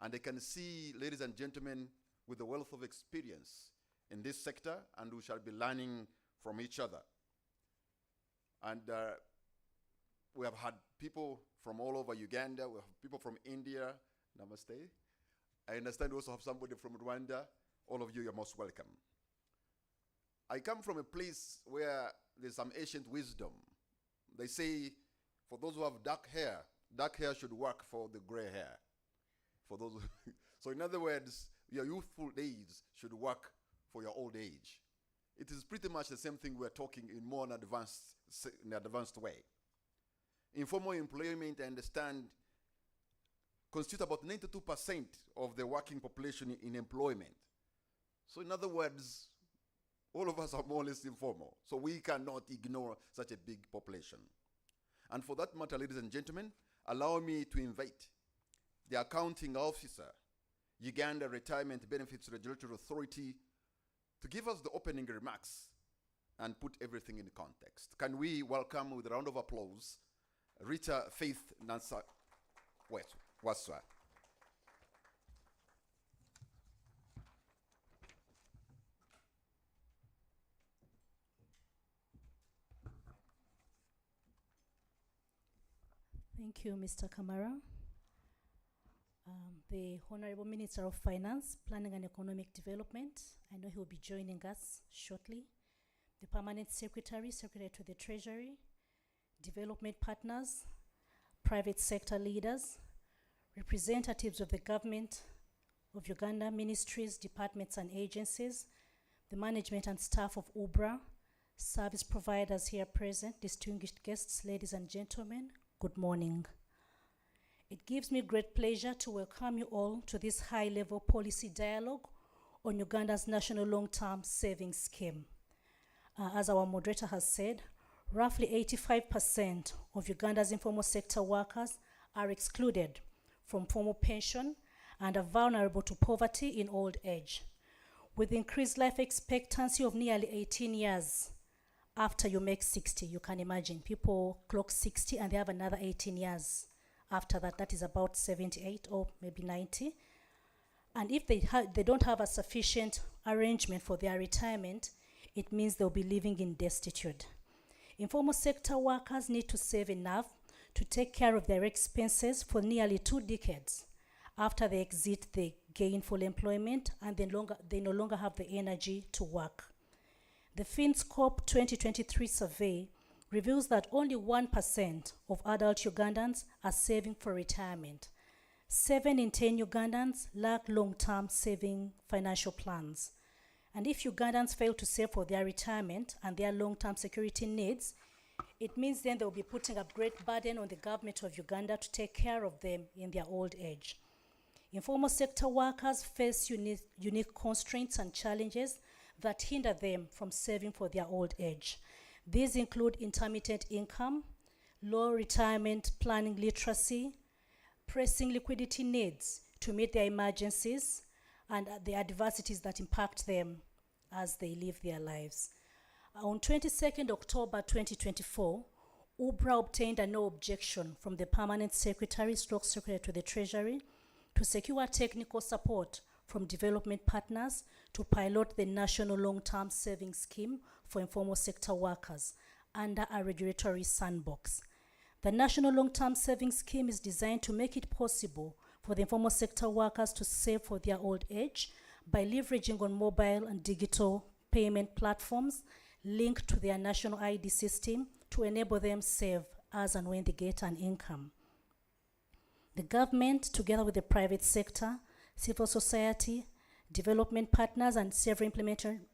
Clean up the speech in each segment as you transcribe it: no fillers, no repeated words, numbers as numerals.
And I can see, ladies and gentlemen, with the wealth of experience in this sector, and we shall be learning from each other. And we have had people from all over Uganda, we have people from India, namaste. I understand we also have somebody from Rwanda. All of you are most welcome. I come from a place where there's some ancient wisdom. They say, for those who have dark hair should work for the gray hair. For those so in other words, your youthful days should work for your old age. It is pretty much the same thing we're talking in more an advanced way. Informal employment, I understand, constitute about 92% of the working population in employment. So in other words, all of us are more or less informal. So we cannot ignore such a big population. And for that matter, ladies and gentlemen, allow me to invite the accounting officer, Uganda Retirement Benefits Regulatory Authority, to give us the opening remarks and put everything in context. Can we welcome with a round of applause Rita Faith Nansa Waswa. Thank you, Mr. Kamara. The Honorable Minister of Finance, Planning and Economic Development, I know he will be joining us shortly. The Permanent Secretary, Secretary to the Treasury, development partners, private sector leaders, representatives of the government of Uganda, ministries, departments and agencies, the management and staff of UBRA, service providers here present, distinguished guests, ladies and gentlemen, good morning. It gives me great pleasure to welcome you all to this high-level policy dialogue on Uganda's National Long-Term Savings Scheme. As our moderator has said, roughly 85% of Uganda's informal sector workers are excluded from formal pension and are vulnerable to poverty in old age. With increased life expectancy of nearly 18 years after you make 60, you can imagine people clock 60 and they have another 18 years. After that, that is about 78 or maybe 90. And if they don't have a sufficient arrangement for their retirement, it means they'll be living in destitute. Informal sector workers need to save enough to take care of their expenses for nearly 2 decades after they exit the gainful employment and they no longer have the energy to work. The FinScope 2023 survey reveals that only 1% of adult Ugandans are saving for retirement. 7 in 10 Ugandans lack long-term saving financial plans. And if Ugandans fail to save for their retirement and their long-term security needs, it means then they'll be putting a great burden on the government of Uganda to take care of them in their old age. Informal sector workers face unique constraints and challenges that hinder them from saving for their old age. These include intermittent income, low retirement planning literacy, pressing liquidity needs to meet their emergencies, and the adversities that impact them as they live their lives. On 22nd October 2024, UBRA obtained a no objection from the Permanent Secretary to the Treasury to secure technical support from development partners to pilot the National Long-Term Savings Scheme for informal sector workers under a regulatory sandbox. The National Long-Term Savings Scheme is designed to make it possible for the informal sector workers to save for their old age by leveraging on mobile and digital payment platforms linked to their national ID system to enable them save as and when they get an income. The government, together with the private sector, civil society, development partners, and several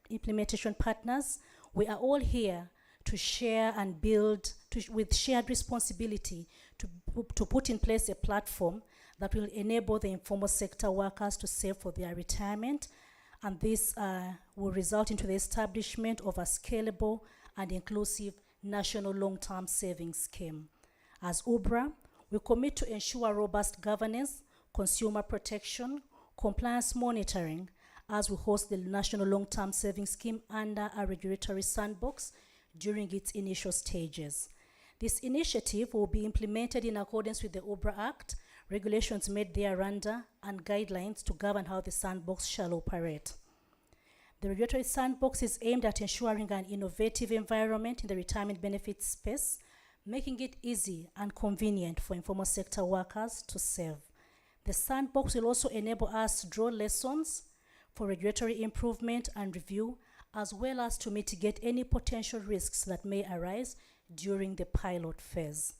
implementation partners, we are all here to share and build with shared responsibility to put in place a platform that will enable the informal sector workers to save for their retirement, and this will result into the establishment of a scalable and inclusive national long-term savings scheme. As UBRA, we commit to ensure robust governance, consumer protection, compliance monitoring as we host the National Long-Term Savings Scheme under a regulatory sandbox during its initial stages. This initiative will be implemented in accordance with the UBRA Act, regulations made thereunder, and guidelines to govern how the sandbox shall operate. The regulatory sandbox is aimed at ensuring an innovative environment in the retirement benefits space, making it easy and convenient for informal sector workers to save. The sandbox will also enable us to draw lessons for regulatory improvement and review, as well as to mitigate any potential risks that may arise during the pilot phase.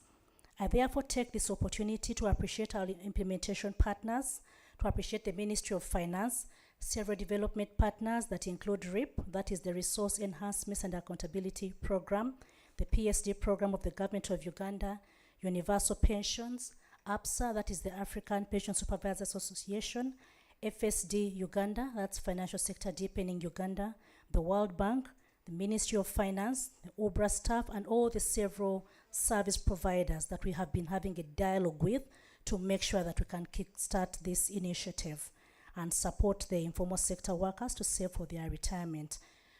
I therefore take this opportunity to appreciate our implementation partners, to appreciate the Ministry of Finance, several development partners that include RIP, that is the Resource Enhancements and Accountability Program, the PSD program of the Government of Uganda, Universal Pensions, APSA, that is the African Pension Supervisors Association, FSD Uganda, that's Financial Sector Deepening Uganda, the World Bank, the Ministry of Finance, the OBRA staff, and all the several service providers that we have been having a dialogue with to make sure that we can kickstart this initiative and support the informal sector workers to save for their retirement.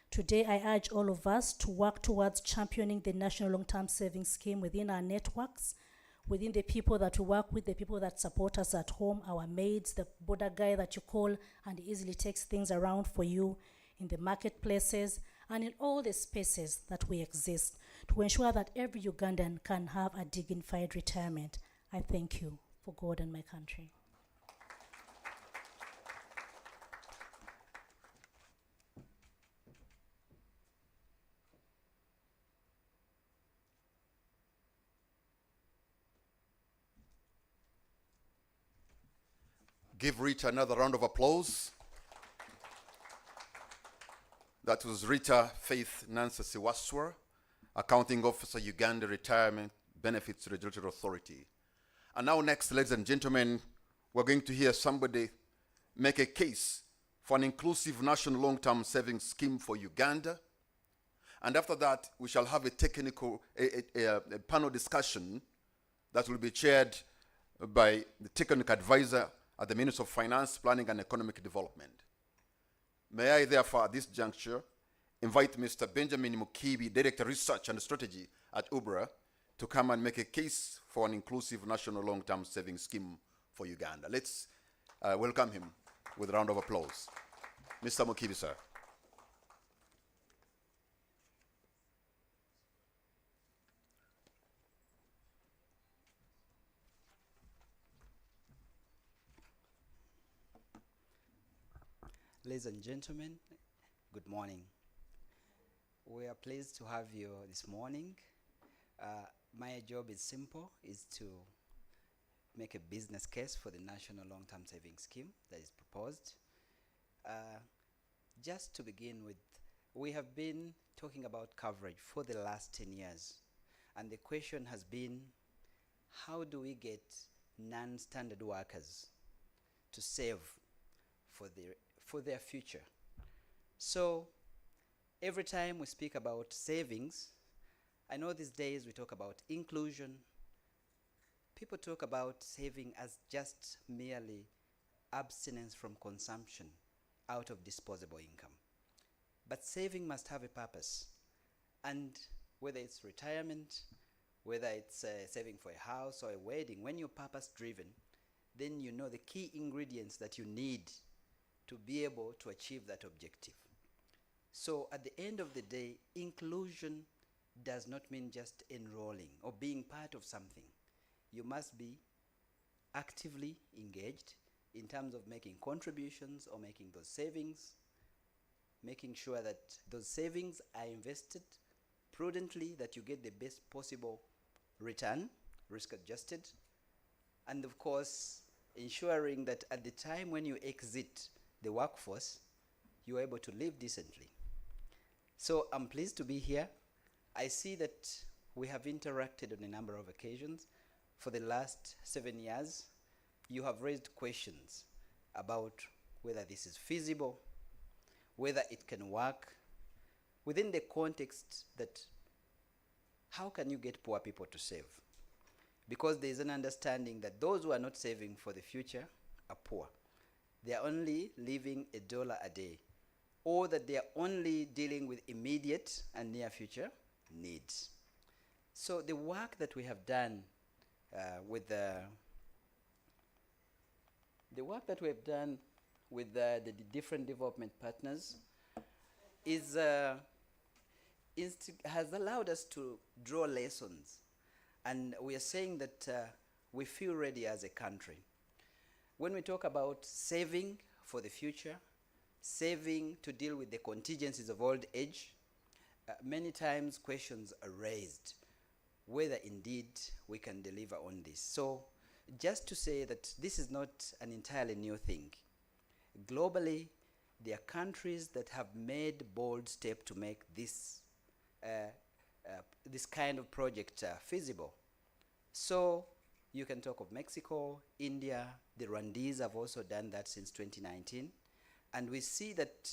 Today, I urge all of us to work towards championing the National Long-Term Savings Scheme within our networks, within the people that we work with, the people that support us at home, our maids, the border guy that you call and easily takes things around for you, in the marketplaces, and in all the spaces that we exist, to ensure that every Ugandan can have a dignified retirement. I thank you for God and my country. Give Rita another round of applause. That was Rita Faith Nancy Siwaswa, Accounting Officer, Uganda Retirement Benefits Regulatory Authority. And now next, ladies and gentlemen, we're going to hear somebody make a case for an inclusive national long-term savings scheme for Uganda. And after that, we shall have a panel discussion that will be chaired by the technical advisor at the Ministry of Finance, Planning and Economic Development. May I therefore at this juncture invite Mr. Benjamin Mukibi, Director Research and Strategy at UBRA, to come and make a case for an inclusive national long-term savings scheme for Uganda. Let's welcome him with a round of applause. Mr. Mukibi, sir. Ladies and gentlemen, good morning. We are pleased to have you this morning. My job is simple, is to make a business case for the National Long-Term Savings Scheme that is proposed. Just to begin with, we have been talking about coverage for the last 10 years. And the question has been, how do we get non-standard workers to save for their future? So every time we speak about savings, I know these days we talk about inclusion. People talk about saving as just merely abstinence from consumption out of disposable income. But saving must have a purpose. And whether it's retirement, whether it's saving for a house or a wedding, when you're purpose driven, then you know the key ingredients that you need to be able to achieve that objective. So at the end of the day, inclusion does not mean just enrolling or being part of something. You must be actively engaged in terms of making contributions or making those savings, making sure that those savings are invested prudently, that you get the best possible return, risk adjusted, and of course, ensuring that at the time when you exit the workforce, you are able to live decently. So I'm pleased to be here. I see that we have interacted on a number of occasions. For the last 7 years, you have raised questions about whether this is feasible, whether it can work, within the context that how can you get poor people to save? Because there is an understanding that those who are not saving for the future are poor. They are only living $1 a day, or that they are only dealing with immediate and near future needs. So the work that we have done with the The work that we've done with the different development partners has allowed us to draw lessons, and we are saying that we feel ready as a country. When we talk about saving for the future, saving to deal with the contingencies of old age, many times questions are raised whether indeed we can deliver on this. So just to say that this is not an entirely new thing. Globally, there are countries that have made bold steps to make this this kind of project feasible. So you can talk of Mexico, India, the Rwandese have also done that since 2019. And we see that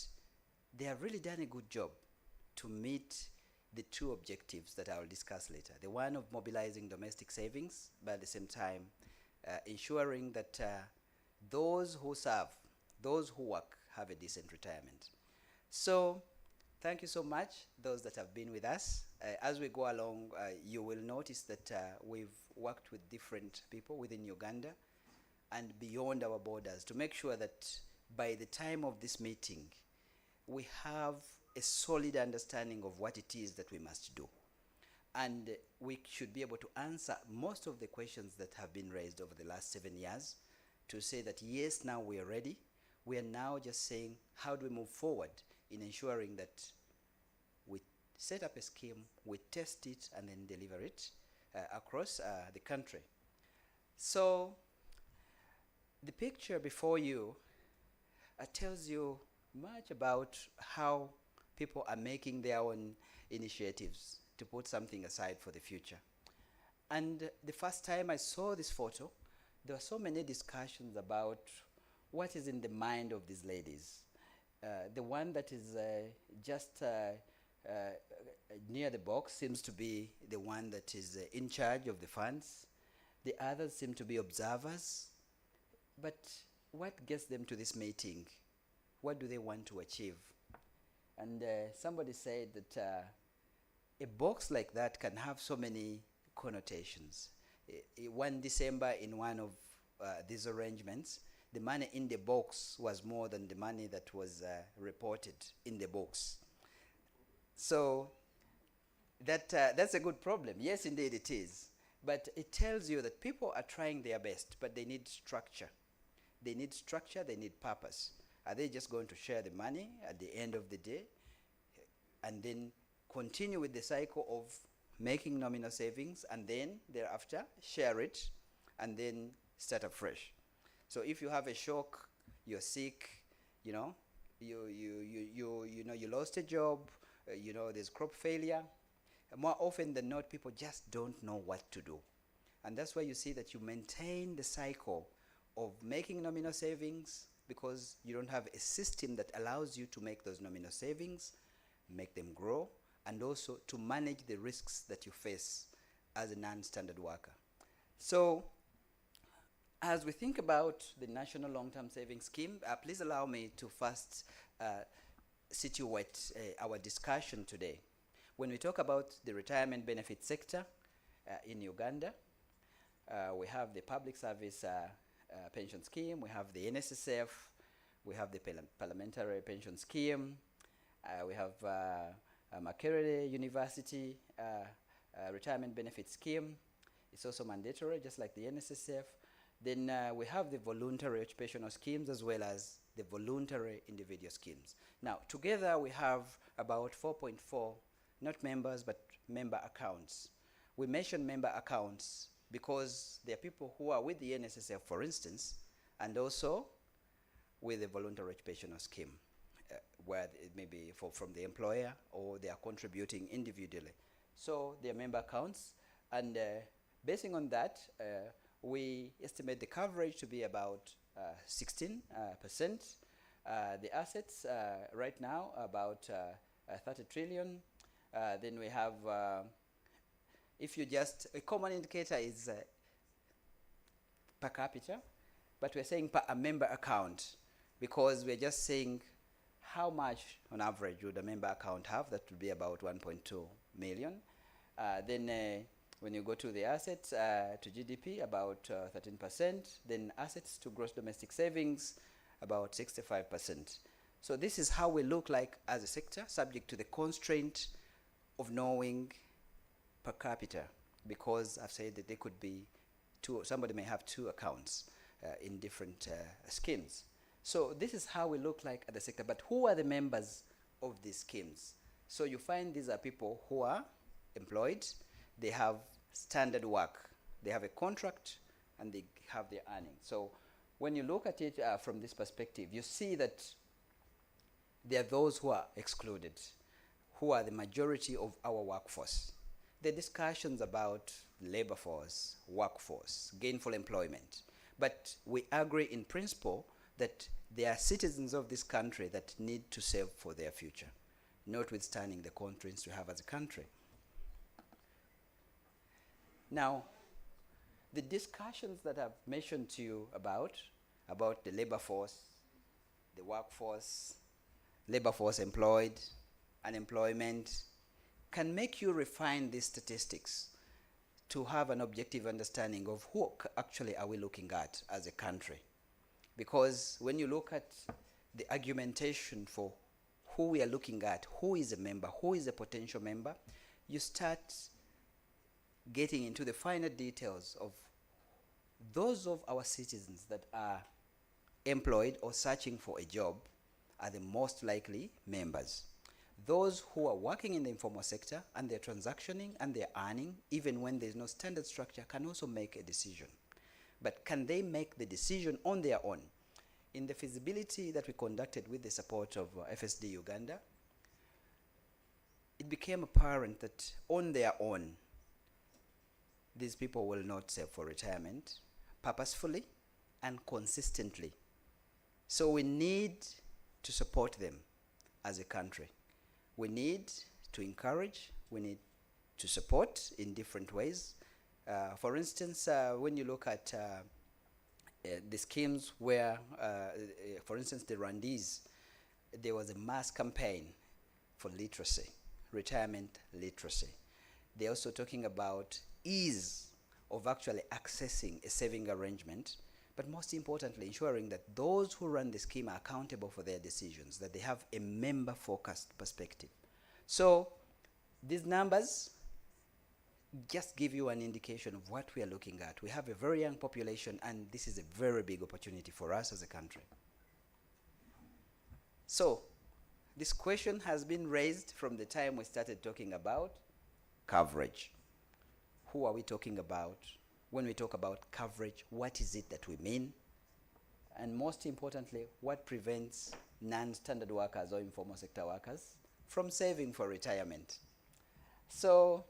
they have really done a good job to meet the two objectives that I will discuss later. The one of mobilizing domestic savings, but at the same time ensuring that those who serve, those who work, have a decent retirement. So thank you so much, those that have been with us. As we go along, you will notice that we've worked with different people within Uganda and beyond our borders to make sure that by the time of this meeting, we have a solid understanding of what it is that we must do. And we should be able to answer most of the questions that have been raised over the last 7 years to say that yes, now we are ready. We are now just saying, how do we move forward in ensuring that we set up a scheme, we test it, and then deliver it across the country. So the picture before you tells you much about how people are making their own initiatives to put something aside for the future. And the first time I saw this photo, there were so many discussions about what is in the mind of these ladies. The one that is just near the box seems to be the one that is in charge of the funds. The others seem to be observers. But what gets them to this meeting? What do they want to achieve? And somebody said that a box like that can have so many connotations. One December, in one of these arrangements, the money in the box was more than the money that was reported in the box. So that's a good problem. Yes, indeed it is. But it tells you that people are trying their best, but they need structure. They need structure, they need purpose. Are they just going to share the money at the end of the day and then continue with the cycle of making nominal savings and then thereafter share it and then start afresh? So if you have a shock, you're sick, you know, you lost a job, there's crop failure, more often than not, people just don't know what to do. And that's why you see that you maintain the cycle of making nominal savings, because you don't have a system that allows you to make those nominal savings, make them grow, and also to manage the risks that you face as a non-standard worker. So as we think about the National Long-Term Savings Scheme, please allow me to first situate our discussion today. When we talk about the retirement benefit sector in Uganda, we have the public service pension scheme, we have the NSSF, we have the parliamentary pension scheme, we have Makerere University retirement benefit scheme. It's also mandatory, just like the NSSF. Then we have the voluntary occupational schemes as well as the voluntary individual schemes. Now, together we have about 4.4, not members, but member accounts. We mention member accounts because there are people who are with the NSSF, for instance, and also with the voluntary occupational scheme, where it may be from the employer or they are contributing individually. So they are member accounts, and basing on that, we estimate the coverage to be about 16%. The assets right now about 30 trillion. Then we have, if you just, a common indicator is per capita, but we're saying per a member account, because we're just saying how much on average would a member account have. That would be about 1.2 million. Then When you go to the assets to GDP, about 13%, then assets to gross domestic savings, about 65%. So this is how we look like as a sector, subject to the constraint of knowing per capita, because I've said that there could be somebody may have two accounts in different schemes. So this is how we look like at the sector. But who are the members of these schemes? So you find these are people who are employed, they have standard work, they have a contract, and they have their earnings. So when you look at it from this perspective, you see that there are those who are excluded, who are the majority of our workforce. The discussions about labor force, workforce, gainful employment. But we agree in principle that they are citizens of this country that need to save for their future, notwithstanding the constraints we have as a country. Now, the discussions that I've mentioned to you about the labor force, the workforce, labor force employed, unemployment, can make you refine these statistics to have an objective understanding of who actually are we looking at as a country. Because when you look at the argumentation for who we are looking at, who is a member, who is a potential member, you start getting into the finer details of those of our citizens that are employed or searching for a job are the most likely members. Those who are working in the informal sector and they're transactioning and they're earning, even when there's no standard structure, can also make a decision. But can they make the decision on their own? In the feasibility that we conducted with the support of FSD Uganda, it became apparent that on their own, these people will not save for retirement purposefully and consistently. So we need to support them as a country. We need to encourage, we need to support in different ways. For instance, when you look at the schemes where, for instance, the Rwandese, there was a mass campaign for literacy, retirement literacy. They're also talking about ease of actually accessing a saving arrangement, but most importantly, ensuring that those who run the scheme are accountable for their decisions, that they have a member-focused perspective. So these numbers just give you an indication of what we are looking at. We have a very young population, and this is a very big opportunity for us as a country. So this question has been raised from the time we started talking about coverage. Who are we talking about? When we talk about coverage, what is it that we mean? And most importantly, what prevents non-standard workers or informal sector workers from saving for retirement? So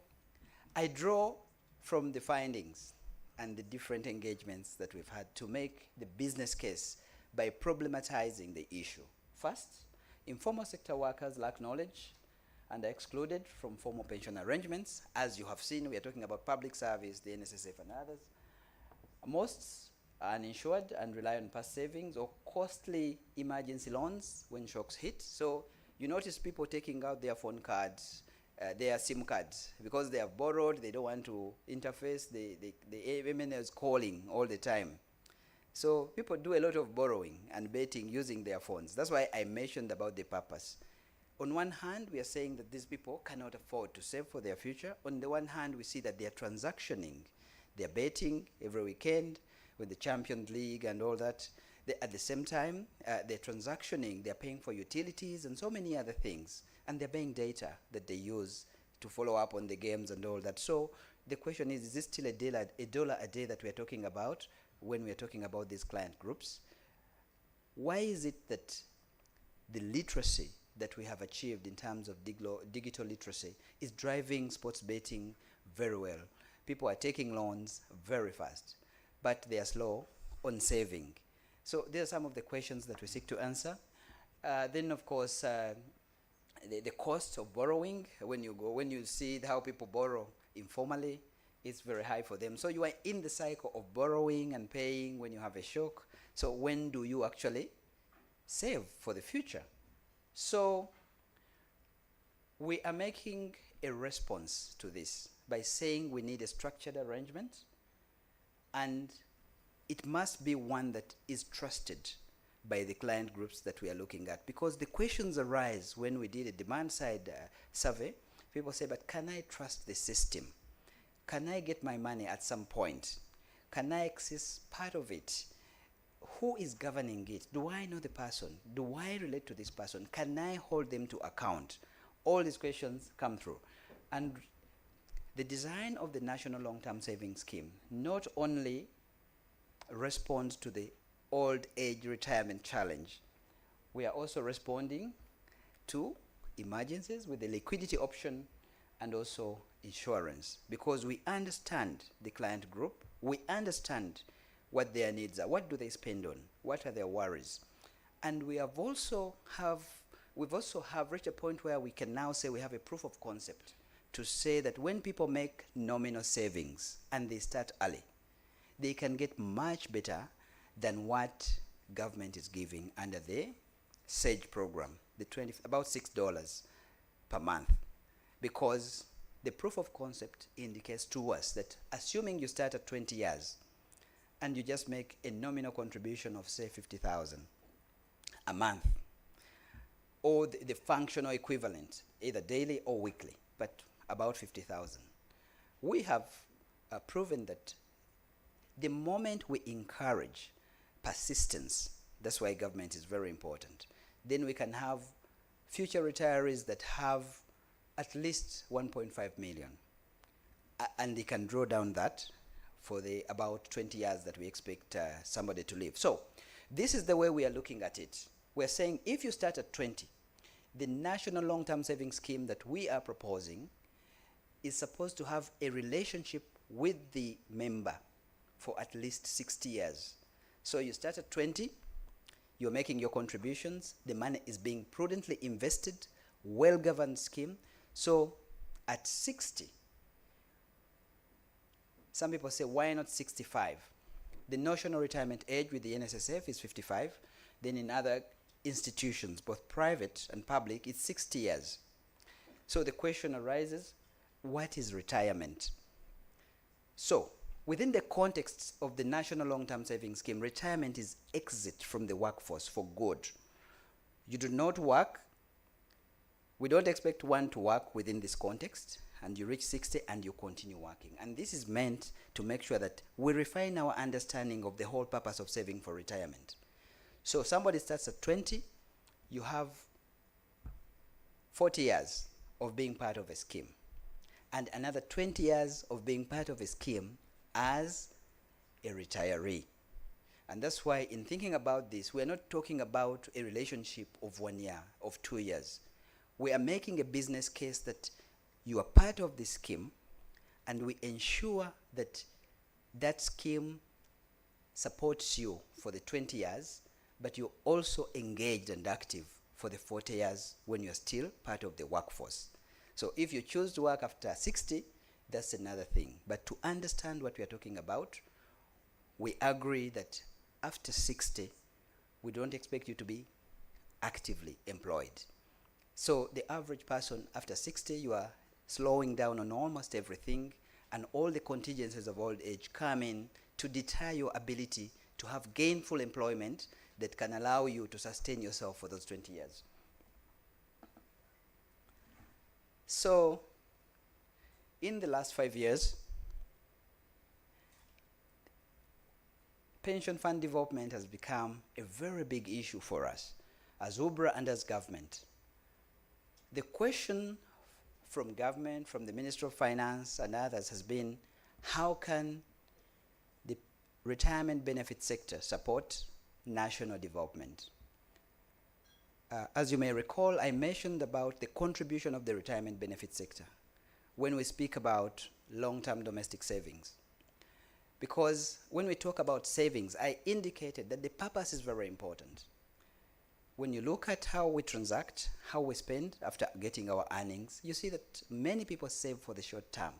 I draw from the findings and the different engagements that we've had to make the business case by problematizing the issue. First, informal sector workers lack knowledge and are excluded from formal pension arrangements. As you have seen, we are talking about public service, the NSSF and others. Most are uninsured and rely on past savings or costly emergency loans when shocks hit. So you notice people taking out their phone cards, their SIM cards, because they have borrowed, they don't want to interface, the MNA is calling all the time. So people do a lot of borrowing and betting using their phones. That's why I mentioned about the purpose. On one hand, we are saying that these people cannot afford to save for their future. On the one hand, we see that they are transactioning. They are betting every weekend with the Champions League and all that. At the same time, they're transactioning. They're paying for utilities and so many other things. And they're paying data that they use to follow up on the games and all that. So the question is this still a dollar a day that we're talking about when we're talking about these client groups? Why is it that the literacy that we have achieved in terms of digital literacy is driving sports betting very well? People are taking loans very fast, but they are slow on saving. So these are some of the questions that we seek to answer. Then, of course, the cost of borrowing, when you see how people borrow informally, it's very high for them. So you are in the cycle of borrowing and paying when you have a shock. So when do you actually save for the future? So we are making a response to this by saying we need a structured arrangement, and it must be one that is trusted by the client groups that we are looking at. Because the questions arise when we did a demand-side survey. People say, but can I trust the system? Can I get my money at some point? Can I access part of it? Who is governing it? Do I know the person? Do I relate to this person? Can I hold them to account? All these questions come through. And the design of the National Long-Term Savings Scheme not only responds to the old age retirement challenge, we are also responding to emergencies with the liquidity option and also insurance, because we understand the client group, we understand what their needs are, what do they spend on, what are their worries. And we've also reached a point where we can now say we have a proof of concept to say that when people make nominal savings and they start early, they can get much better than what government is giving under the SAGE program, about $6 per month. Because the proof of concept indicates to us that assuming you start at 20 years and you just make a nominal contribution of, say, 50,000 a month, or the functional equivalent, either daily or weekly, but about 50,000. We have proven that the moment we encourage persistence, that's why government is very important, then we can have future retirees that have at least 1.5 million. And they can draw down that for the about 20 years that we expect somebody to live. So this is the way we are looking at it. We're saying if you start at 20, the National Long-Term Savings Scheme that we are proposing is supposed to have a relationship with the member for at least 60 years. So you start at 20, you're making your contributions, the money is being prudently invested, well-governed scheme. So at 60, some people say, why not 65? The notional retirement age with the NSSF is 55. Then in other institutions, both private and public, it's 60 years. So the question arises, what is retirement? So within the context of the National Long-Term Savings Scheme, retirement is exit from the workforce for good. You do not work. We don't expect one to work within this context, and you reach 60 and you continue working. And this is meant to make sure that we refine our understanding of the whole purpose of saving for retirement. So somebody starts at 20, you have 40 years of being part of a scheme, and another 20 years of being part of a scheme as a retiree. And that's why in thinking about this, we're not talking about a relationship of 1 year, of 2 years. We are making a business case that you are part of the scheme, and we ensure that that scheme supports you for the 20 years, but you're also engaged and active for the 40 years when you're still part of the workforce. So if you choose to work after 60, that's another thing. But to understand what we are talking about, we agree that after 60, we don't expect you to be actively employed. So the average person after 60, you are slowing down on almost everything, and all the contingencies of old age come in to deter your ability to have gainful employment that can allow you to sustain yourself for those 20 years. So in the last 5 years, pension fund development has become a very big issue for us as UBRA and as government. The question from government, from the Ministry of Finance and others has been, how can the retirement benefit sector support national development? As you may recall, I mentioned about the contribution of the retirement benefit sector when we speak about long-term domestic savings. Because when we talk about savings, I indicated that the purpose is very important. When you look at how we transact, how we spend after getting our earnings, you see that many people save for the short term.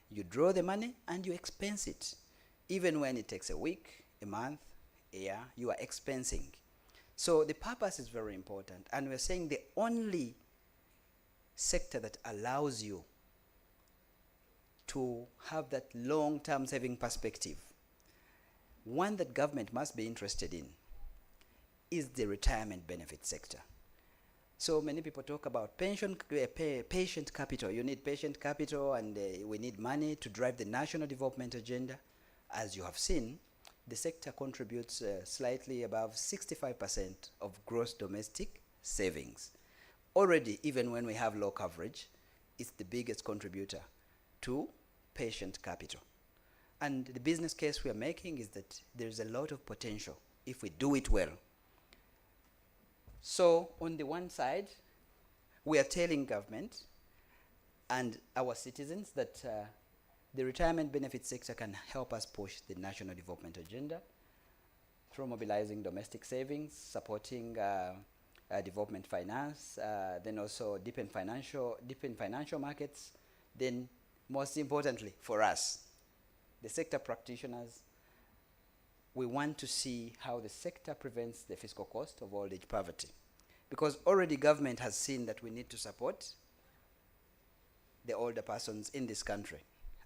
You draw the money and you expense it. Even when it takes a week, a month, a year, you are expensing. So the purpose is very important. And we're saying the only sector that allows you to have that long-term saving perspective, one that government must be interested in is the retirement benefit sector. So many people talk about patient capital. You need patient capital, and we need money to drive the national development agenda. As you have seen, the sector contributes slightly above 65% of gross domestic savings. Already, even when we have low coverage, it's the biggest contributor to patient capital. And the business case we are making is that there's a lot of potential if we do it well. So on the one side, we are telling government and our citizens that the retirement benefit sector can help us push the national development agenda through mobilizing domestic savings, supporting development finance, then also deepen financial markets, then most importantly for us, the sector practitioners, we want to see how the sector prevents the fiscal cost of old age poverty. Because already government has seen that we need to support the older persons in this country.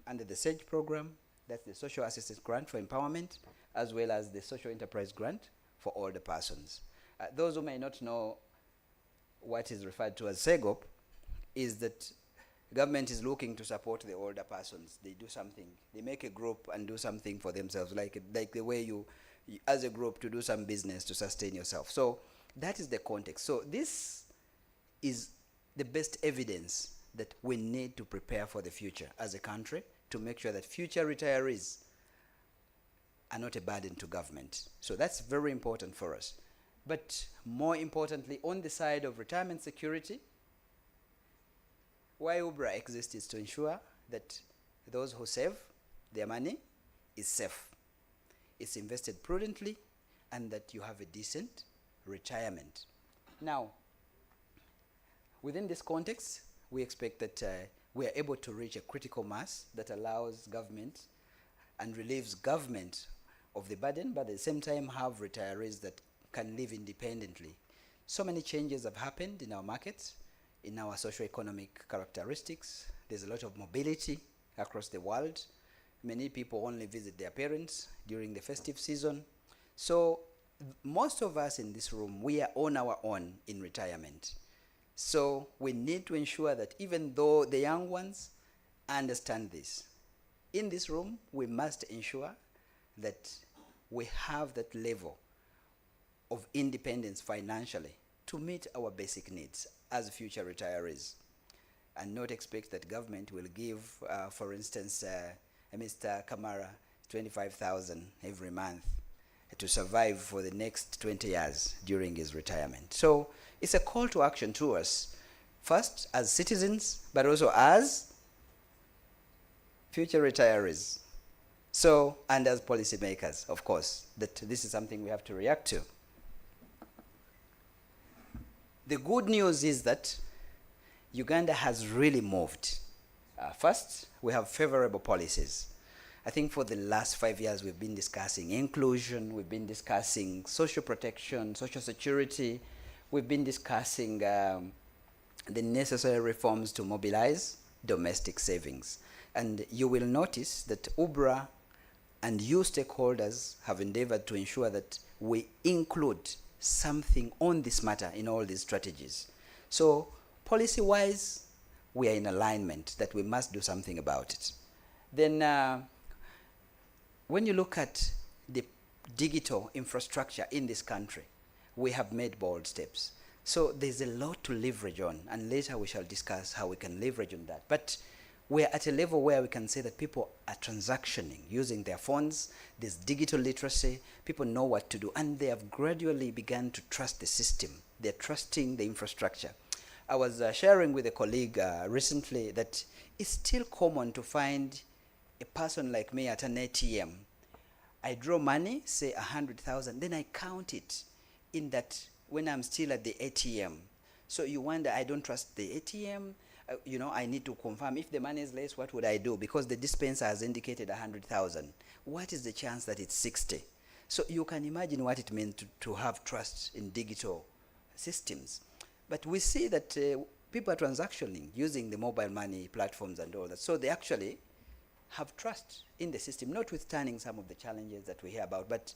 Under the SAGE program, that's the Social Assistance Grant for Empowerment, as well as the Social Enterprise Grant for older persons. Those who may not know what is referred to as SEGOP is that government is looking to support the older persons. They do something. They make a group and do something for themselves, like the way you, as a group, to do some business to sustain yourself. So that is the context. So this is the best evidence that we need to prepare for the future as a country to make sure that future retirees are not a burden to government. So that's very important for us. But more importantly, on the side of retirement security, why UBRA exists is to ensure that those who save their money is safe, it's invested prudently, and that you have a decent retirement. Now, within this context, we expect that we are able to reach a critical mass that allows government and relieves government of the burden, but at the same time have retirees that can live independently. So many changes have happened in our markets, in our socio-economic characteristics. There's a lot of mobility across the world. Many people only visit their parents during the festive season. So most of us in this room, we are on our own in retirement. So we need to ensure that even though the young ones understand this, in this room, we must ensure that we have that level of independence financially to meet our basic needs as future retirees, and not expect that government will give, for instance, Mr. Kamara 25,000 every month to survive for the next 20 years during his retirement. So it's a call to action to us, first as citizens, but also as future retirees. So, and as policymakers, of course, that this is something we have to react to. The good news is that Uganda has really moved. First, we have favorable policies. I think for the last 5 years, we've been discussing inclusion, we've been discussing social protection, social security, we've been discussing the necessary reforms to mobilize domestic savings. And you will notice that UBRA and you stakeholders have endeavored to ensure that we include something on this matter in all these strategies. So policy-wise, we are in alignment that we must do something about it. Then when you look at the digital infrastructure in this country, we have made bold steps. So there's a lot to leverage on, and later we shall discuss how we can leverage on that. But we're at a level where we can say that people are transactioning using their phones. There's digital literacy. People know what to do, and they have gradually begun to trust the system. They're trusting the infrastructure. I was sharing with a colleague recently that it's still common to find a person like me at an ATM. I draw money, say 100,000, then I count it in that when I'm still at the ATM. So you wonder, I don't trust the ATM. You know, I need to confirm if the money is less, what would I do? Because the dispenser has indicated 100,000. What is the chance that it's 60? So you can imagine what it means to have trust in digital systems. But we see that people are transactioning using the mobile money platforms and all that. So they actually have trust in the system, notwithstanding some of the challenges that we hear about, but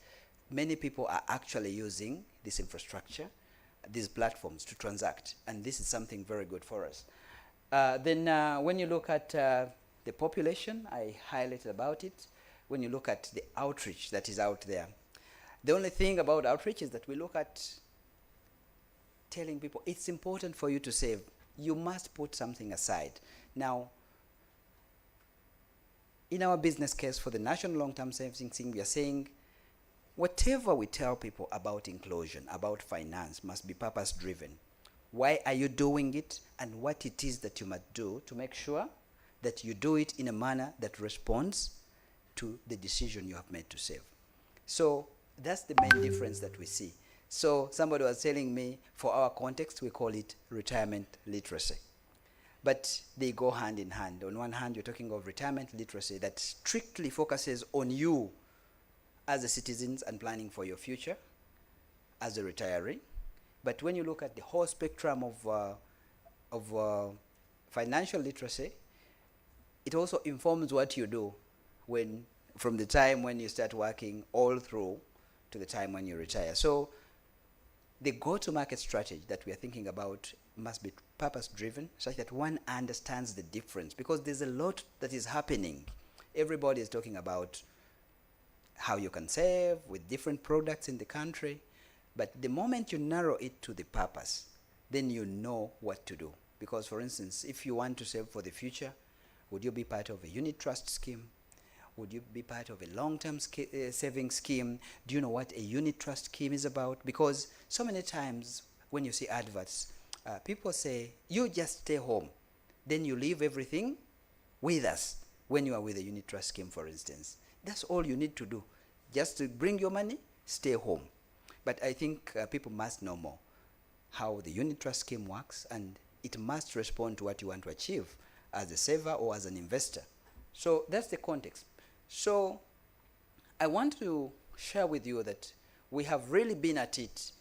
many people are actually using this infrastructure, these platforms to transact, and this is something very good for us. Then when you look at the population, I highlighted about it. When you look at the outreach that is out there, the only thing about outreach is that we look at telling people it's important for you to save. You must put something aside. Now, in our business case for the National Long-Term Savings Scheme, we are saying whatever we tell people about inclusion, about finance, must be purpose-driven. Why are you doing it, and what it is that you must do to make sure that you do it in a manner that responds to the decision you have made to save. So that's the main difference that we see. So somebody was telling me, for our context, we call it retirement literacy. But they go hand in hand. On one hand, you're talking of retirement literacy that strictly focuses on you as a citizen and planning for your future as a retiree. But when you look at the whole spectrum of financial literacy, it also informs what you do from the time when you start working all through to the time when you retire. So the go-to-market strategy that we are thinking about must be purpose-driven, such that one understands the difference, because there's a lot that is happening. Everybody is talking about how you can save with different products in the country, but the moment you narrow it to the purpose, then you know what to do. Because, for instance, if you want to save for the future, would you be part of a unit trust scheme? Would you be part of a long-term saving scheme? Do you know what a unit trust scheme is about? Because so many times when you see adverts, people say, you just stay home. Then you leave everything with us when you are with a unit trust scheme, for instance. That's all you need to do. Just to bring your money, stay home. But I think people must know more how the unit trust scheme works, and it must respond to what you want to achieve as a saver or as an investor. So that's the context. So I want to share with you that we have really been at it.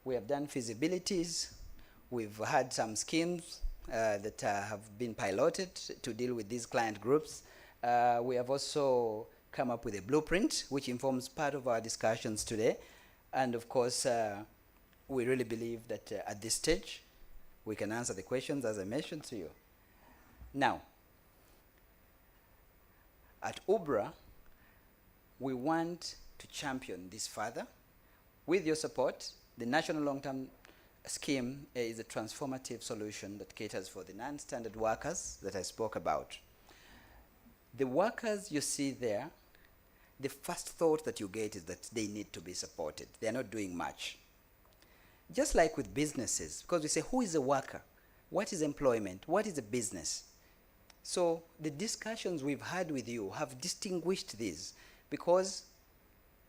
We have done feasibilities. We've had some schemes that have been piloted to deal with these client groups. We have also come up with a blueprint, which informs part of our discussions today. And of course, we really believe that at this stage, we can answer the questions as I mentioned to you. Now, at UBRA, we want to champion this further. With your support, the National Long-Term Scheme is a transformative solution that caters for the non-standard workers that I spoke about. The workers you see there, the first thought that you get is that they need to be supported. They are not doing much. Just like with businesses, because we say, who is a worker? What is employment? What is a business? So the discussions we've had with you have distinguished these, because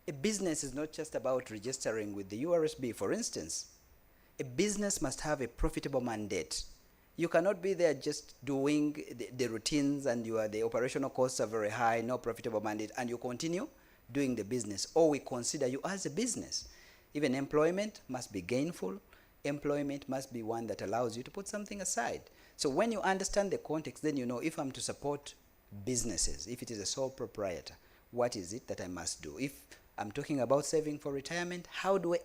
a business is not just about registering with the URSB, for instance. A business must have a profitable mandate. You cannot be there just doing the routines and the operational costs are very high, no profitable mandate, and you continue doing the business, or we consider you as a business. Even employment must be gainful. Employment must be one that allows you to put something aside. So when you understand the context, then you know, if I'm to support businesses, if it is a sole proprietor, what is it that I must do? If I'm talking about saving for retirement, how do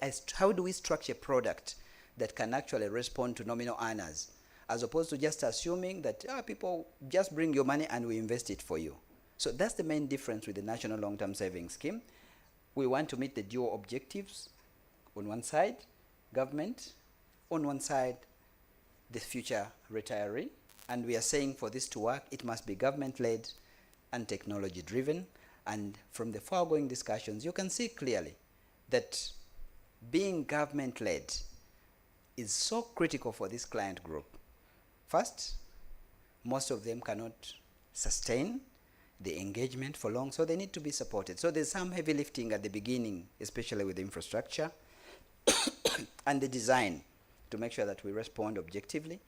we structure a product that can actually respond to nominal earners, as opposed to just assuming that people just bring your money and we invest it for you? So that's the main difference with the National Long-Term Savings Scheme. We want to meet the dual objectives. On one side, government. On one side, the future retiree. And we are saying for this to work, it must be government-led and technology-driven. And from the foregoing discussions, you can see clearly that being government-led is so critical for this client group. First, most of them cannot sustain the engagement for long, so they need to be supported. So there's some heavy lifting at the beginning, especially with the infrastructure and the design, to make sure that we respond objectively.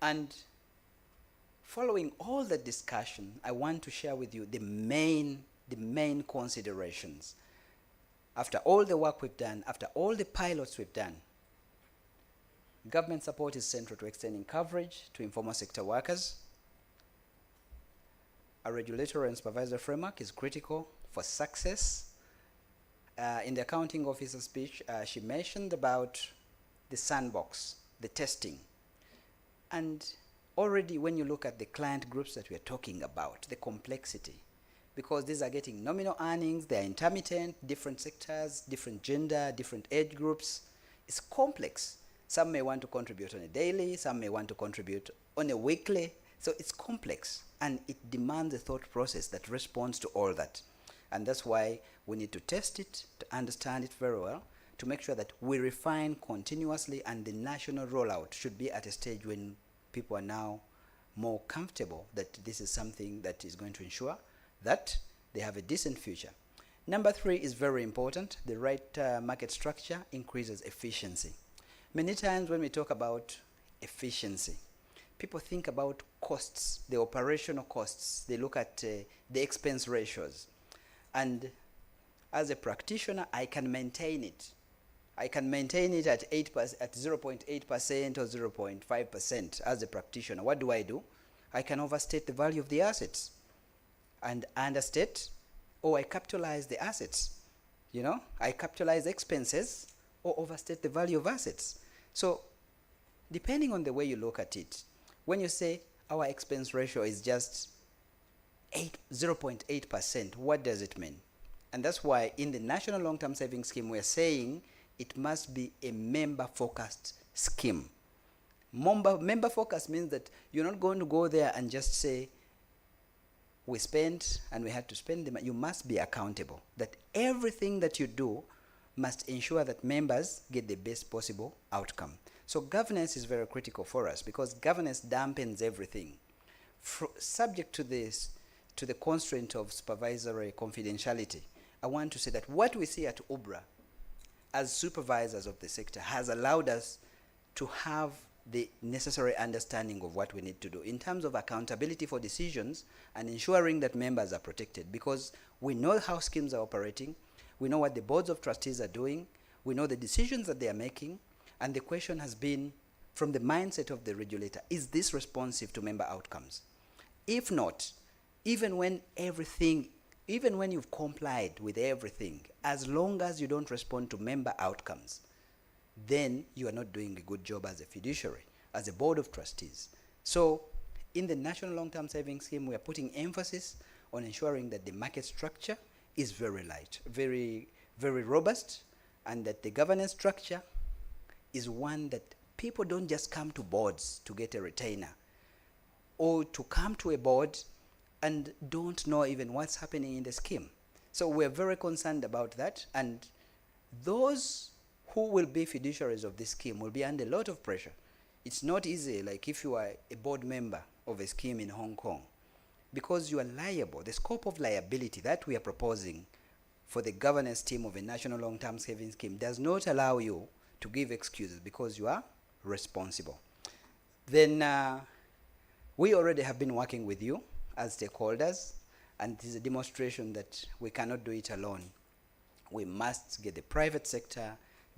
And following all the discussion, I want to share with you the main considerations. After all the work we've done, after all the pilots we've done, government support is central to extending coverage to informal sector workers. A regulatory and supervisory framework is critical for success. In the accounting officer speech, she mentioned about the sandbox, the testing. And already when you look at the client groups that we are talking about, the complexity, because these are getting nominal earnings, they're intermittent, different sectors, different gender, different age groups. It's complex. Some may want to contribute on a daily, some may want to contribute on a weekly. So it's complex, and it demands a thought process that responds to all that. And that's why we need to test it, to understand it very well, to make sure that we refine continuously, and the national rollout should be at a stage when people are now more comfortable that this is something that is going to ensure that they have a decent future. Number 3 is very important. The right market structure increases efficiency. Many times when we talk about efficiency, people think about costs, the operational costs. They look at the expense ratios. And as a practitioner, I can maintain it. I can maintain it at 8%, at 0.8% or 0.5% as a practitioner. What do? I can overstate the value of the assets and understate, or I capitalize the assets. You know, I capitalize expenses or overstate the value of assets. So depending on the way you look at it, when you say our expense ratio is just 0.8%, what does it mean? And that's why in the National Long-Term Savings Scheme, we're saying it must be a member-focused scheme. Member-focused means that you're not going to go there and just say, we spent and we had to spend them. You must be accountable. That everything that you do must ensure that members get the best possible outcome. So governance is very critical for us, because governance dampens everything. Subject to this, to the constraint of supervisory confidentiality, I want to say that what we see at UBRA as supervisors of the sector has allowed us to have the necessary understanding of what we need to do in terms of accountability for decisions and ensuring that members are protected, because we know how schemes are operating, we know what the boards of trustees are doing, we know the decisions that they are making, and the question has been, from the mindset of the regulator, is this responsive to member outcomes? If not, even when you've complied with everything, as long as you don't respond to member outcomes, then you are not doing a good job as a fiduciary, as a board of trustees. So in the National Long-Term Savings Scheme, we are putting emphasis on ensuring that the market structure is very light, very, very robust, and that the governance structure is one that people don't just come to boards to get a retainer, or to come to a board and don't know even what's happening in the scheme. So we're very concerned about that, and those who will be fiduciaries of this scheme will be under a lot of pressure. It's not easy, like if you are a board member of a scheme in Hong Kong, because you are liable. The scope of liability that we are proposing for the governance team of a national long-term savings scheme does not allow you to give excuses, because you are responsible. Then we already have been working with you as stakeholders, and it is a demonstration that we cannot do it alone. We must get the private sector,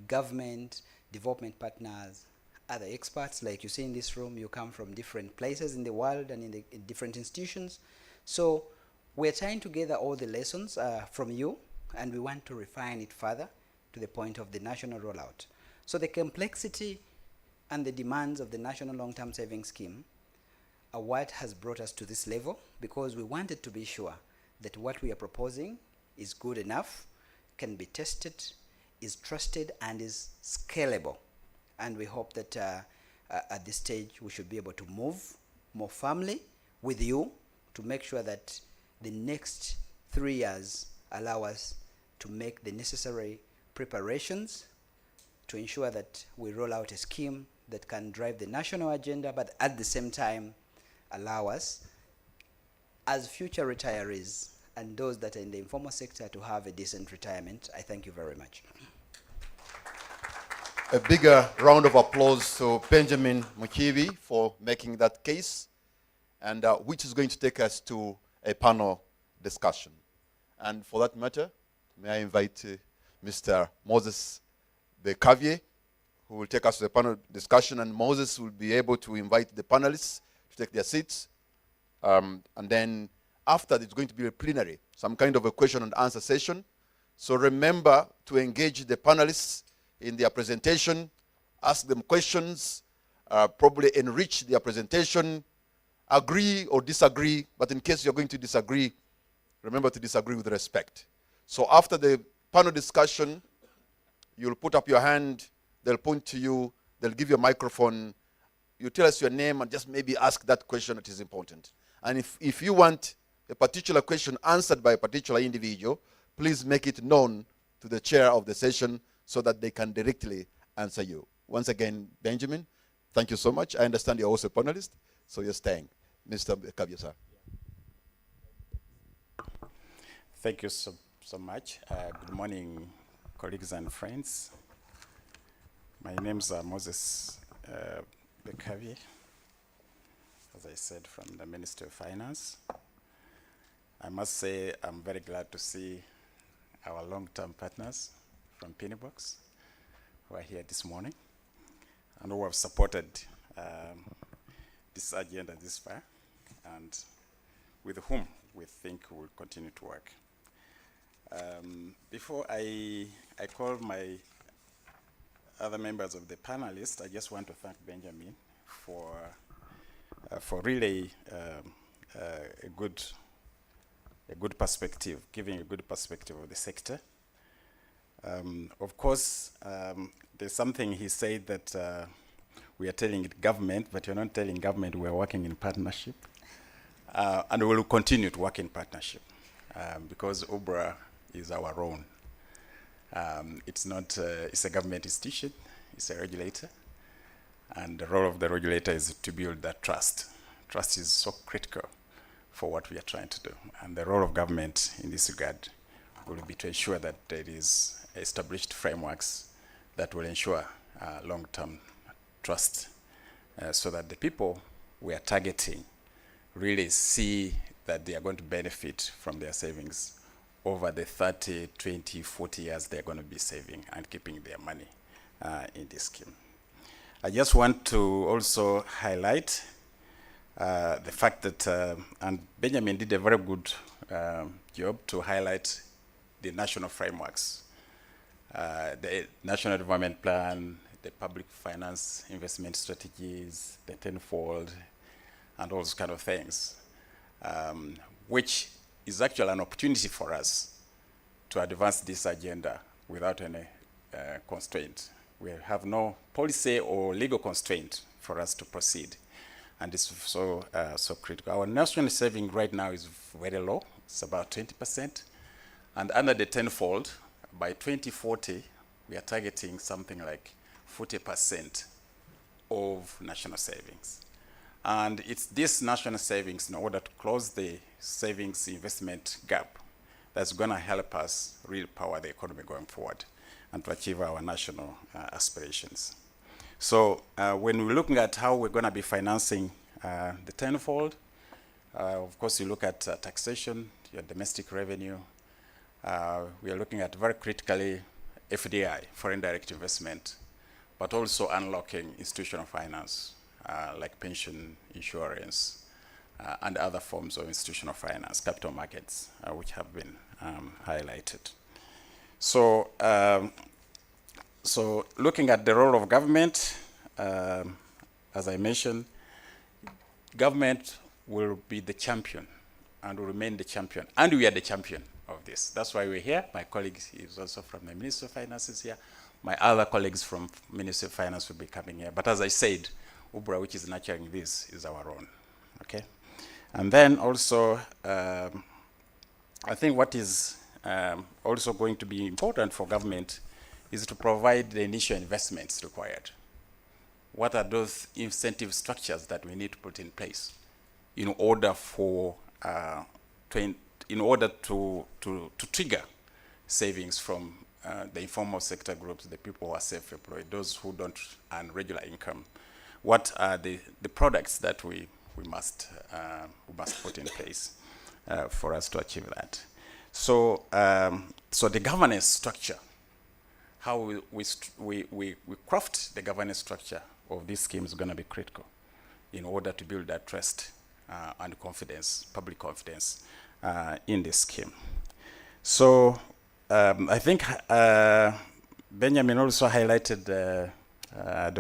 government, development partners, other experts. Like you see in this room, you come from different places in the world and in different institutions. So we're trying to gather all the lessons from you, and we want to refine it further to the point of the national rollout. So the complexity and the demands of the National Long-Term Savings Scheme are what has brought us to this level, because we wanted to be sure that what we are proposing is good enough, can be tested, is trusted, and is scalable. And we hope that at this stage we should be able to move more firmly with you to make sure that the next 3 years allow us to make the necessary preparations to ensure that we roll out a scheme that can drive the national agenda, but at the same time allow us as future retirees and those that are in the informal sector to have a decent retirement. I thank you very much. A bigger round of applause to Benjamin Mukibi for making that case, and which is going to take us to a panel discussion. And for that matter, may I invite Mr. Moses Bekavier, who will take us to the panel discussion, and Moses will be able to invite the panelists to take their seats. And then after it's going to be a plenary, some kind of a question and answer session. So remember to engage the panelists in their presentation, ask them questions, probably enrich their presentation, agree or disagree, but in case you're going to disagree, remember to disagree with respect. So after the panel discussion, you'll put up your hand, they'll point to you, they'll give you a microphone, you tell us your name and just maybe ask that question that is important. And if you want a particular question answered by a particular individual, please make it known to the chair of the session so that they can directly answer you. Once again, Benjamin, thank you so much. I understand you're also a panelist, so you're staying. Mr. Kabia, sir. Thank you so much. Good morning, colleagues and friends. My name is Moses Bekavi, as I said, from the Ministry of Finance. I must say I'm very glad to see our long-term partners from Pennybox who are here this morning and who have supported this agenda this far, and with whom we think we'll continue to work. Before I call my other members of the panelists, I just want to thank Benjamin for really a good perspective, giving a good perspective of the sector. Of course, there's something he said that we are telling government, but you're not telling government we are working in partnership. And we will continue to work in partnership because UBRA is our own. It's a government institution, it's a regulator. And the role of the regulator is to build that trust. Trust is so critical for what we are trying to do. And the role of government in this regard will be to ensure that there is established frameworks that will ensure long-term trust so that the people we are targeting really see that they are going to benefit from their savings over the 30, 20, 40 years they're going to be saving and keeping their money in this scheme. I just want to also highlight the fact that, and Benjamin did a very good job to highlight the national frameworks, the National Development Plan, the public finance investment strategies, the tenfold, and all those kind of things, which is actually an opportunity for us to advance this agenda without any constraint. We have no policy or legal constraint for us to proceed. And it's so critical. Our national saving right now is very low. It's about 20%. And under the tenfold, by 2040, we are targeting something like 40% of national savings. And it's this national savings, in order to close the savings investment gap, that's going to help us really power the economy going forward and to achieve our national aspirations. So when we're looking at how we're going to be financing the tenfold, of course, you look at taxation, your domestic revenue. We are looking at very critically FDI, foreign direct investment, but also unlocking institutional finance, like pension, insurance, and other forms of institutional finance, capital markets, which have been highlighted. So, so looking at the role of government, as I mentioned, government will be the champion and will remain the champion, and we are the champion of this. That's why we're here. My colleague is also from the Ministry of Finance is here. My other colleagues from Ministry of Finance will be coming here. But as I said, UBRA, which is nurturing this, is our own. Okay? And then also, I think what is also going to be important for government is to provide the initial investments required. What are those incentive structures that we need to put in place in order for in order to trigger savings from the informal sector groups, the people who are self-employed, those who don't earn regular income? What are the products that we must put in place for us to achieve that? So, so the governance structure, how we craft the governance structure of this scheme is going to be critical in order to build that trust and confidence, public confidence in the scheme. So I think Benjamin also highlighted the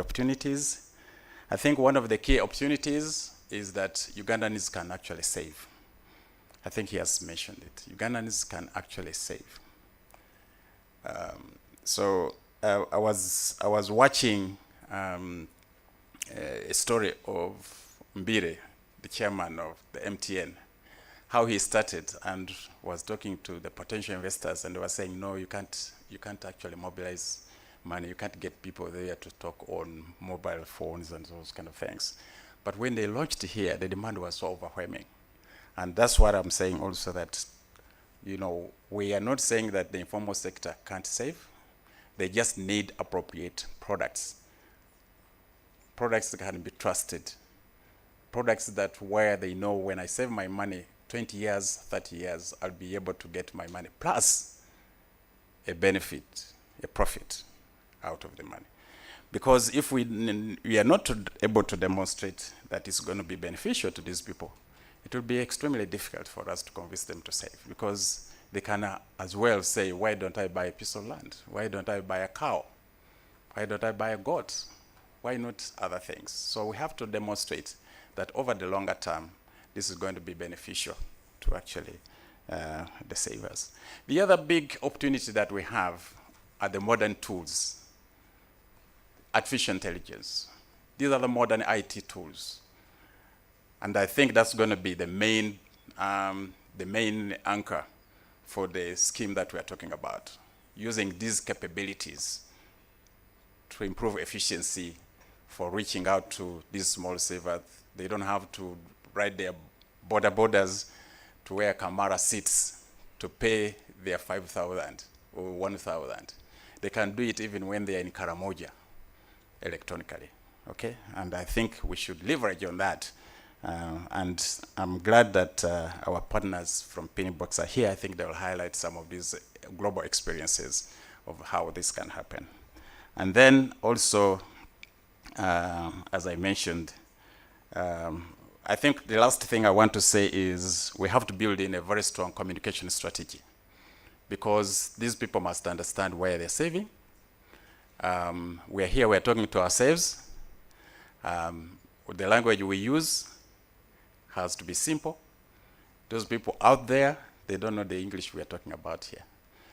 opportunities. I think one of the key opportunities is that Ugandans can actually save. I think he has mentioned it. Ugandans can actually save. So I was watching a story of Mbire, the chairman of the MTN, how he started and was talking to the potential investors, and they were saying, no, you can't actually mobilize money. You can't get people there to talk on mobile phones and those kind of things. But when they launched here, the demand was so overwhelming. And that's what I'm saying also, that, you know, we are not saying that the informal sector can't save. They just need appropriate products. Products that can be trusted. Products that where they know when I save my money, 20 years, 30 years, I'll be able to get my money, plus a benefit, a profit out of the money. Because if we are not able to demonstrate that it's going to be beneficial to these people, it will be extremely difficult for us to convince them to save, because they can as well say, why don't I buy a piece of land? Why don't I buy a cow? Why don't I buy a goat? Why not other things? So we have to demonstrate that over the longer term, this is going to be beneficial to actually the savers. The other big opportunity that we have are the modern tools. Artificial intelligence. These are the modern IT tools. And I think that's going to be the main anchor for the scheme that we are talking about, using these capabilities to improve efficiency for reaching out to these small savers. They don't have to ride their borders to where Kamara sits to pay their 5,000 or 1,000. They can do it even when they are in Karamoja electronically, okay? And I think we should leverage on that. And I'm glad that our partners from Pennybox are here. I think they'll highlight some of these global experiences of how this can happen. And then also, as I mentioned, I think the last thing I want to say is we have to build in a very strong communication strategy, because these people must understand where they're saving. We're here, we're talking to ourselves. The language we use has to be simple. Those people out there, they don't know the English we are talking about here.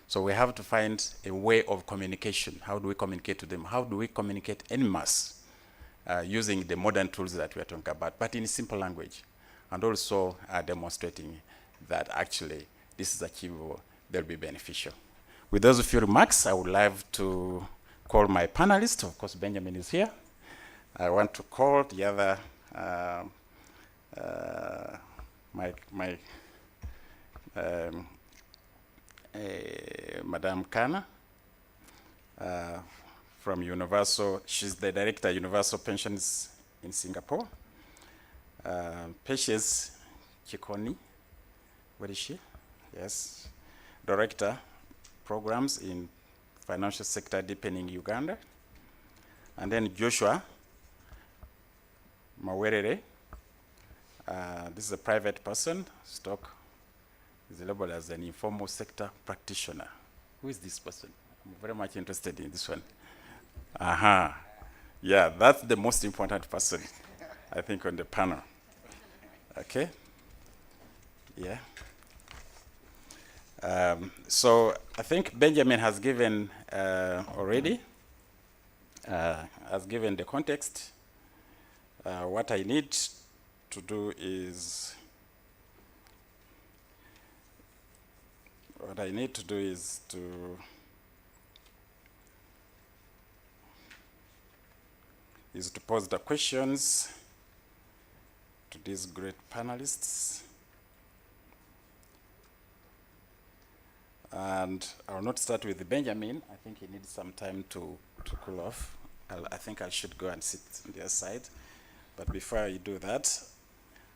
So we have to find a way of communication. How do we communicate to them? How do we communicate en masse using the modern tools that we are talking about, but in simple language, and also demonstrating that actually this is achievable, they'll be beneficial. With those few remarks, I would love to call my panelists. Of course, Benjamin is here. I want to call the other Madame Kana from Universal. She's the director of Universal Pensions in Singapore. Patience Chikoni, where is she? Yes, director programs in financial sector deepening Uganda. And then Joshua Mawerere. This is a private person. Stock is labeled as an informal sector practitioner. Who is this person? I'm very much interested in this one. Yeah, that's the most important person, I think, on the panel. Okay? Yeah. So I think Benjamin has given already, has given the context. What I need to do is, to pose the questions to these great panelists. And I will not start with Benjamin. I think he needs some time to cool off. I think I should go and sit on their side. But before I do that,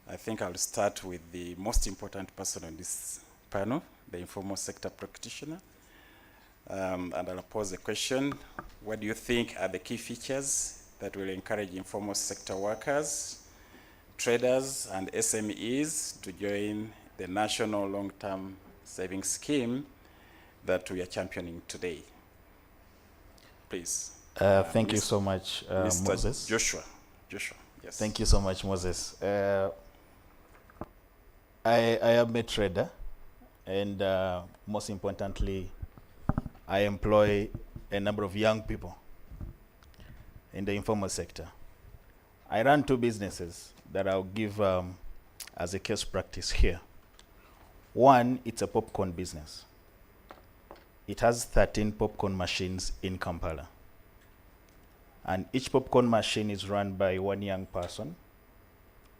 I think I'll start with the most important person on this panel, the informal sector practitioner. And I'll pose a question. What do you think are the key features that will encourage informal sector workers traders and SMEs to join the National Long-Term Savings Scheme that we are championing today. Please. Thank you so much, Mr. Moses. Joshua, yes. Thank you so much, Moses. I am a trader, and most importantly, I employ a number of young people in the informal sector. I run 2 businesses that I'll give as a case practice here. One, it's a popcorn business. It has 13 popcorn machines in Kampala. And each popcorn machine is run by one young person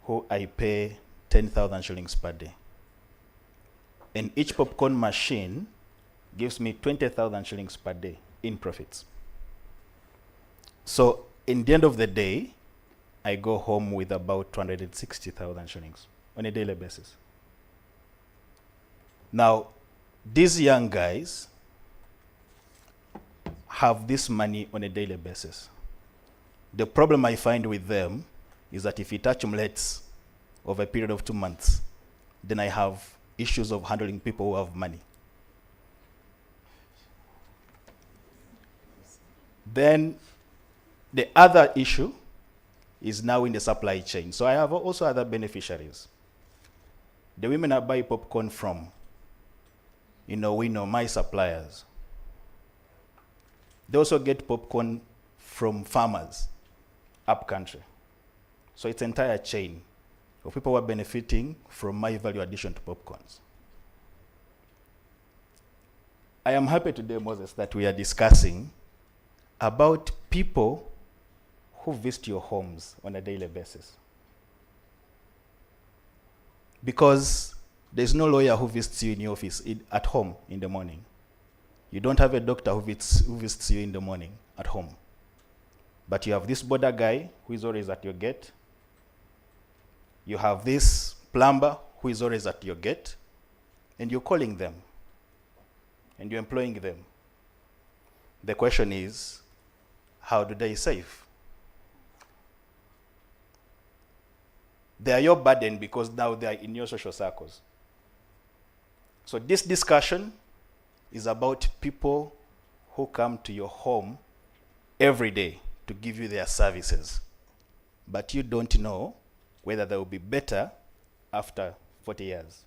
who I pay 10,000 shillings per day. And each popcorn machine gives me 20,000 shillings per day in profits. So in the end of the day, I go home with about 260,000 shillings on a daily basis. Now, these young guys have this money on a daily basis. The problem I find with them is that if it accumulates over a period of 2 months, then I have issues of handling people who have money. Then the other issue is now in the supply chain. So I have also other beneficiaries. The women I buy popcorn from, we know my suppliers. They also get popcorn from farmers up country. So it's an entire chain of people who are benefiting from my value addition to popcorns. I am happy today, Moses, that we are discussing about people who visit your homes on a daily basis. Because there's no lawyer who visits you in your office at home in the morning. You don't have a doctor who visits you in the morning at home. But you have this border guy who is always at your gate. You have this plumber who is always at your gate. And you're calling them. And you're employing them. The question is, how do they save? They are your burden because now they are in your social circles. So this discussion is about people who come to your home every day to give you their services. But you don't know whether they will be better after 40 years.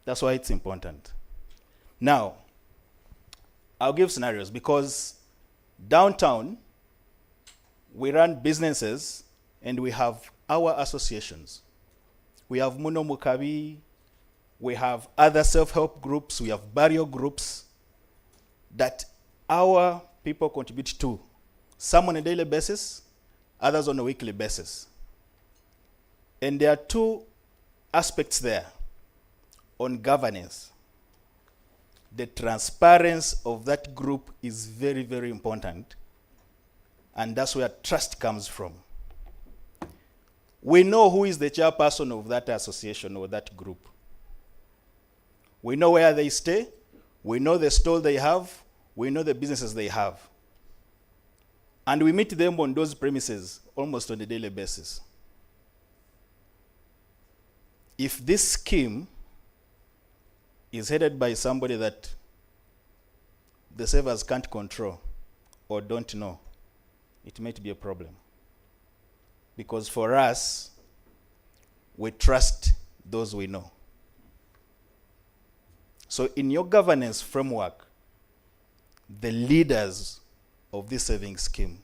That's why it's important. Now, I'll give scenarios because downtown, we run businesses and we have our associations. We have Muno Mukabi, we have other self-help groups, we have barrio groups that our people contribute to. Some on a daily basis, others on a weekly basis. And there are 2 aspects there on governance. The transparency of that group is very, very important. And that's where trust comes from. We know who is the chairperson of that association or that group. We know where they stay. We know the stall they have. We know the businesses they have. And we meet them on those premises almost on a daily basis. If this scheme is headed by somebody that the savers can't control or don't know, it might be a problem. Because for us, we trust those we know. So in your governance framework, the leaders of this savings scheme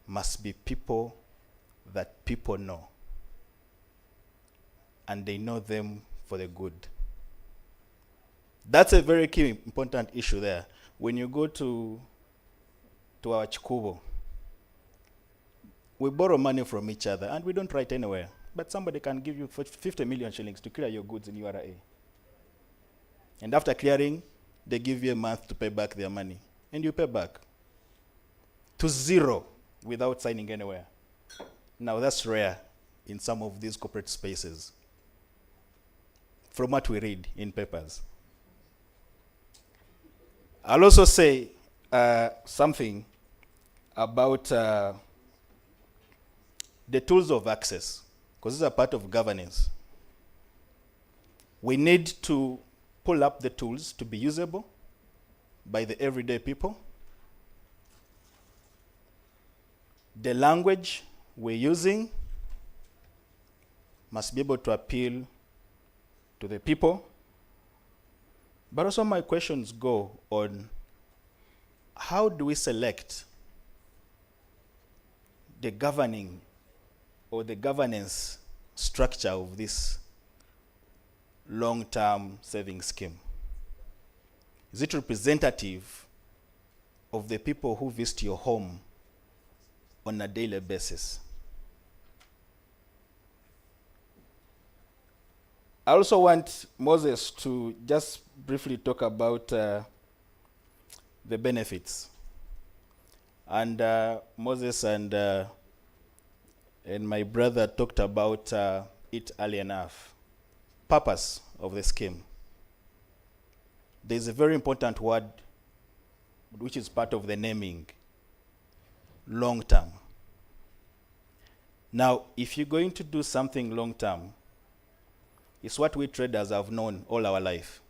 must be people that people know. And they know them for the good. That's a very key important issue there. When you go to our Chikubo, we borrow money from each other and we don't write anywhere. But somebody can give you 50 million shillings to clear your goods in URA. And after clearing, they give you a month to pay back their money. And you pay back to zero without signing anywhere. Now that's rare in some of these corporate spaces, from what we read in papers. I'll also say the tools of access, because these are part of governance. We need to pull up the tools to be usable by the everyday people. The language we're using must be able to appeal to the people. But also my questions go on how do we select the governing or the governance structure of this long-term savings scheme? Is it representative of the people who visit your home on a daily basis? I also want Moses to just briefly talk about the benefits. And Moses and my brother talked about it early enough. Purpose of the scheme. There's a very important word which is part of the naming, long term. Now, if you're going to do something long term, it's what we traders have known all our life.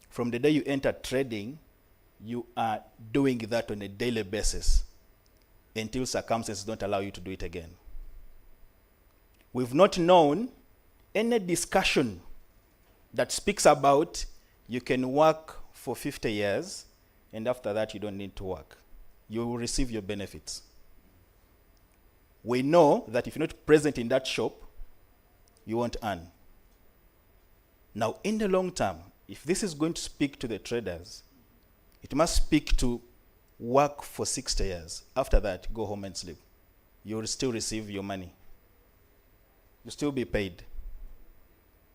From the day you enter trading, you are doing that on a daily basis until circumstances don't allow you to do it again. We've not known any discussion that speaks about you can work for 50 years and after that you don't need to work. You will receive your benefits. We know that if you're not present in that shop, you won't earn. Now, in the long term, if this is going to speak to the traders, it must speak to work for 60 years. After that, go home and sleep. You will still receive your money. You'll still be paid.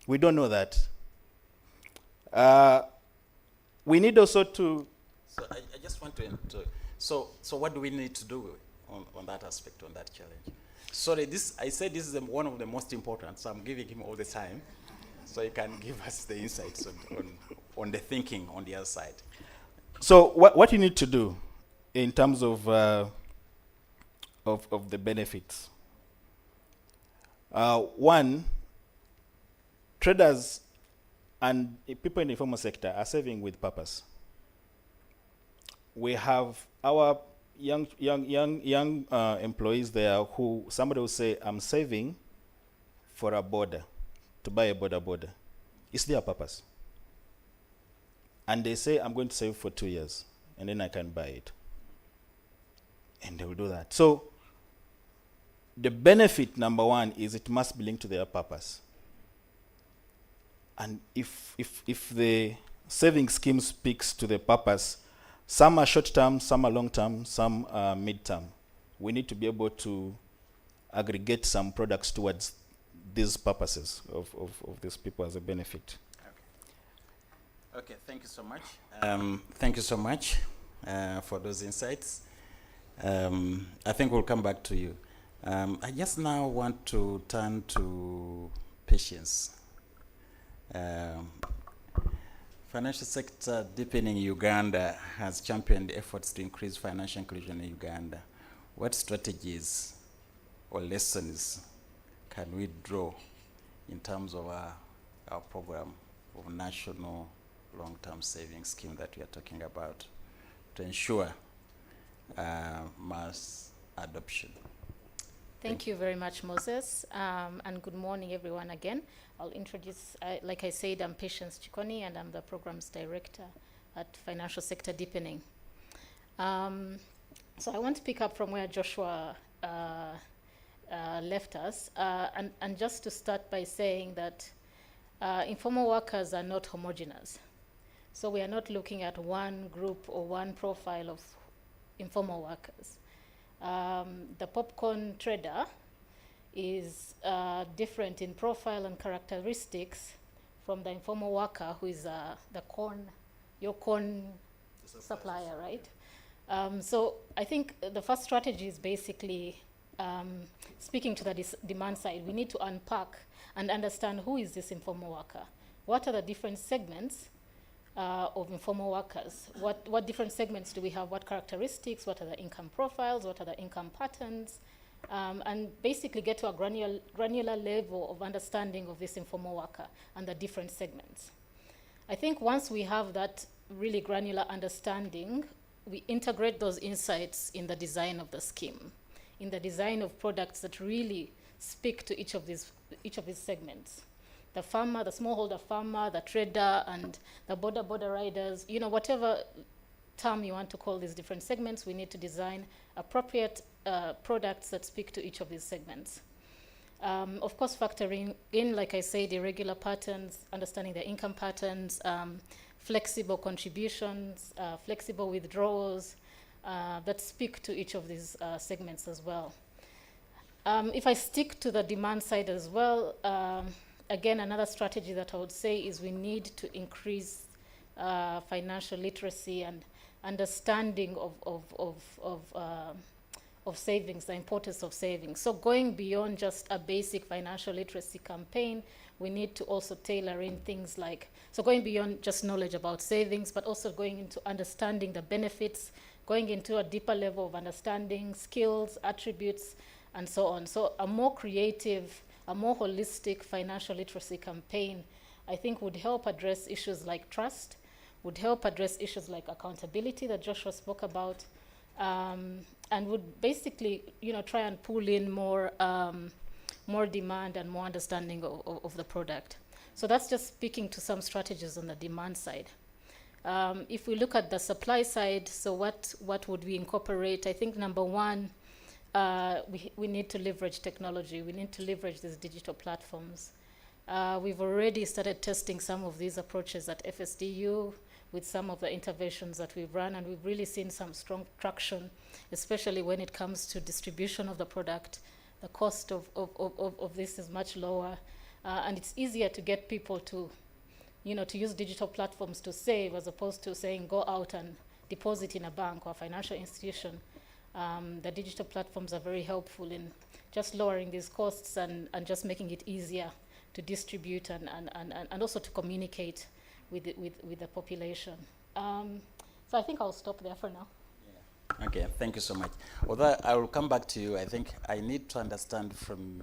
We don't know that. We need also to... So I just want to... So what do we need to do on that aspect, on that challenge? Sorry, I said this is one of the most important, so I'm giving him all the time, so he can give us the insights on the thinking on the other side. So what you need to do in terms of the benefits. One, traders and people in the informal sector are saving with purpose. We have our young employees there who somebody will say, I'm saving for a border, to buy a border. It's their purpose. And they say, I'm going to save for 2 years, and then I can buy it. And they will do that. So the benefit, number one, is it must be linked to their purpose. And if the saving scheme speaks to the purpose, some are short-term, some are long-term, some are mid-term. We need to be able to aggregate some products towards these purposes of these people as a benefit. Okay, thank you so much. Thank you so much for those insights. I think we'll come back to you. I just now want to turn to Patience. Financial sector deepening Uganda has championed efforts to increase financial inclusion in Uganda. What strategies or lessons can we draw in terms of our program of national long-term savings scheme that we are talking about to ensure mass adoption? Thank you very much, Moses, and good morning, everyone, again. I'll introduce, like I said, I'm Patience Chikoni, and I'm the Programs Director at Financial Sector Deepening. So I want to pick up from where Joshua left us, and just to start by saying that informal workers are not homogeneous. So we are not looking at one group or one profile of informal workers. The popcorn trader is different in profile and characteristics from the informal worker who is your corn supplier, right? So I think the first strategy is basically speaking to the demand side. We need to unpack and understand who is this informal worker. What are the different segments of informal workers? What different segments do we have? What characteristics? What are the income profiles? What are the income patterns? and basically get to a granular level of understanding of this informal worker and the different segments. I think once we have that really granular understanding, we integrate those insights in the design of the scheme, in the design of products that really speak to each of these segments. The farmer, the smallholder farmer, the trader, and the border riders, you know, whatever term you want to call these different segments, we need to design appropriate products that speak to each of these segments. Of course, factoring in, like I said, irregular patterns, understanding the income patterns, flexible contributions, flexible withdrawals that speak to each of these segments as well. If I stick to the demand side as well, again, another strategy that I would say is we need to increase financial literacy and understanding of savings, the importance of savings. So going beyond just a basic financial literacy campaign, we need to also tailor in things like, so going beyond just knowledge about savings, but also going into understanding the benefits, going into a deeper level of understanding skills, attributes, and so on. So a more creative, a more holistic financial literacy campaign, I think, would help address issues like trust, would help address issues like accountability that Joshua spoke about, and would basically, you know, try and pull in more demand and more understanding of the product. So that's just speaking to some strategies on the demand side. If we look at the supply side, so what would we incorporate? I think number one, we need to leverage technology. We need to leverage these digital platforms. We've already started testing some of these approaches at FSDU with some of the interventions that we've run, and we've really seen some strong traction, especially when it comes to distribution of the product. The cost of this is much lower, and it's easier to get people to, you know, to use digital platforms to save as opposed to saying go out and deposit in a bank or a financial institution. The digital platforms are very helpful in just lowering these costs and just making it easier to distribute and also to communicate with the population. So I think I'll stop there for now. Yeah. Okay, thank you so much. Although I will come back to you, I think I need to understand from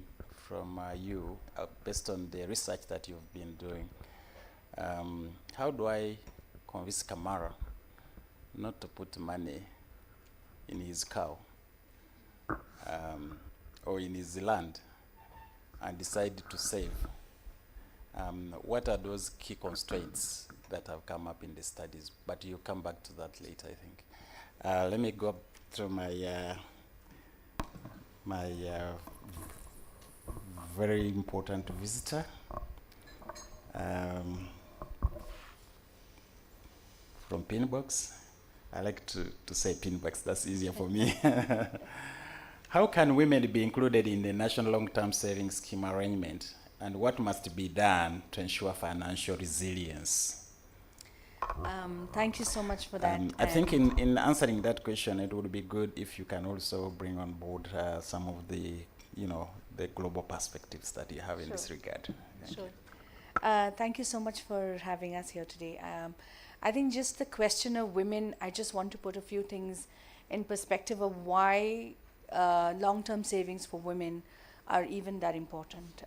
you, based on the research that you've been doing, how do I convince Kamara not to put money in his cow or in his land and decide to save? What are those key constraints that have come up in the studies? But you'll come back to that later, I think. Let me go through my very important visitor. From Pinbox. I like to say Pinbox, that's easier for me. How can women be included in the National Long-Term Savings Scheme arrangement? And what must be done to ensure financial resilience? Thank you so much for that. I think in answering that question, it would be good if you can also bring on board some of the, you know, the global perspectives that you have in this regard. Thank you so much for having us here today. I think just the question of women, I just want to put a few things in perspective of why long-term savings for women are even that important.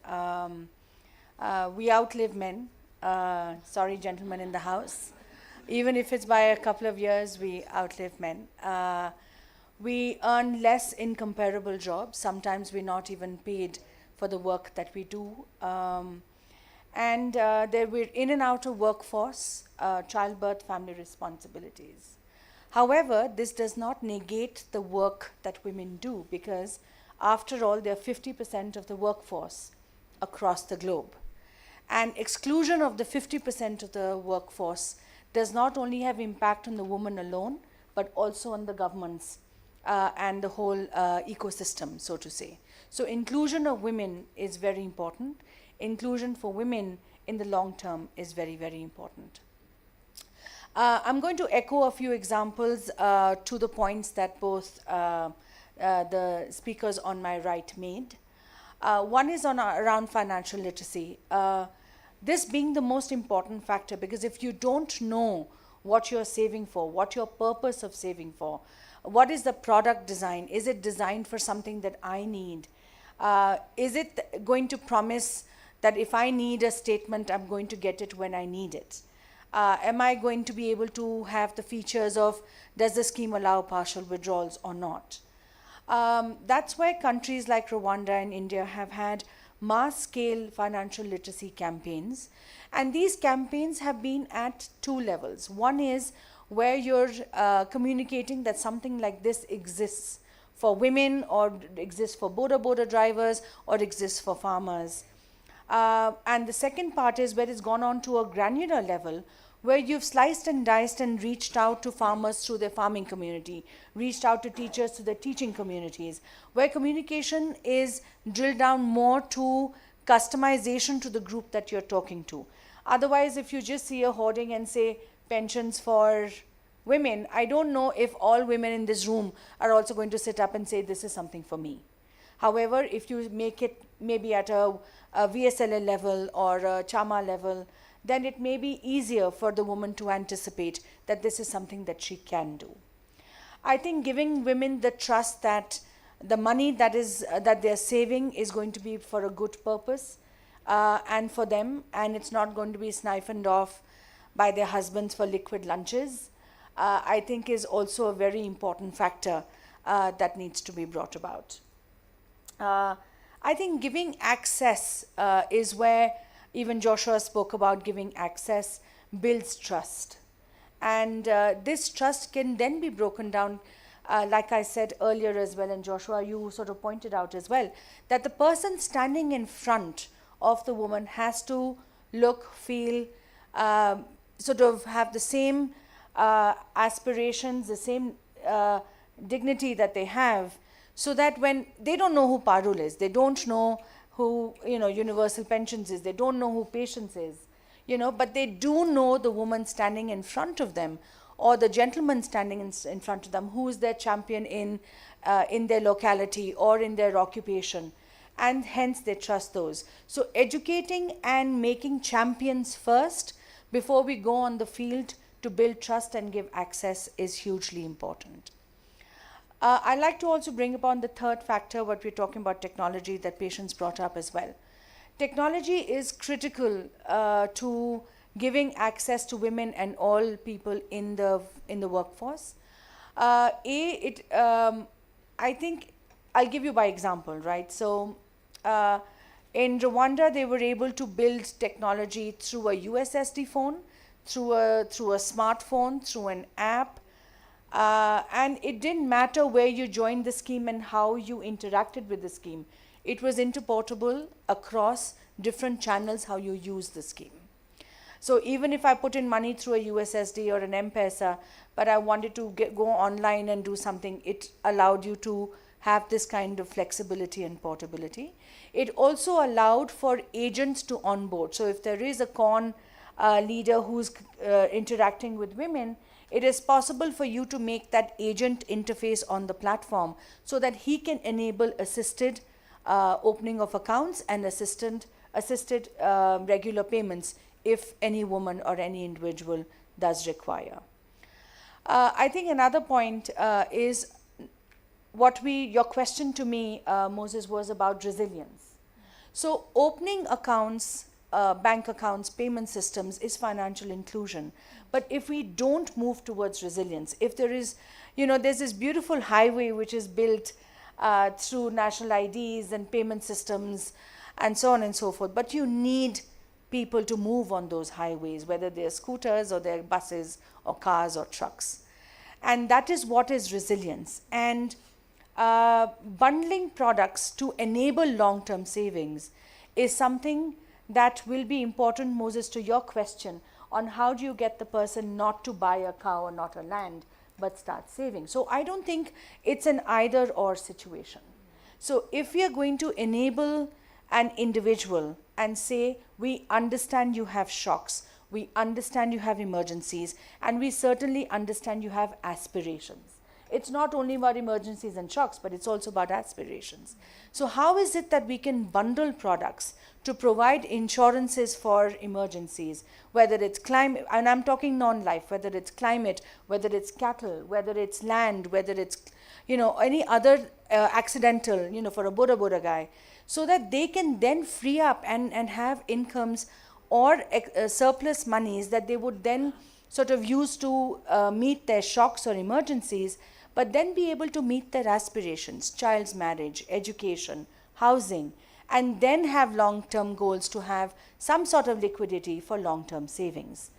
We outlive men. Sorry, gentlemen in the house. Even if it's by a couple of years, we outlive men. We earn less in comparable jobs. Sometimes we're not even paid for the work that we do. And we're in and out of workforce, childbirth, family responsibilities. However, this does not negate the work that women do, because after all, they're 50% of the workforce across the globe. And exclusion of the 50% of the workforce does not only have impact on the woman alone, but also on the governments and the whole ecosystem, so to say. So inclusion of women is very important. Inclusion for women in the long term is very, very important. I'm going to echo a few examples to the points that both the speakers on my right made. One is around financial literacy. This being the most important factor, because if you don't know what you're saving for, what your purpose of saving for. What is the product design? Is it designed for something that I need? Is it going to promise that if I need a statement, I'm going to get it when I need it? Am I going to be able to have the features of, does the scheme allow partial withdrawals or not? That's why countries like Rwanda and India have had mass-scale financial literacy campaigns. And these campaigns have been at two levels. One is where you're communicating that something like this exists for women, or exists for border drivers, or exists for farmers. And the second part is where it's gone on to a granular level, where you've sliced and diced and reached out to farmers through their farming community, reached out to teachers through their teaching communities, where communication is drilled down more to customization to the group that you're talking to. Otherwise, if you just see a hoarding and say pensions for women, I don't know if all women in this room are also going to sit up and say this is something for me. However, if you make it maybe at a VSLA level or a CHAMA level, then it may be easier for the woman to anticipate that this is something that she can do. I think giving women the trust that the money that they're saving is going to be for a good purpose and for them, and it's not going to be siphoned off by their husbands for liquid lunches, I think is also a very important factor that needs to be brought about. I think giving access is where even Joshua spoke about. Giving access builds trust. And this trust can then be broken down, like I said earlier as well, and Joshua, you sort of pointed out as well, that the person standing in front of the woman has to look, feel, sort of have the same aspirations, the same dignity that they have, so that when they don't know who Parul is, they don't know who universal pensions is, they don't know who patience is, but they do know the woman standing in front of them, or the gentleman standing in front of them, who is their champion in their locality or in their occupation, and hence they trust those. So educating and making champions first before we go on the field to build trust and give access is hugely important. I'd like to also bring upon the third factor, what we're talking about, technology, that patients brought up as well. Technology is critical to giving access to women and all people in the workforce. I think I'll give you by example, right? So in Rwanda, they were able to build technology through a USSD phone, through a smartphone, through an app. And it didn't matter where you joined the scheme and how you interacted with the scheme. It was interportable across different channels how you use the scheme. So even if I put in money through a USSD or an M-Pesa, but I wanted to go online and do something, it allowed you to have this kind of flexibility and portability. It also allowed for agents to onboard. So if there is a CON leader who's interacting with women, it is possible for you to make that agent interface on the platform so that he can enable assisted opening of accounts and assisted regular payments if any woman or any individual does require. I think another point is your question to me, Moses, was about resilience. So opening accounts, bank accounts, payment systems is financial inclusion. But if we don't move towards resilience, if there is, there's this beautiful highway which is built through national IDs and payment systems and so on and so forth, but you need people to move on those highways, whether they're scooters or they're buses or cars or trucks. And that is what is resilience. And bundling products to enable long-term savings is something that will be important, Moses, to your question on how do you get the person not to buy a car or not a land, but start saving. So I don't think it's an either or situation. So if we are going to enable an individual and say, we understand you have shocks, we understand you have emergencies, and we certainly understand you have aspirations. It's not only about emergencies and shocks, but it's also about aspirations. So how is it that we can bundle products to provide insurances for emergencies, whether it's climate, and I'm talking non-life, whether it's climate, whether it's cattle, whether it's land, whether it's, you know, any other accidental, you know, for a Bora Bora guy, so that they can then free up and have incomes or surplus monies that they would then sort of use to meet their shocks or emergencies, but then be able to meet their aspirations, child's marriage, education, housing, and then have long-term goals to have some sort of liquidity for long-term savings.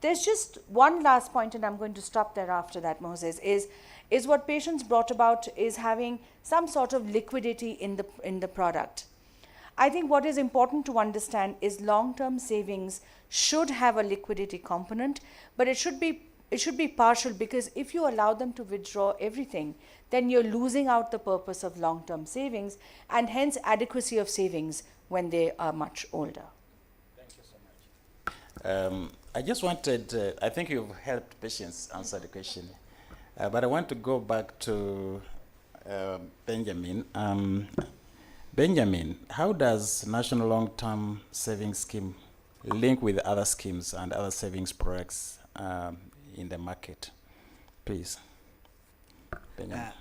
There's just one last point, and I'm going to stop there after that, Moses, is what Patience brought about is having some sort of liquidity in the product. I think what is important to understand is long-term savings should have a liquidity component, but it should be partial, because if you allow them to withdraw everything, then you're losing out the purpose of long-term savings and hence adequacy of savings when they are much older. Thank you so much. I just wanted, I think you've helped Patience answer the question, but I want to go back to Benjamin. Benjamin, how does National Long-Term Savings Scheme link with other schemes and other savings products in the market? Please. Benjamin.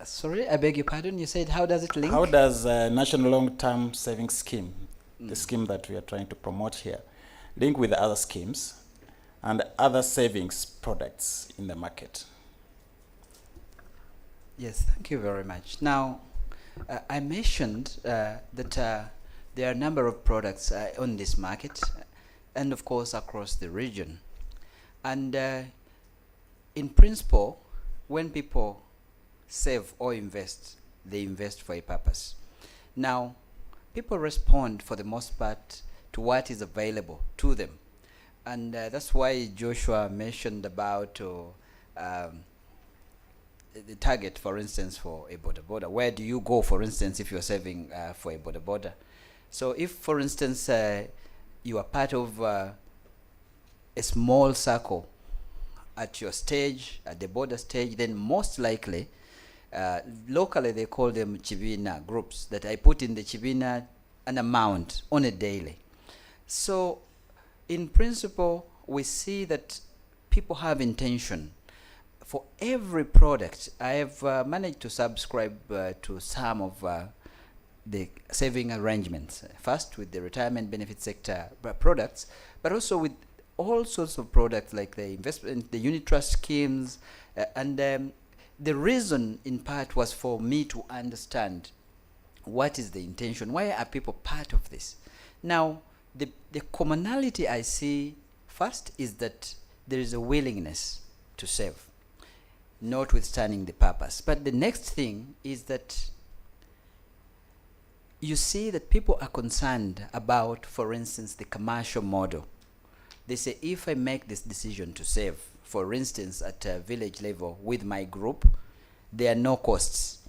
Sorry, I beg your pardon. You said, how does it link? How does National Long-Term Savings Scheme, the scheme that we are trying to promote here, link with other schemes and other savings products in the market? Yes, thank you very much. Now, I mentioned that there are a number of products on this market, and of course across the region. And in principle, when people save or invest, they invest for a purpose. Now, people respond for the most part to what is available to them. And that's why Joshua mentioned about the target, for instance, for a boda boda. Where do you go, for instance, if you're saving for a boda boda? So if, for instance, you are part of a small circle at your stage, at the border stage, then most likely, locally they call them Chibina groups, that I put in the Chibina an amount on a daily. So in principle, we see that people have intention. For every product, I have managed to subscribe to some of the saving arrangements. First with the retirement benefit sector products, but also with all sorts of products like the investment, the unit trust schemes, and the reason in part was for me to understand what is the intention, why are people part of this. Now, the commonality I see first is that there is a willingness to save, notwithstanding the purpose. But the next thing is that you see that people are concerned about, for instance, the commercial model. They say, if I make this decision to save, for instance, at a village level with my group, there are no costs.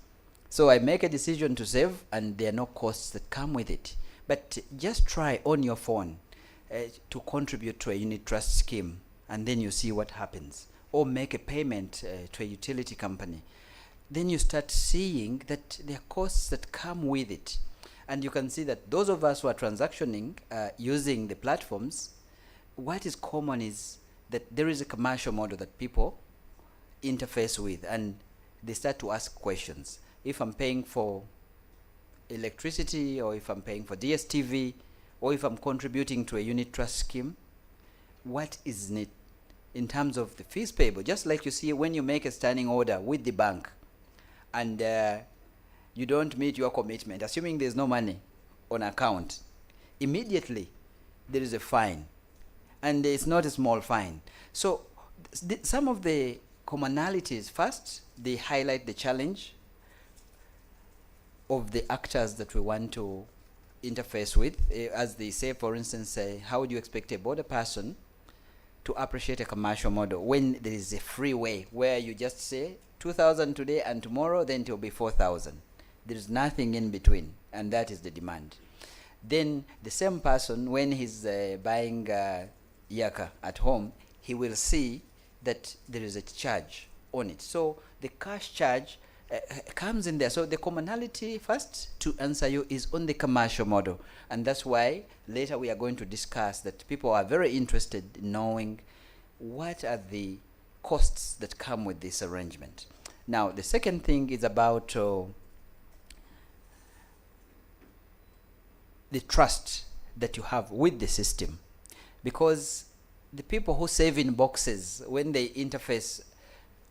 So I make a decision to save and there are no costs that come with it. But just try on your phone to contribute to a unit trust scheme, and then you see what happens. Or make a payment to a utility company. Then you start seeing that there are costs that come with it. And you can see that those of us who are transactioning using the platforms, what is common is that there is a commercial model that people interface with, and they start to ask questions. If I'm paying for electricity, or if I'm paying for DSTV, or if I'm contributing to a unit trust scheme, what is it in terms of the fees payable? Just like you see when you make a standing order with the bank and you don't meet your commitment, assuming there's no money on account, immediately there is a fine, and it's not a small fine. So some of the commonalities, first, they highlight the challenge of the actors that we want to interface with. As they say, for instance, how would you expect a border person to appreciate a commercial model when there is a free way where you just say 2,000 today and tomorrow then it will be 4,000. There is nothing in between, and that is the demand. Then the same person, when he's buying yaka at home, he will see that there is a charge on it. So the cash charge comes in there. So the commonality, first to answer you, is on the commercial model. And that's why later we are going to discuss that people are very interested in knowing what are the costs that come with this arrangement. Now, the second thing is about the trust that you have with the system, because the people who save in boxes, when they interface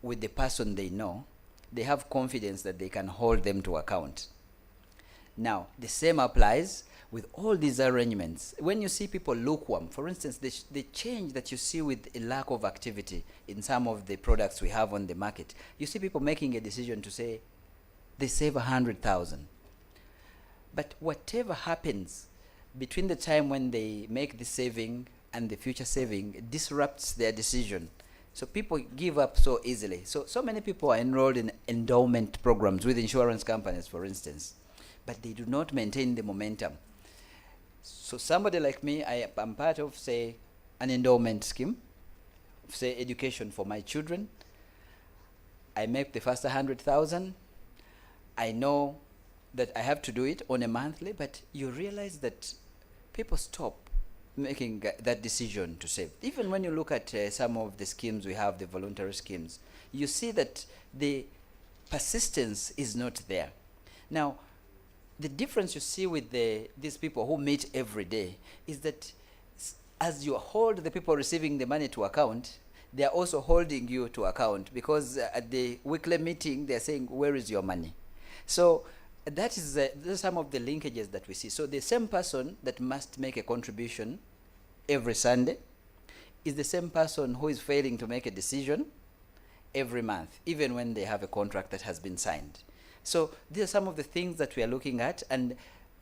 with the person they know, they have confidence that they can hold them to account. Now, the same applies with all these arrangements. When you see people lukewarm, for instance, the change that you see with a lack of activity in some of the products we have on the market, you see people making a decision to say they save 100,000. But whatever happens between the time when they make the saving and the future saving, it disrupts their decision. So people give up so easily. So many people are enrolled in endowment programs with insurance companies, for instance, but they do not maintain the momentum. So somebody like me, I'm part of, say, an endowment scheme, say education for my children. I make the first 100,000. I know that I have to do it on a monthly, but you realize that people stop making that decision to save. Even when you look at some of the schemes we have, the voluntary schemes, you see that the persistence is not there. Now, the difference you see with these people who meet every day is that as you hold the people receiving the money to account, they are also holding you to account, because at the weekly meeting, they are saying, where is your money? So that is those are some of the linkages that we see. So the same person that must make a contribution every Sunday is the same person who is failing to make a decision every month, even when they have a contract that has been signed. So these are some of the things that we are looking at, and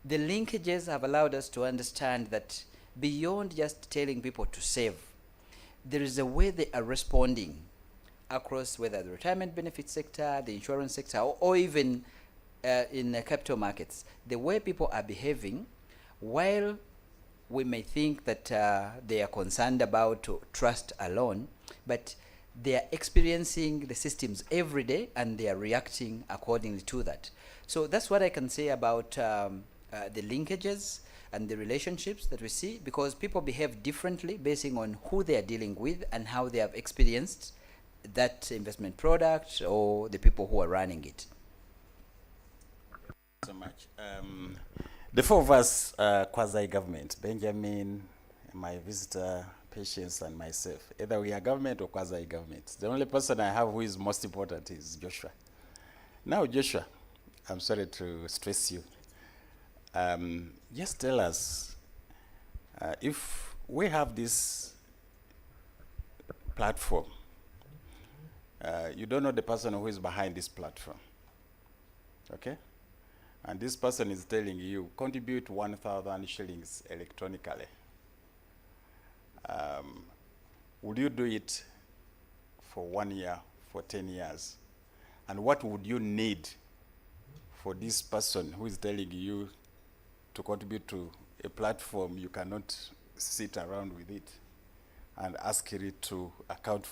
the linkages have allowed us to understand that beyond just telling people to save, there is a way they are responding across whether the retirement benefit sector, the insurance sector, or even in capital markets. The way people are behaving, while we may think that they are concerned about trust alone, but they are experiencing the systems every day and they are reacting accordingly to that. So that's what I can say about the linkages and the relationships that we see, because people behave differently basing on who they are dealing with and how they have experienced that investment product or the people who are running it. So much. The four of us are quasi-government, Benjamin, my visitor, Patience, and myself. Either we are government or quasi-government. The only person I have who is most important is Joshua. Now, Joshua, I'm sorry to stress you. Just tell us, if we have this platform, you don't know the person who is behind this platform, okay? And this person is telling you, contribute 1,000 shillings electronically. Would you do it for 1 year, for 10 years? And what would you need for this person who is telling you to contribute to a platform you cannot sit around with it and ask it to account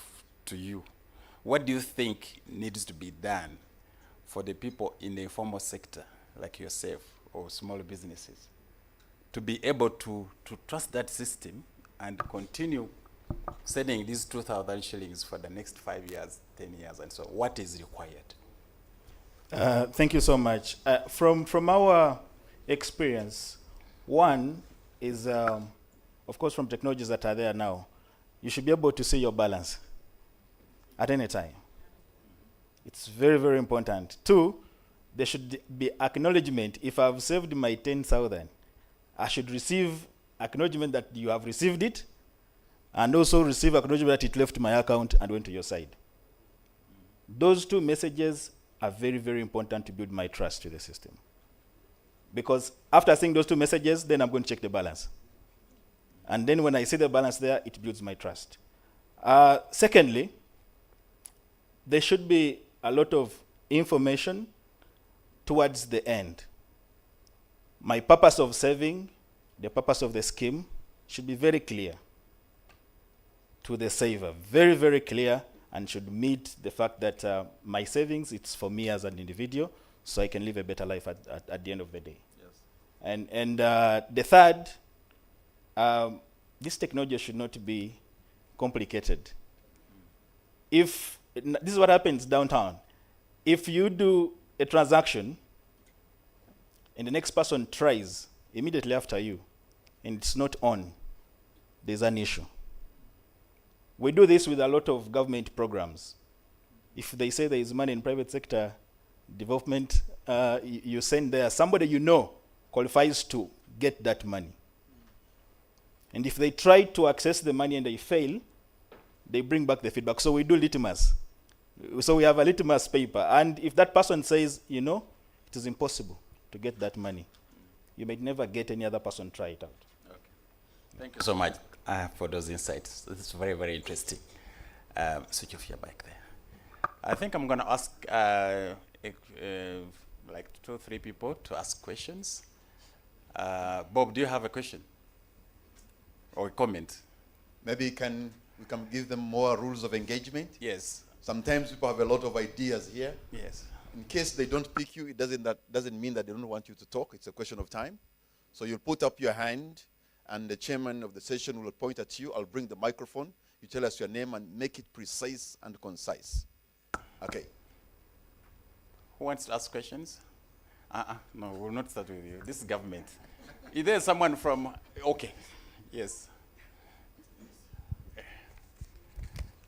to you? What do you think needs to be done for the people in the informal sector, like yourself, or small businesses, to be able to trust that system and continue sending these 2,000 shillings for the next 5 years, 10 years, and so on? What is required? Thank you so much. From our experience, one is, of course, from technologies that are there now, you should be able to see your balance at any time. It's very, very important. Two, there should be acknowledgement. If I've saved my 10,000, I should receive acknowledgement that you have received it, and also receive acknowledgement that it left my account and went to your side. Those two messages are very, very important to build my trust to the system. Because after seeing those two messages, then I'm going to check the balance. And then when I see the balance there, it builds my trust. Secondly, there should be a lot of information towards the end. My purpose of saving, the purpose of the scheme, should be very clear to the saver. Very, very clear, and should meet the fact that my savings, it's for me as an individual, so I can live a better life at the end of the day. Yes. And the third, this technology should not be complicated. If, this is what happens downtown. If you do a transaction and the next person tries immediately after you and it's not on, there's an issue. We do this with a lot of government programs. If they say there is money in private sector development, you send there, somebody you know qualifies to get that money. And if they try to access the money and they fail, they bring back the feedback. So we do litmus. So we have a litmus paper. And if that person says, you know, it is impossible to get that money, you may never get any other person try it out. Okay. Thank you so much for those insights. This is very, very interesting. Switch off your mic there. I think I'm going to ask like 2 or 3 people to ask questions. Bob, do you have a question or a comment? Maybe we can give them more rules of engagement. Yes. Sometimes people have a lot of ideas here. Yes. In case they don't pick you, it doesn't mean that they don't want you to talk. It's a question of time. So you'll put up your hand, and the chairman of the session will point at you. I'll bring the microphone. You tell us your name and make it precise and concise. Okay. Who wants to ask questions? No, we'll not start with you. This is government. Is there someone from, okay, yes.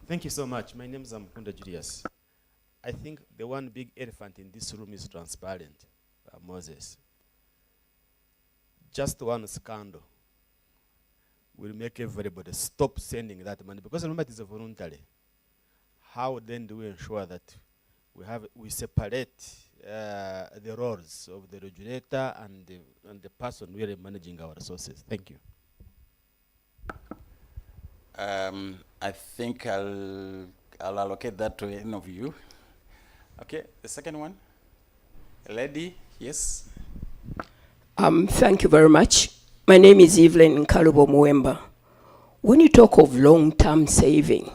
Thank you so much. My name is Mkunda Julius. I think the one big elephant in this room is transparent, Moses. Just one scandal will make everybody stop sending that money, because remember it is a voluntary. How then do we ensure that we separate the roles of the regulator and the person really managing our resources? Thank you. I think I'll allocate that to any of you. Okay, the second one. A lady, yes. Thank you very much. My name is Evelyn Nkalubo Muemba. When you talk of long-term saving,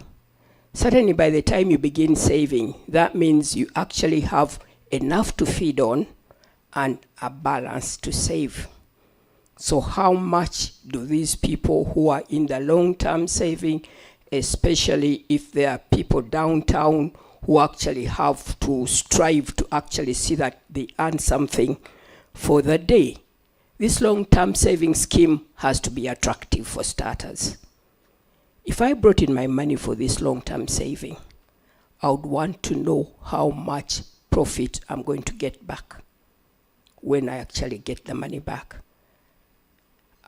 certainly by the time you begin saving, that means you actually have enough to feed on and a balance to save. So how much do these people who are in the long-term saving, especially if there are people downtown who actually have to strive to actually see that they earn something for the day, this long-term saving scheme has to be attractive for starters. If I brought in my money for this long-term saving, I would want to know how much profit I'm going to get back when I actually get the money back.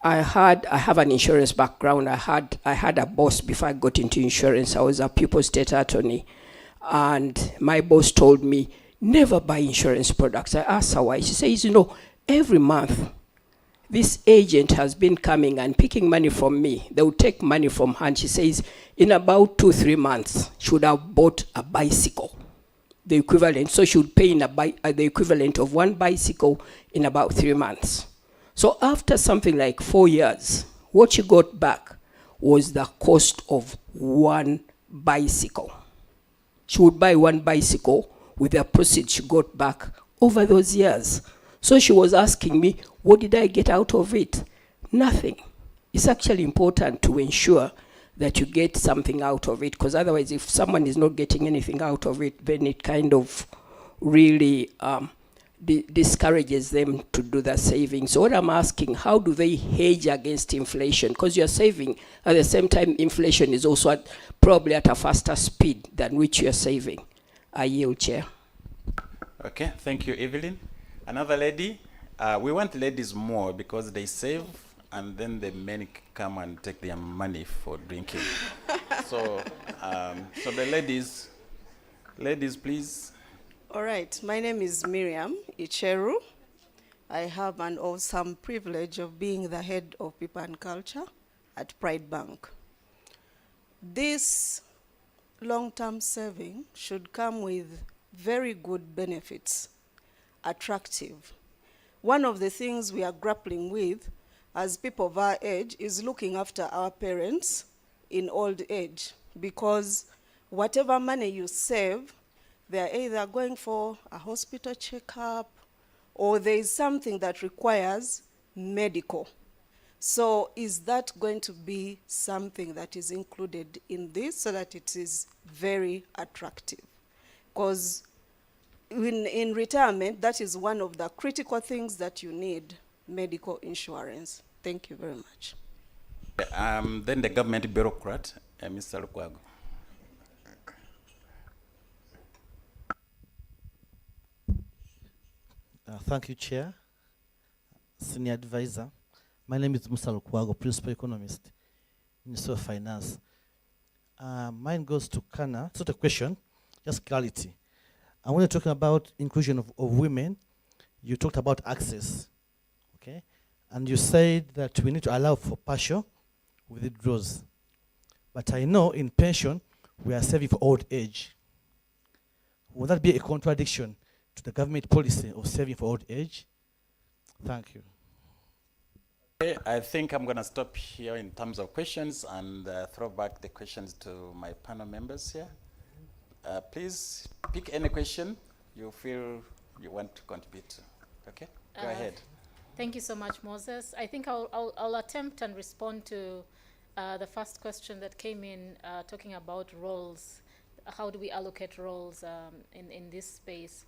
I have an insurance background. I had a boss before I got into insurance. I was a pupil state attorney. And my boss told me, never buy insurance products. I asked her why. She says, you know, every month, this agent has been coming and picking money from me. They would take money from her. And she says, in about 2-3 months, she would have bought a bicycle, the equivalent. So she would pay in the equivalent of 1 bicycle in about 3 months. So after something like 4 years, what she got back was the cost of 1 bicycle. She would buy 1 bicycle with the proceeds she got back over those years. So she was asking me, what did I get out of it? Nothing. It's actually important to ensure that you get something out of it, because otherwise if someone is not getting anything out of it, then it kind of really discourages them to do the saving. So what I'm asking, how do they hedge against inflation? Because you're saving, at the same time inflation is also probably at a faster speed than which you're saving. I yield, Chair. Okay, thank you, Evelyn. Another lady. We want ladies more because they save and then the men come and take their money for drinking. So the ladies, please. All right, my name is Miriam Icheru. I have an awesome privilege of being the head of People and Culture at Pride Bank. This long-term saving should come with very good benefits, attractive. One of the things we are grappling with as people of our age is looking after our parents in old age, because whatever money you save, they're either going for a hospital checkup or there is something that requires medical. So is that going to be something that is included in this so that it is very attractive? Because in retirement, that is one of the critical things that you need, medical insurance. Thank you very much. Then the government bureaucrat, Mr. Lukwago. Thank you, Chair. Senior Advisor. My name is Musa Lukwago, Principal Economist, Minister of Finance. Mine goes to Kana. It's not a question, just clarity. And when you're talking about inclusion of women, you talked about access, okay? And you said that we need to allow for partial withdrawals. But I know in pension, we are saving for old age. Would that be a contradiction to the government policy of saving for old age? Thank you. Okay, I think I'm going to stop here in terms of questions and throw back the questions to my panel members here. Please pick any question you feel you want to contribute to. Okay, go ahead. Thank you so much, Moses. I think I'll attempt and respond to the first question that came in talking about roles. How do we allocate roles in this space?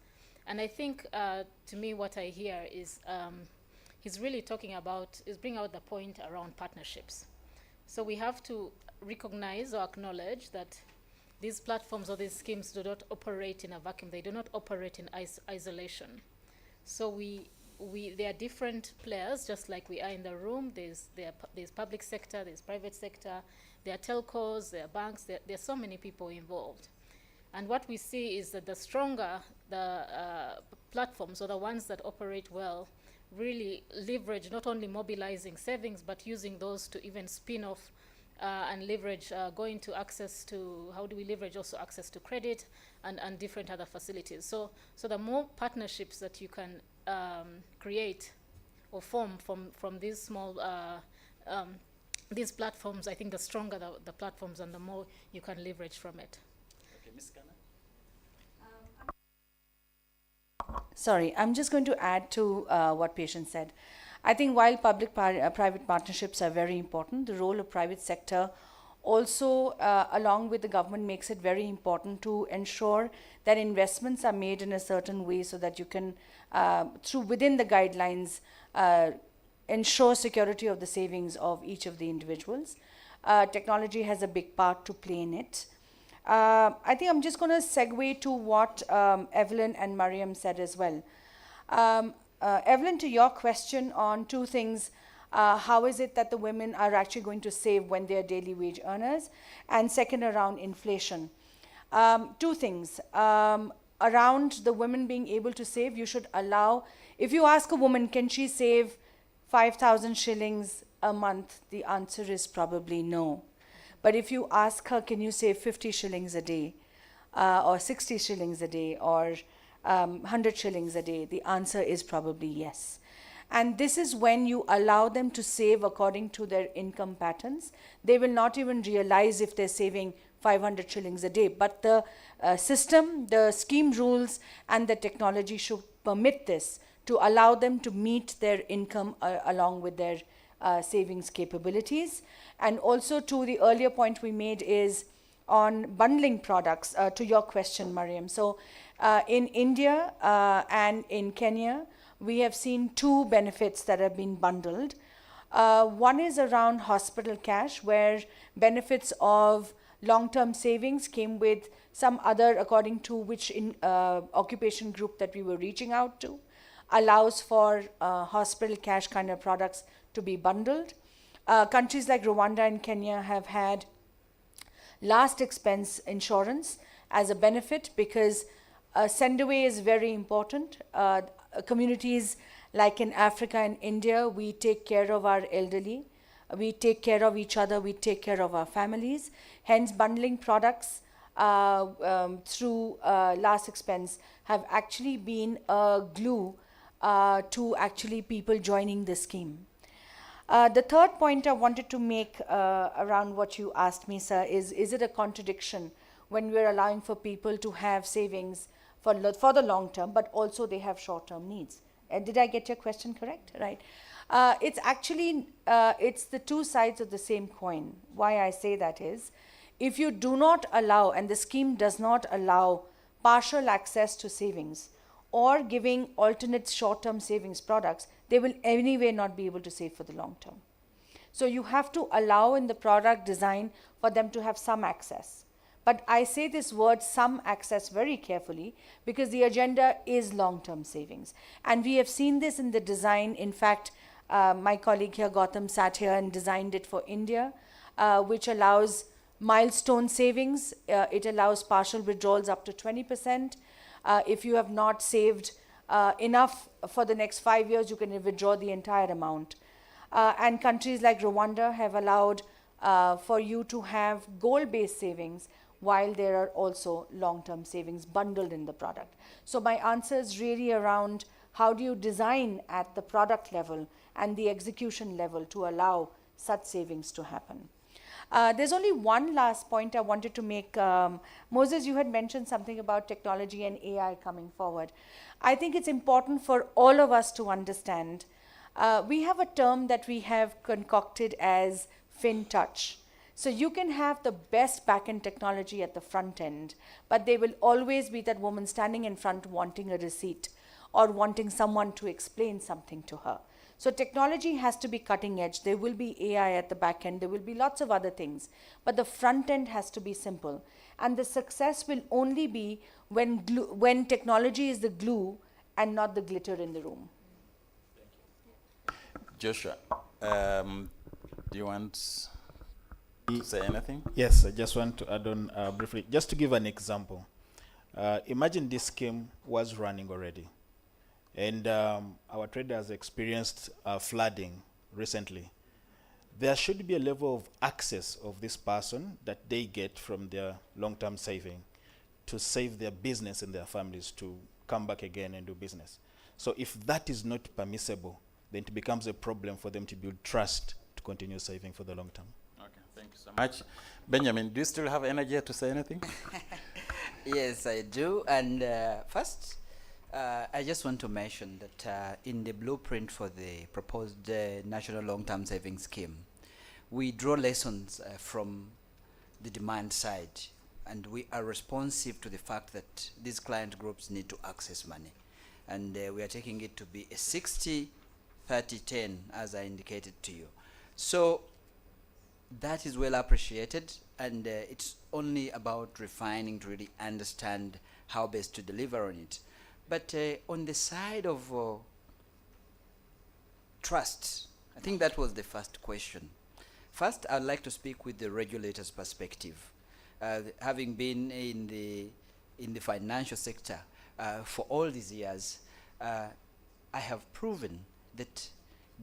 And I think, to me, what I hear is he's really talking about, is bringing out the point around partnerships. So we have to recognize or acknowledge that these platforms or these schemes do not operate in a vacuum. They do not operate in isolation. So there are different players, just like we are in the room. There's public sector, there's private sector, there are telcos, there are banks, there's so many people involved. And what we see is that the stronger the platforms, or the ones that operate well, really leverage not only mobilizing savings, but using those to even spin off and leverage, going to access to, how do we leverage also access to credit and different other facilities. So the more partnerships that you can create or form from these small, these platforms, I think the stronger the platforms and the more you can leverage from it. Okay, Ms. Kana? Sorry, I'm just going to add to what Patient said. I think while public-private partnerships are very important, the role of private sector also, along with the government, makes it very important to ensure that investments are made in a certain way so that you can, within the guidelines, ensure security of the savings of each of the individuals. Technology has a big part to play in it. I think I'm just going to segue to what Evelyn and Mariam said as well. Evelyn, to your question on two things, how is it that the women are actually going to save when they're daily wage earners? And second, around inflation. Two things. Around the women being able to save, you should allow, if you ask a woman, can she save 5,000 shillings a month? The answer is probably no. But if you ask her, can you save 50 shillings a day, or 60 shillings a day, or 100 shillings a day, the answer is probably yes. And this is when you allow them to save according to their income patterns. They will not even realize if they're saving 500 shillings a day. But the system, the scheme rules, and the technology should permit this to allow them to meet their income along with their savings capabilities. And also to the earlier point we made is on bundling products, to your question, Mariam. So in India and in Kenya, we have seen two benefits that have been bundled. One is around hospital cash, where benefits of long-term savings came with some other, according to which occupation group that we were reaching out to, allows for hospital cash kind of products to be bundled. Countries like Rwanda and Kenya have had last expense insurance as a benefit, because send away is very important. Communities like in Africa and India, we take care of our elderly, we take care of each other, we take care of our families. Hence, bundling products through last expense have actually been a glue to actually people joining the scheme. The third point I wanted to make around what you asked me, sir, is it a contradiction when we're allowing for people to have savings for the long term, but also they have short-term needs. Did I get your question correct? Right. It's actually, it's the two sides of the same coin. Why I say that is, if you do not allow, and the scheme does not allow partial access to savings or giving alternate short-term savings products, they will anyway not be able to save for the long term. So you have to allow in the product design for them to have some access. But I say this word some access very carefully because the agenda is long-term savings. And we have seen this in the design. In fact, my colleague here, Gautam, sat here and designed it for India, which allows milestone savings. It allows partial withdrawals up to 20%. If you have not saved enough for the next 5 years, you can withdraw the entire amount. And countries like Rwanda have allowed for you to have goal-based savings while there are also long-term savings bundled in the product. So my answer is really around how do you design at the product level and the execution level to allow such savings to happen. There's only one last point I wanted to make. Moses, you had mentioned something about technology and AI coming forward. I think it's important for all of us to understand. We have a term that we have concocted as FinTouch. So you can have the best back-end technology at the front end, but there will always be that woman standing in front wanting a receipt or wanting someone to explain something to her. So technology has to be cutting edge. There will be AI at the back end. There will be lots of other things. But the front end has to be simple. And the success will only be when technology is the glue and not the glitter in the room. Joshua, do you want to say anything? Yes, I just want to add on briefly, just to give an example. Imagine this scheme was running already, and our trader has experienced flooding recently. There should be a level of access of this person that they get from their long-term saving to save their business and their families to come back again and do business. So if that is not permissible, then it becomes a problem for them to build trust to continue saving for the long term. Okay, thank you so much. Benjamin, do you still have energy to say anything? Yes, I do. And first, I just want to mention that in the blueprint for the proposed National Long-Term Savings Scheme, we draw lessons from the demand side, and we are responsive to the fact that these client groups need to access money. And we are taking it to be a 60-30-10, as I indicated to you. So that is well appreciated, and it's only about refining to really understand how best to deliver on it. But on the side of trust, I think that was the first question. First, I'd like to speak with the regulator's perspective. Having been in the financial sector for all these years, I have proven that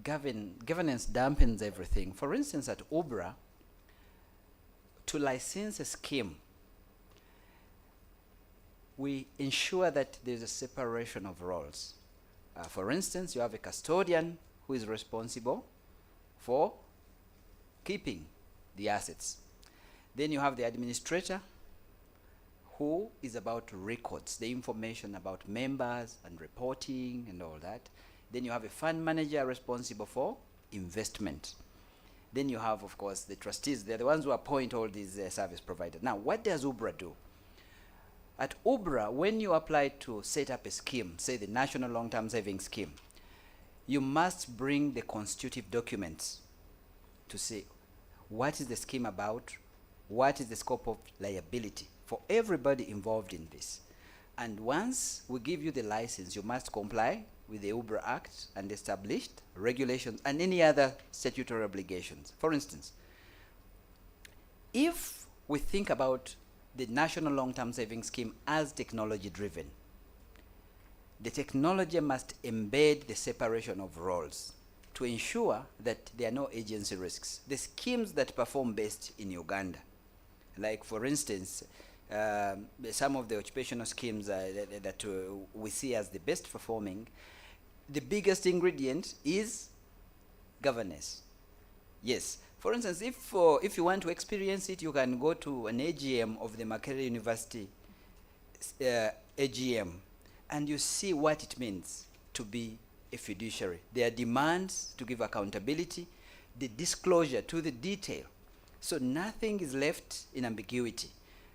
governance dampens everything. For instance, at UBRA, to license a scheme, we ensure that there's a separation of roles. For instance, you have a custodian who is responsible for keeping the assets. Then you have the administrator who is about records, the information about members and reporting and all that. Then you have a fund manager responsible for investment. Then you have, of course, the trustees. They're the ones who appoint all these service providers. Now, what does UBRA do? At UBRA, when you apply to set up a scheme, say the National Long-Term Savings Scheme, you must bring the constitutive documents to say, what is the scheme about? What is the scope of liability for everybody involved in this? And once we give you the license, you must comply with the UBRA Act and established regulations and any other statutory obligations. For instance, if we think about the National Long-Term Savings Scheme as technology-driven, the technology must embed the separation of roles to ensure that there are no agency risks. The schemes that perform best in Uganda, like for instance, some of the occupational schemes that we see as the best performing, the biggest ingredient is governance. Yes, For instance, if you want to experience it, you can go to an AGM of the Makerere University AGM, and you see what it means to be a fiduciary. There are demands to give accountability, the disclosure to the detail. So nothing is left in ambiguity.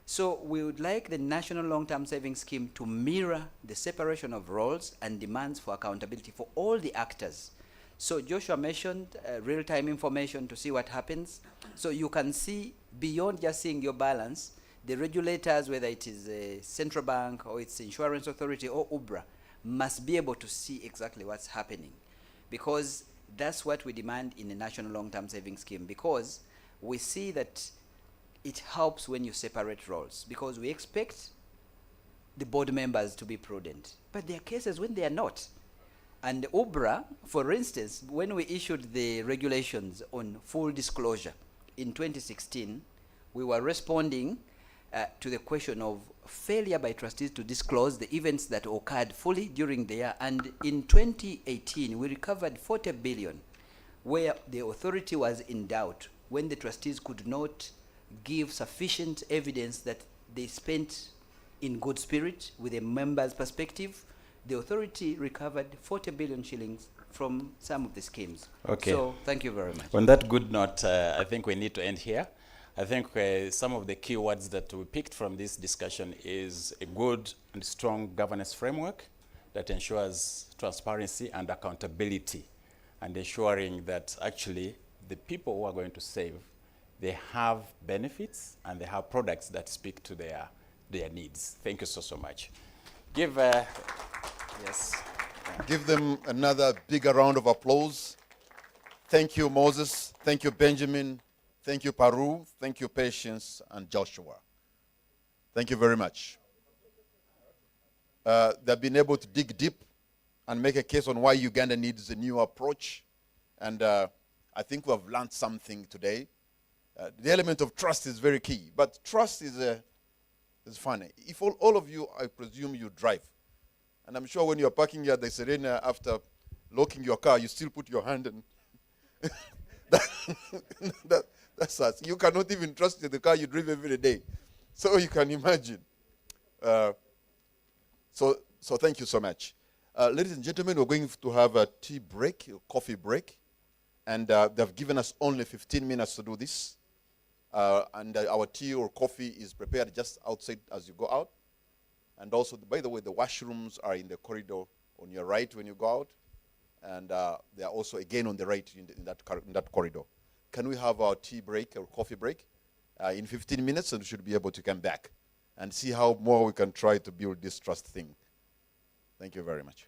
So we would like the National Long-Term Savings Scheme to mirror the separation of roles and demands for accountability for all the actors. So Joshua mentioned real-time information to see what happens. So you can see beyond just seeing your balance, the regulators, whether it is a central bank or it's insurance authority or UBRA, must be able to see exactly what's happening, because that's what we demand in the National Long-Term Savings Scheme, because we see that it helps when you separate roles, because we expect the board members to be prudent, but there are cases when they are not. And UBRA, for instance, when we issued the regulations on full disclosure in 2016, we were responding to the question of failure by trustees to disclose the events that occurred fully during the year. And in 2018, we recovered 40 billion, where the authority was in doubt, when the trustees could not give sufficient evidence that they spent in good spirit with a member's perspective. The authority recovered 40 billion shillings from some of the schemes. Okay. So thank you very much. On that good note, I think we need to end here. I think some of the key words that we picked from this discussion is a good and strong governance framework that ensures transparency and accountability, and ensuring that actually the people who are going to save, they have benefits and they have products that speak to their needs. Thank you so much. Give, yes. Give them another bigger round of applause. Thank you, Moses. Thank you, Benjamin. Thank you, Paru. Thank you, Patience and Joshua. Thank you very much. They've been able to dig deep and make a case on why Uganda needs a new approach. And I think we have learned something today. The element of trust is very key. But trust is funny. If all of you, I presume you drive. And I'm sure when you're parking here at the Serena after locking your car, you still put your hand in. That's us. You cannot even trust the car you drive every day. So you can imagine. So thank you so much. Ladies and gentlemen, we're going to have a tea break, a coffee break. And they've given us only 15 minutes to do this. And our tea or coffee is prepared just outside as you go out. And also, by the way, the washrooms are in the corridor on your right when you go out. And they are also, again, on the right in that corridor. Can we have our tea break or coffee break in 15 minutes? And we should be able to come back and see how more we can try to build this trust thing. Thank you very much.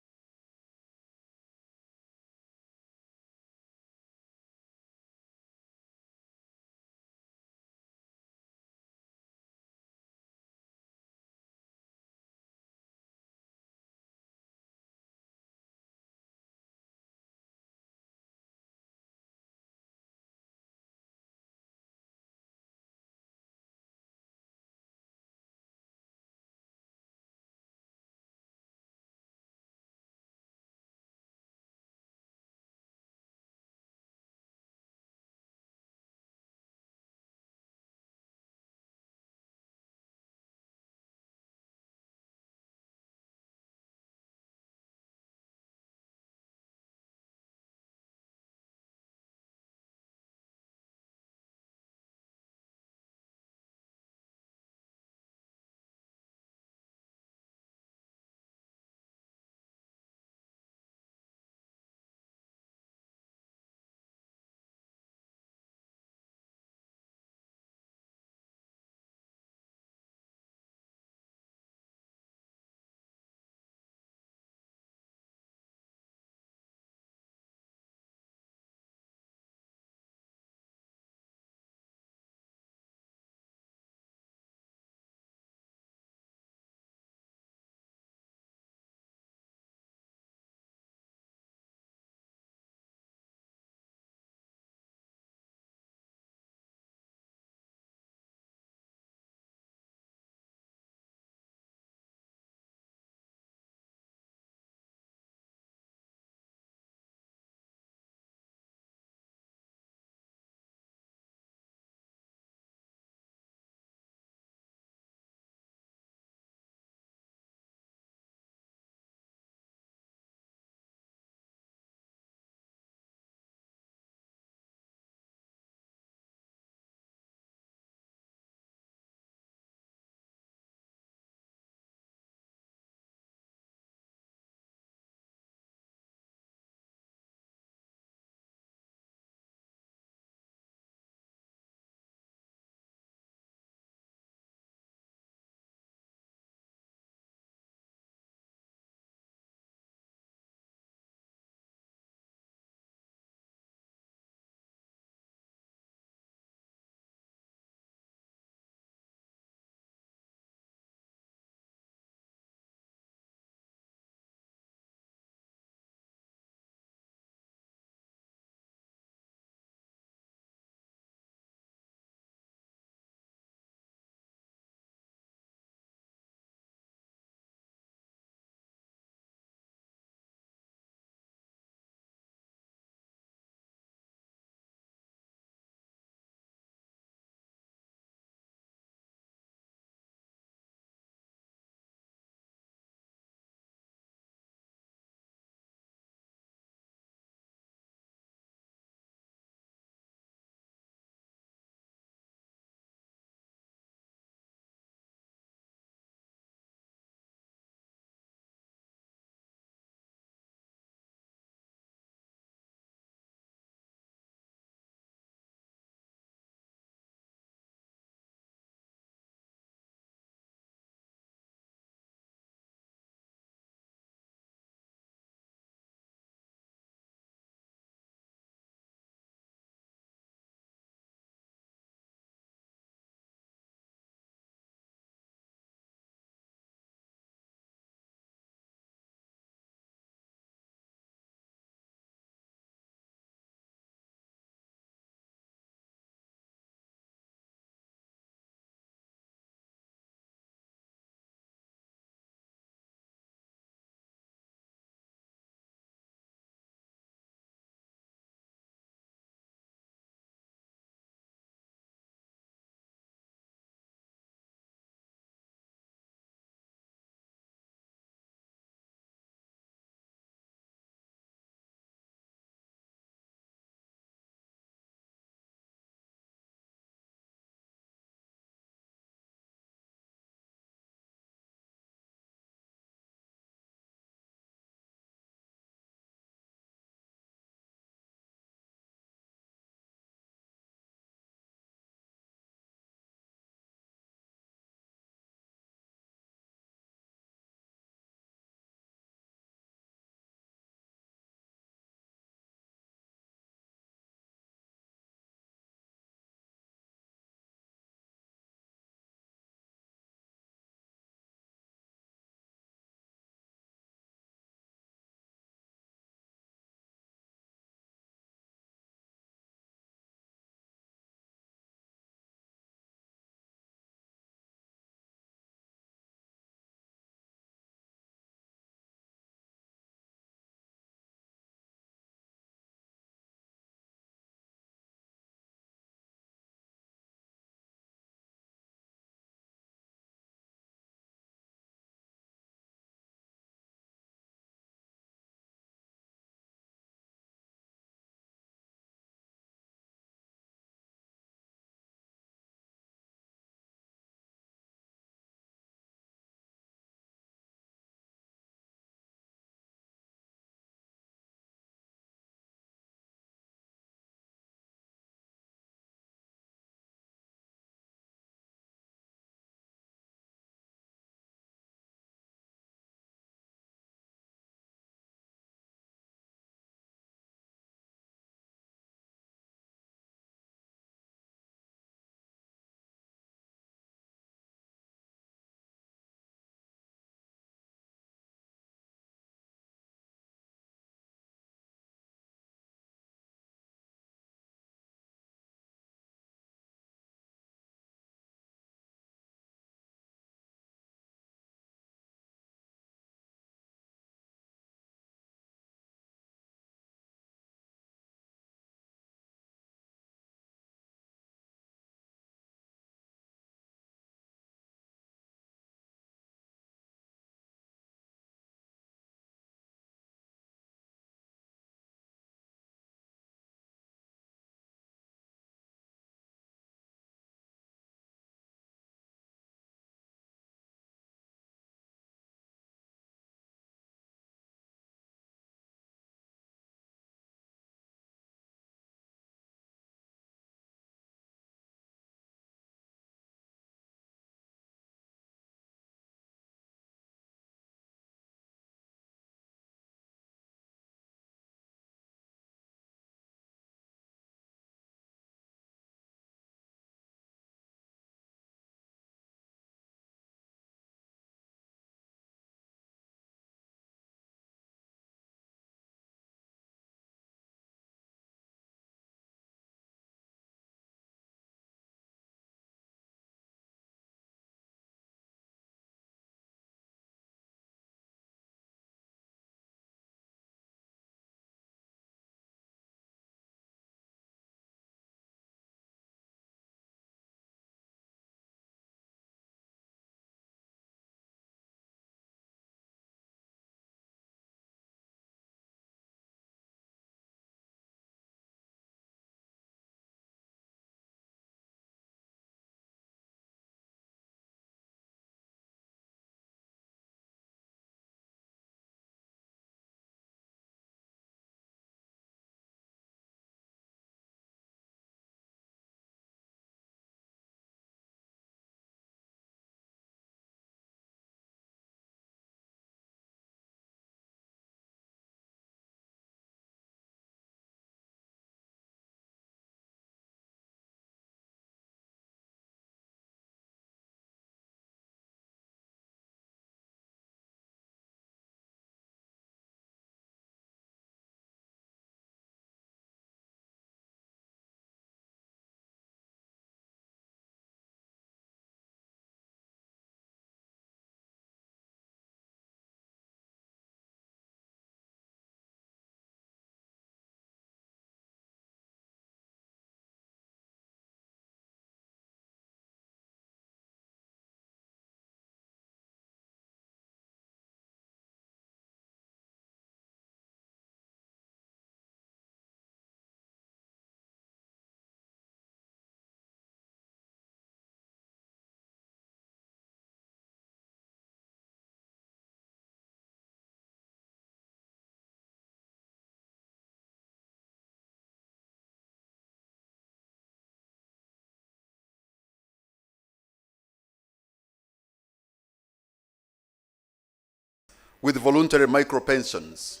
with voluntary micro-pensions.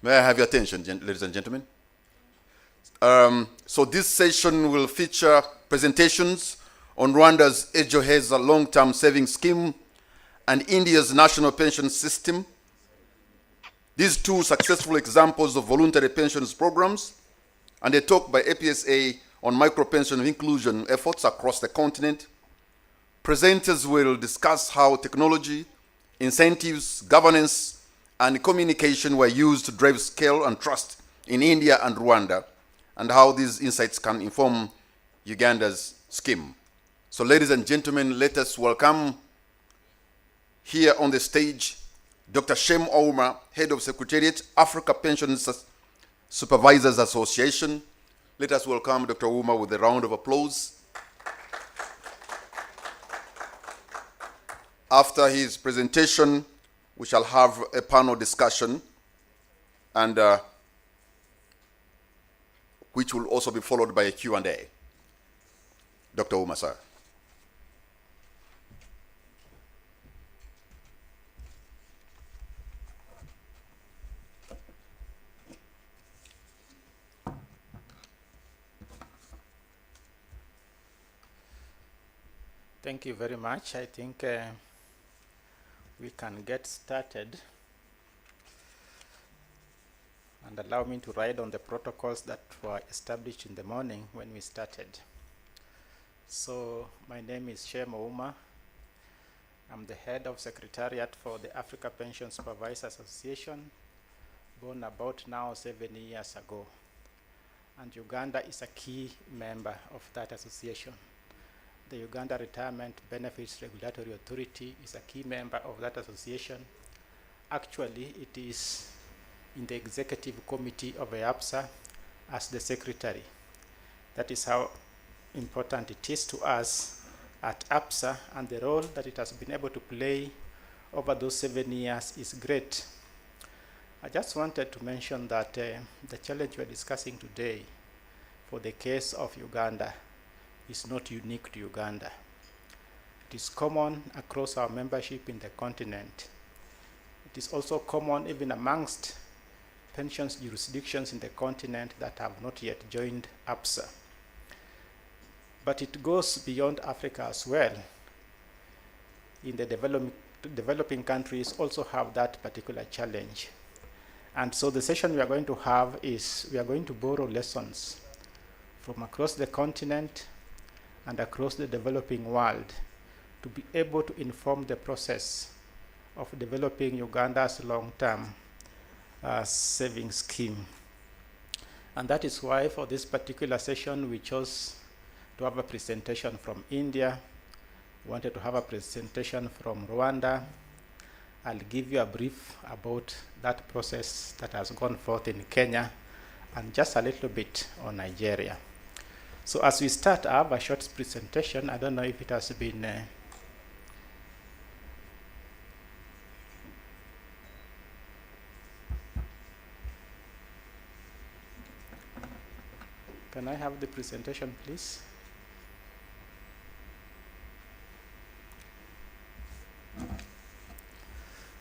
May I have your attention, ladies and gentlemen? So this session will feature presentations on Rwanda's Ejoheza long-term savings scheme and India's national pension system. These two successful examples of voluntary pensions programs, and a talk by APSA on micro-pension inclusion efforts across the continent. Presenters will discuss how technology, incentives, governance, and communication were used to drive scale and trust in India and Rwanda, and how these insights can inform Uganda's scheme. So ladies and gentlemen, let us welcome here on the stage Dr. Shem Ouma, Head of Secretariat, Africa Pensions Supervisors Association. Let us welcome Dr. Ouma with a round of applause. After his presentation, we shall have a panel discussion, and which will also be followed by a Q&A. Dr. Ouma, sir. Thank you very much. I think we can get started. And allow me to ride on the protocols that were established in the morning when we started. So my name is Shem Ouma. I'm the head of Secretariat for the Africa Pension Supervisors Association, born about now 7 years ago. And Uganda is a key member of that association. The Uganda Retirement Benefits Regulatory Authority is a key member of that association. Actually, it is in the executive committee of EAPSA as the secretary. That is how important it is to us at APSA, and the role that it has been able to play over those 7 years is great. I just wanted to mention that the challenge we're discussing today for the case of Uganda is not unique to Uganda. It is common across our membership in the continent. It is also common even amongst pensions jurisdictions in the continent that have not yet joined APSA. But it goes beyond Africa as well. In the developing countries also have that particular challenge. And so the session we are going to have is we are going to borrow lessons from across the continent and across the developing world to be able to inform the process of developing Uganda's long-term savings scheme. And that is why for this particular session we chose to have a presentation from India. We wanted to have a presentation from Rwanda. I'll give you a brief about that process that has gone forth in Kenya, and just a little bit on Nigeria. So as we start, I have a short presentation. I don't know if it has been can I have the presentation, please?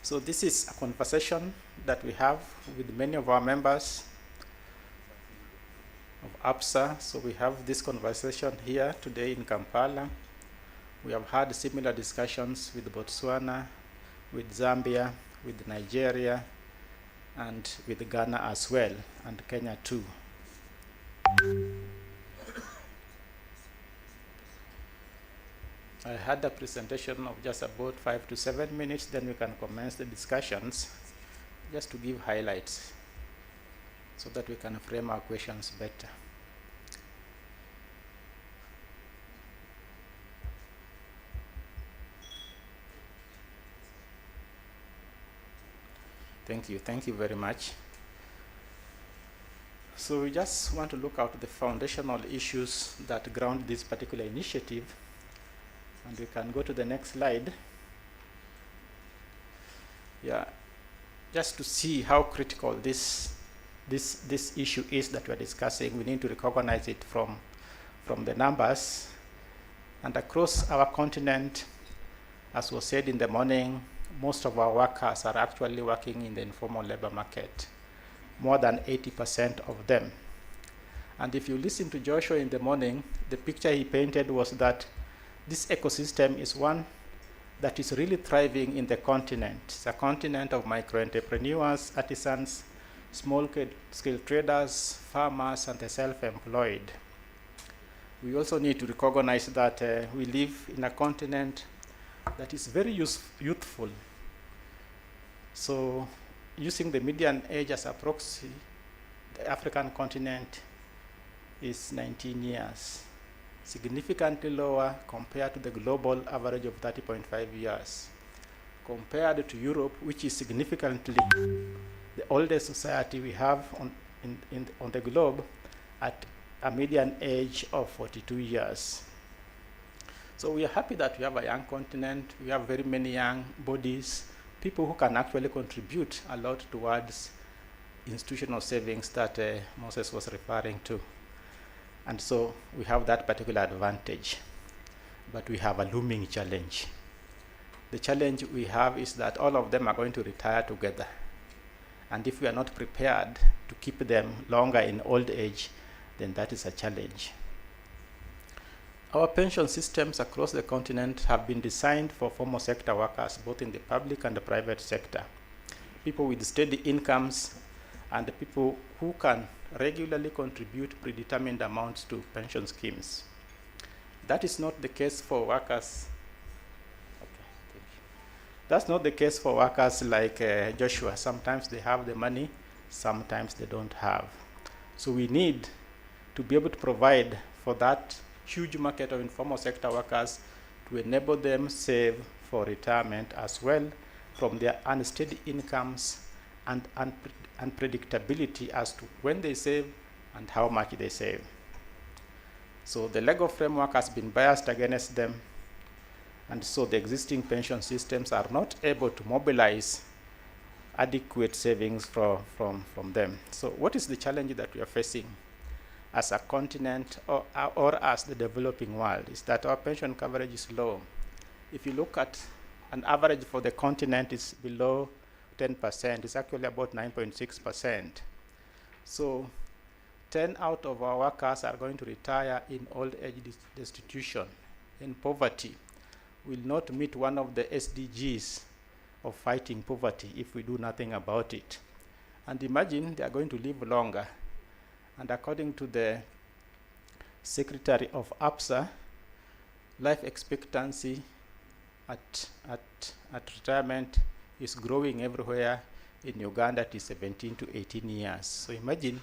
So this is a conversation that we have with many of our members of APSA. So we have this conversation here today in Kampala. We have had similar discussions with Botswana, with Zambia, with Nigeria, and with Ghana as well, and Kenya too. I had a presentation of just about 5 to 7 minutes, then we can commence the discussions, just to give highlights so that we can frame our questions better. Thank you very much. So we just want to look at the foundational issues that ground this particular initiative. And we can go to the next slide. Yeah, just to see how critical this issue is that we're discussing, we need to recognize it from from the numbers. And across our continent, as was said in the morning, most of our workers are actually working in the informal labor market, more than 80% of them. And if you listen to Joshua in the morning, the picture he painted was that this ecosystem is one that is really thriving in the continent. It's a continent of micro-entrepreneurs, artisans, small-scale traders, farmers, and the self-employed. We also need to recognize that we live in a continent that is very youthful. So using the median age as a proxy, the African continent is 19 years, significantly lower compared to the global average of 30.5 years. Compared to Europe, which is significantly the oldest society we have on the globe at a median age of 42 years. So we are happy that we have a young continent, we have very many young bodies, people who can actually contribute a lot towards institutional savings that Moses was referring to. And so we have that particular advantage, but we have a looming challenge. The challenge we have is that all of them are going to retire together. And if we are not prepared to keep them longer in old age, then that is a challenge. Our pension systems across the continent have been designed for formal sector workers, both in the public and the private sector. People with steady incomes and the people who can regularly contribute predetermined amounts to pension schemes. That is not the case for workers. That's not the case for workers like Joshua. Sometimes they have the money, sometimes they don't have. So we need to be able to provide for that huge market of informal sector workers to enable them save for retirement as well from their unsteady incomes and unpredictability as to when they save and how much they save. So the legal framework has been biased against them, and so the existing pension systems are not able to mobilize adequate savings from them. So what is the challenge that we are facing as a continent or as the developing world is that our pension coverage is low. If you look at an average for the continent, it's below 10%. It's actually about 9.6%. So 10 out of our workers are going to retire in old age destitution, in poverty. Will not meet one of the SDGs of fighting poverty if we do nothing about it. And imagine they are going to live longer. And according to the Secretary of APSA, life expectancy at retirement is growing everywhere. In Uganda, it is 17 to 18 years. So imagine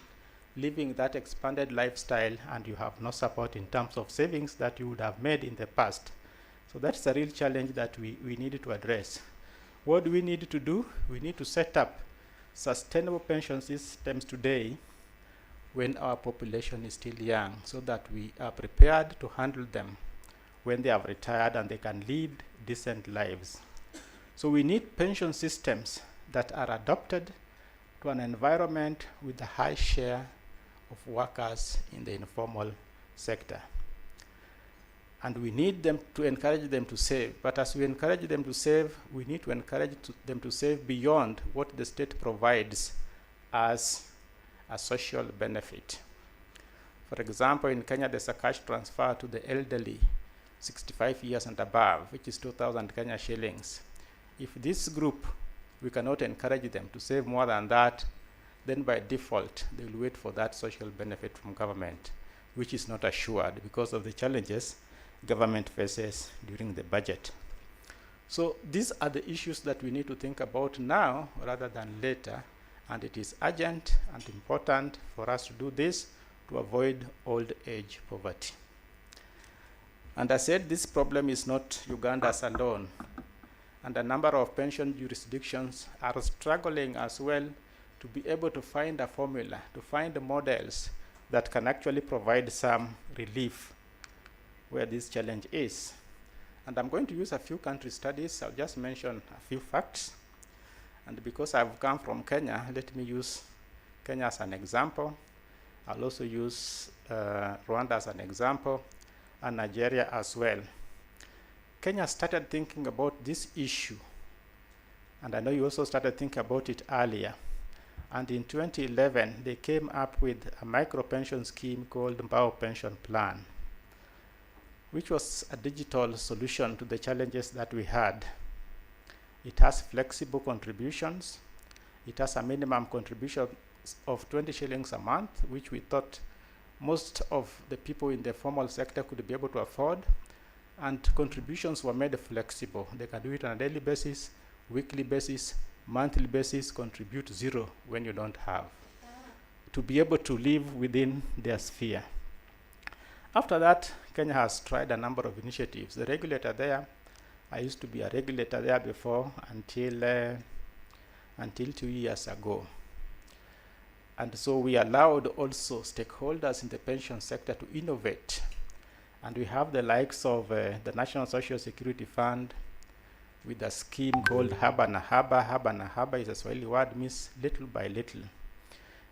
living that expanded lifestyle and you have no support in terms of savings that you would have made in the past. So that's a real challenge that we need to address. What do we need to do? We need to set up sustainable pension systems today when our population is still young, so that we are prepared to handle them when they have retired and they can lead decent lives. So we need pension systems that are adapted to an environment with a high share of workers in the informal sector. And we need them to encourage them to save. But as we encourage them to save, we need to encourage them to save beyond what the state provides as a social benefit. For example, in Kenya, there's a cash transfer to the elderly, 65 years and above, which is 2,000 Kenya shillings. If this group, we cannot encourage them to save more than that, then by default, they will wait for that social benefit from government, which is not assured because of the challenges government faces during the budget. So these are the issues that we need to think about now rather than later, and it is urgent and important for us to do this to avoid old age poverty. And I said this problem is not Uganda's alone, and a number of pension jurisdictions are struggling as well to be able to find a formula, to find the models that can actually provide some relief where this challenge is. And I'm going to use a few country studies. I'll just mention a few facts. And because I've come from Kenya, let me use Kenya as an example. I'll also use Rwanda as an example, and Nigeria as well. Kenya started thinking about this issue, and I know you also started thinking about it earlier. And in 2011, they came up with a micro pension scheme called Mbao Pension Plan, which was a digital solution to the challenges that we had. It has flexible contributions. It has a minimum contribution of 20 shillings a month, which we thought most of the people in the formal sector could be able to afford. And contributions were made flexible. They can do it on a daily basis, weekly basis, monthly basis, contribute zero when you don't have, to be able to live within their sphere. After that, Kenya has tried a number of initiatives. The regulator there, I used to be a regulator there before until 2 years ago. And so we allowed also stakeholders in the pension sector to innovate. And we have the likes of the National Social Security Fund with a scheme called Haba na Haba. Haba na Haba is a Swahili word, means little by little.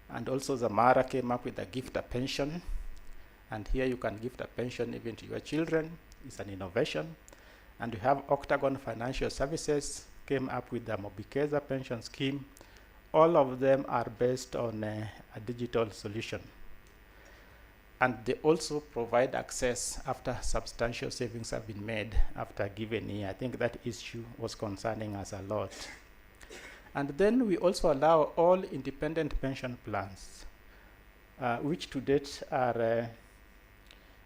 And also Zamara came up with a gift a pension. And here you can gift a pension even to your children. It's an innovation. And we have Octagon Financial Services came up with the Mobikeza pension scheme. All of them are based on a digital solution. And they also provide access after substantial savings have been made after a given year. I think that issue was concerning us a lot. And then we also allow all independent pension plans, which to date are,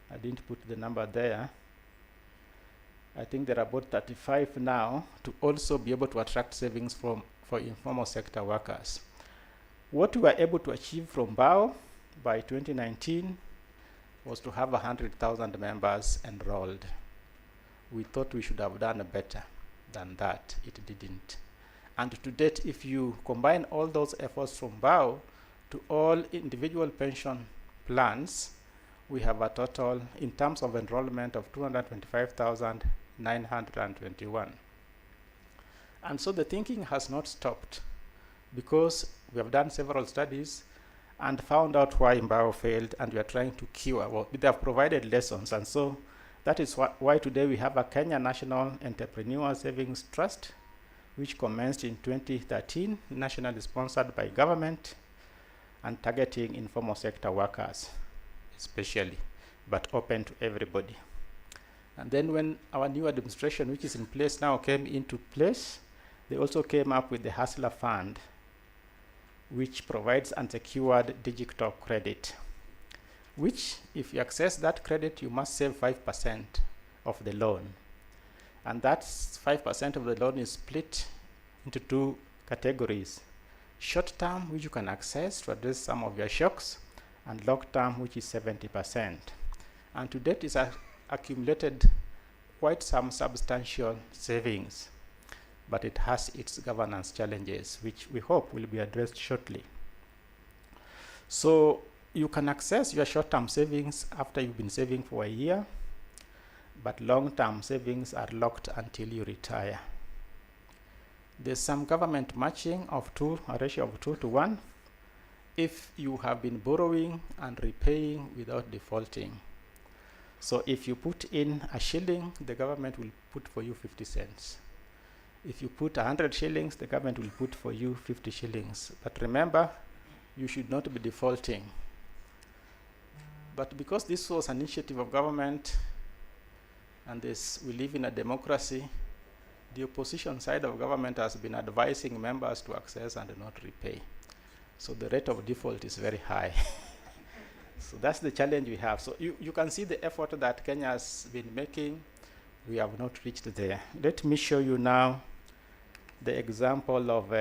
I didn't put the number there, I think there are about 35 now, to also be able to attract savings for informal sector workers. What we were able to achieve from BAO by 2019 was to have 100,000 members enrolled. We thought we should have done better than that. It didn't. And to date, if you combine all those efforts from BAO to all individual pension plans, we have a total, in terms of enrollment, of 225,921. And so the thinking has not stopped, because we have done several studies and found out why Mbao failed, and we are trying to cure. Well, they have provided lessons, and so that is why today we have a Kenya National Entrepreneur Savings Trust, which commenced in 2013, nationally sponsored by government, and targeting informal sector workers especially, but open to everybody. And then when our new administration, which is in place now, came into place, they also came up with the Hustler Fund, which provides unsecured digital credit, which if you access that credit, you must save 5% of the loan. And that 5% of the loan is split into two categories: short term, which you can access to address some of your shocks, and long term, which is 70%. And to date, it's accumulated quite some substantial savings, but it has its governance challenges, which we hope will be addressed shortly. So you can access your short-term savings after you've been saving for a year, but long-term savings are locked until you retire. There's some government matching of a ratio of 2 to 1 if you have been borrowing and repaying without defaulting. So if you put in a shilling, the government will put for you 50 cents. If you put 100 shillings, the government will put for you 50 shillings. But remember, you should not be defaulting. But because this was an initiative of government, and we live in a democracy, the opposition side of government has been advising members to access and not repay. So the rate of default is very high. So that's the challenge we have. So you can see the effort that Kenya has been making. We have not reached there. Let me show you now the example of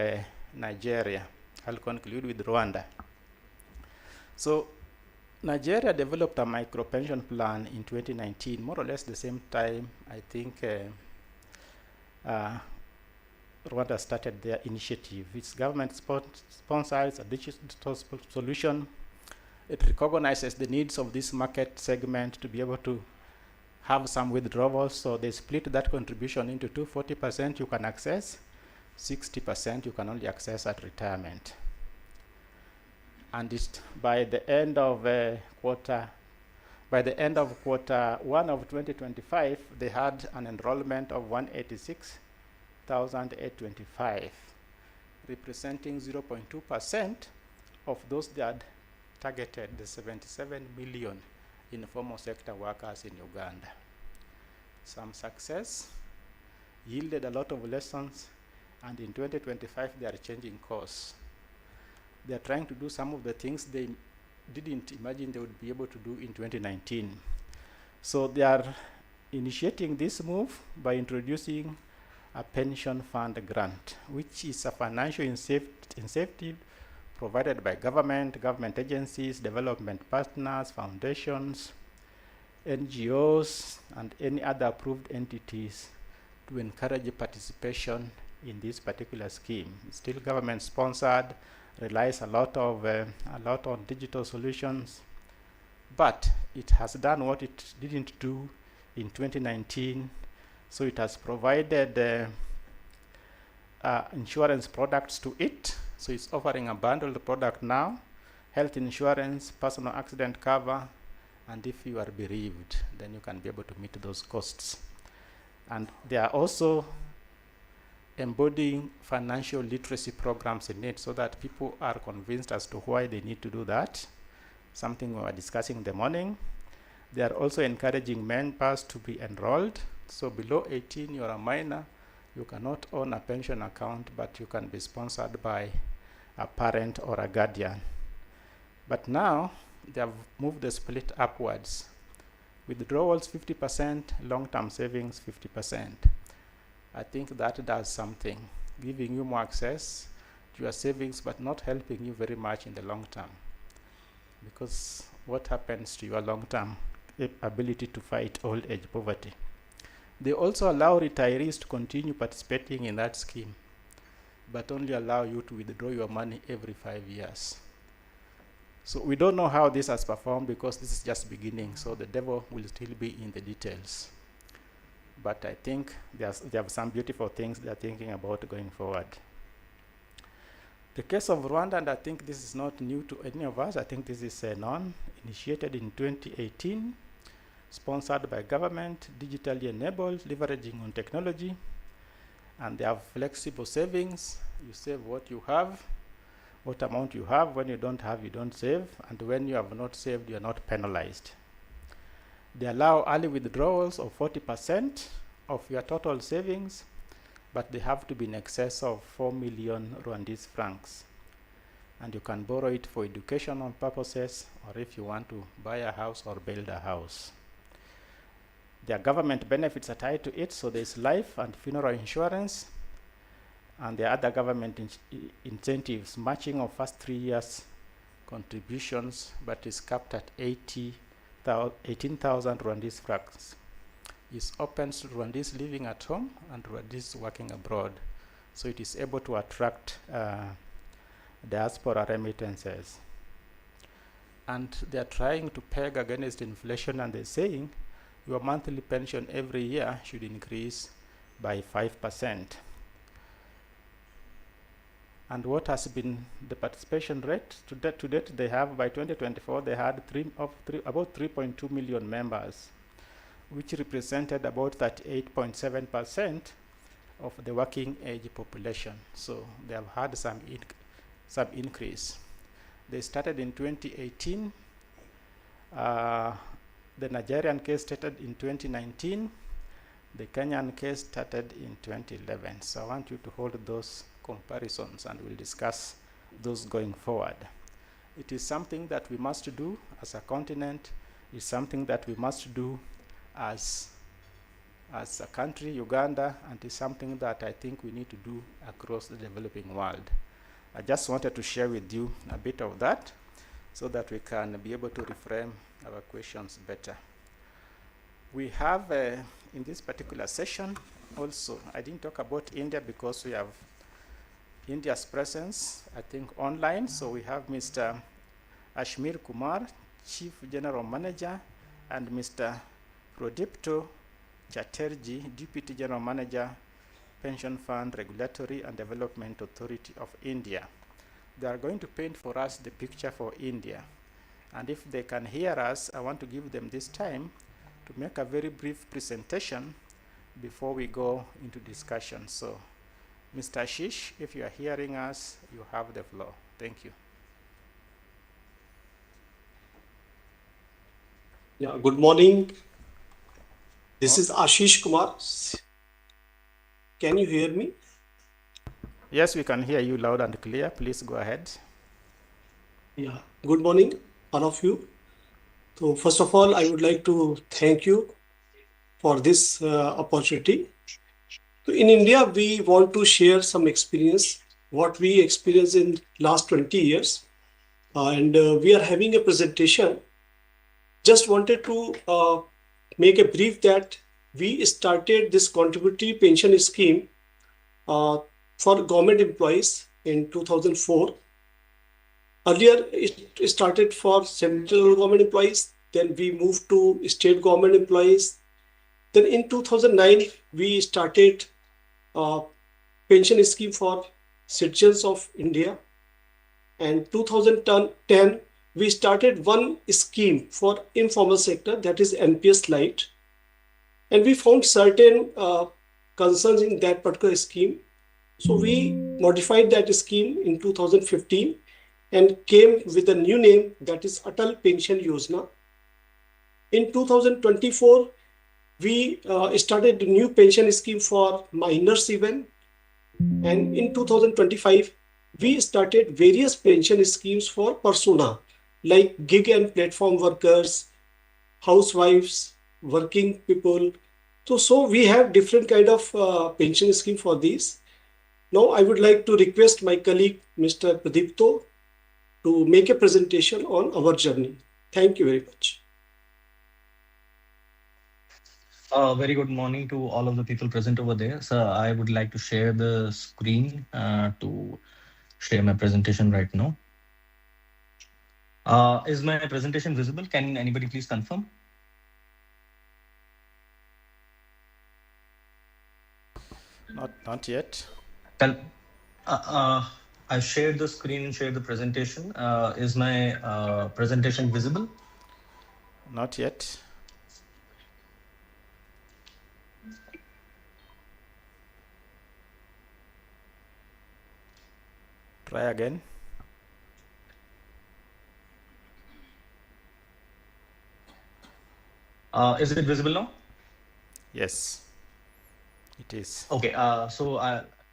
Nigeria. I'll conclude with Rwanda. So Nigeria developed a micro pension plan in 2019, more or less the same time I think Rwanda started their initiative. It's government sponsors a digital solution. It recognizes the needs of this market segment to be able to have some withdrawals, so they split that contribution into two. 40% you can access, 60% you can only access at retirement. And by the end of quarter 1 of 2025, they had an enrollment of 186,825, representing 0.2% of those that targeted the 77 million informal sector workers in Uganda. Some success yielded a lot of lessons, and in 2025 they are changing course. They are trying to do some of the things they didn't imagine they would be able to do in 2019. So they are initiating this move by introducing a pension fund grant, which is a financial incentive provided by government agencies, development partners, foundations, NGOs, and any other approved entities to encourage participation in this particular scheme. It's still government sponsored, relies a lot on digital solutions, but it has done what it didn't do in 2019. So it has provided insurance products to it. So it's offering a bundled product now: health insurance, personal accident cover, and if you are bereaved, then you can be able to meet those costs. And they are also embodying financial literacy programs in it so that people are convinced as to why they need to do that, something we were discussing in the morning. They are also encouraging members to be enrolled. So below 18, you are a minor, you cannot own a pension account, but you can be sponsored by a parent or a guardian. But now they have moved the split upwards. Withdrawals 50%, long-term savings 50%. I think that does something, giving you more access to your savings, but not helping you very much in the long term. Because what happens to your long-term ability to fight old age poverty? They also allow retirees to continue participating in that scheme, but only allow you to withdraw your money every 5 years. So we don't know how this has performed because this is just beginning, so the devil will still be in the details. But I think they have some beautiful things they're thinking about going forward. The case of Rwanda, and I think this is not new to any of us, I think this is initiated in 2018, sponsored by government, digitally enabled, leveraging on technology, and they have flexible savings. You save what you have, what amount you have. When you don't have, you don't save, and when you have not saved, you are not penalized. They allow early withdrawals of 40% of your total savings, but they have to be in excess of 4 million Rwandese francs. And you can borrow it for educational purposes, or if you want to buy a house or build a house. Their government benefits are tied to it, so there's life and funeral insurance, and there are other government incentives, matching of first 3 years contributions, but is capped at 18,000 Rwandese francs. It opens to Rwandese living at home and Rwandese working abroad, so it is able to attract diaspora remittances. And they are trying to peg against inflation, and they're saying your monthly pension every year should increase by 5%. And what has been the participation rate to date? They have, by 2024, they had about 3.2 million members, which represented about 38.7% of the working age population. So they have had some increase. They started in 2018. The Nigerian case started in 2019. The Kenyan case started in 2011. So I want you to hold those comparisons, and we'll discuss those going forward. It is something that we must do as a continent. It's something that we must do as a country, Uganda, and it's something that I think we need to do across the developing world. I just wanted to share with you a bit of that so that we can be able to reframe our questions better. We have, in this particular session, also, I didn't talk about India because we have India's presence, I think, online. So we have Mr. Ashmir Kumar, Chief General Manager, and Mr. Prodipto Chatterjee, Deputy General Manager, Pension Fund Regulatory and Development Authority of India. they are going to paint for us the picture for India. And if they can hear us, I want to give them this time to make a very brief presentation before we go into discussion. So, Mr. Ashish, if you are hearing us, you have the floor. Thank you. Yeah, good morning. This is Ashish Kumar. Can you hear me? Yes, we can hear you loud and clear. Please go ahead. Yeah, good morning, all of you. So first of all, I would like to thank you for this opportunity. So in India, we want to share some experience, what we experienced in last 20 years. And we are having a presentation. Just wanted to make a brief that we started this contributory pension scheme for government employees in 2004. Earlier, it started for central government employees. Then we moved to state government employees. Then in 2009, we started pension scheme for citizens of India. And 2010, we started one scheme for informal sector, that is NPS Lite. And we found certain concerns in that particular scheme. So we modified that scheme in 2015 and came with a new name, that is Atal Pension Yojana. In 2024, we started a new pension scheme for minors even. And in 2025, we started various pension schemes for persona, like gig and platform workers, housewives, working people. So we have different kind of pension scheme for these. Now I would like to request my colleague, Mr. Pradipto, to make a presentation on our journey. Thank you very much. Very good morning to all of the people present over there. So I would like to share the screen to share my presentation right now. Is my presentation visible? Can anybody please confirm? Not yet. I shared the screen and shared the presentation. Is my presentation visible? Not yet. Try again. Is it visible now? Yes, it is. Okay.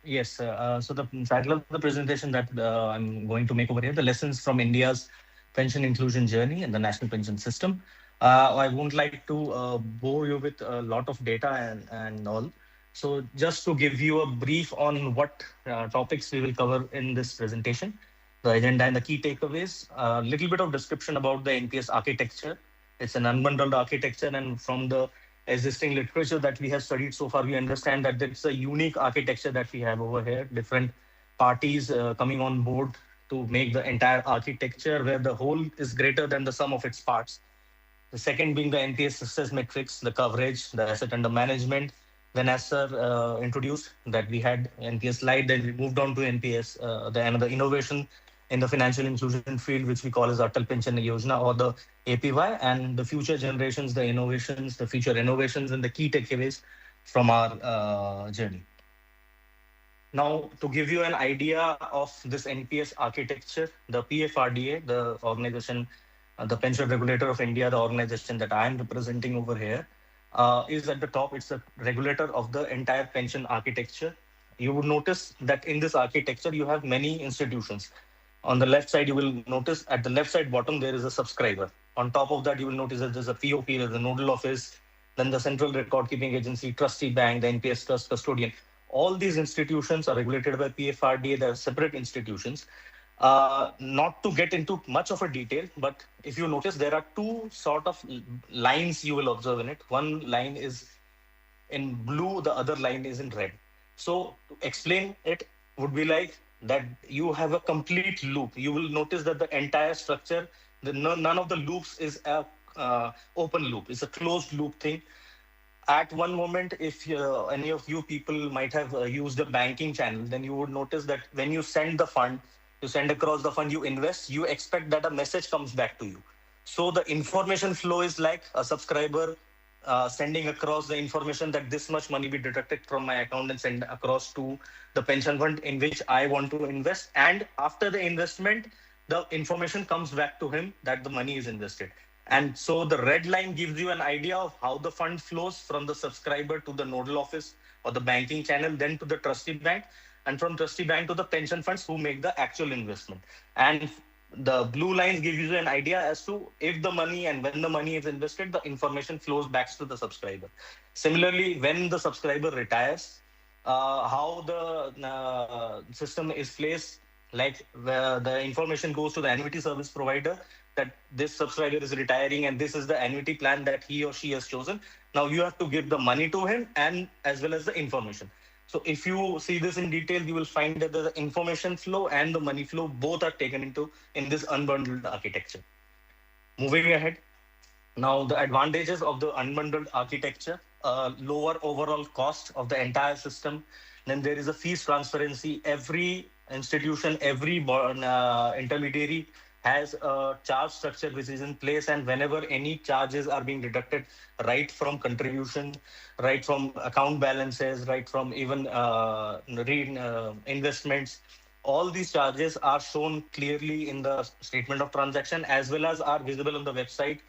Yes. So the title of the presentation that I'm going to make over here, the lessons from India's pension inclusion journey and the national pension system. I won't like to bore you with a lot of data and all. So just to give you a brief on what topics we will cover in this presentation, the agenda and the key takeaways, a little bit of description about the NPS architecture. It's an unbundled architecture, and from the existing literature that we have studied so far, we understand that it's a unique architecture that we have over here, different parties coming on board to make the entire architecture where the whole is greater than the sum of its parts. The second being the NPS success metrics, the coverage, the asset under management. Then as sir introduced that we had NPS Lite, then we moved on to NPS, another innovation in the financial inclusion field, which we call as Atal Pension Yojana or the APY, and the future generations, the innovations, the future innovations, and the key takeaways from our journey. Now, to give you an idea of this NPS architecture, the PFRDA, the organization, the pension regulator of India, the organization that I am representing over here, is at the top. It's the regulator of the entire pension architecture. You would notice that in this architecture, you have many institutions. On the left side, you will notice at the left side bottom, there is a subscriber. On top of that, you will notice that there's a POP, there's a nodal office, then the central record keeping agency, trustee bank, the NPS trust custodian. All these institutions are regulated by PFRDA. They are separate institutions. Not to get into much of a detail, but if you notice, there are two sort of lines you will observe in it. One line is in blue, the other line is in red. So to explain it would be like that you have a complete loop. You will notice that the entire structure, none of the loops is a open loop. It's a closed loop thing. At one moment, if any of you people might have used a banking channel, then you would notice that when you send the fund, you send across the fund, you invest, you expect that a message comes back to you. So the information flow is like a subscriber sending across the information that this much money be deducted from my account and send across to the pension fund in which I want to invest. And after the investment, the information comes back to him that the money is invested. And so the red line gives you an idea of how the fund flows from the subscriber to the nodal office or the banking channel, then to the trustee bank, and from trustee bank to the pension funds who make the actual investment. And the blue lines give you an idea as to if the money and when the money is invested, the information flows back to the subscriber. Similarly, when the subscriber retires, how the system is placed, like where the information goes to the annuity service provider that this subscriber is retiring and this is the annuity plan that he or she has chosen. Now you have to give the money to him and as well as the information. So if you see this in detail, you will find that the information flow and the money flow both are taken into in this unbundled architecture. Moving ahead, now the advantages of the unbundled architecture, lower overall cost of the entire system. Then there is a fees transparency. Every institution, every intermediary has a charge structure which is in place, and whenever any charges are being deducted, right from contribution, right from account balances, right from even investments, all these charges are shown clearly in the statement of transaction as well as are visible on the website,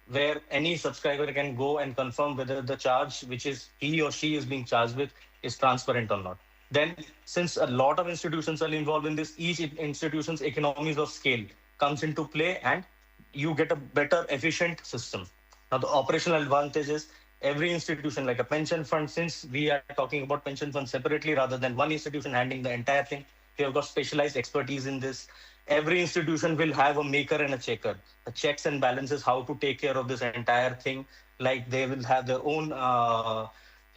where any subscriber can go and confirm whether the charge which is he or she is being charged with is transparent or not. Then, since a lot of institutions are involved in this, each institution's economies of scale comes into play and you get a better, efficient system. Now, the operational advantages, every institution like a pension fund, since we are talking about pension funds separately rather than one institution handling the entire thing, we have got specialized expertise in this. Every institution will have a maker and a checker. The checks and balances, how to take care of this entire thing. Like they will have their own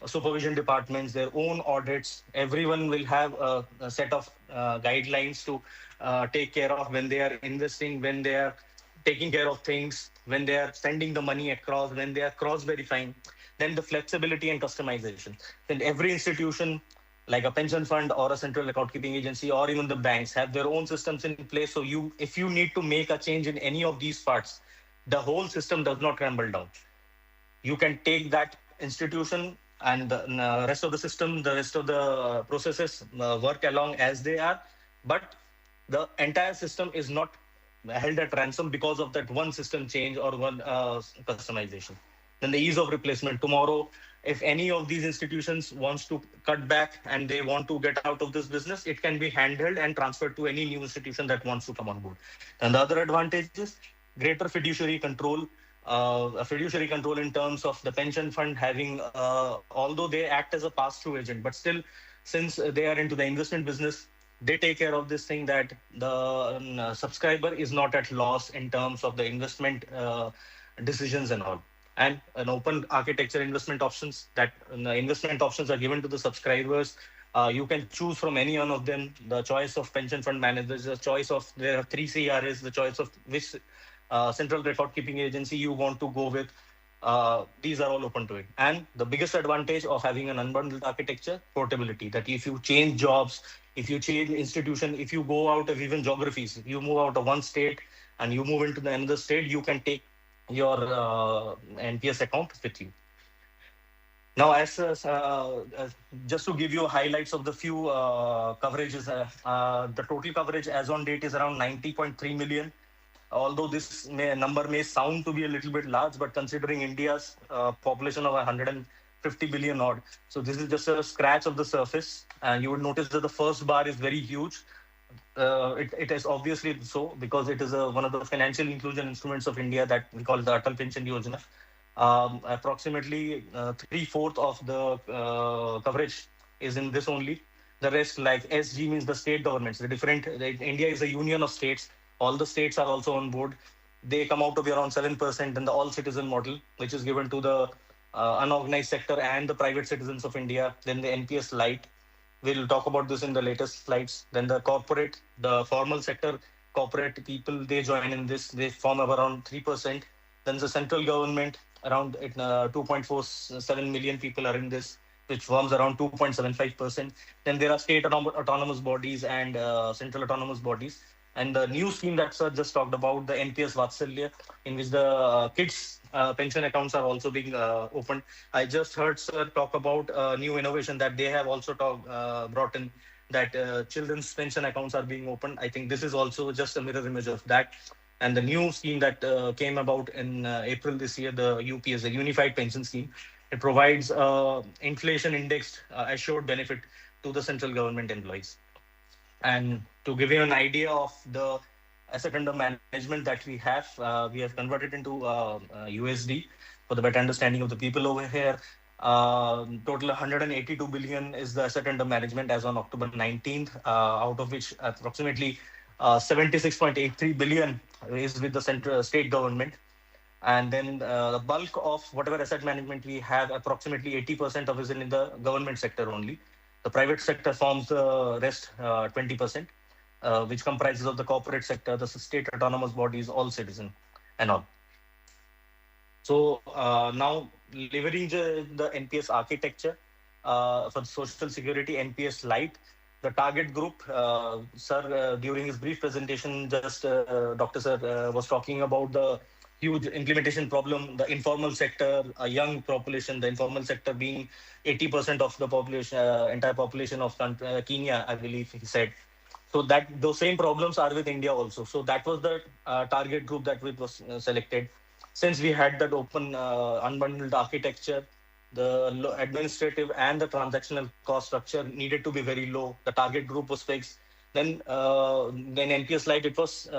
supervision departments, their own audits. Everyone will have a set of guidelines to take care of when they are investing, when they are taking care of things, when they are sending the money across, when they are cross-verifying. Then the flexibility and customization. Then every institution, like a pension fund or a central record keeping agency or even the banks, have their own systems in place. So if you need to make a change in any of these parts, the whole system does not crumble down. You can take that institution and the rest of the system, the rest of the processes work along as they are, but the entire system is not held at ransom because of that one system change or one customization. Then the ease of replacement. Tomorrow, if any of these institutions wants to cut back and they want to get out of this business, it can be handheld and transferred to any new institution that wants to come on board. And the other advantage is greater fiduciary control. A fiduciary control in terms of the pension fund having, although they act as a pass-through agent, but still, since they are into the investment business, they take care of this thing that the subscriber is not at loss in terms of the investment decisions and all. And an open architecture investment options, that the investment options are given to the subscribers. You can choose from any one of them. The choice of pension fund managers, the choice of, there are 3 CRAs, the choice of which central record keeping agency you want to go with. These are all open to it. And the biggest advantage of having an unbundled architecture, portability, that if you change jobs, if you change institution, if you go out of even geographies, if you move out of one state and you move into another state, you can take your NPS account with you. Now, as just to give you highlights of the few coverages, the total coverage as on date is around 90.3 million. Although this number may sound to be a little bit large, but considering India's population of 150 billion odd, so this is just a scratch of the surface. And you would notice that the first bar is very huge. It is obviously so because it is one of the financial inclusion instruments of India that we call the Atal Pension Yojana. Approximately 3/4 of the coverage is in this only. The rest, like SG, means the state governments. India is a union of states. All the states are also on board. They come out to be around 7%, and the all-citizen model, which is given to the unorganized sector and the private citizens of India. Then the NPS Lite. We'll talk about this in the latest slides. Then the corporate, the formal sector, corporate people, they join in this. They form around 3%. Then the central government, around 2.47 million people are in this. which forms around 2.75%. Then there are state autonomous bodies and central autonomous bodies. And the new scheme that Sir just talked about, the NPS Vatsalya, in which the kids' pension accounts are also being opened. I just heard Sir talk about new innovation that they have also brought in, that children's pension accounts are being opened. I think this is also just a mirror image of that. And the new scheme that came about in April this year, the UPS, the Unified Pension Scheme, it provides inflation indexed assured benefit to the central government employees. And to give you an idea of the asset under management that we have converted into USD for the better understanding of the people over here. Total 182 billion is the asset under management as on October 19th, out of which approximately 76.83 billion is with the central state government. And then the bulk of whatever asset management we have, approximately 80% of is in the government sector only. The private sector forms the rest, 20%, which comprises of the corporate sector, the state autonomous bodies, all citizen and all. So now leveraging the NPS architecture for social security, NPS Lite, the target group, Sir, during his brief presentation, just Dr. Sir was talking about the huge implementation problem, the informal sector, a young population, the informal sector being 80% of the population, entire population of Kenya, I believe he said. So that those same problems are with India also. So that was the target group that was selected. Since we had that open unbundled architecture, the administrative and the transactional cost structure needed to be very low. The target group was fixed. Then NPS Lite, it was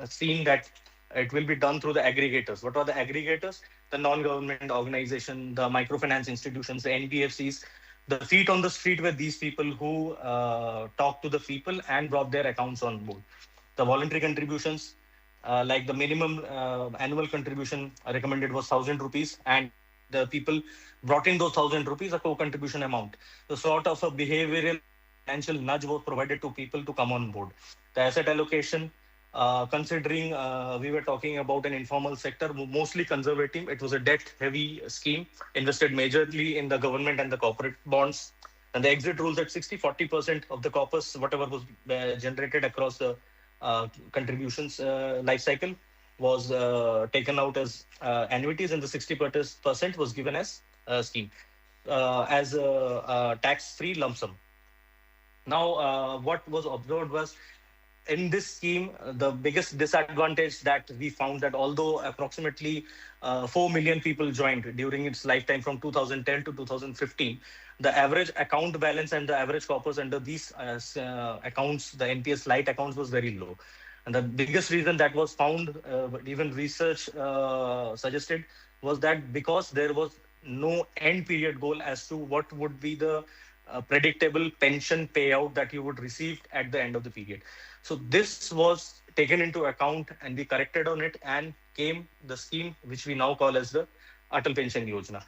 seen that it will be done through the aggregators. What are the aggregators? The non-government organization, the microfinance institutions, the NBFCs. The feet on the street were these people who talked to the people and brought their accounts on board. The voluntary contributions, like the minimum annual contribution recommended was 1,000 rupees, and the people brought in those 1,000 rupees, a co-contribution amount. The sort of a behavioral financial nudge was provided to people to come on board. The asset allocation, considering we were talking about an informal sector, mostly conservative, it was a debt-heavy scheme, invested majorly in the government and the corporate bonds. And the exit rules that 60-40% of the corpus, whatever was generated across the contributions life cycle, was taken out as annuities, and the 60% was given as a scheme, as a tax-free lump sum. Now, what was observed was, in this scheme, the biggest disadvantage that we found, that although approximately 4 million people joined during its lifetime from 2010 to 2015, the average account balance and the average corpus under these accounts, the NPS Lite accounts, was very low. And the biggest reason that was found, even research suggested, was that because there was no end period goal as to what would be the predictable pension payout that you would receive at the end of the period. So this was taken into account, and we corrected on it, and came the scheme which we now call as the Atal Pension Yojana.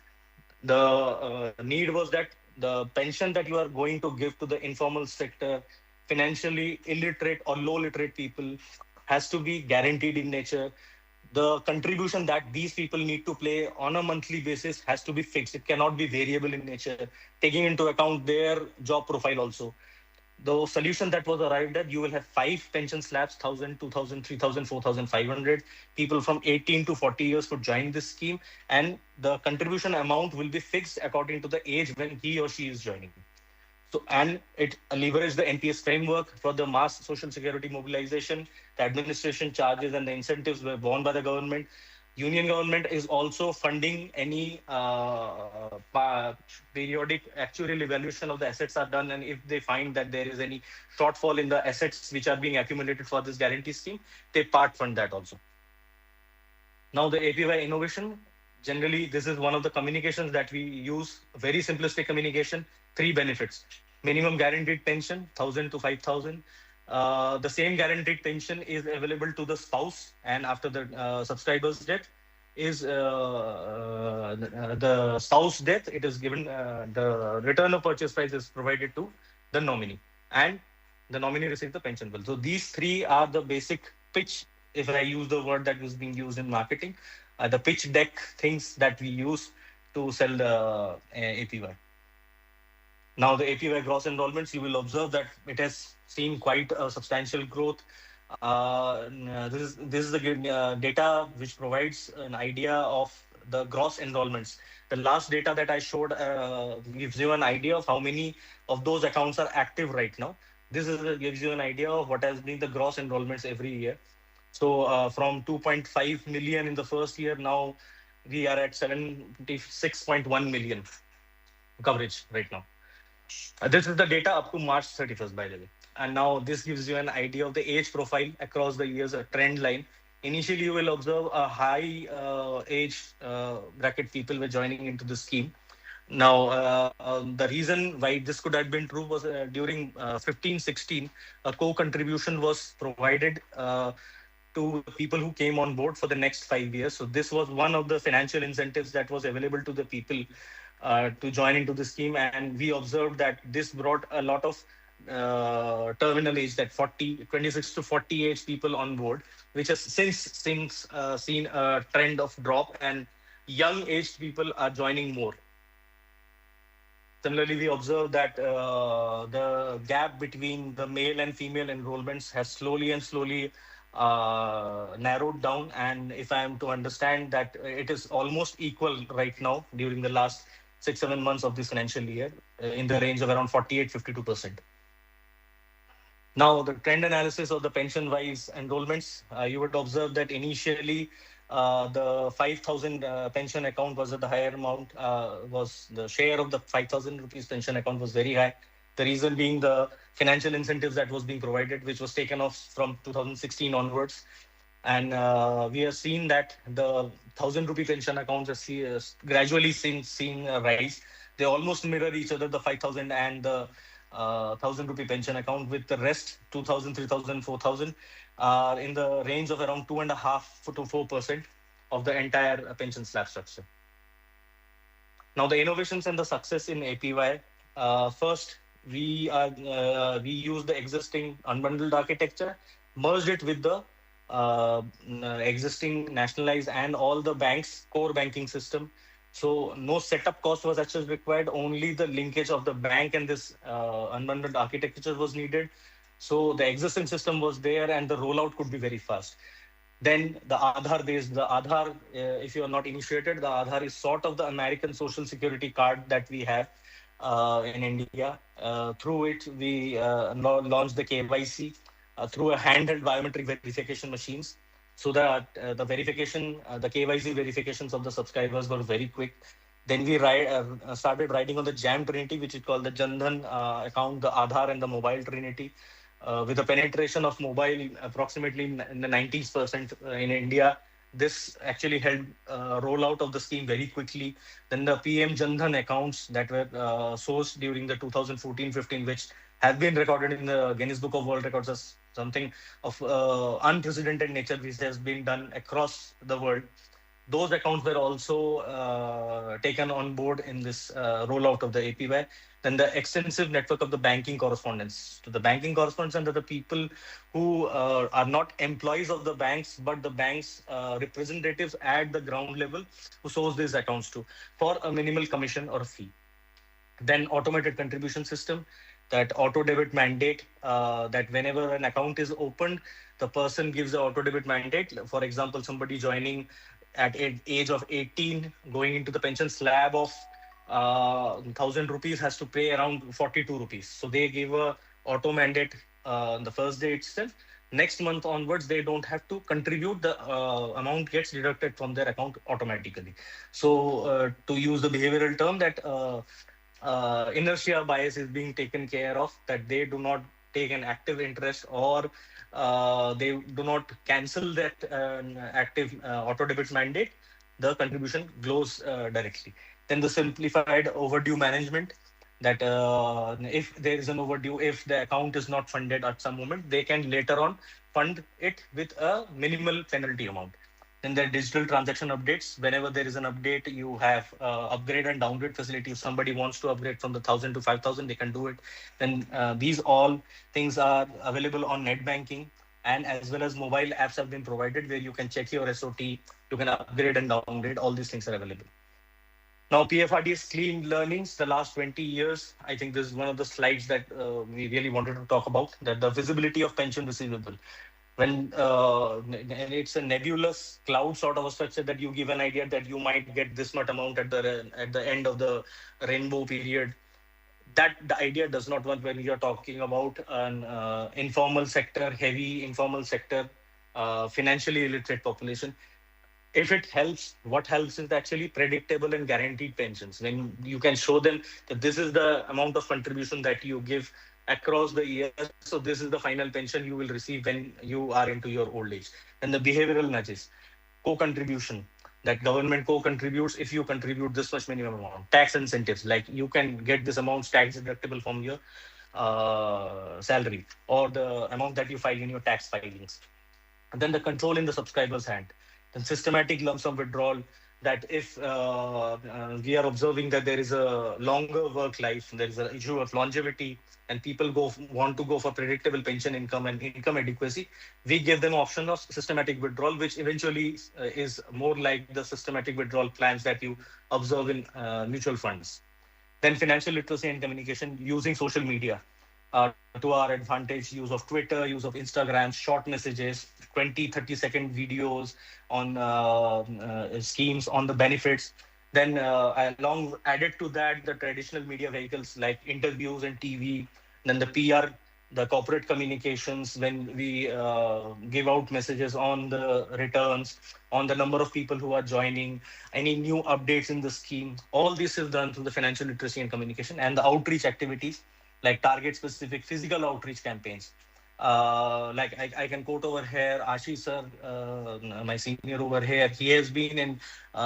The need was that the pension that you are going to give to the informal sector, financially illiterate or low literate people, has to be guaranteed in nature. The contribution that these people need to play on a monthly basis has to be fixed. It cannot be variable in nature, taking into account their job profile also. The solution that was arrived at, you will have 5 pension slabs, 1,000, 2,000, 3,000, 4,500. People from 18 to 40 years could join this scheme, and the contribution amount will be fixed according to the age when he or she is joining. So, and it leveraged the NPS framework for the mass social security mobilization. The administration charges and the incentives were borne by the government. Union government is also funding any periodic actuarial evaluation of the assets are done, and if they find that there is any shortfall in the assets which are being accumulated for this guarantee scheme, they part fund that also. Now the APY innovation, generally this is one of the communications that we use, very simplistic communication, 3 benefits. Minimum guaranteed pension, 1,000 to 5,000. The same guaranteed pension is available to the spouse, and after the subscriber's death is the spouse death, it is given, the return of purchase price is provided to the nominee, and the nominee receives the pension bill. So these 3 are the basic pitch, if I use the word that was being used in marketing, the pitch deck things that we use to sell the APY. Now, the APY gross enrollments, you will observe that it has seen quite a substantial growth. This is the data which provides an idea of the gross enrollments. The last data that I showed gives you an idea of how many of those accounts are active right now. This gives you an idea of what has been the gross enrollments every year. So from 2.5 million in the first year, now we are at 76.1 million coverage right now. This is the data up to March 31st, by the way. And now this gives you an idea of the age profile across the years, a trend line. Initially, you will observe a high age bracket people were joining into the scheme. Now, the reason why this could have been true was during 15-16, a co-contribution was provided to people who came on board for the next 5 years. So this was one of the financial incentives that was available to the people to join into the scheme. And we observed that this brought a lot of terminal age, that 26 to 40 age people on board, which has since seen a trend of drop, and young aged people are joining more. Similarly, we observe that the gap between the male and female enrollments has slowly narrowed down. And if I am to understand that it is almost equal right now during the last 6-7 months of this financial year, in the range of around 48-52%. Now, the trend analysis of the pension-wise enrollments, you would observe that initially the 5,000 pension account was at the higher amount, was the share of the 5,000 rupees pension account was very high. The reason being the financial incentives that was being provided, which was taken off from 2016 onwards. And we have seen that the 1,000 rupee pension accounts are gradually seeing a rise. They almost mirror each other, the 5,000 and the 1,000 rupee pension account, with the rest 2,000, 3,000, 4,000 are in the range of around 2.5% to 4% of the entire pension slab structure. Now, the innovations and the success in APY. First, we use the existing unbundled architecture, merged it with the existing nationalized and all the banks' core banking system. So no setup cost was actually required. Only the linkage of the bank and this unbundled architecture was needed. So the existing system was there, and the rollout could be very fast. Then the Aadhaar based, if you are not initiated, the Aadhaar is sort of the American Social Security card that we have in India. Through it, we launched the KYC through a handheld biometric verification machines. So that the verification, the KYC verifications of the subscribers were very quick. Then we started riding on the JAM Trinity, which is called the Jandhan account, the Aadhaar and the mobile Trinity. With a penetration of mobile approximately in the 90% in India, this actually helped rollout of the scheme very quickly. Then the PM Jandhan accounts that were sourced during the 2014-15, which have been recorded in the Guinness Book of World Records as something of unprecedented nature, which has been done across the world. Those accounts were also taken on board in this rollout of the APY. Then the extensive network of the banking correspondents. So the banking correspondents are the people who are not employees of the banks, but the bank's representatives at the ground level who source these accounts to for a minimal commission or fee. Then automated contribution system, that auto debit mandate, that whenever an account is opened, the person gives the auto debit mandate. For example, somebody joining at age of 18, going into the pension slab of 1,000 rupees has to pay around 42 rupees. So they give a auto mandate the first day itself. Next month onwards, they don't have to contribute. The amount gets deducted from their account automatically. So to use the behavioral term, that inertia bias is being taken care of, that they do not take an active interest, or they do not cancel that active auto debit mandate. The contribution goes directly. Then the simplified overdue management, that if there is an overdue, if the account is not funded at some moment, they can later on fund it with a minimal penalty amount. Then there are digital transaction updates. Whenever there is an update, you have upgrade and downgrade facility. If somebody wants to upgrade from the 1,000 to 5,000, they can do it. Then these all things are available on net banking, and as well as mobile apps have been provided where you can check your SOT, you can upgrade and downgrade. All these things are available. Now, PFRD's clean learnings, the last 20 years, I think this is one of the slides that we really wanted to talk about, that the visibility of pension receivable. And it's a nebulous cloud sort of a structure that you give an idea that you might get this much amount at the end of the rainbow period. That the idea does not work when you're talking about an informal sector, heavy informal sector, financially illiterate population. If it helps, what helps is actually predictable and guaranteed pensions. When you can show them that this is the amount of contribution that you give across the years, so this is the final pension you will receive when you are into your old age. And the behavioral nudges, co-contribution, that government co-contributes if you contribute this much minimum amount. Tax incentives, like you can get this amount tax deductible from your salary or the amount that you file in your tax filings. And then the control in the subscriber's hand. Then systematic lump sum withdrawal, that if we are observing that there is a longer work life, there is an issue of longevity, and people want to go for predictable pension income and income adequacy, we give them option of systematic withdrawal, which eventually is more like the systematic withdrawal plans that you observe in mutual funds. Then financial literacy and communication using social media. To our advantage, use of Twitter, use of Instagram, short messages, 20-30-second videos on schemes, on the benefits. Then along added to that, the traditional media vehicles like interviews and TV, then the PR, the corporate communications, when we give out messages on the returns, on the number of people who are joining, any new updates in the scheme. All this is done through the financial literacy and communication, and the outreach activities like target specific physical outreach campaigns. Like I can quote over here, Ashish sir, my senior over here, he has been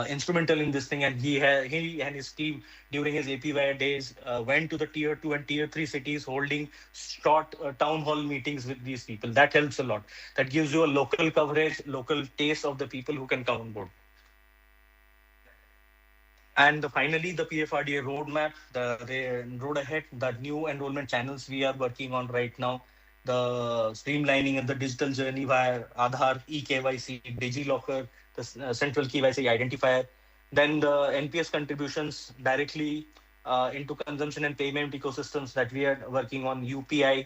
instrumental in this thing, and he and his team during his APY days went to the tier 2 and tier 3 cities holding short town hall meetings with these people. That helps a lot. That gives you a local coverage, local taste of the people who can come on board. And finally, the PFRDA roadmap, the road ahead, the new enrollment channels we are working on right now, the streamlining of the digital journey via Aadhaar, eKYC, DigiLocker, the central KYC identifier, then the NPS contributions directly into consumption and payment ecosystems that we are working on, UPI,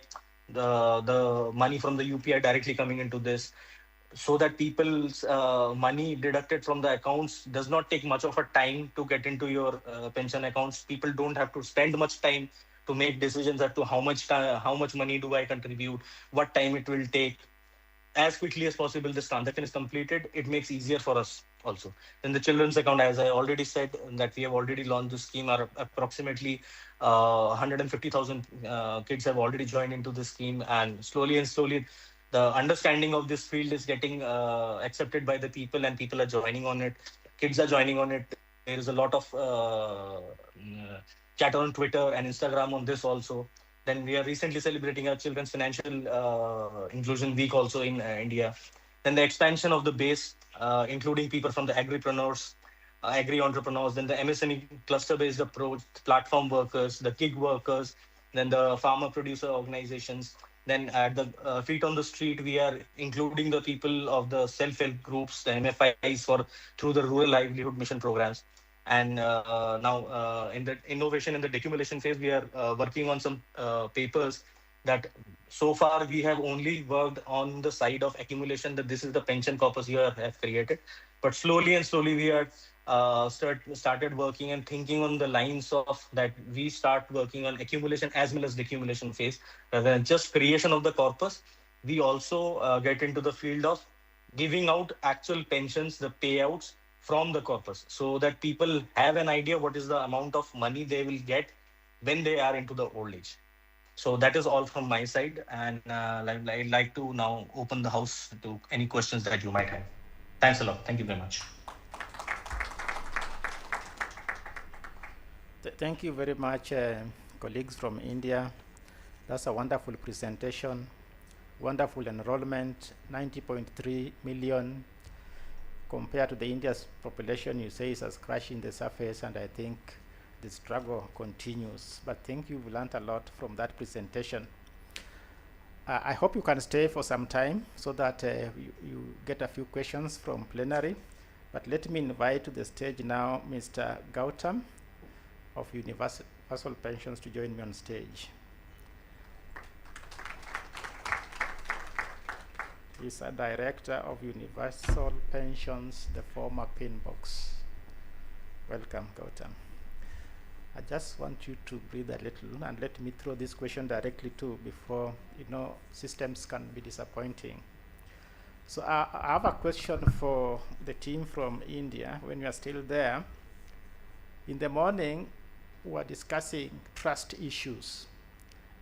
the money from the UPI directly coming into this, so that people's money deducted from the accounts does not take much of a time to get into your pension accounts. People don't have to spend much time to make decisions as to how much money do I contribute, what time it will take. As quickly as possible, this transaction is completed. It makes easier for us also. Then the children's account, as I already said, that we have already launched this scheme, are approximately 150,000 kids have already joined into this scheme, and slowly the understanding of this field is getting accepted by the people, and people are joining on it. Kids are joining on it. There is a lot of chat on Twitter and Instagram on this also. Then we are recently celebrating our Children's Financial Inclusion Week also in India. Then the expansion of the base, including people from the agripreneurs, agri-entrepreneurs, then the MSME cluster-based approach, platform workers, the gig workers, then the farmer producer organizations. Then at the feet on the street, we are including the people of the self-help groups, the MFIs through the rural livelihood mission programs. And now in the innovation and the decumulation phase, we are working on some papers that so far we have only worked on the side of accumulation, that this is the pension corpus you have created. But slowly we are started working and thinking on the lines of that we start working on accumulation as well as decumulation phase. Rather than just creation of the corpus, we also get into the field of giving out actual pensions, the payouts from the corpus, so that people have an idea what is the amount of money they will get when they are into the old age. So that is all from my side, and I'd like to now open the house to any questions that you might have. Thanks a lot. Thank you very much. Thank you very much, colleagues from India. That's a wonderful presentation, wonderful enrollment, 90.3 million. Compared to the India's population, you say it's a scratching the surface, and I think the struggle continues. But thank you, we learned a lot from that presentation. I hope you can stay for some time so that you get a few questions from plenary. But But let me invite to the stage now Mr. Gautam of Universal Pensions to join me on stage. He's a director of Universal Pensions, the former Pinbox. Welcome, Gautam. I just want you to breathe a little and let me throw this question directly to before, systems can be disappointing. So I have a question for the team from India. When you are still there, in the morning, we are discussing trust issues.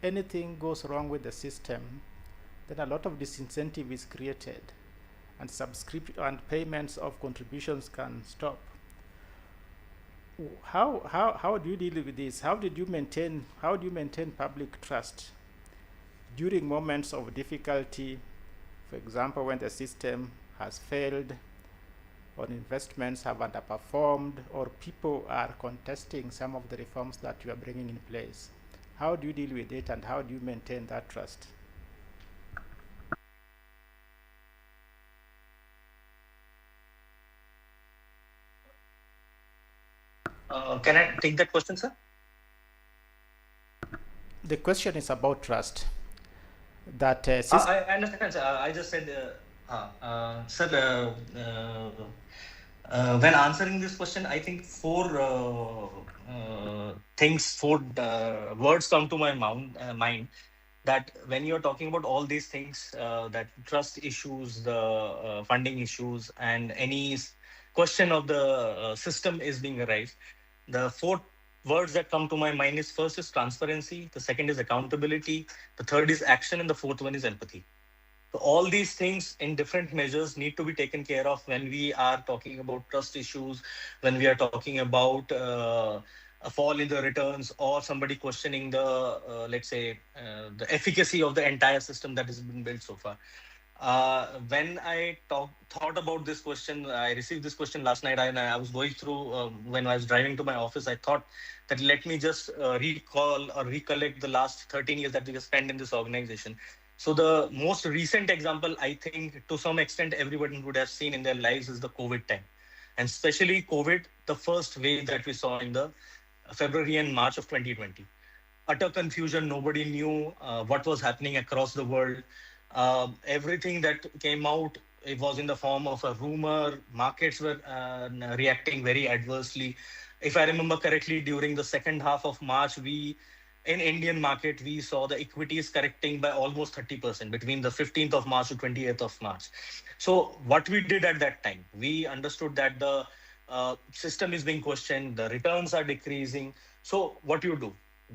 Anything goes wrong with the system, then a lot of disincentive is created, and payments of contributions can stop. How do you deal with this? How do you maintain public trust during moments of difficulty? For example, when the system has failed, or investments have underperformed, or people are contesting some of the reforms that you are bringing in place. How do you deal with it, and how do you maintain that trust? Can I take that question, sir? The question is about trust. That I understand, sir. I just said, sir, when answering this question, I think four words come to my mind. That when you're talking about all these things, that trust issues, the funding issues, and any question of the system is being raised, the four words that come to my mind is: first is transparency, the second is accountability, the third is action, and the fourth one is empathy. So all these things in different measures need to be taken care of when we are talking about trust issues, when we are talking about a fall in the returns, or somebody questioning the, let's say, the efficacy of the entire system that has been built so far. When I thought about this question, I received this question last night, and I was going through, when I was driving to my office, I thought that let me just recall or recollect the last 13 years that we have spent in this organization. So the most recent example, I think, to some extent, everybody would have seen in their lives is the COVID time. And especially COVID, the first wave that we saw in the February and March of 2020. Utter confusion. Nobody knew what was happening across the world. Everything that came out, it was in the form of a rumor. Markets were reacting very adversely. If I remember correctly, during the second half of March, in Indian market, we saw the equities correcting by almost 30% between the 15th of March to 28th of March. So what we did at that time, we understood that the system is being questioned, the returns are decreasing. So what do you do?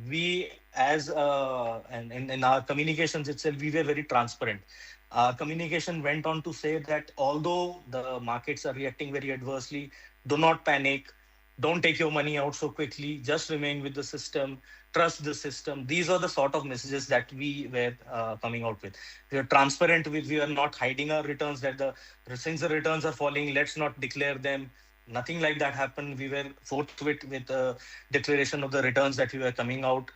We, as and in our communications itself, we were very transparent. Our communication went on to say that although the markets are reacting very adversely, do not panic, don't take your money out so quickly, just remain with the system, trust the system. These are the sort of messages that we were coming out with. We are transparent, we are not hiding our returns, that since the returns are falling, let's not declare them. Nothing like that happened. We were forthwith with the declaration of the returns that we were coming out.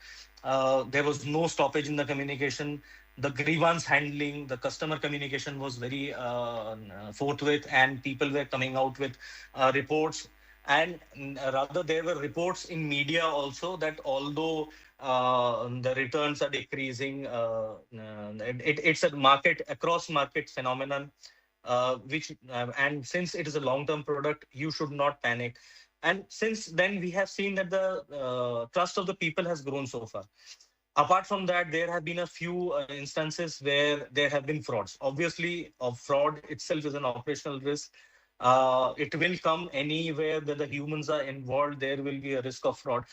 There was no stoppage in the communication. The grievance handling, the customer communication was very forthwith, and people were coming out with reports. And rather, there were reports in media also that although the returns are decreasing, it's a across market phenomenon. And since it is a long-term product, you should not panic. And since then, we have seen that the trust of the people has grown so far. Apart from that, there have been a few instances where there have been frauds. Obviously, fraud itself is an operational risk. It will come anywhere that the humans are involved. There will be a risk of fraud.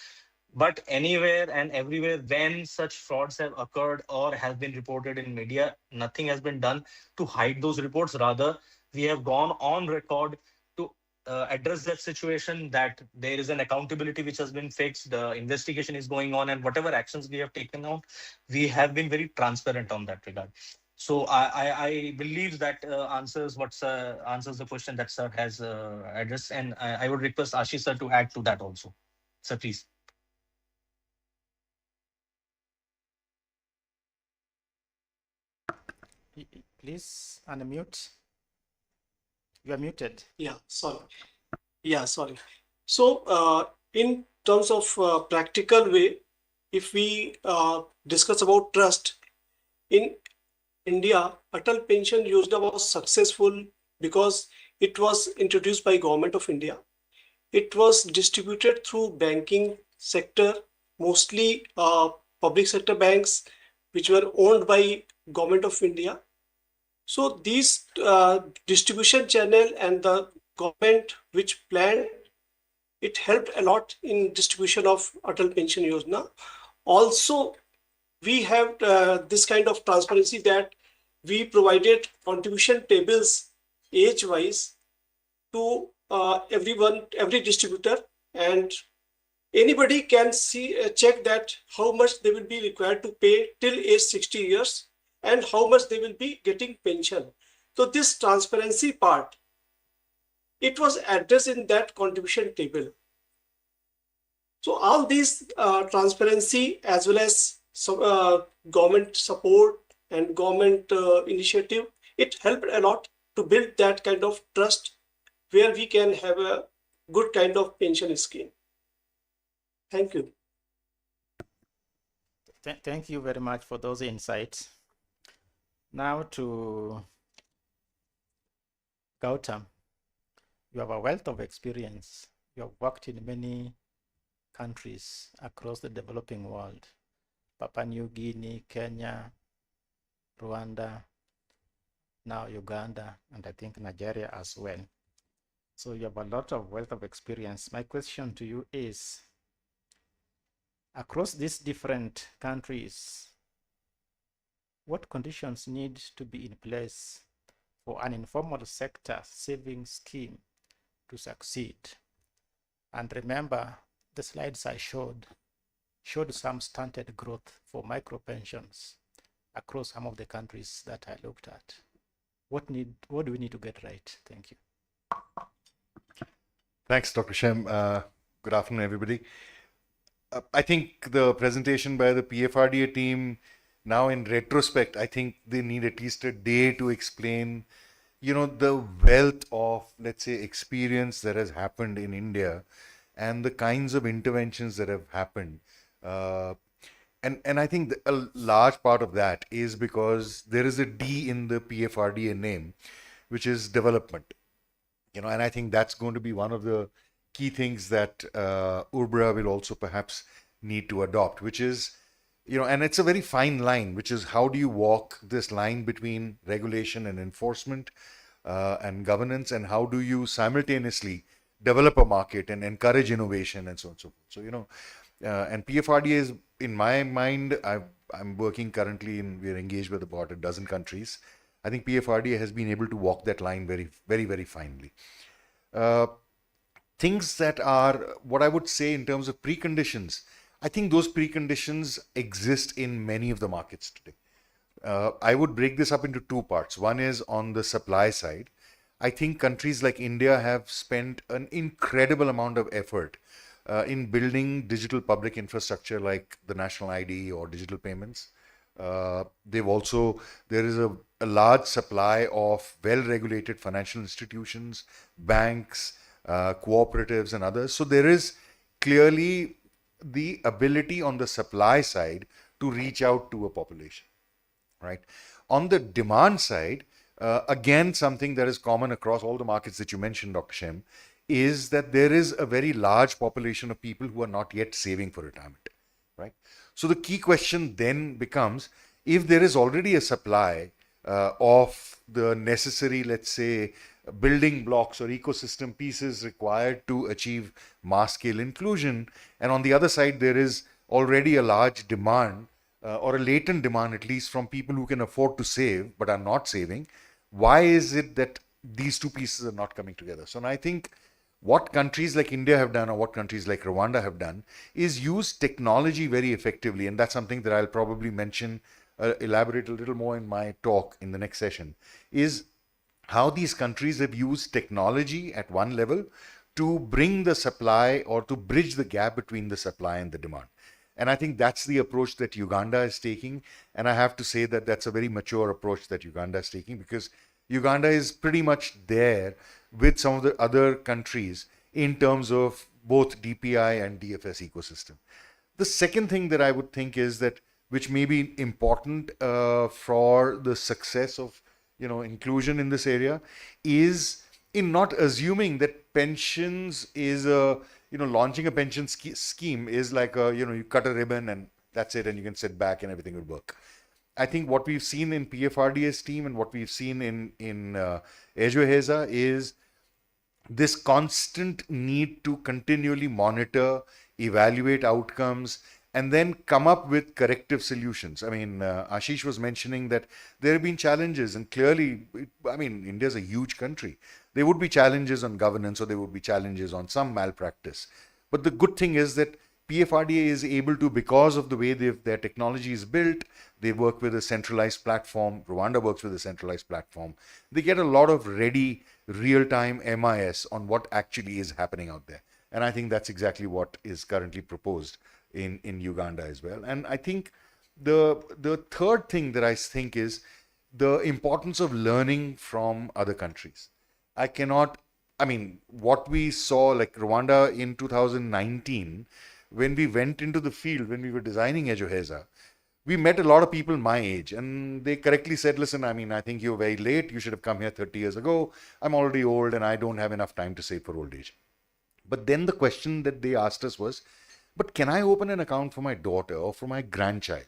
But anywhere and everywhere, when such frauds have occurred or have been reported in media, nothing has been done to hide those reports. Rather, we have gone on record to address that situation, that there is an accountability which has been fixed, the investigation is going on, and whatever actions we have taken out, we have been very transparent on that regard. So I believe that answers the question that sir has addressed, and I would request Ashish sir to add to that also. Sir, please. Please unmute. You are muted. Yeah, sorry. Yeah, sorry. So, in terms of practical way, if we discuss about trust in India, Atal Pension Yojana was successful because it was introduced by Government of India. It was distributed through banking sector, mostly public sector banks, which were owned by Government of India. So these distribution channel and the government which planned, it helped a lot in distribution of Atal Pension Yojana. Also, we have this kind of transparency that we provided contribution tables age-wise to everyone, every distributor, and anybody can see check that how much they will be required to pay till age 60 years and how much they will be getting pension. So this transparency part, it was addressed in that contribution table. So all these transparency as well as government support and government initiative, it helped a lot to build that kind of trust where we can have a good kind of pension scheme. Thank you. Thank you very much for those insights. Now to Gautam. You have a wealth of experience. You have worked in many countries across the developing world. Papua New Guinea, Kenya, Rwanda, now Uganda, and I think Nigeria as well. So you have a lot of wealth of experience. My question to you is, across these different countries, what conditions need to be in place for an informal sector saving scheme to succeed? And remember, the slides I showed some stunted growth for micro pensions across some of the countries that I looked at. What do we need to get right? Thank you. Thanks, Dr. Shem. Good afternoon, everybody. I think the presentation by the PFRDA team, now in retrospect, I think they need at least a day to explain, you know, the wealth of, let's say, experience that has happened in India and the kinds of interventions that have happened. And I think a large part of that is because there is a D in the PFRDA name, which is development. You know, and I think that's going to be one of the key things that URBRA will also perhaps need to adopt, which is, you know, and it's a very fine line, which is how do you walk this line between regulation and enforcement and governance, and how do you simultaneously develop a market and encourage innovation and so on and so forth. So, you know, and PFRDA is, in my mind, I'm working currently we're engaged with about a dozen countries. I think PFRDA has been able to walk that line very, very, very finely. Things that are, what I would say in terms of preconditions, I think those preconditions exist in many of the markets today. I would break this up into two parts. One is on the supply side. I think countries like India have spent an incredible amount of effort in building digital public infrastructure like the national ID or digital payments. There is a large supply of well-regulated financial institutions, banks, cooperatives and others. So there is clearly the ability on the supply side to reach out to a population, right? On the demand side, again, something that is common across all the markets that you mentioned, Dr. Shem, is that there is a very large population of people who are not yet saving for retirement, right? So the key question then becomes, if there is already a supply of the necessary, let's say, building blocks or ecosystem pieces required to achieve mass scale inclusion, and on the other side there is already a large demand or a latent demand, at least from people who can afford to save but are not saving, why is it that these two pieces are not coming together? So I think what countries like India have done or what countries like Rwanda have done is use technology very effectively, and that's something that I'll probably mention, elaborate a little more in my talk in the next session, is how these countries have used technology at one level to bring the supply or to bridge the gap between the supply and the demand. And I think that's the approach that Uganda is taking. And I have to say that that's a very mature approach that Uganda is taking, because Uganda is pretty much there with some of the other countries in terms of both DPI and DFS ecosystem. The second thing that I would think is that, which may be important for the success of inclusion in this area, is in not assuming that pensions is launching a pension scheme is like you cut a ribbon and that's it, and you can sit back and everything will work. I think what we've seen in PFRDA's team and what we've seen in Ejoheza is this constant need to continually monitor, evaluate outcomes, and then come up with corrective solutions. I mean, Ashish was mentioning that there have been challenges, and clearly, India is a huge country. There would be challenges on governance, or there would be challenges on some malpractice. But the good thing is that PFRDA is able to, because of the way their technology is built, they work with a centralized platform. Rwanda works with a centralized platform. They get a lot of ready, real-time MIS on what actually is happening out there. And I think that's exactly what is currently proposed in Uganda as well. And I think the third thing that I think is the importance of learning from other countries. What we saw, like Rwanda in 2019, when we went into the field, when we were designing Ejoheza, we met a lot of people my age, and they correctly said, listen, I think you're very late. You should have come here 30 years ago. I'm already old and I don't have enough time to save for old age. But then the question that they asked us was, but can I open an account for my daughter or for my grandchild?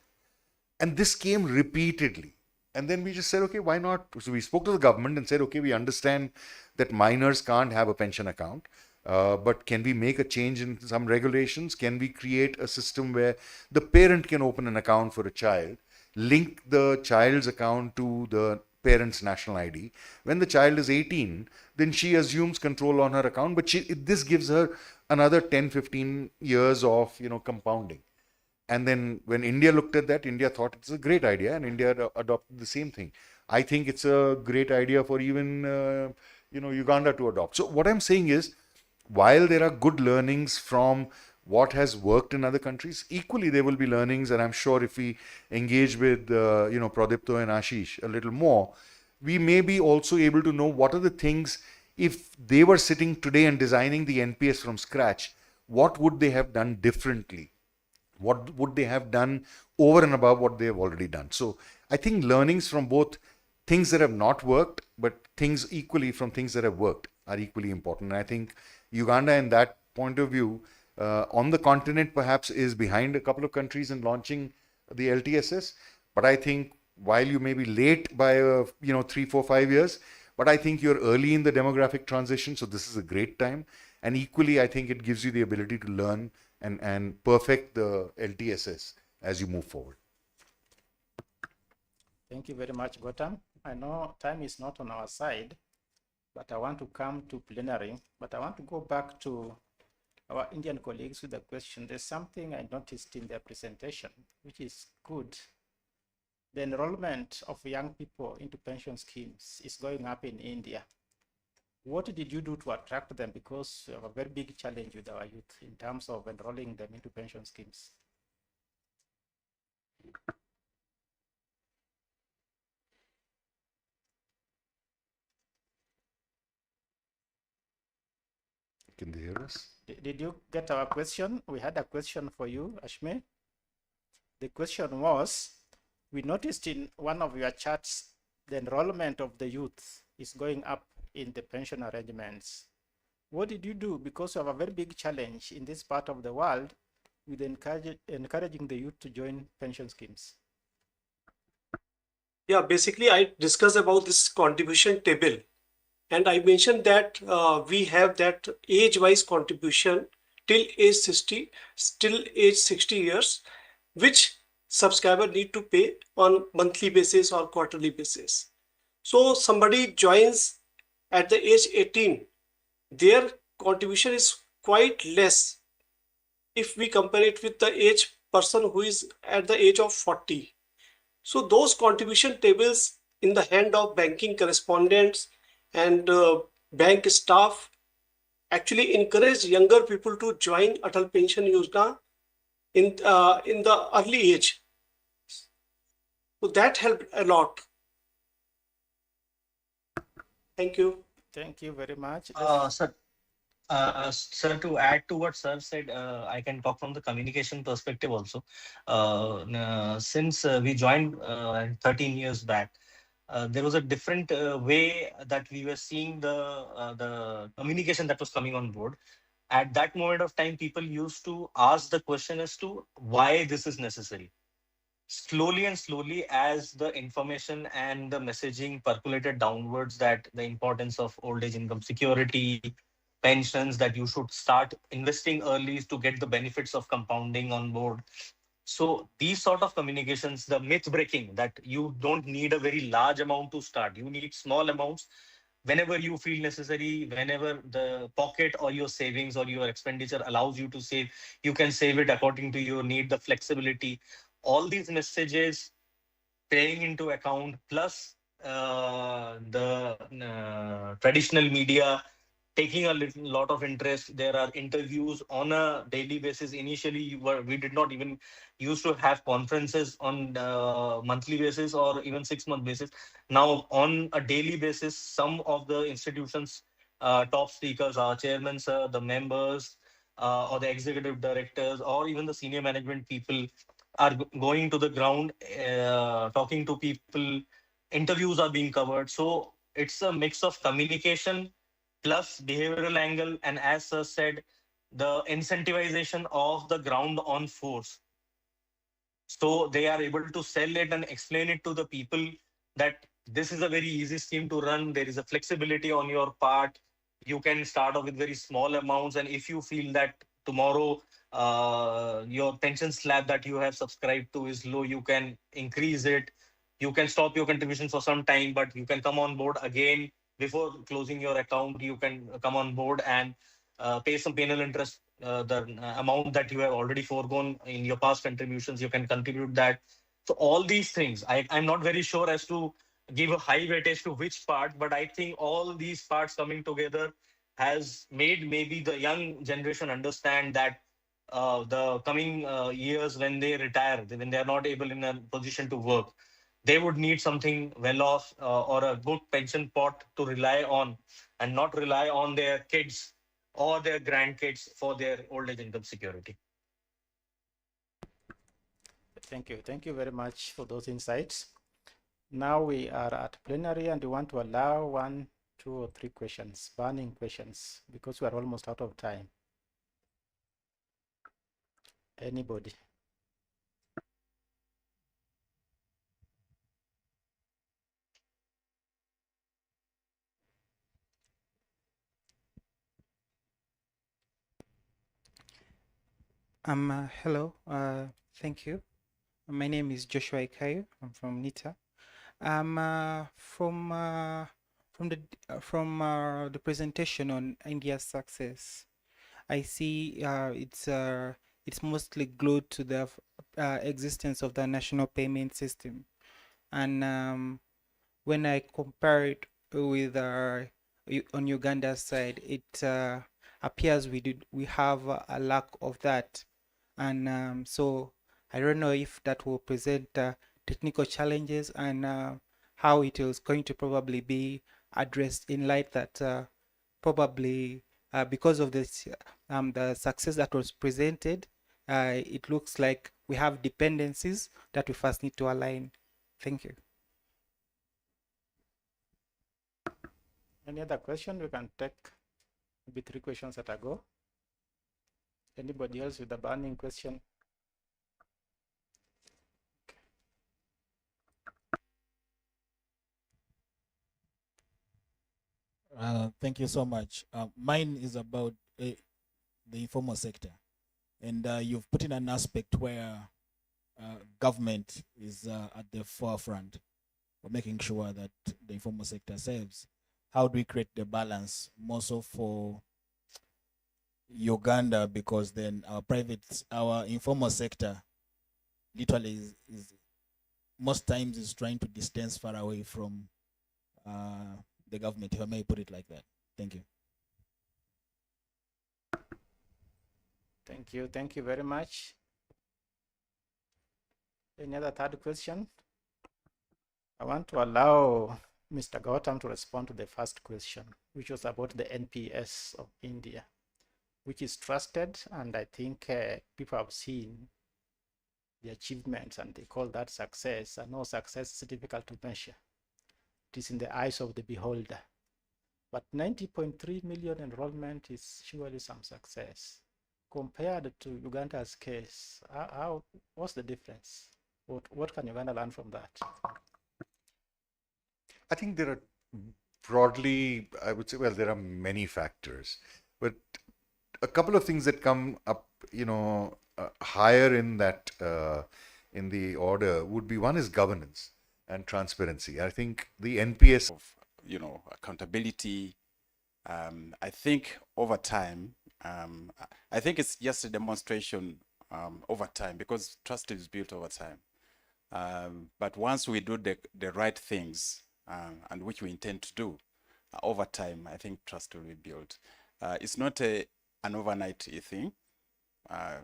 And this came repeatedly. And then we just said, okay, why not? So we spoke to the government and said, okay, we understand that minors can't have a pension account. But can we make a change in some regulations? Can we create a system where the parent can open an account for a child, link the child's account to the parent's national ID? When the child is 18, then she assumes control on her account, but this gives her another 10, 15 years of compounding. And then when India looked at that, India thought it's a great idea, and India adopted the same thing. I think it's a great idea for even Uganda to adopt. So what I'm saying is, while there are good learnings from what has worked in other countries, equally there will be learnings, and I'm sure if we engage with Pradipto and Ashish a little more, we may be also able to know what are the things, if they were sitting today and designing the NPS from scratch, what would they have done differently? What would they have done over and above what they have already done? So I think learnings from both things that have not worked, but things equally from things that have worked are equally important. And I think Uganda, in that point of view, on the continent perhaps is behind a couple of countries in launching the LTSS. But I think while you may be late by 3, 4, 5 years, but I think you're early in the demographic transition, so this is a great time. And equally, I think it gives you the ability to learn and perfect the LTSS as you move forward. Thank you very much, Gautam. I know time is not on our side, but I want to come to plenary, but I want to go back to our Indian colleagues with a question. There's something I noticed in their presentation, which is good. The enrollment of young people into pension schemes is going up in India. What did you do to attract them? Because we have a very big challenge with our youth in terms of enrolling them into pension schemes. Can they hear us? Did you get our question? We had a question for you, Ashme. The question was, we noticed in one of your charts, the enrollment of the youth is going up in the pension arrangements. What did you do? Because you have a very big challenge in this part of the world with encouraging the youth to join pension schemes. Yeah, basically I discussed about this contribution table. And I mentioned that we have that age-wise contribution till age 60, still age 60 years, which subscriber need to pay on monthly basis or quarterly basis. So somebody joins at the age 18, their contribution is quite less if we compare it with the age person who is at the age of 40. So those contribution tables in the hand of banking correspondents and bank staff actually encourage younger people to join Atal Pension Yojana in the early age. So that helped a lot. Thank you. Thank you very much. Sir, sir, to add to what sir said, I can talk from the communication perspective also. Since we joined 13 years back, there was a different way that we were seeing the communication that was coming on board. At that moment of time, people used to ask the question as to why this is necessary. Slowly and slowly, as the information and the messaging percolated downwards, that the importance of old age income security, pensions, that you should start investing early to get the benefits of compounding on board. So these sort of communications, the myth breaking that you don't need a very large amount to start, you need small amounts whenever you feel necessary, whenever the pocket or your savings or your expenditure allows you to save, you can save it according to your need, the flexibility. All these messages paying into account, plus the traditional media taking a lot of interest. There are interviews on a daily basis. Initially, we did not even used to have conferences on monthly basis or even 6-month basis. Now, on a daily basis, some of the institutions, top speakers, our chairmen, sir, the members, or the executive directors, or even the senior management people are going to the ground, talking to people. Interviews are being covered. So it's a mix of communication plus behavioral angle, and as sir said, the incentivization of the ground on force. So they are able to sell it and explain it to the people that this is a very easy scheme to run. There is a flexibility on your part. You can start off with very small amounts, and if you feel that tomorrow your pension slab that you have subscribed to is low, you can increase it. You can stop your contribution for some time, but you can come on board again before closing your account. You can come on board and pay some penal interest, the amount that you have already foregone in your past contributions, you can contribute that. So all these things, I'm not very sure as to give a high weightage to which part, but I think all these parts coming together has made maybe the young generation understand that the coming years, when they retire, when they are not able in a position to work, they would need something well off, or a good pension pot to rely on, and not rely on their kids or their grandkids for their old age income security. Thank you. Thank you very much for those insights. Now we are at plenary and we want to allow 1, 2, or 3 questions, burning questions, because we are almost out of time. Anybody? Hello, thank you. My name is Joshua Ikayu. I'm from NITA. From the presentation on India's success, I see it's mostly glued to the existence of the national payment system, and when I compare it with on Uganda's side, it appears we have a lack of that, and so I don't know if that will present technical challenges, and how it is going to probably be addressed in light that probably because of this the success that was presented, it looks like we have dependencies that we first need to align. Thank you. Any other question? We can take maybe 3 questions at a go. Anybody else with a burning question? Thank you so much. Mine is about the informal sector, and you've put in an aspect where government is at the forefront of making sure that the informal sector saves. How do we create the balance more so for Uganda, because then our informal sector literally is most times is trying to distance far away from the government, if I may put it like that. Thank you. Thank you. Thank you very much. Any other third question? I want to allow Mr. Gautam to respond to the first question, which was about the NPS of India, which is trusted, and I think people have seen the achievements and they call that success. And no, success is difficult to measure. It is in the eyes of the beholder. But 90.3 million enrollment is surely some success. Compared to Uganda's case, what's the difference? What can Uganda learn from that? I think there are broadly, I would say, well, there are many factors, but a couple of things that come up, higher in that, in the order would be, one is governance and transparency. I think the NPS of, accountability, I think over time, I think it's just a demonstration over time, because trust is built over time. But once we do the right things, and which we intend to do over time, I think trust will be built. It's not an overnight thing.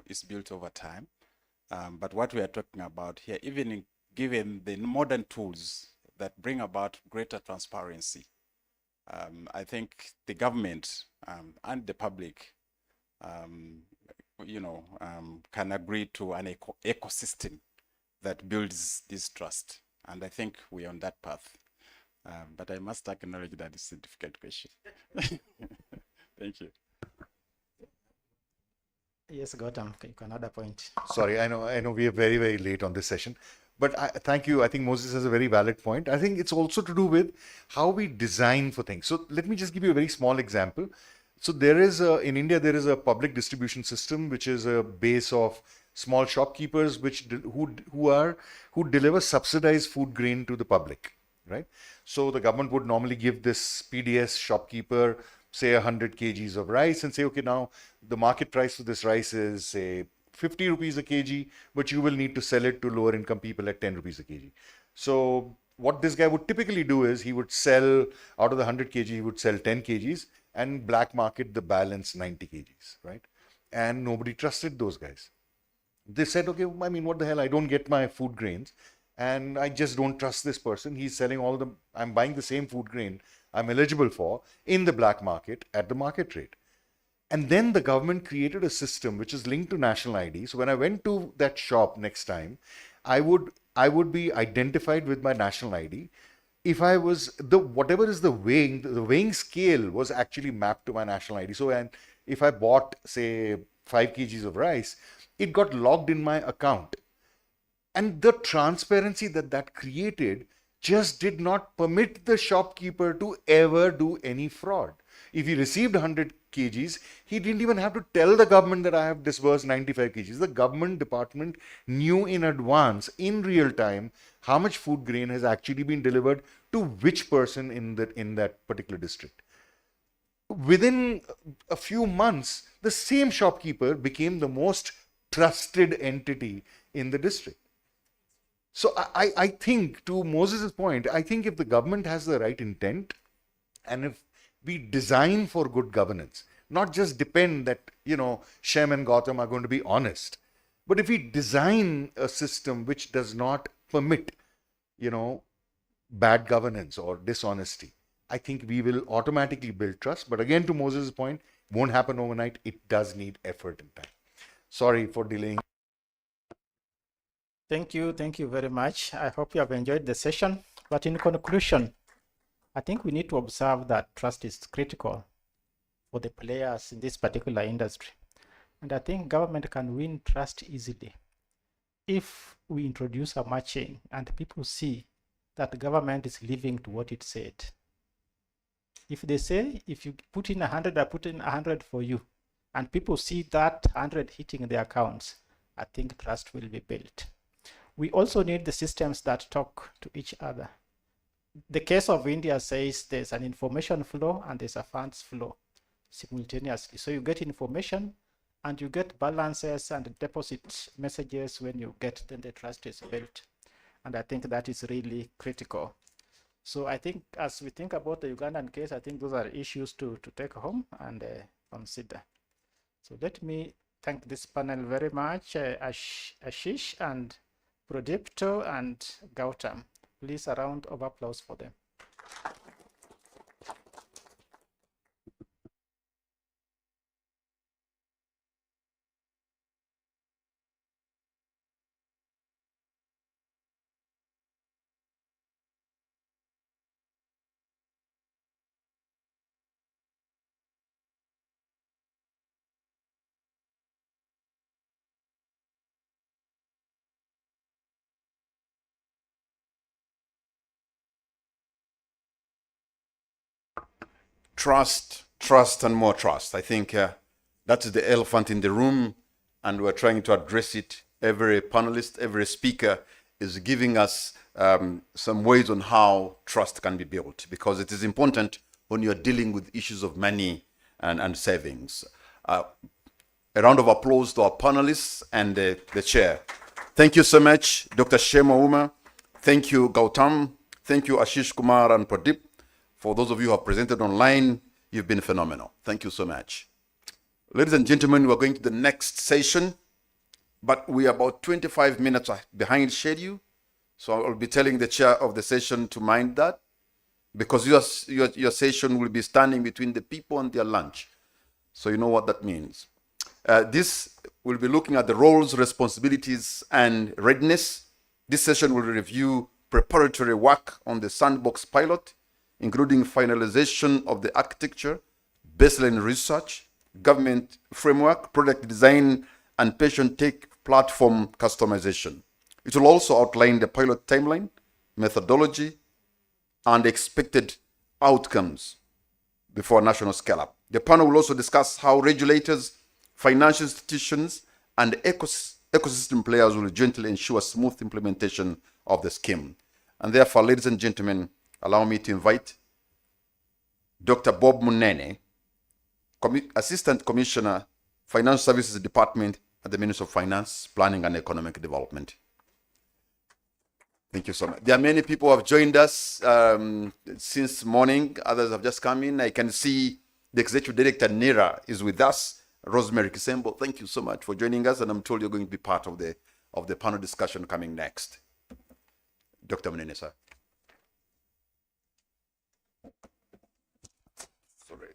It's built over time. But what we are talking about here, even given the modern tools that bring about greater transparency, I think the government and the public, can agree to an ecosystem that builds this trust. And I think we're on that path. But I must acknowledge that it's a difficult question. Thank you. Yes, Gautam, another point. Sorry, I know we are very, very late on this session, but thank you. I think Moses has a very valid point. I think it's also to do with how we design for things. So let me just give you a very small example. So there is in India, there is a public distribution system, which is a base of small shopkeepers, who deliver subsidized food grain to the public, right? So the government would normally give this PDS shopkeeper, say 100 kgs of rice, and say, okay, now the market price for this rice is, say, 50 rupees a kg, but you will need to sell it to lower income people at 10 rupees a kg. So what this guy would typically do is he would sell, out of the 100 kg, he would sell 10 kgs and black market the balance 90 kgs, right? And nobody trusted those guys. They said, okay, I mean, what the hell? I don't get my food grains and I just don't trust this person. He's selling I'm buying the same food grain I'm eligible for in the black market at the market rate. And then the government created a system which is linked to national ID. So when I went to that shop next time, I would be identified with my national ID. If I was whatever is the weighing scale was actually mapped to my national ID. So and if I bought, say, 5 kgs of rice, it got logged in my account. And the transparency that created just did not permit the shopkeeper to ever do any fraud. If he received 100 kgs, he didn't even have to tell the government that I have disbursed 95 kgs. The government department knew in advance, in real time, how much food grain has actually been delivered to which person in that particular district. Within a few months, the same shopkeeper became the most trusted entity in the district. So I think, to Moses' point, I think if the government has the right intent, and if we design for good governance, not just depend that, Shem and Gautam are going to be honest, but if we design a system which does not permit, bad governance or dishonesty, I think we will automatically build trust. But again, to Moses' point, won't happen overnight. It does need effort and time. Sorry for delaying. Thank you very much. I hope you have enjoyed the session. But in conclusion, I think we need to observe that trust is critical for the players in this particular industry. And I think government can win trust easily if we introduce a matching and people see that the government is living to what it said. If they say, if you put in 100, I put in 100 for you, and people see that 100 hitting their accounts, I think trust will be built. We also need the systems that talk to each other. The case of India says there's an information flow and there's a funds flow simultaneously. So you get information and you get balances and deposit messages. When you get, then the trust is built. And I think that is really critical. So I think as we think about the Ugandan case, I think those are issues to take home and consider. So let me thank this panel very much, Ashish and Prodipto and Gautam. Please, a round of applause for them. Trust, trust, and more trust. I think that is the elephant in the room, and we're trying to address it. Every panelist, every speaker is giving us some ways on how trust can be built, because it is important when you're dealing with issues of money and savings. A round of applause to our panelists and the chair. Thank you so much, Dr. Shema Uma. Thank you, Gautam. Thank you, Ashish Kumar and Pradeep. For those of you who have presented online, you've been phenomenal. Thank you so much. Ladies and gentlemen, we're going to the next session, but we are about 25 minutes behind schedule. So I'll be telling the chair of the session to mind that, because your session will be standing between the people and their lunch. So you know what that means. This will be looking at the roles, responsibilities, and readiness. This session will review preparatory work on the sandbox pilot, including finalization of the architecture, baseline research, government framework, product design, and patient tech platform customization. It will also outline the pilot timeline, methodology, and expected outcomes before national scale-up. The panel will also discuss how regulators, financial institutions, and ecosystem players will jointly ensure smooth implementation of the scheme. And therefore, ladies and gentlemen, allow me to invite Dr. Bob Munene, Assistant Commissioner, Financial Services Department at the Ministry of Finance, Planning and Economic Development. Thank you so much. There are many people who have joined us since morning. Others have just come in. I can see the Executive Director, NERA, is with us. Rosemary Kisembo, thank you so much for joining us, and I'm told you're going to be part of the panel discussion coming next. Dr. Munene, sir. Sorry.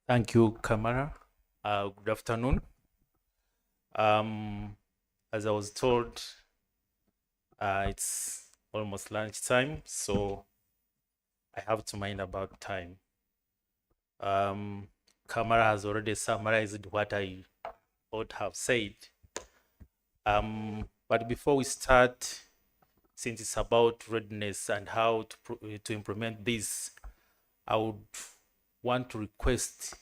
Thank you, Kamara. Good afternoon. As I was told, it's almost lunchtime, so I have to mind about time. Kamara has already summarized what I ought have said. But before we start, since it's about readiness and how to implement this, I would want to request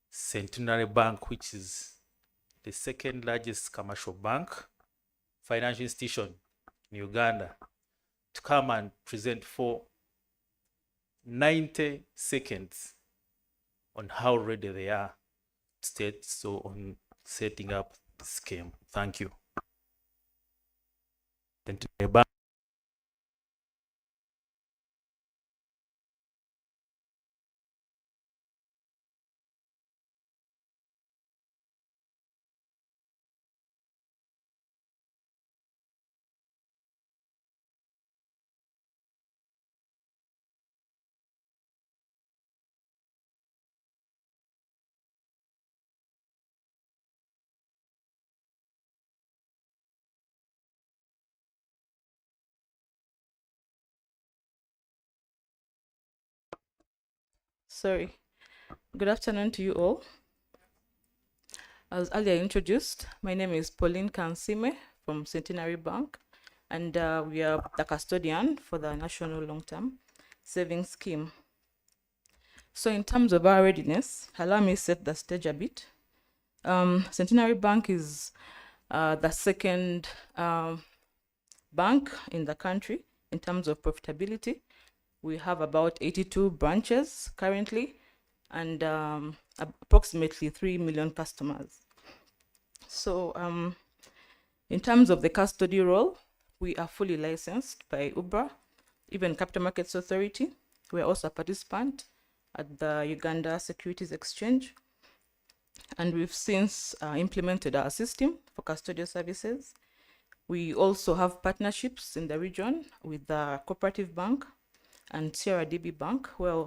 Centenary Bank, which is the second largest commercial bank, financial institution in Uganda, to come and present for 90 seconds on how ready they are on setting up the scheme. Thank you. Centenary Bank. Sorry. Good afternoon to you all. As earlier introduced, my name is Pauline Kansime from Centenary Bank, and we are the custodian for the National Long-Term Savings Scheme. So in terms of our readiness, allow me to set the stage a bit. Centenary Bank is the second bank in the country in terms of profitability. We have about 82 branches currently and approximately 3 million customers. So in terms of the custody role, we are fully licensed by UBRA, even Capital Markets Authority. We are also a participant at the Uganda Securities Exchange. and we've since implemented our system for custodial services. We also have partnerships in the region with the Cooperative Bank and CRDB Bank, where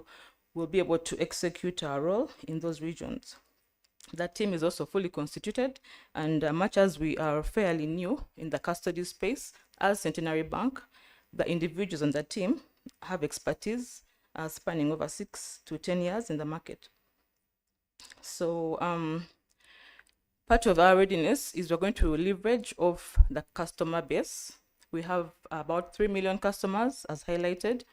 we'll be able to execute our role in those regions. That team is also fully constituted, and much as we are fairly new in the custody space as Centenary Bank, the individuals on the team have expertise spanning over 6 to 10 years in the market. So part of our readiness is we're going to leverage off the customer base. We have about 3 million customers, as highlighted,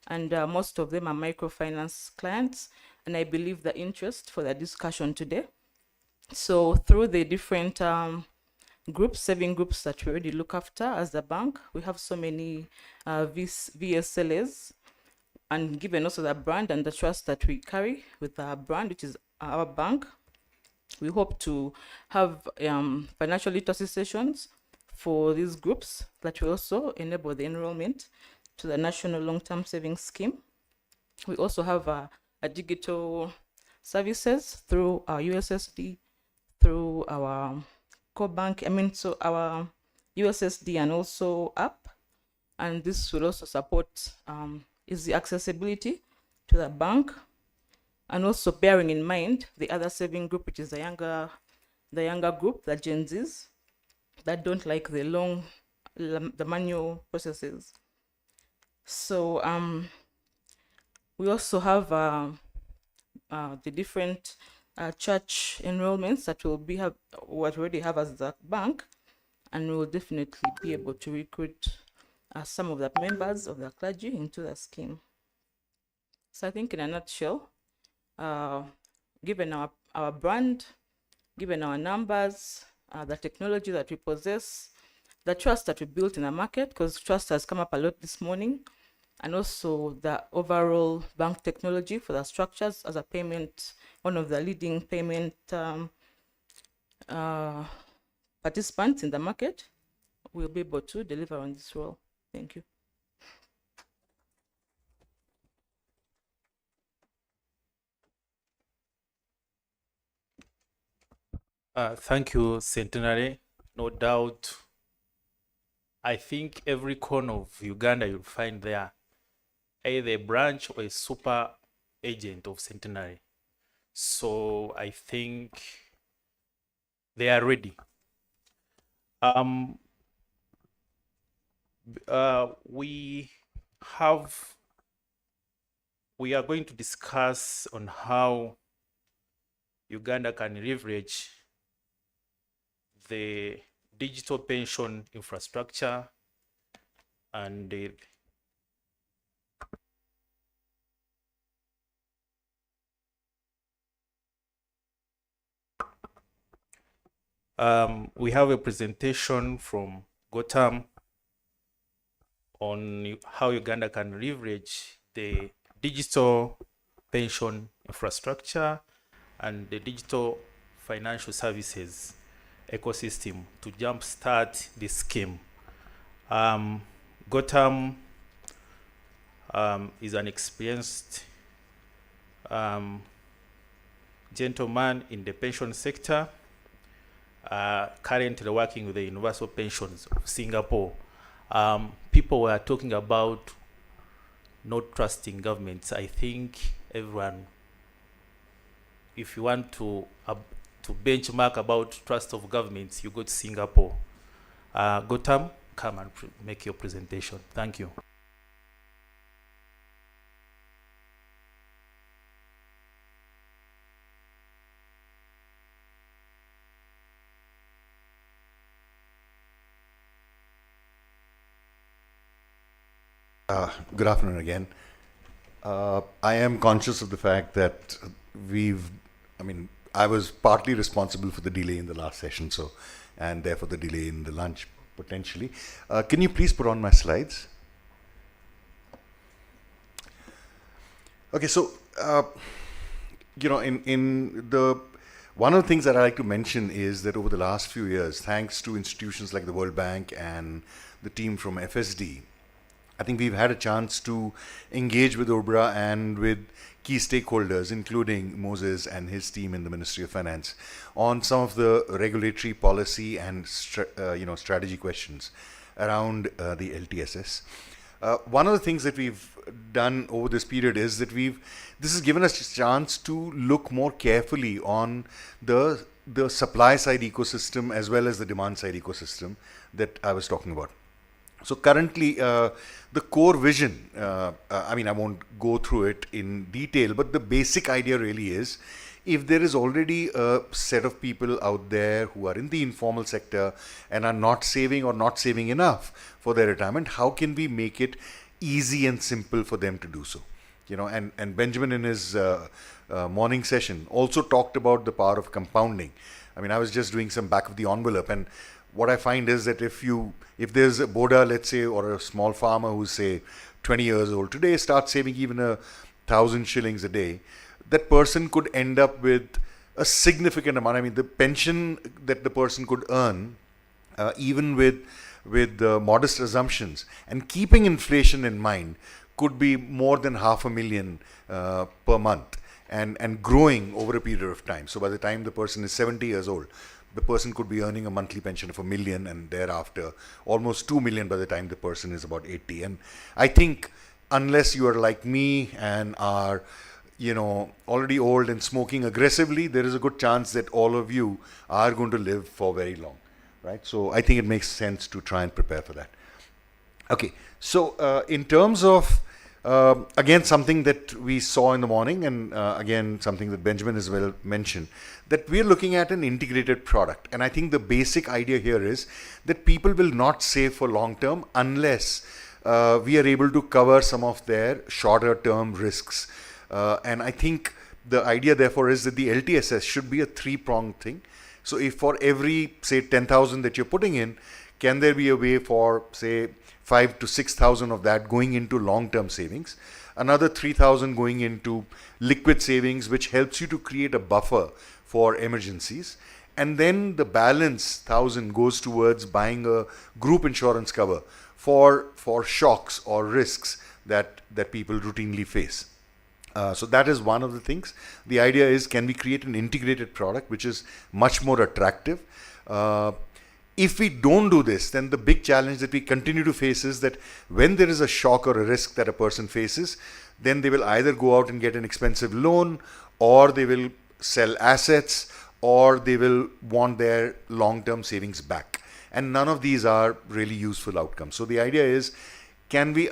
and most of them are microfinance clients, and I believe the interest for the discussion today. So through the different groups, saving groups that we already look after as a bank, we have so many VSLAs, and given also the brand and the trust that we carry with our brand, which is our bank, we hope to have financial literacy sessions for these groups that will also enable the enrollment to the National Long-Term Savings Scheme. We also have a digital services through our USSD, through our core bank, so our USSD and also app, and this will also support easy accessibility to the bank, and also bearing in mind the other saving group, which is the younger group, the Gen Zs, that don't like the manual processes. So we also have the different church enrollments that will be what we already have as the bank, and we will definitely be able to recruit some of the members of the clergy into the scheme. So I think in a nutshell, given our brand, given our numbers, the technology that we possess, the trust that we built in the market, because trust has come up a lot this morning, and also the overall bank technology for the structures as a payment, one of the leading payment participants in the market, we'll be able to deliver on this role. Thank you. Thank you, Centenary. No doubt, I think every corner of Uganda you'll find there either a branch or a super agent of Centenary. So I think they are ready. We are going to discuss on how Uganda can leverage the digital pension infrastructure and we have a presentation from Gotham on how Uganda can leverage the digital pension infrastructure and the digital financial services ecosystem to jumpstart this scheme. Gotham is an experienced gentleman in the pension sector, currently working with the Universal Pensions of Singapore. People were talking about not trusting governments. I think everyone, if you want to benchmark about trust of governments, you go to Singapore. Gotham, come and make your presentation. Thank you. Good afternoon again. I am conscious of the fact that I was partly responsible for the delay in the last session, and therefore the delay in the lunch, potentially. Can you please put on my slides? Okay, so, one of the things that I like to mention is that over the last few years, thanks to institutions like the World Bank and the team from FSD, I think we've had a chance to engage with URBRA and with key stakeholders, including Moses and his team in the Ministry of Finance, on some of the regulatory policy and strategy questions around the LTSS. One of the things that we've done over this period is that this has given us a chance to look more carefully on the supply side ecosystem as well as the demand side ecosystem that I was talking about. So currently, the core vision, I won't go through it in detail, but the basic idea really is, if there is already a set of people out there who are in the informal sector and are not saving or not saving enough for their retirement, how can we make it easy and simple for them to do so? And Benjamin in his morning session also talked about the power of compounding. I was just doing some back of the envelope, and what I find is that if there's a Boda, let's say, or a small farmer who's, say, 20 years old today, starts saving even 1,000 shillings a day, that person could end up with a significant amount. The pension that the person could earn, even with modest assumptions, and keeping inflation in mind, could be more than $500,000 per month, and growing over a period of time. So by the time the person is 70 years old, the person could be earning a monthly pension of $1 million, and thereafter almost $2 million by the time the person is about 80. And I think unless you are like me and are already old and smoking aggressively, there is a good chance that all of you are going to live for very long, right? So I think it makes sense to try and prepare for that. Okay, so in terms of, again, something that we saw in the morning, and again, something that Benjamin as well mentioned, that we're looking at an integrated product. And I think the basic idea here is that people will not save for long term unless we are able to cover some of their shorter term risks. And I think the idea, therefore, is that the LTSS should be a three-pronged thing. So if for every, say, 10,000 that you're putting in, can there be a way for, say, 5,000 to 6,000 of that going into long-term savings, another 3,000 going into liquid savings, which helps you to create a buffer for emergencies, and then the balance 1,000 goes towards buying a group insurance cover for shocks or risks that people routinely face. So that is one of the things. The idea is, can we create an integrated product which is much more attractive? If we don't do this, then the big challenge that we continue to face is that when there is a shock or a risk that a person faces, then they will either go out and get an expensive loan, or they will sell assets, or they will want their long-term savings back. And none of these are really useful outcomes. So the idea is, can we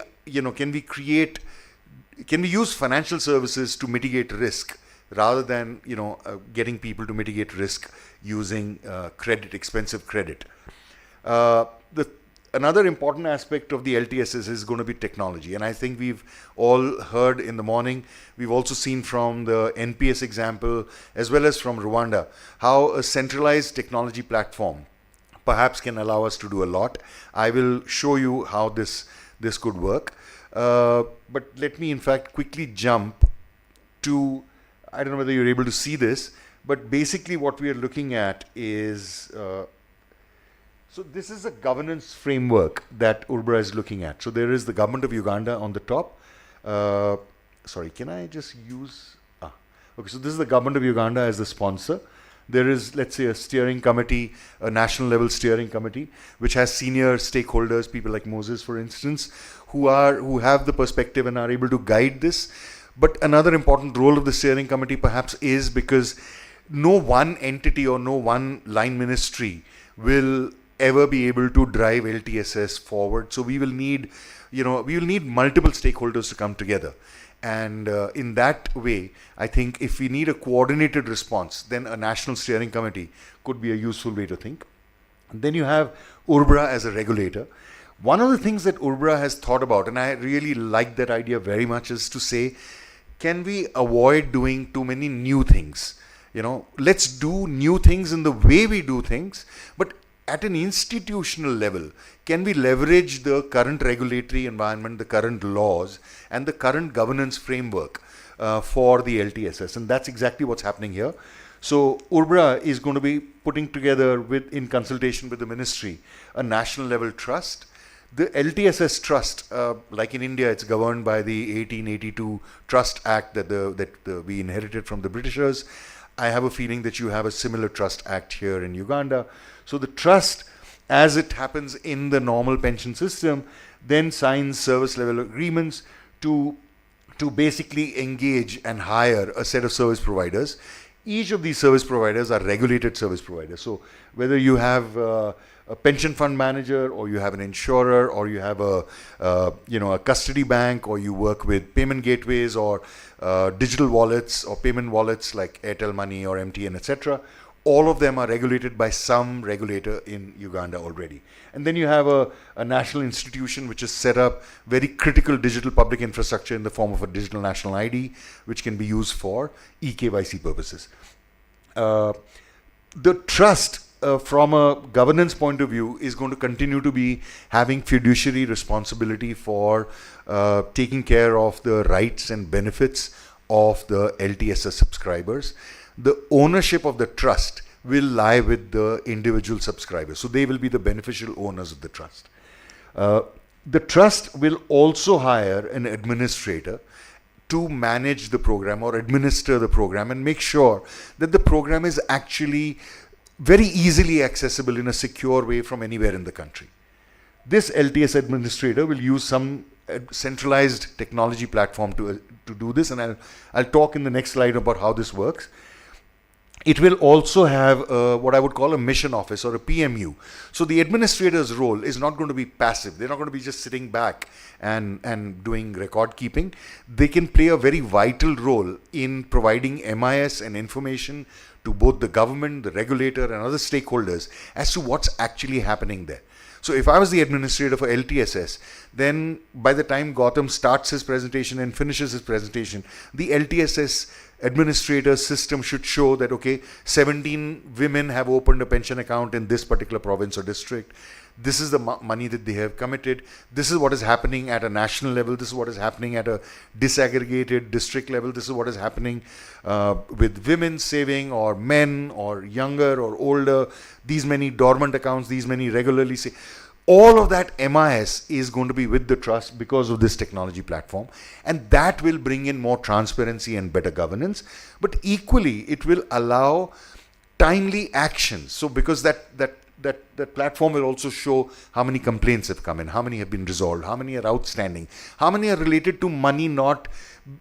use financial services to mitigate risk rather than getting people to mitigate risk using expensive credit. Another important aspect of the LTSS is going to be technology, and I think we've all heard in the morning, we've also seen from the NPS example as well as from Rwanda, how a centralized technology platform perhaps can allow us to do a lot. I will show you how this could work. But let me in fact quickly jump to, I don't know whether you're able to see this, but basically what we are looking at is, so this is a governance framework that URBRA is looking at. So there is the government of Uganda on the top. Sorry, can I just use, okay, so this is the government of Uganda as the sponsor. There is, let's say, a steering committee, a national level steering committee, which has senior stakeholders, people like Moses, for instance, who have the perspective and are able to guide this. But another important role of the steering committee perhaps is because no one entity or no one line ministry will ever be able to drive LTSS forward. So we will need, multiple stakeholders to come together. And in that way, I think if we need a coordinated response, then a national steering committee could be a useful way to think. And then you have URBRA as a regulator. One of the things that URBRA has thought about, and I really like that idea very much, is to say, can we avoid doing too many new things? Let's do new things in the way we do things, but at an institutional level, can we leverage the current regulatory environment, the current laws, and the current governance framework for the LTSS? And that's exactly what's happening here. So URBRA is going to be putting together, in consultation with the ministry, a national level trust. The LTSS trust, like in India, it's governed by the 1882 Trust Act that we inherited from the Britishers. I have a feeling that you have a similar trust act here in Uganda. So the trust, as it happens in the normal pension system, then signs service level agreements to basically engage and hire a set of service providers. Each of these service providers are regulated service providers. So whether you have a pension fund manager, or you have an insurer, or you have a custody bank, or you work with payment gateways or digital wallets or payment wallets like Airtel Money or MTN, etc. All of them are regulated by some regulator in Uganda already. And then you have a national institution which is set up very critical digital public infrastructure in the form of a digital national ID, which can be used for eKYC purposes. The trust, from a governance point of view, is going to continue to be having fiduciary responsibility for taking care of the rights and benefits of the LTSS subscribers. The ownership of the trust will lie with the individual subscribers. So they will be the beneficial owners of the trust. The trust will also hire an administrator to manage the program or administer the program and make sure that the program is actually very easily accessible in a secure way from anywhere in the country. This LTS administrator will use some centralized technology platform to do this, and I'll talk in the next slide about how this works. It will also have what I would call a mission office or a PMU. So the administrator's role is not going to be passive. They're not going to be just sitting back and doing record keeping. They can play a very vital role in providing MIS and information to both the government, the regulator, and other stakeholders as to what's actually happening there. So if I was the administrator for LTSS, then by the time Gautam starts his presentation and finishes his presentation, the LTSS administrator system should show that, okay, 17 women have opened a pension account in this particular province or district. This is the money that they have committed. This is what is happening at a national level. This is what is happening at a disaggregated district level. This is what is happening with women saving, or men, or younger or older. These many dormant accounts, these many regularly saved. All of that MIS is going to be with the trust because of this technology platform, and that will bring in more transparency and better governance. But equally, it will allow timely actions. So because that platform will also show how many complaints have come in, how many have been resolved, how many are outstanding, how many are related to money not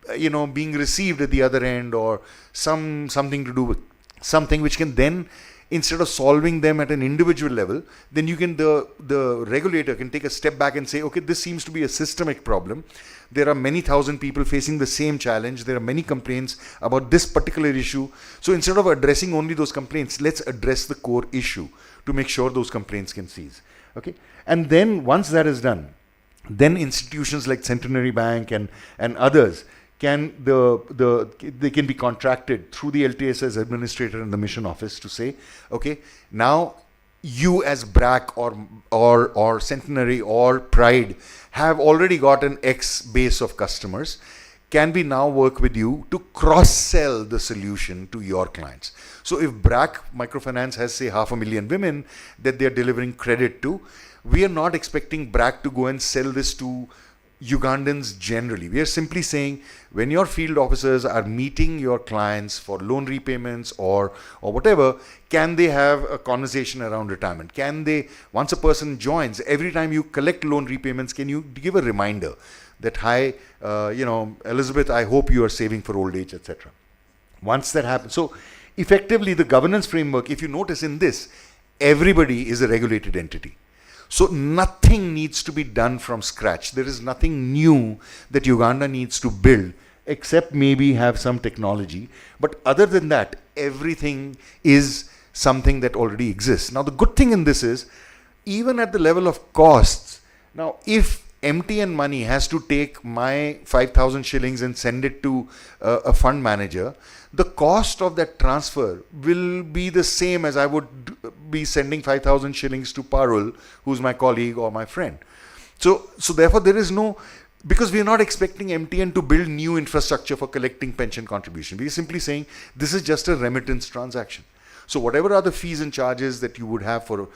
being received at the other end, or something to do with something which can then, instead of solving them at an individual level, then you can, the regulator can take a step back and say, okay, this seems to be a systemic problem. There are many thousand people facing the same challenge. There are many complaints about this particular issue. So instead of addressing only those complaints, let's address the core issue to make sure those complaints can cease. Okay, and then once that is done, then institutions like Centenary Bank and others can they can be contracted through the LTSS administrator and the mission office to say, okay, now you as BRAC or Centenary or Pride have already got an X base of customers. Can we now work with you to cross-sell the solution to your clients? So if BRAC Microfinance has, say, 500,000 women that they're delivering credit to, we are not expecting BRAC to go and sell this to Ugandans generally. We are simply saying, when your field officers are meeting your clients for loan repayments or whatever, can they have a conversation around retirement? Can they, once a person joins, every time you collect loan repayments, can you give a reminder that, hi, Elizabeth, I hope you are saving for old age, etc. Once that happens, so effectively the governance framework, if you notice in this, everybody is a regulated entity. So nothing needs to be done from scratch. There is nothing new that Uganda needs to build, except maybe have some technology. But other than that, everything is something that already exists. Now, the good thing in this is, even at the level of costs, now if MTN Money has to take my 5,000 shillings and send it to a fund manager, the cost of that transfer will be the same as I would be sending 5,000 shillings to Parul, who's my colleague or my friend. So therefore there is no, because we are not expecting MTN to build new infrastructure for collecting pension contribution. We are simply saying this is just a remittance transaction. So whatever are the fees and charges that you would have for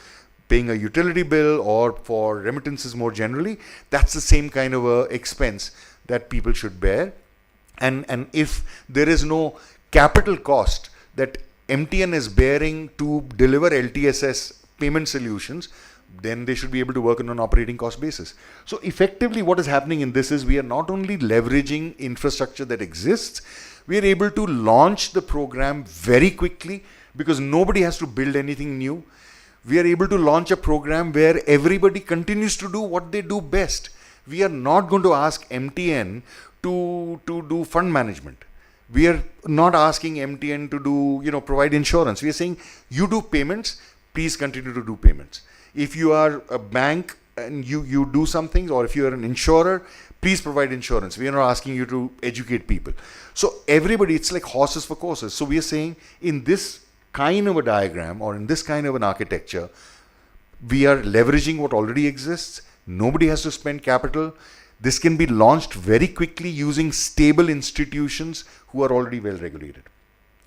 paying a utility bill or for remittances more generally, that's the same kind of a expense that people should bear. And if there is no capital cost that MTN is bearing to deliver LTSS payment solutions, then they should be able to work on an operating cost basis. So effectively what is happening in this is we are not only leveraging infrastructure that exists, we are able to launch the program very quickly because nobody has to build anything new. We are able to launch a program where everybody continues to do what they do best. We are not going to ask MTN to do fund management. We are not asking MTN to do, provide insurance. We are saying, you do payments, please continue to do payments. If you are a bank and you do something, or if you are an insurer, please provide insurance. We are not asking you to educate people. So everybody, it's like horses for courses. So we are saying in this kind of a diagram or in this kind of an architecture, we are leveraging what already exists. Nobody has to spend capital. This can be launched very quickly using stable institutions who are already well regulated.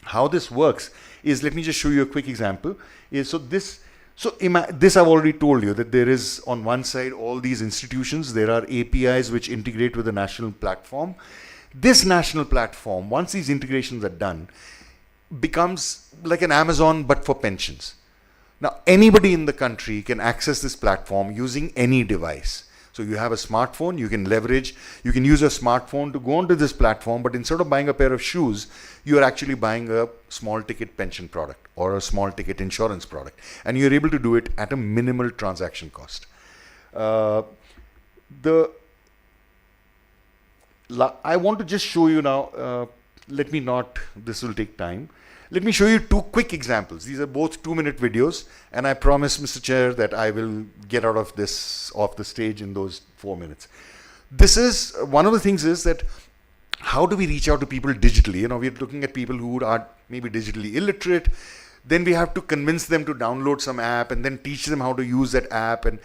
How this works is, let me just show you a quick example. This I've already told you that there is on one side all these institutions. There are APIs which integrate with the national platform. This national platform, once these integrations are done, becomes like an Amazon but for pensions. Now anybody in the country can access this platform using any device. So you have a smartphone, you can use a smartphone to go onto this platform, but instead of buying a pair of shoes, you are actually buying a small ticket pension product or a small ticket insurance product. And you're able to do it at a minimal transaction cost. I want to just show you now, this will take time. Let me show you two quick examples. These are both 2-minute videos, and I promise, Mr. Chair, that I will get out of this off the stage in those 4 minutes. This is one of the things is that how do we reach out to people digitally? We're looking at people who are maybe digitally illiterate. Then we have to convince them to download some app and then teach them how to use that app. And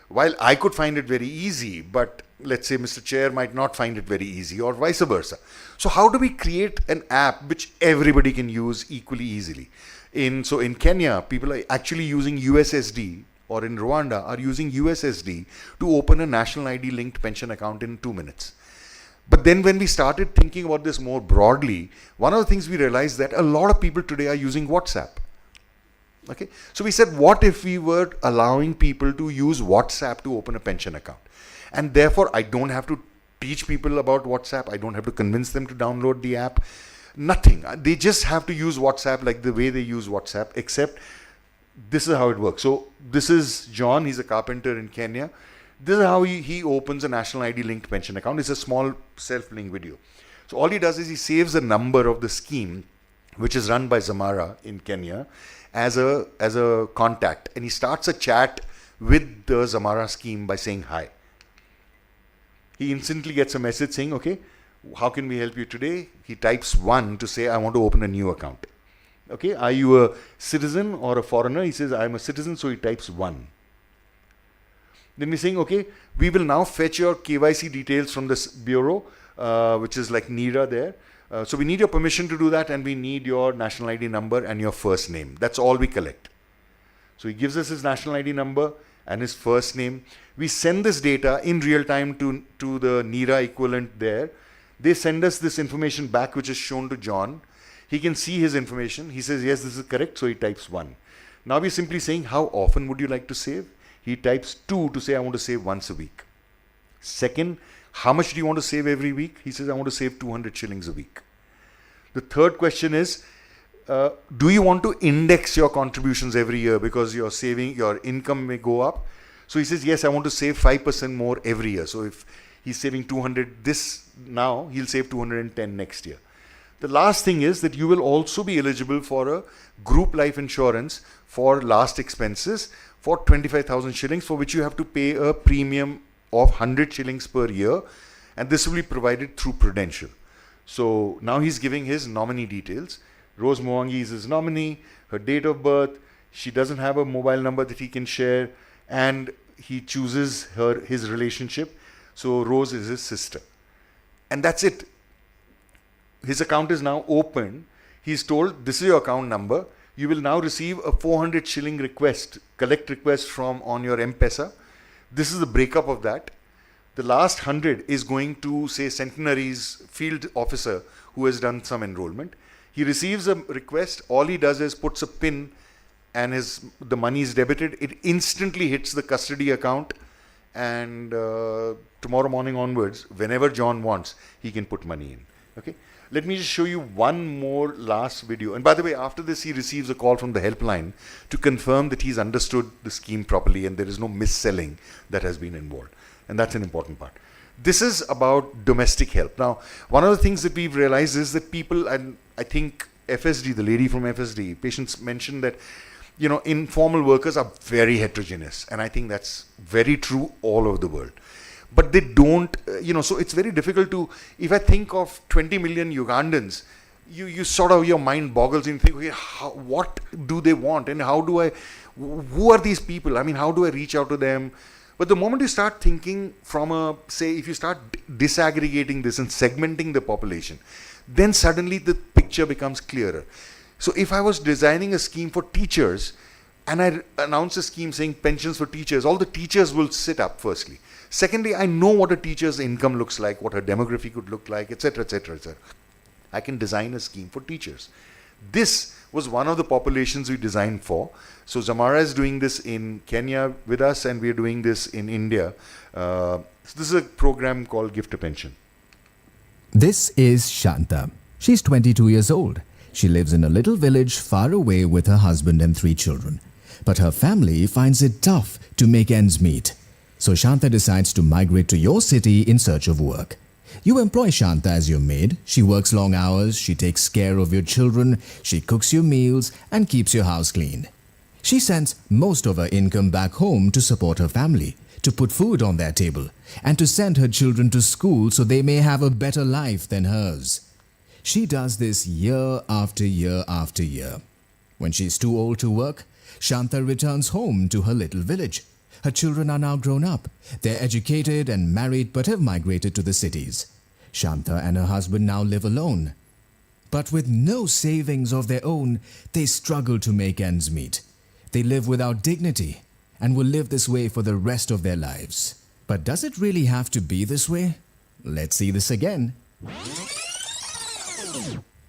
while I could find it very easy, but let's say Mr. Chair might not find it very easy, or vice versa. So how do we create an app which everybody can use equally easily? In Kenya, people are actually using USSD, or in Rwanda are using USSD to open a national ID linked pension account in 2 minutes. But then when we started thinking about this more broadly, one of the things we realized that a lot of people today are using WhatsApp. Okay, so we said, what if we were allowing people to use WhatsApp to open a pension account? And therefore, I don't have to teach people about WhatsApp. I don't have to convince them to download the app. Nothing. They just have to use WhatsApp like the way they use WhatsApp, except this is how it works. So this is John. He's a carpenter in Kenya. This is how he opens a national ID linked pension account. It's a small self-link video. So all he does is he saves a number of the scheme, which is run by Zamara in Kenya, as a contact. And he starts a chat with the Zamara scheme by saying hi. He instantly gets a message saying, okay, how can we help you today? He types 1 to say, I want to open a new account. Okay, are you a citizen or a foreigner? He says, I'm a citizen, so he types 1. Then we're saying, okay, we will now fetch your KYC details from this bureau, which is like NIRA there. So we need your permission to do that, and we need your national ID number and your first name. That's all we collect. So he gives us his national ID number and his first name. We send this data in real time to the NIRA equivalent there. They send us this information back, which is shown to John. He can see his information. He says, yes, this is correct. So he types 1. Now we're simply saying, how often would you like to save? He types 2 to say, I want to save once a week. Second, how much do you want to save every week? He says, I want to save 200 shillings a week. The third question is, do you want to index your contributions every year because your income may go up? So he says, yes, I want to save 5% more every year. So if he's saving 200 this now, he'll save 210 next year. The last thing is that you will also be eligible for a group life insurance for last expenses for 25,000 shillings, for which you have to pay a premium of 100 shillings per year, and this will be provided through Prudential. So now he's giving his nominee details. Rose Mwangi is his nominee, her date of birth, she doesn't have a mobile number that he can share, and he chooses his relationship. So Rose is his sister. And that's it. His account is now open. He's told, this is your account number. you will now receive a 400 shilling request, collect request from on your M-Pesa. This is the breakup of that. The last 100 is going to, say, Centenary's field officer who has done some enrollment. He receives a request. All he does is puts a pin and the money is debited. It instantly hits the custody account, and tomorrow morning onwards, whenever John wants, he can put money in. Okay. Let me just show you one more last video. And by the way, after this, he receives a call from the helpline to confirm that he's understood the scheme properly and there is no mis-selling that has been involved. And that's an important part. This is about domestic help. Now, one of the things that we've realized is that people, and I think FSD, the lady from FSD, patients mentioned that, you know, informal workers are very heterogeneous. And I think that's very true all over the world. But they don't, you know, so it's very difficult to, if I think of 20 million Ugandans, you sort of, your mind boggles and you think, okay, what do they want? And who are these people? I mean, how do I reach out to them? But the moment you start thinking from say, if you start disaggregating this and segmenting the population, then suddenly the picture becomes clearer. So if I was designing a scheme for teachers and I announce a scheme saying pensions for teachers, all the teachers will sit up firstly. Secondly, I know what a teacher's income looks like, what her demography could look like, etc., etc., etc. I can design a scheme for teachers. This was one of the populations we designed for. So Zamara is doing this in Kenya with us, and we are doing this in India. So this is a program called Gift a Pension. This is Shanta. She's 22 years old. She lives in a little village far away with her husband and 3 children. But her family finds it tough to make ends meet. So Shanta decides to migrate to your city in search of work. You employ Shanta as your maid. She works long hours, she takes care of your children, she cooks your meals and keeps your house clean. She sends most of her income back home to support her family, to put food on their table, and to send her children to school so they may have a better life than hers. She does this year after year after year. When she's too old to work, Shanta returns home to her little village. Her children are now grown up. They're educated and married but have migrated to the cities. Shanta and her husband now live alone. But with no savings of their own, they struggle to make ends meet. They live without dignity and will live this way for the rest of their lives. But does it really have to be this way? Let's see this again.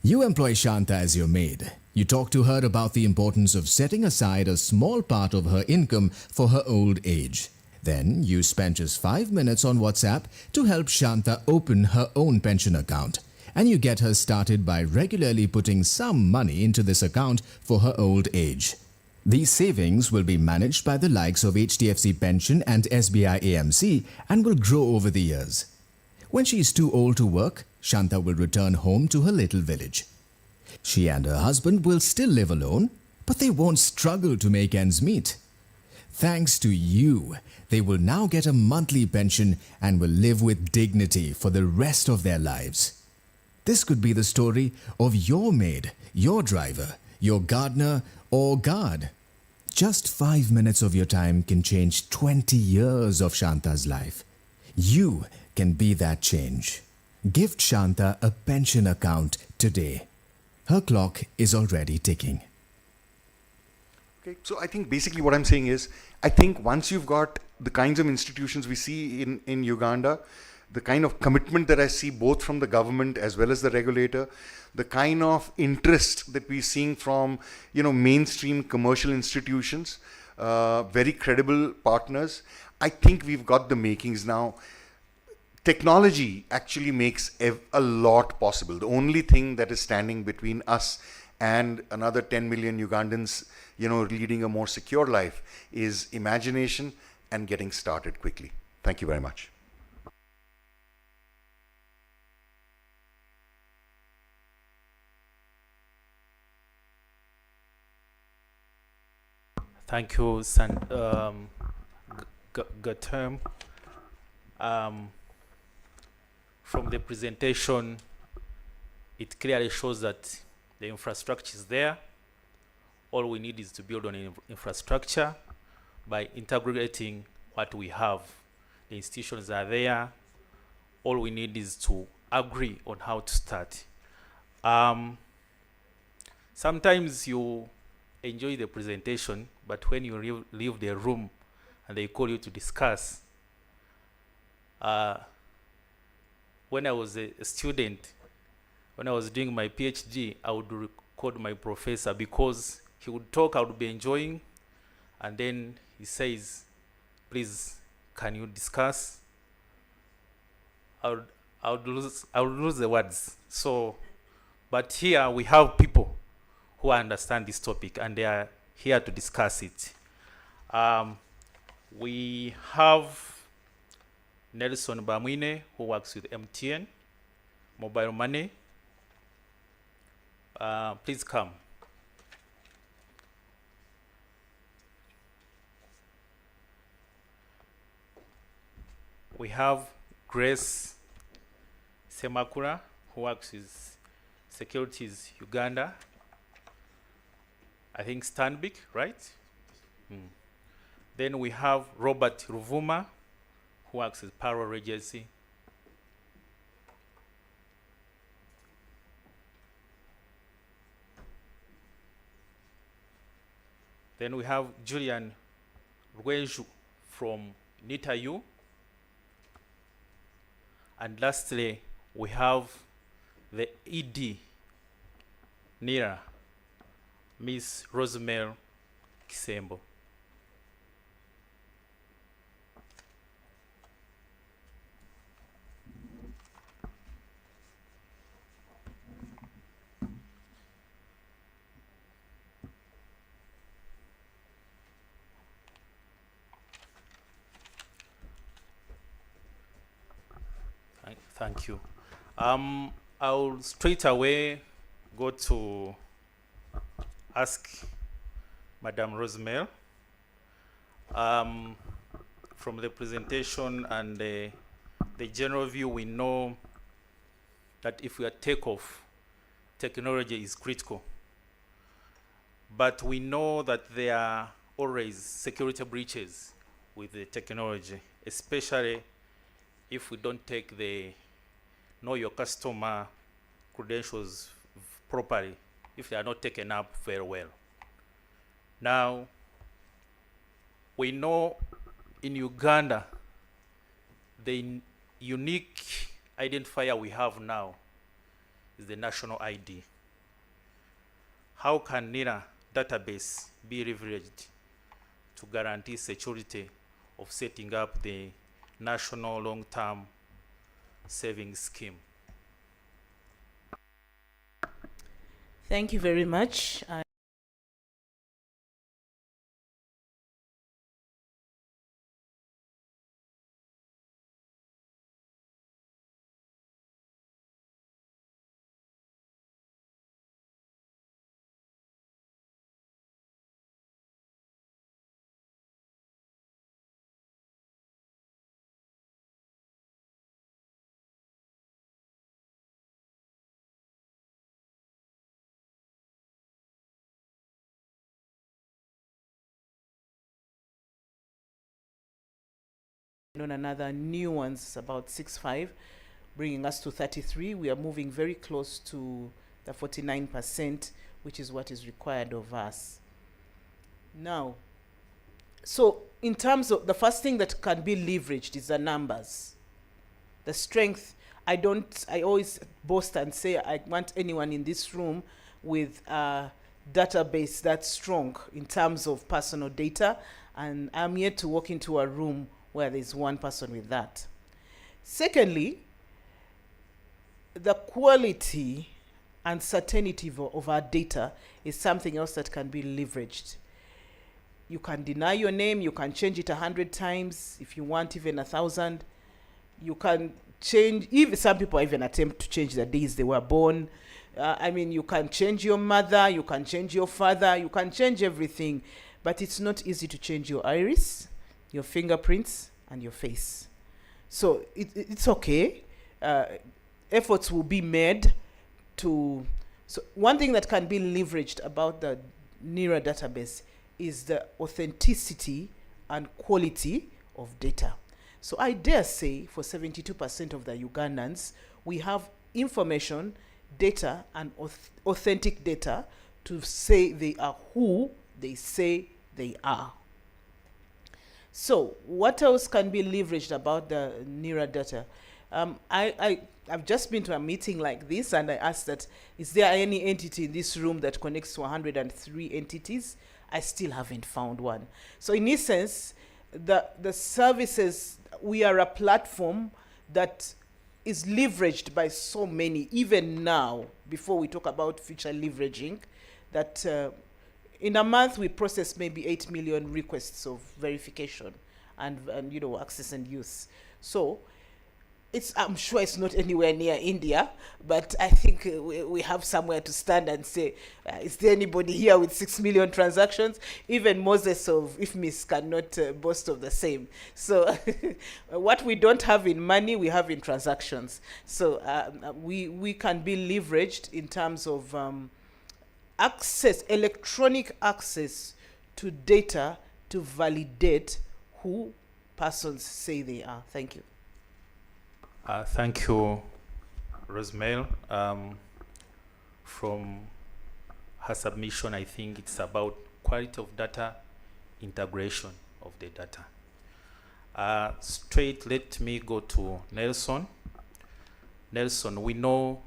You employ Shanta as your maid. You talk to her about the importance of setting aside a small part of her income for her old age. Then you spend just 5 minutes on WhatsApp to help Shanta open her own pension account. And you get her started by regularly putting some money into this account for her old age. These savings will be managed by the likes of HDFC Pension and SBI AMC and will grow over the years. When she is too old to work, Shanta will return home to her little village. She and her husband will still live alone, but they won't struggle to make ends meet. Thanks to you, they will now get a monthly pension and will live with dignity for the rest of their lives. This could be the story of your maid, your driver, your gardener, or guard. Just 5 minutes of your time can change 20 years of Shanta's life. You can be that change. Gift Shanta a pension account today. Her clock is already ticking. Okay, so I think basically what I'm saying is, I think once you've got the kinds of institutions we see in Uganda, the kind of commitment that I see both from the government as well as the regulator, the kind of interest that we're seeing from, you know, mainstream commercial institutions, very credible partners, I think we've got the makings now. Technology actually makes a lot possible. The only thing that is standing between us and another 10 million Ugandans, you know, leading a more secure life is imagination and getting started quickly. Thank you very much. Thank you, Gatem. From the presentation, it clearly shows that the infrastructure is there. All we need is to build on infrastructure by integrating what we have. The institutions are there. All we need is to agree on how to start. Sometimes you enjoy the presentation, but when you leave the room and they call you to discuss, when I was a student, when I was doing my PhD, I would record my professor because he would talk, I would be enjoying, and then he says, please, can you discuss? I would lose the words. So, but here we have people who understand this topic and they are here to discuss it. We have Nelson Bamwine, who works with MTN, Mobile Money. Please come. We have Grace Semakura, who works with Securities Uganda. I think Stanbic, right? Then we have Robert Ruvuma, who works with Payroll Agency. Then we have Julian Rweju from NITAU. And lastly, we have the ED NIRA, Miss Rosemary Kisembo. Thank you. I'll straight away go to ask Madame Rosemary. From the presentation and the general view, we know that if we are takeoff, technology is critical. But we know that there are always security breaches with the technology, especially if we don't take the know your customer credentials properly, if they are not taken up very well. Now, we know in Uganda, the unique identifier we have now is the national ID. How can NIRA database be leveraged to guarantee security of setting up the national long-term savings scheme? Thank you very much. On another new ones, about 6.5, bringing us to 33. We are moving very close to the 49%, which is what is required of us. Now, so in terms of the first thing that can be leveraged is the numbers. The strength, I always boast and say I want anyone in this room with a database that's strong in terms of personal data, and I'm yet to walk into a room where there's one person with that. Secondly, the quality and certainty of our data is something else that can be leveraged. You can deny your name, you can change it 100 times, if you want even 1,000. You can change, even some people even attempt to change the days they were born. I mean, you can change your mother, you can change your father, you can change everything, but it's not easy to change your iris, your fingerprints, and your face. So it's okay. Efforts will be made to... So one thing that can be leveraged about the NIRA database is the authenticity and quality of data. So I dare say for 72% of the Ugandans, we have information, data, and authentic data to say they are who they say they are. So what else can be leveraged about the NERA data? I've just been to a meeting like this, and I asked that, is there any entity in this room that connects to 103 entities? I still haven't found one. So in essence, the services, we are a platform that is leveraged by so many, even now, before we talk about future leveraging, that in a month we process maybe 8 million requests of verification and you know, access and use. So I'm sure it's not anywhere near India, but I think we have somewhere to stand and say, is there anybody here with 6 million transactions? Even Moses of IFMIS cannot boast of the same. So what we don't have in money, we have in transactions. So we can be leveraged in terms of access, electronic access to data to validate who persons say they are. Thank you. Thank you, Rosemary. From her submission, I think it's about quality of data, integration of the data. Straight, let me go to Nelson. Nelson, we know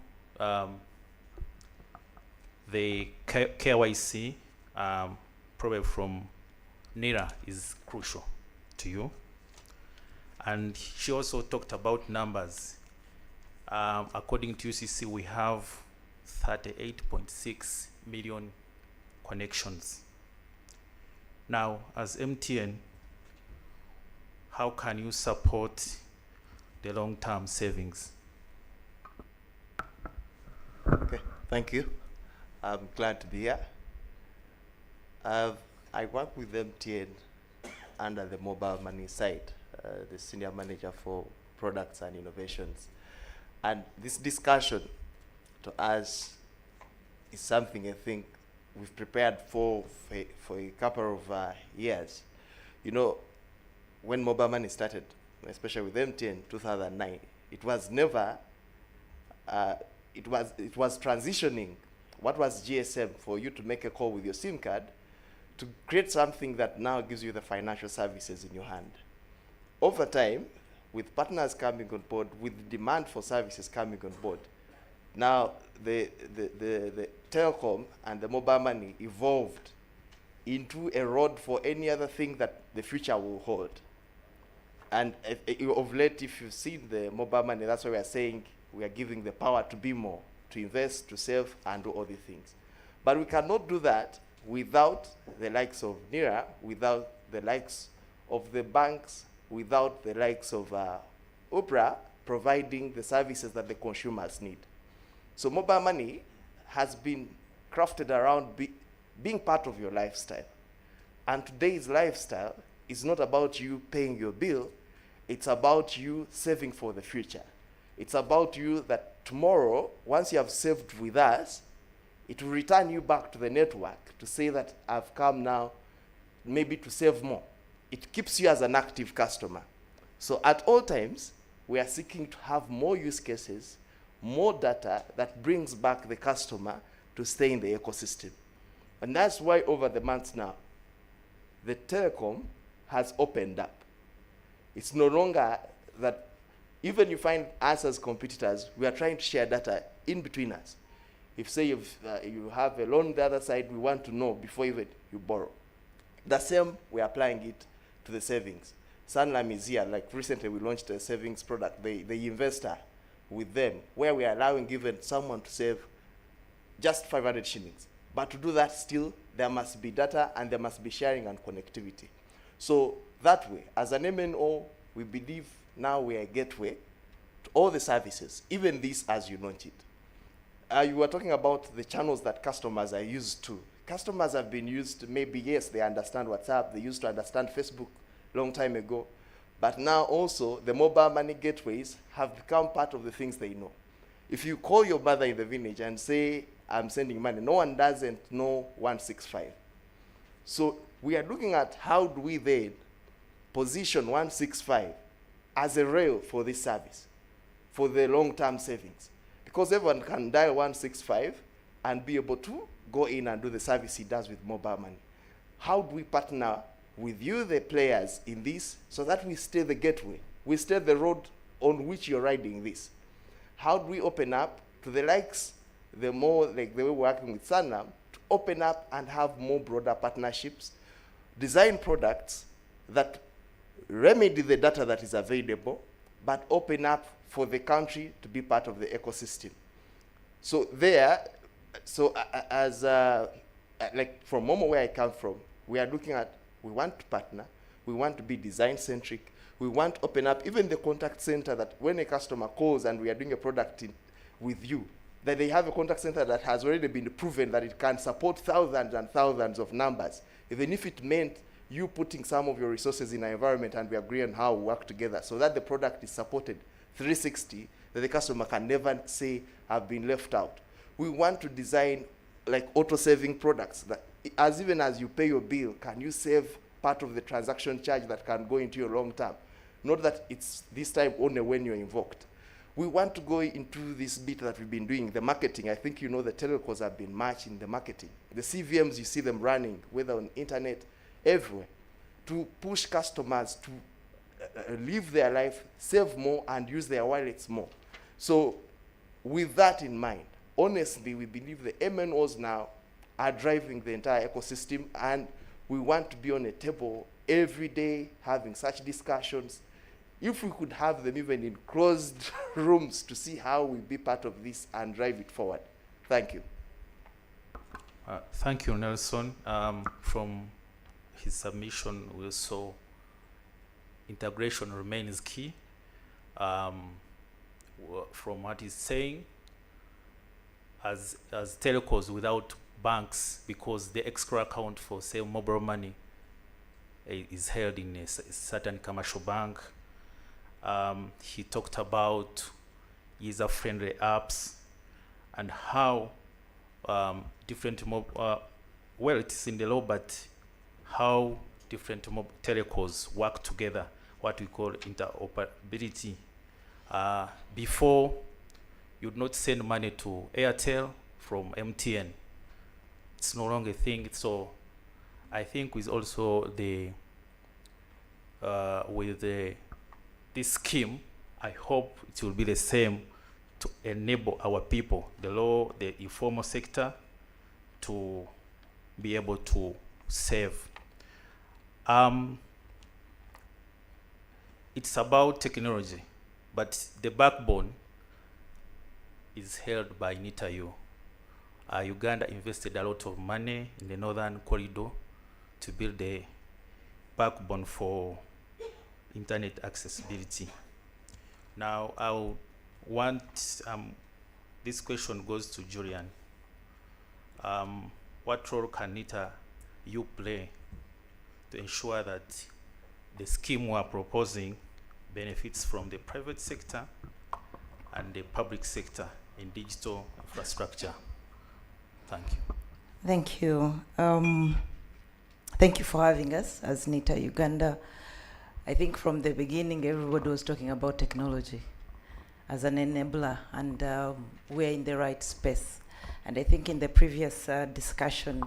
the KYC, probably from NERA, is crucial to you. And she also talked about numbers. According to UCC, we have 38.6 million connections. Now, as MTN, how can you support the long-term savings? Okay, thank you. I'm glad to be here. I work with MTN under the mobile money side, the senior manager for products and innovations. And this discussion to us is something I think we've prepared for a couple of years. You know, when mobile money started, especially with MTN 2009, it was never, it was transitioning what was GSM for you to make a call with your SIM card to create something that now gives you the financial services in your hand. Over time, with partners coming on board, with the demand for services coming on board, now the telecom and the mobile money evolved into a road for any other thing that the future will hold. And of late, if you've seen the mobile money, that's why we are saying we are giving the power to be more, to invest, to save, and do all these things. But we cannot do that without the likes of NERA, without the likes of the banks, without the likes of UPRA providing the services that the consumers need. So mobile money has been crafted around being part of your lifestyle. And today's lifestyle is not about you paying your bill, it's about you saving for the future. It's about you that tomorrow, once you have saved with us, it will return you back to the network to say that I've come now maybe to save more. It keeps you as an active customer. So at all times, we are seeking to have more use cases, more data that brings back the customer to stay in the ecosystem. And that's why over the months now, the telecom has opened up. It's no longer that even you find us as competitors, we are trying to share data in between us. If say you have a loan the other side, we want to know before even you borrow. The same, we're applying it to the savings. Sanlam is here, like recently we launched a savings product, the investor with them, where we are allowing even someone to save just 500 shillings. But to do that still, there must be data and there must be sharing and connectivity. So that way, as an MNO, we believe now we are a gateway to all the services, even this as you launch it. You were talking about the channels that customers are used to. Customers have been used to, maybe, yes, they understand WhatsApp, they used to understand Facebook long time ago, but now also the mobile money gateways have become part of the things they know. If you call your mother in the village and say, I'm sending money, no one doesn't know 165. So we are looking at how do we then position 165 as a rail for this service, for the long-term savings. Because everyone can dial 165 and be able to go in and do the service he does with mobile money. How do we partner with you, the players, in this, so that we stay the gateway, we stay the road on which you're riding this? How do we open up to the likes, the more like the way we're working with Sanlam, to open up and have more broader partnerships, design products that remedy the data that is available, but open up for the country to be part of the ecosystem. So there, as like from Momo, where I come from, we are looking at, we want to partner, we want to be design-centric, we want to open up even the contact center, that when a customer calls and we are doing a product with you, that they have a contact center that has already been proven that it can support thousands and thousands of numbers, even if it meant you putting some of your resources in an environment and we agree on how we work together so that the product is supported 360, that the customer can never say, I've been left out. We want to design like auto-saving products that even as you pay your bill, can you save part of the transaction charge that can go into your long term? Not that it's this time only when you're invoked. We want to go into this bit that we've been doing, the marketing. I think you know the telcos have been much in the marketing. The CVMs, you see them running, whether on internet, everywhere, to push customers to live their life, save more, and use their wallets more. So with that in mind, honestly, we believe the MNOs now are driving the entire ecosystem, and we want to be on a table every day having such discussions. If we could have them even in closed rooms to see how we be part of this and drive it forward. Thank you. Thank you, Nelson. From his submission, we saw integration remains key. From what he's saying, as telcos without banks, because the escrow account for, say, mobile money is held in a certain commercial bank. He talked about user-friendly apps and how different well, it is in the law, but how different telcos work together, what we call interoperability. Before, you'd not send money to Airtel from MTN. It's no longer a thing. So I think with also the this scheme, I hope it will be the same to enable our people, the law, the informal sector, to be able to save. It's about technology, but the backbone is held by NITAU. Uganda invested a lot of money in the northern corridor to build a backbone for internet accessibility. Now, I want, this question goes to Julian. What role can NITAU play to ensure that the scheme we are proposing benefits from the private sector and the public sector in digital infrastructure? Thank you. Thank you. Thank you for having us as NITA Uganda. I think from the beginning, everybody was talking about technology as an enabler, and we're in the right space. And I think in the previous discussion,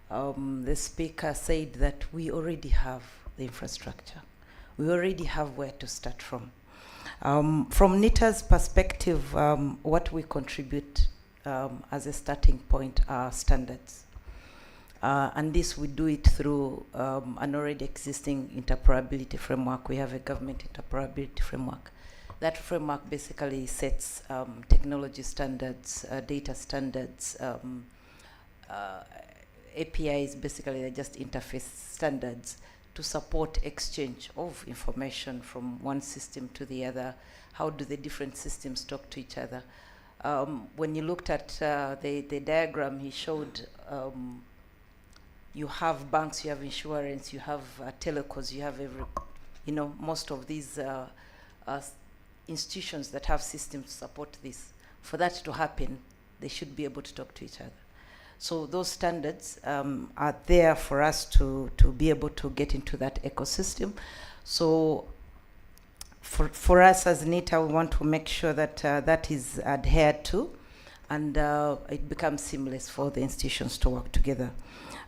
the speaker said that we already have the infrastructure. We already have where to start from. From NITA's perspective, what we contribute as a starting point are standards. And this we do it through an already existing interoperability framework. We have a government interoperability framework. That framework basically sets technology standards, data standards, APIs, basically they're just interface standards to support exchange of information from one system to the other. How do the different systems talk to each other? When you looked at the diagram he showed, you have banks, you have insurance, you have telecos, you have most of these institutions that have systems to support this. For that to happen, they should be able to talk to each other. So those standards are there for us to be able to get into that ecosystem. So for us as NITA, we want to make sure that that is adhered to, and it becomes seamless for the institutions to work together.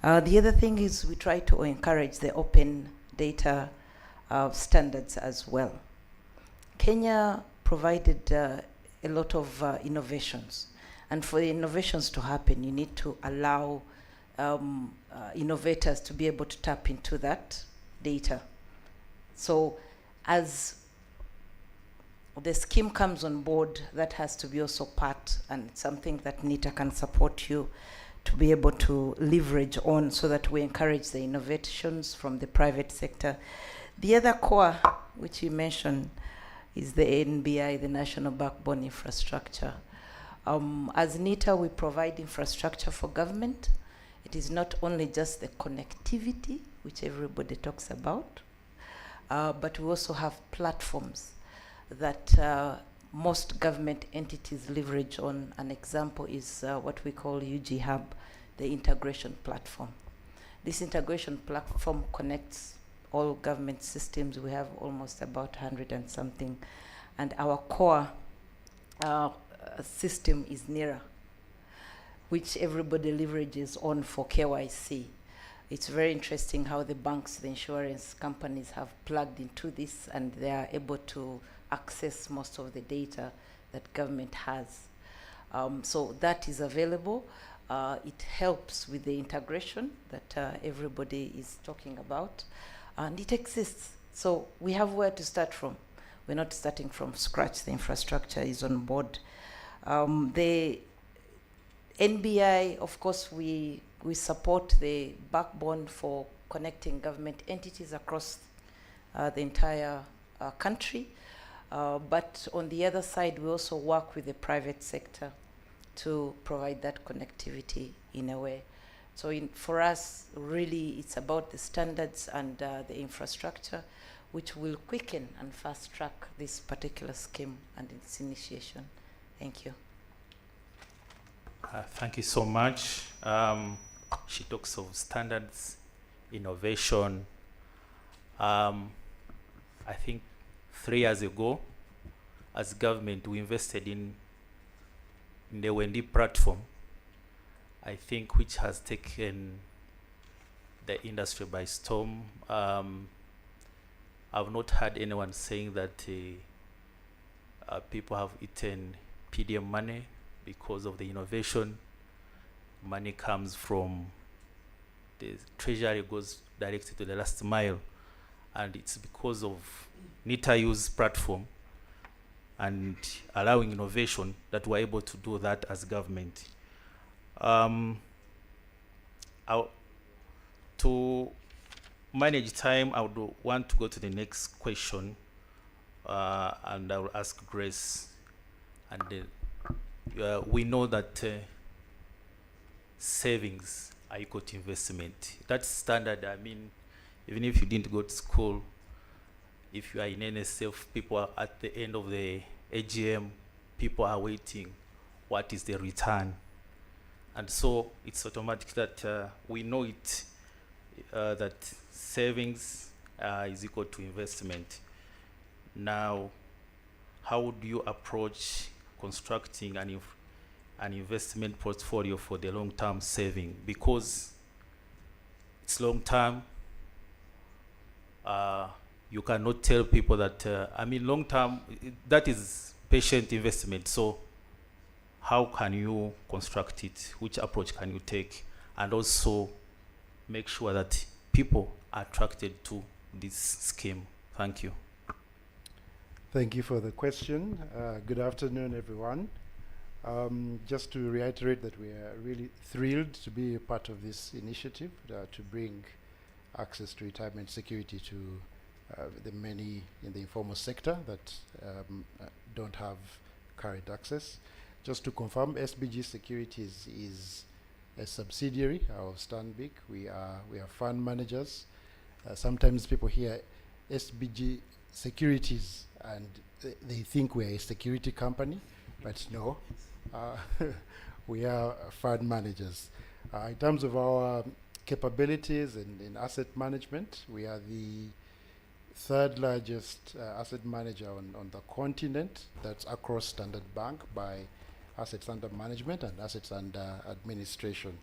The other thing is we try to encourage the open data standards as well. Kenya provided a lot of innovations, and for the innovations to happen, you need to allow innovators to be able to tap into that data. So as the scheme comes on board, that has to be also part, and something that NITA can support you to be able to leverage on, so that we encourage the innovations from the private sector. The other core, which you mentioned, is the NBI, the National Backbone Infrastructure. As NITA, we provide infrastructure for government. It is not only just the connectivity, which everybody talks about, but we also have platforms that most government entities leverage on. An example is what we call UG Hub, the integration platform. This integration platform connects all government systems. We have almost about 100 and something. And our core system is NERA, which everybody leverages on for KYC. It's very interesting how the banks, the insurance companies have plugged into this, and they are able to access most of the data that government has. So that is available. It helps with the integration that everybody is talking about, and it exists. So we have where to start from. We're not starting from scratch. The infrastructure is on board. The NBI, of course, we support the backbone for connecting government entities across the entire country. But on the other side, we also work with the private sector to provide that connectivity in a way. So for us, really, it's about the standards and the infrastructure, which will quicken and fast track this particular scheme and its initiation. Thank you. Thank you so much. She talks of standards, innovation. I think 3 years ago, as government, we invested in the Wendy platform, I think, which has taken the industry by storm. I've not heard anyone saying that people have eaten PDM money because of the innovation. Money comes from the treasury, goes directly to the last mile, and it's because of NITA use platform and allowing innovation that we're able to do that as government. To manage time, I would want to go to the next question, and I will ask Grace. And we know that savings are equal to investment. That's standard. I mean, even if you didn't go to school, if you are in NSF, people are at the end of the AGM, people are waiting, what is the return? And so it's automatic that we know it, that savings is equal to investment. Now, how would you approach constructing an investment portfolio for the long-term saving? Because it's long-term, you cannot tell people that, I mean, long-term, that is patient investment. So how can you construct it? Which approach can you take? And also make sure that people are attracted to this scheme. Thank you. Thank you for the question. Good afternoon, everyone. Just to reiterate that we are really thrilled to be a part of this initiative to bring access to retirement security to the many in the informal sector that don't have current access. Just to confirm, SBG Securities is a subsidiary of Stanbic. We are fund managers. Sometimes people hear SBG Securities and they think we are a security company, but no, we are fund managers. In terms of our capabilities in asset management, we are the third largest asset manager on the continent. That's across Standard Bank by assets under management and assets under administration.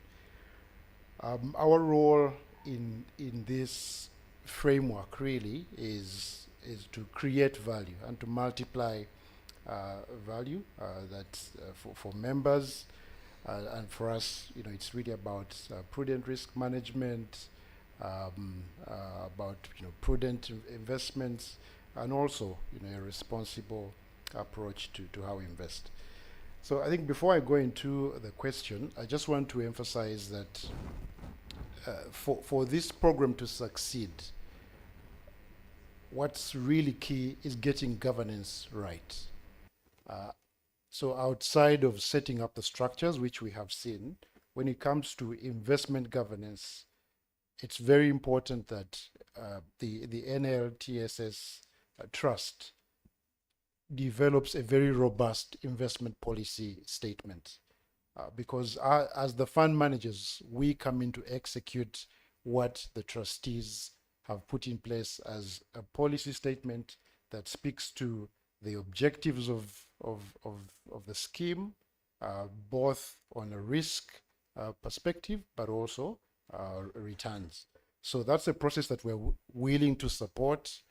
Our role in this framework really is to create value and to multiply value for members, and for us, it's really about prudent risk management, about prudent investments, and also a responsible approach to how we invest. So I think before I go into the question, I just want to emphasize that for this program to succeed, what's really key is getting governance right. So outside of setting up the structures, which we have seen, when it comes to investment governance, it's very important that the NLTSS trust develops a very robust investment policy statement. Because as the fund managers, we come in to execute what the trustees have put in place as a policy statement that speaks to the objectives of the scheme, both on a risk perspective, but also returns. So that's a process that we're willing to support.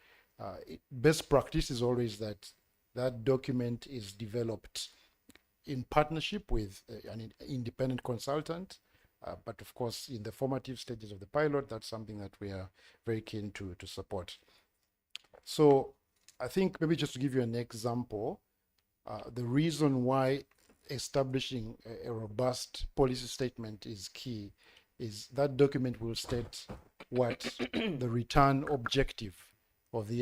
Best practice is always that document is developed in partnership with an independent consultant, but of course in the formative stages of the pilot, that's something that we are very keen to support. So I think maybe just to give you an example, the reason why establishing a robust policy statement is key is that document will state what the return objective of the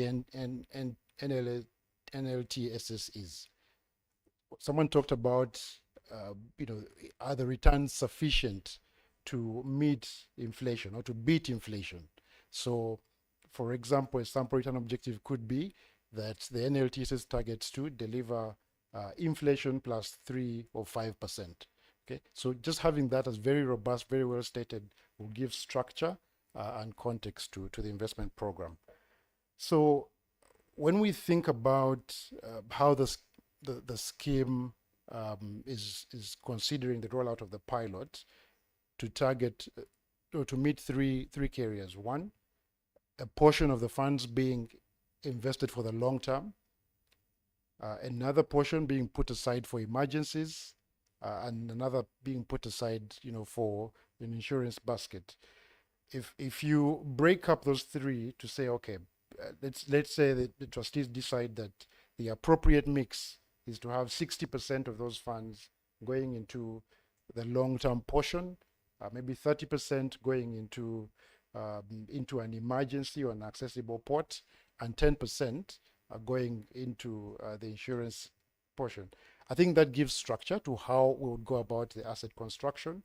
NLTSS is. Someone talked about, are the returns sufficient to meet inflation or to beat inflation? So, for example, a sample return objective could be that the NLTSS targets to deliver inflation plus 3 or 5%. Okay, so just having that as very robust, very well stated, will give structure and context to the investment program. So, when we think about how the scheme is considering the rollout of the pilot to target or to meet three key areas. One, a portion of the funds being invested for the long term, another portion being put aside for emergencies, and another being put aside, for an insurance basket. If you break up those three to say, okay, let's say that the trustees decide that the appropriate mix is to have 60% of those funds going into the long-term portion, maybe 30% going into an emergency or an accessible pot, and 10% going into the insurance portion. I think that gives structure to how we would go about the asset construction.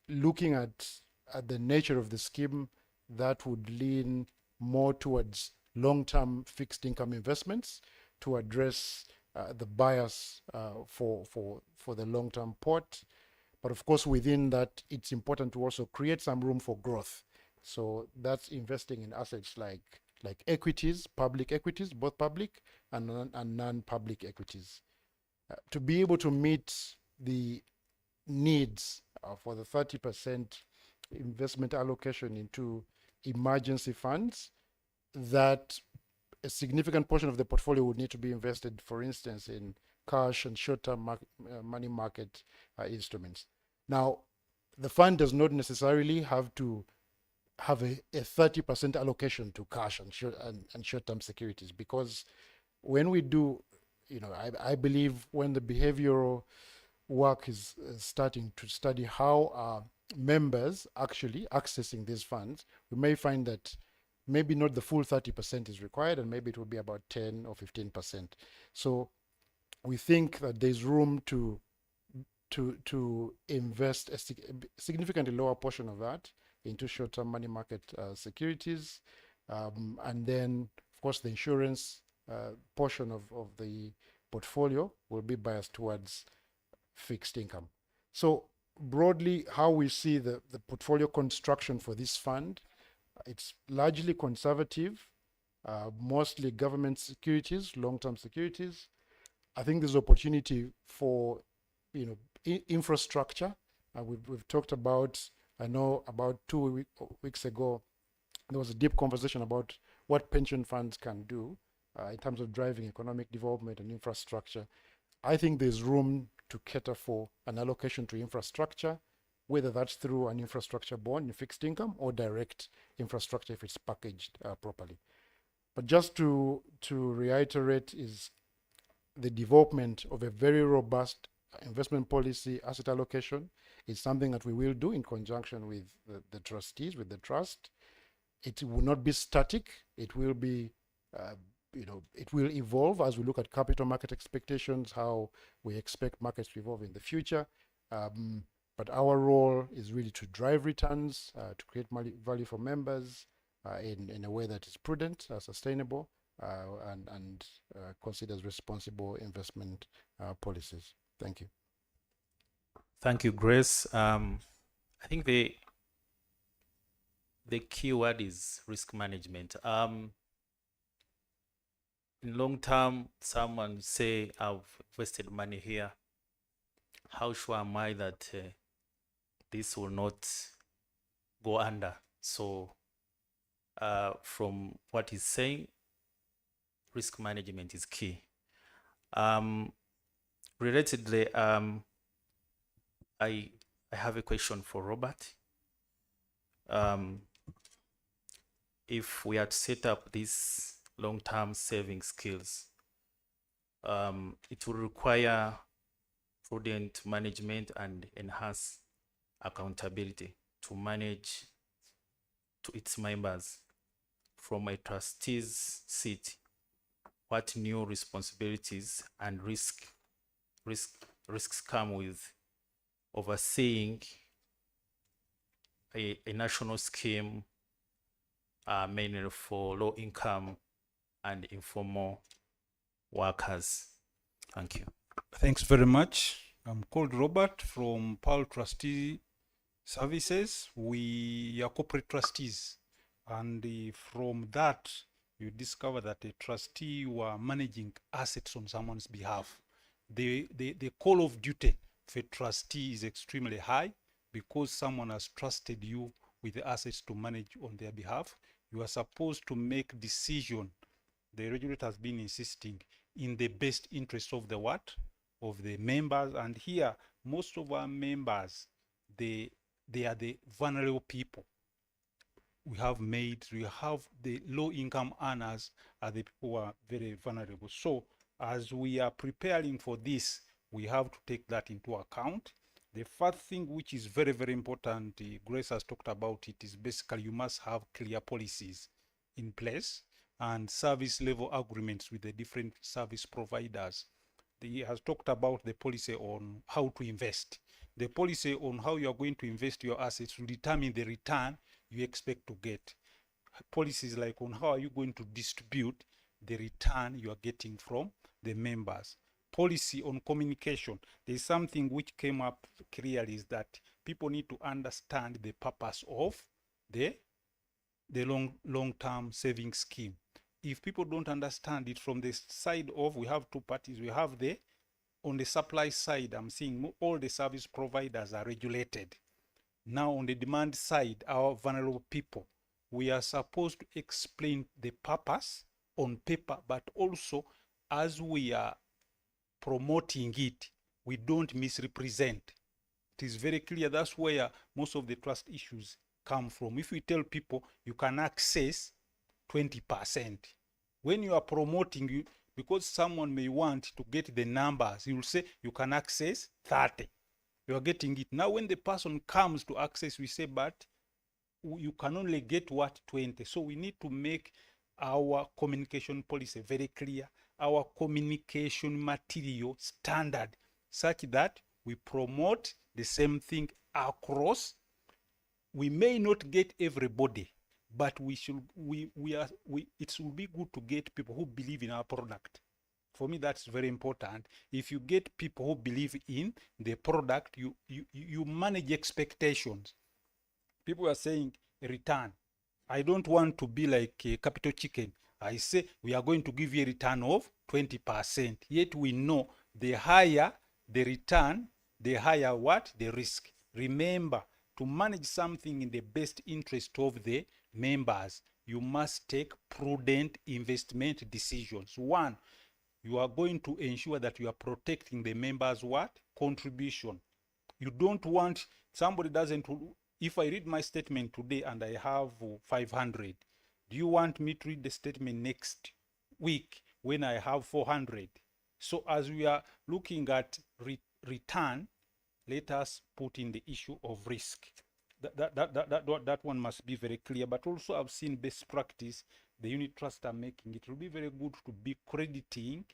Looking at the nature of the scheme, that would lean more towards long-term fixed income investments to address the bias for the long-term pot. But of course, within that, it's important to also create some room for growth. So that's investing in assets like equities, public equities, both public and non-public equities. To be able to meet the needs for the 30% investment allocation into emergency funds, that a significant portion of the portfolio would need to be invested, for instance, in cash and short-term money market instruments. Now, the fund does not necessarily have to have a 30% allocation to cash and short-term securities, because when we do, I believe when the behavioral work is starting to study how are members actually accessing these funds, we may find that maybe not the full 30% is required, and maybe it will be about 10 or 15%. So we think that there's room to invest a significantly lower portion of that into short-term money market securities, and then of course the insurance portion of the portfolio will be biased towards fixed income. So broadly, how we see the portfolio construction for this fund, it's largely conservative, mostly government securities, long-term securities, I think there's opportunity for, infrastructure. We've talked about, I know about 2 weeks ago, there was a deep conversation about what pension funds can do in terms of driving economic development and infrastructure. I think there's room to cater for an allocation to infrastructure, whether that's through an infrastructure bond in fixed income or direct infrastructure if it's packaged properly. But just to reiterate, is the development of a very robust investment policy asset allocation is something that we will do in conjunction with the trustees, with the trust. It will not be static. It will be, it will evolve as we look at capital market expectations, how we expect markets to evolve in the future. But our role is really to drive returns, to create value for members in a way that is prudent, sustainable, and considers responsible investment policies. Thank you. Thank you, Grace. I think the key word is risk management. In long term, someone say, I've invested money here. How sure am I that this will not go under? So from what he's saying, risk management is key. Relatedly, I have a question for Robert. If we had set up these long-term saving skills, it will require prudent management and enhance accountability to manage to its members. From a trustee's seat, what new responsibilities and risks come with overseeing a national scheme mainly for low income and informal workers? Thank you. Thanks very much. I'm called Robert from Pearl Trustee Services. We are corporate trustees, and from that you discover that a trustee were managing assets on someone's behalf. The call of duty for a trustee is extremely high because someone has trusted you with the assets to manage on their behalf. You are supposed to make decision. The regulator has been insisting in the best interest of the what? Of the members. And here, most of our members, they are the vulnerable people. We have maids, we have the low income earners are the people who are very vulnerable. So as we are preparing for this, we have to take that into account. The first thing which is very, very important, Grace has talked about it, is basically you must have clear policies in place and service level agreements with the different service providers. He has talked about the policy on how to invest. The policy on how you are going to invest your assets will determine the return you expect to get. Policies like on how are you going to distribute the return you are getting from the members. Policy on communication. There is something which came up clearly, is that people need to understand the purpose of the long-term savings scheme. If people don't understand it from the side of, we have two parties. We have on the supply side, I'm seeing all the service providers are regulated. Now on the demand side, our vulnerable people, we are supposed to explain the purpose on paper, but also as we are promoting it, we don't misrepresent. It is very clear. That's where most of the trust issues come from. If we tell people you can access 20%, when you are promoting, because someone may want to get the numbers, you will say you can access 30. You are getting it. Now when the person comes to access, we say, but you can only get what? 20. So we need to make our communication policy very clear, our communication material standard, such that we promote the same thing across. We may not get everybody, but it will be good to get people who believe in our product. For me, that's very important. If you get people who believe in the product, you manage expectations. People are saying return. I don't want to be like a capital chicken. I say we are going to give you a return of 20%. Yet we know the higher the return, the higher what? The risk. Remember, to manage something in the best interest of the members, you must take prudent investment decisions. One, you are going to ensure that you are protecting the members' what? Contribution. You don't want somebody doesn't. If I read my statement today and I have 500, do you want me to read the statement next week when I have 400? So as we are looking at return, let us put in the issue of risk. That one must be very clear. But also I've seen best practice the unit trusts are making. It will be very good to be crediting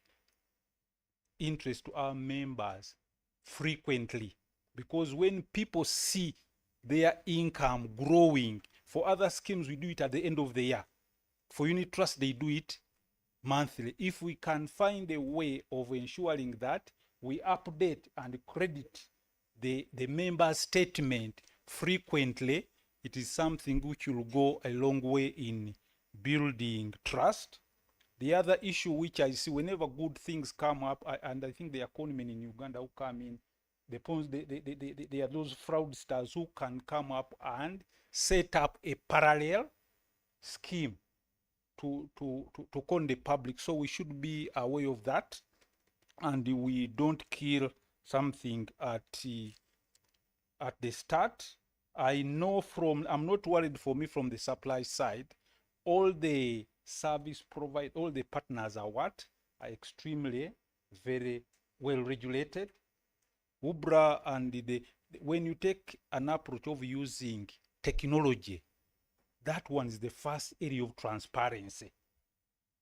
interest to our members frequently, because when people see their income growing, for other schemes we do it at the end of the year. For unit trust they do it monthly. If we can find a way of ensuring that we update and credit the member's statement frequently, it is something which will go a long way in building trust. The other issue which I see whenever good things come up, and I think there are conmen in Uganda who come in, there are those fraudsters who can come up and set up a parallel scheme to con the public. So we should be aware of that, and we don't kill something at the start. I know I'm not worried for me from the supply side. All the service provide, all the partners are extremely very well regulated. UBRA and when you take an approach of using technology, that one is the first area of transparency.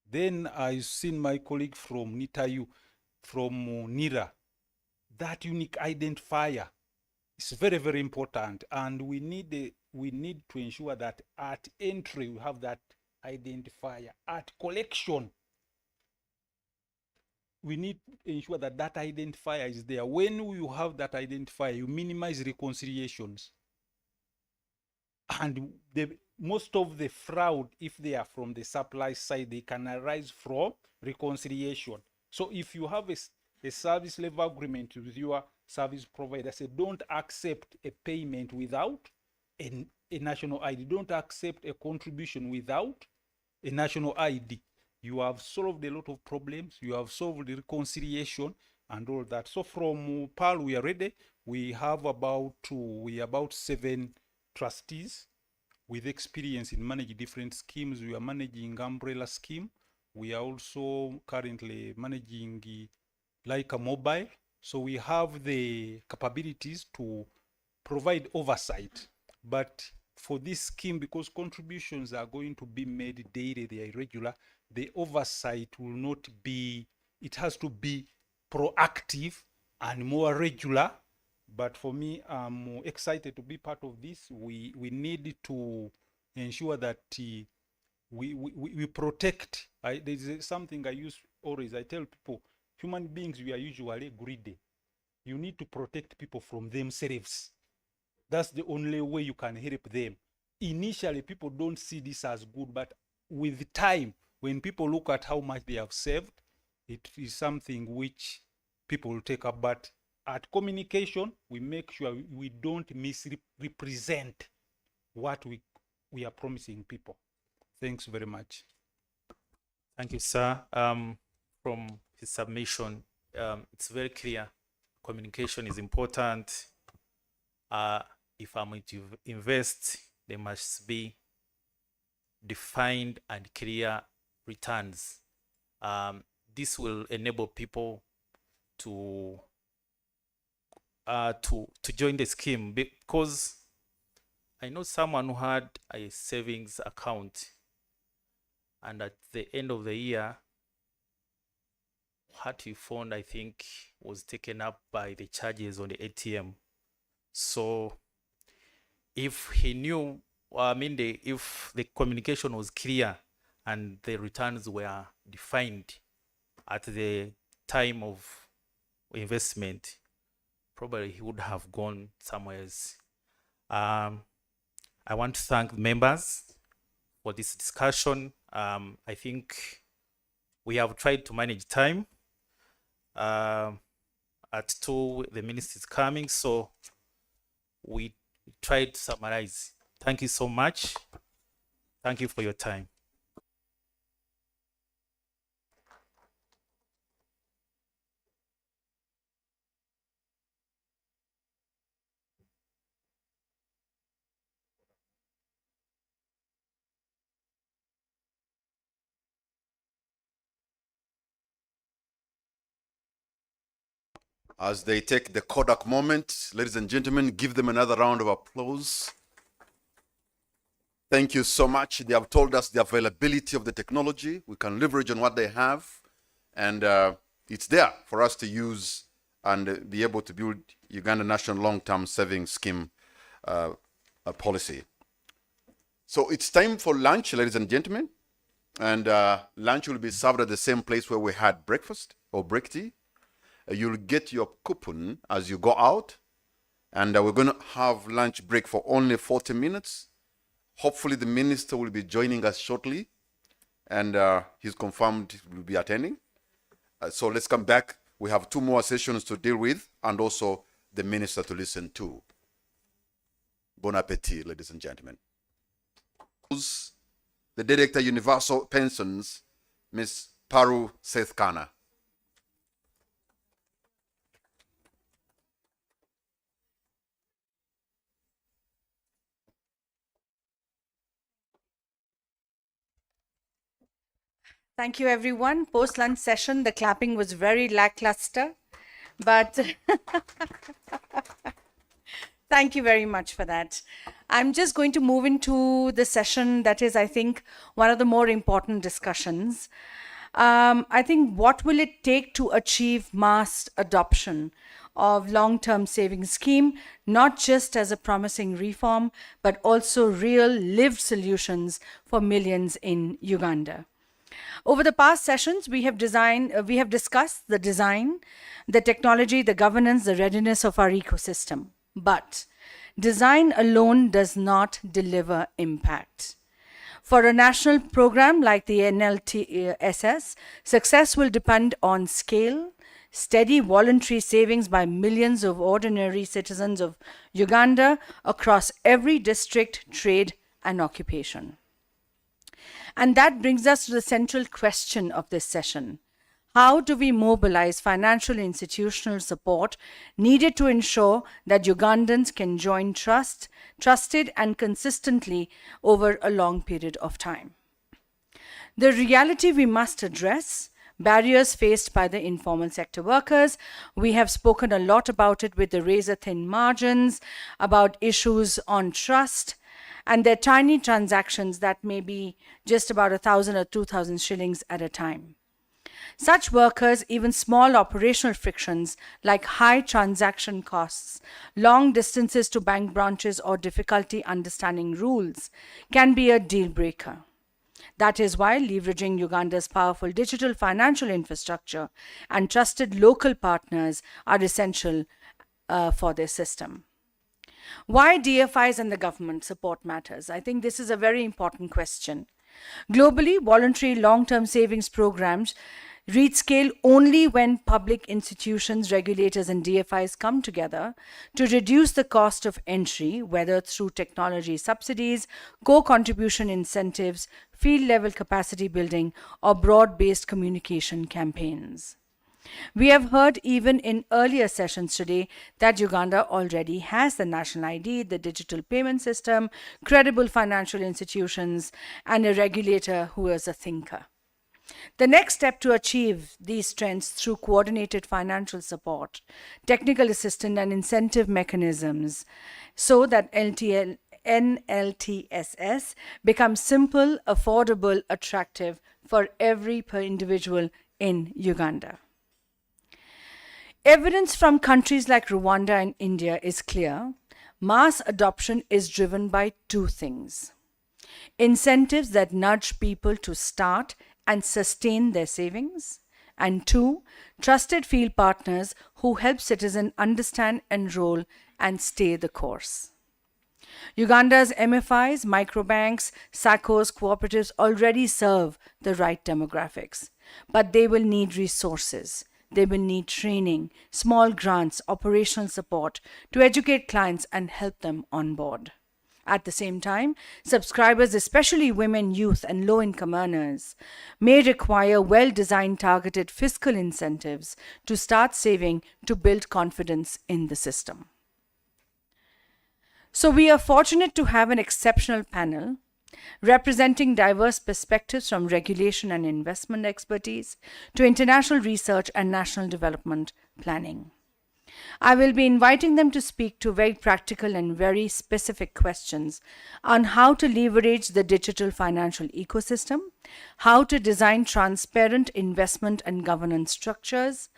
Then I've seen my colleague from NITAU, from NIRA, that unique identifier is very, very important, and we need to ensure that at entry we have that identifier. At collection, we need to ensure that that identifier is there. When you have that identifier, you minimize reconciliations. And most of the fraud, if they are from the supply side, they can arise from reconciliation. So if you have a service level agreement with your service provider, say don't accept a payment without a national ID, don't accept a contribution without a national ID, you have solved a lot of problems, you have solved the reconciliation and all that. So from PAL, we are ready. We have about 7 trustees with experience in managing different schemes. We are managing umbrella scheme. We are also currently managing like a mobile. So we have the capabilities to provide oversight. But for this scheme, because contributions are going to be made daily, they are irregular, the oversight will not be, it has to be proactive and more regular. But for me, I'm excited to be part of this. We need to ensure that we protect. There's something I use always. I tell people, human beings, we are usually greedy. You need to protect people from themselves. That's the only way you can help them. Initially, people don't see this as good, but with time, when people look at how much they have saved, it is something which people will take up. But at communication, we make sure we don't misrepresent what we are promising people. Thanks very much. Thank you, sir. From his submission, it's very clear. Communication is important. If I'm going to invest, there must be defined and clear returns. This will enable people to join the scheme, because I know someone who had a savings account, and at the end of the year, what he found, I think, was taken up by the charges on the ATM. So if he knew, if the communication was clear and the returns were defined at the time of investment, probably he would have gone somewhere else. I want to thank members for this discussion. I think we have tried to manage time. At 2, the minister is coming, so we tried to summarize. Thank you so much. Thank you for your time. As they take the Kodak moment, ladies and gentlemen, give them another round of applause. Thank you so much. They have told us the availability of the technology. We can leverage on what they have, and it's there for us to use and be able to build Uganda National Long-Term Savings Scheme policy. So it's time for lunch, ladies and gentlemen, and lunch will be served at the same place where we had breakfast or break tea. You'll get your coupon as you go out, and we're going to have lunch break for only 40 minutes. Hopefully the minister will be joining us shortly, and he's confirmed he will be attending. So let's come back. We have 2 more sessions to deal with, and also the minister to listen to. Bon appetit, ladies and gentlemen. The Director Universal Pensions, Ms. Paru Sethkana. Thank you, everyone. Post-lunch session, the clapping was very lackluster, but thank you very much for that. I'm just going to move into the session that is, I think, one of the more important discussions. I think, what will it take to achieve mass adoption of long-term savings scheme, not just as a promising reform, but also real lived solutions for millions in Uganda? Over the past sessions, we have discussed the design, the technology, the governance, the readiness of our ecosystem. But design alone does not deliver impact. For a national program like the NLTSS, success will depend on scale, steady voluntary savings by millions of ordinary citizens of Uganda across every district, trade, and occupation. And that brings us to the central question of this session. How do we mobilize financial institutional support needed to ensure that Ugandans can join trusted and consistently over a long period of time? The reality we must address, barriers faced by the informal sector workers. We have spoken a lot about it with the razor-thin margins, about issues on trust, and their tiny transactions that may be just about 1,000 or 2,000 shillings at a time. Such workers, even small operational frictions like high transaction costs, long distances to bank branches, or difficulty understanding rules can be a deal breaker. That is why leveraging Uganda's powerful digital financial infrastructure and trusted local partners are essential for this system. Why DFIs and the government support matters? I think this is a very important question. Globally, voluntary long-term savings programs reach scale only when public institutions, regulators, and DFIs come together to reduce the cost of entry, whether through technology subsidies, co-contribution incentives, field-level capacity building, or broad-based communication campaigns. We have heard even in earlier sessions today that Uganda already has the national ID, the digital payment system, credible financial institutions, and a regulator who is a thinker. The next step to achieve these trends through coordinated financial support, technical assistance, and incentive mechanisms so that NLTSS becomes simple, affordable, attractive for every individual in Uganda. Evidence from countries like Rwanda and India is clear. Mass adoption is driven by 2 things: incentives that nudge people to start and sustain their savings, and 2, trusted field partners who help citizens understand, enroll, and stay the course. Uganda's MFIs, microbanks, SACCOs, cooperatives already serve the right demographics, but they will need resources. They will need training, small grants, operational support to educate clients and help them on board. At the same time, subscribers, especially women, youth, and low-income earners, may require well-designed targeted fiscal incentives to start saving to build confidence in the system. So we are fortunate to have an exceptional panel representing diverse perspectives from regulation and investment expertise to international research and national development planning. I will be inviting them to speak to very practical and very specific questions on how to leverage the digital financial ecosystem, how to design transparent investment and governance structures,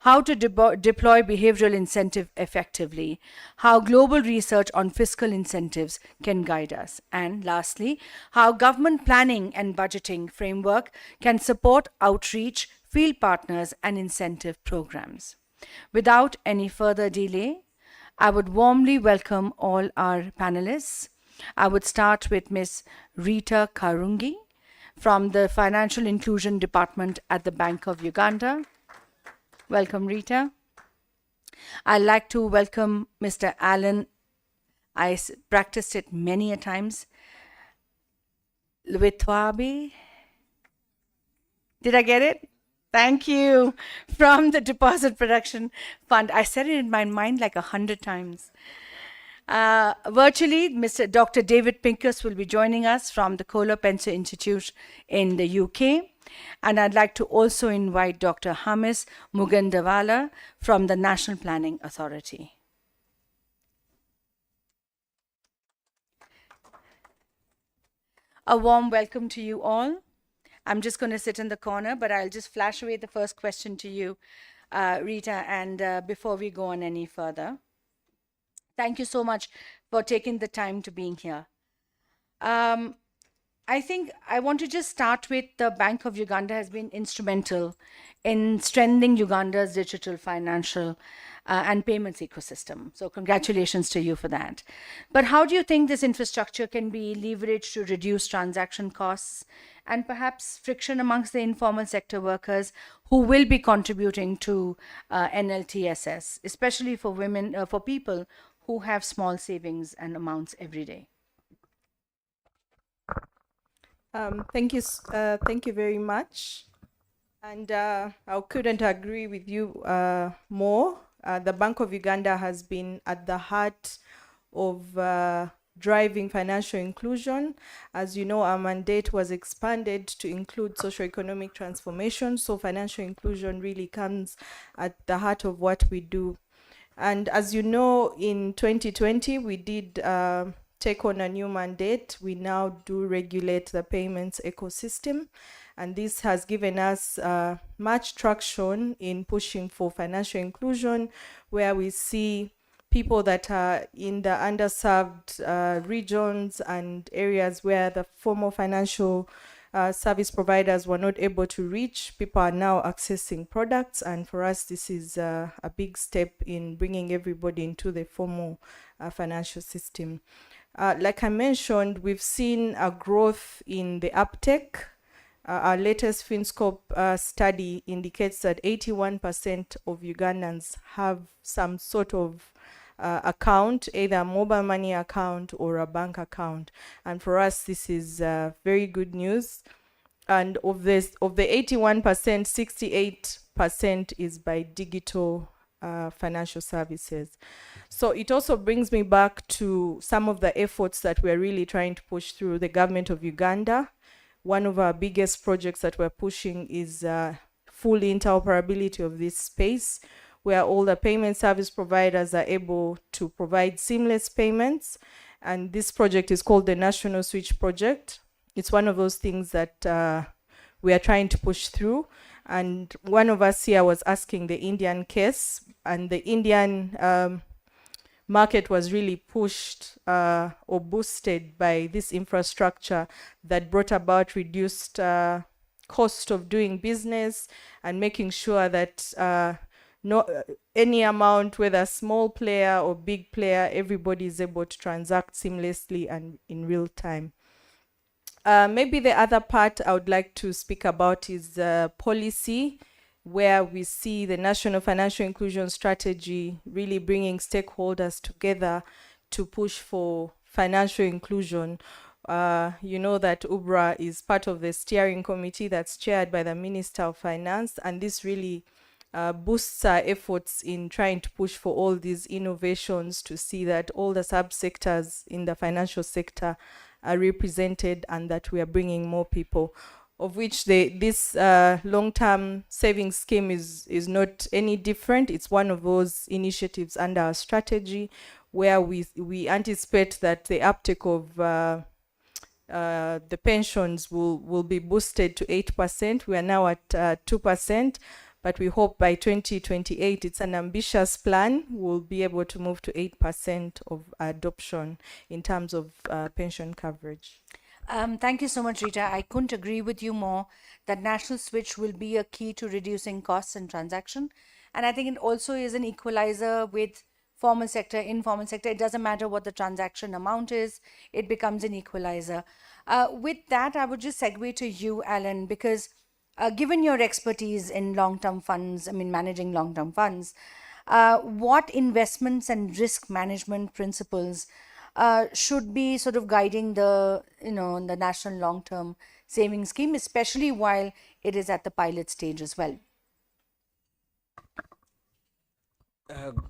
how to deploy behavioral incentive effectively, how global research on fiscal incentives can guide us, and lastly, how government planning and budgeting framework can support outreach, field partners, and incentive programs. Without any further delay, I would warmly welcome all our panelists. I would start with Ms. Rita Karungi from the Financial Inclusion Department at the Bank of Uganda. Welcome, Rita. I'd like to welcome Mr. Alan. I practiced it many a times. Lwitwabi. Did I get it? Thank you. From the Deposit Production Fund. I said it in my mind like 100 times. Virtually, Dr. David Pincus will be joining us from the Kohler Pencer Institute in the UK. And I'd like to also invite Dr. Hamis Mugandavala from the National Planning Authority. A warm welcome to you all. I'm just going to sit in the corner, but I'll just flash away the first question to you, Rita, and before we go on any further. Thank you so much for taking the time to being here. I think I want to just start with the Bank of Uganda has been instrumental in strengthening Uganda's digital financial and payments ecosystem. So congratulations to you for that. But how do you think this infrastructure can be leveraged to reduce transaction costs and perhaps friction amongst the informal sector workers who will be contributing to NLTSS, especially for women, for people who have small savings and amounts every day? Thank you very much. And I couldn't agree with you more. The Bank of Uganda has been at the heart of driving financial inclusion. As you know, our mandate was expanded to include socioeconomic transformation, so financial inclusion really comes at the heart of what we do. And as you know, in 2020, we did take on a new mandate. We now do regulate the payments ecosystem, and this has given us much traction in pushing for financial inclusion, where we see people that are in the underserved regions and areas where the formal financial service providers were not able to reach. People are now accessing products, and for us this is a big step in bringing everybody into the formal financial system. Like I mentioned, we've seen a growth in the uptake. Our latest FinScope study indicates that 81% of Ugandans have some sort of account, either a mobile money account or a bank account. And for us, this is very good news. And of the 81%, 68% is by digital financial services. So it also brings me back to some of the efforts that we're really trying to push through the government of Uganda. One of our biggest projects that we're pushing is full interoperability of this space, where all the payment service providers are able to provide seamless payments. And this project is called the National Switch Project. It's one of those things that we are trying to push through. And one of us here was asking the Indian case, and the Indian market was really pushed or boosted by this infrastructure that brought about reduced cost of doing business and making sure that no, any amount, whether small player or big player, everybody is able to transact seamlessly and in real time. Maybe the other part I would like to speak about is policy, where we see the National Financial Inclusion Strategy really bringing stakeholders together to push for financial inclusion. You know that UBRA is part of the steering committee that's chaired by the Minister of Finance, and this really boosts our efforts in trying to push for all these innovations to see that all the subsectors in the financial sector are represented and that we are bringing more people, of which this long-term savings scheme is not any different. It's one of those initiatives under our strategy where we anticipate that the uptake of the pensions will be boosted to 8%. We are now at 2%, but we hope by 2028, it's an ambitious plan, we'll be able to move to 8% of adoption in terms of pension coverage. Thank you so much, Rita. I couldn't agree with you more that national switch will be a key to reducing costs and transaction. And I think it also is an equalizer with formal sector, informal sector. It doesn't matter what the transaction amount is, it becomes an equalizer. With that, I would just segue to you, Alan, because given your expertise in long-term funds, managing long-term funds, what investments and risk management principles should be sort of guiding the national long-term savings scheme, especially while it is at the pilot stage as well?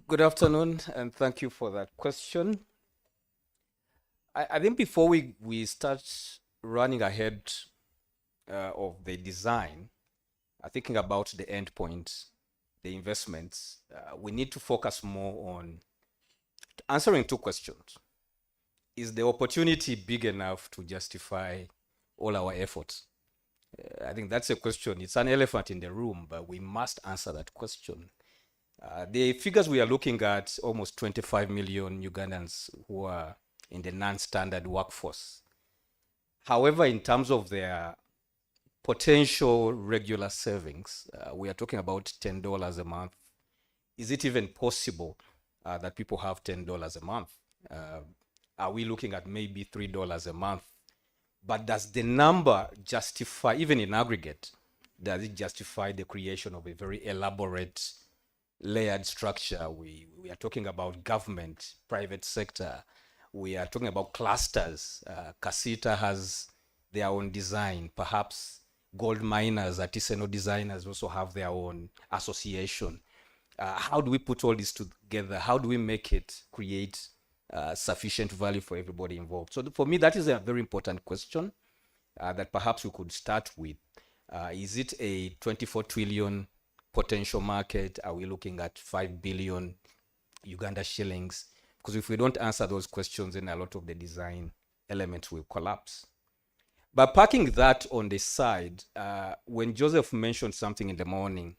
Good afternoon, and thank you for that question. I think before we start running ahead of the design, thinking about the endpoint, the investments, we need to focus more on answering two questions. Is the opportunity big enough to justify all our efforts? I think that's a question. It's an elephant in the room, but we must answer that question. The figures we are looking at, almost 25 million Ugandans who are in the non-standard workforce. However, in terms of their potential regular savings, we are talking about $10 a month. Is it even possible that people have $10 a month? Are we looking at maybe $3 a month? But does the number justify, even in aggregate, does it justify the creation of a very elaborate layered structure? We are talking about government, private sector. We are talking about clusters. Casita has their own design. Perhaps gold miners, artisanal designers also have their own association. How do we put all this together? How do we make it create sufficient value for everybody involved? So for me, that is a very important question that perhaps we could start with. Is it a 24 trillion potential market? Are we looking at 5 billion Uganda shillings? Because if we don't answer those questions, then a lot of the design elements will collapse. But parking that on the side, when Joseph mentioned something in the morning,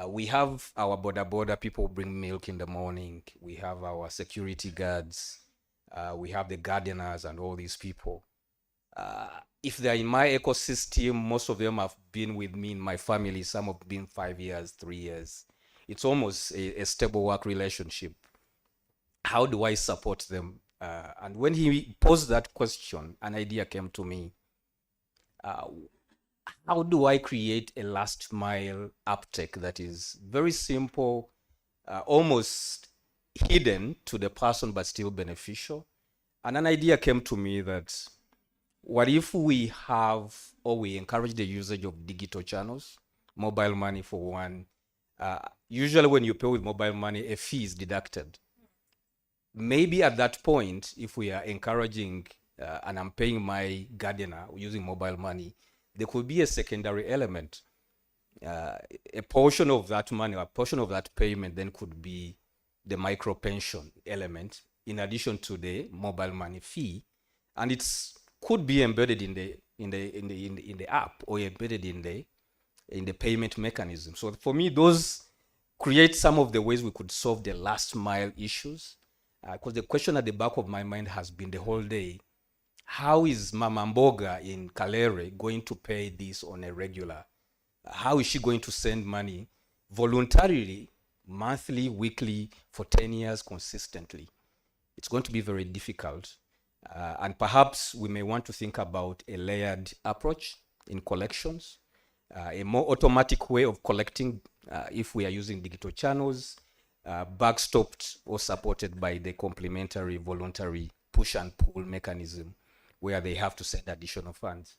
we have our border people bring milk in the morning. We have our security guards. We have the gardeners and all these people. If they're in my ecosystem, most of them have been with me in my family. Some have been 5 years, 3 years. It's almost a stable work relationship. How do I support them? And when he posed that question, an idea came to me. How do I create a last mile uptake that is very simple, almost hidden to the person, but still beneficial? And an idea came to me that what if we have, or we encourage the usage of digital channels, mobile money for one. Usually when you pay with mobile money, a fee is deducted. Maybe at that point, if we are encouraging and I'm paying my gardener using mobile money, there could be a secondary element. A portion of that money, a portion of that payment then could be the micro pension element in addition to the mobile money fee. And it's could be embedded in the app or embedded in the payment mechanism. So for me, those create some of the ways we could solve the last mile issues. Because the question at the back of my mind has been the whole day, how is Mama Mboga in Kalere going to pay this on a regular? How is she going to send money voluntarily, monthly, weekly, for 10 years consistently. It's going to be very difficult. And perhaps we may want to think about a layered approach in collections, a more automatic way of collecting if we are using digital channels, backstopped or supported by the complementary voluntary push and pull mechanism where they have to send additional funds.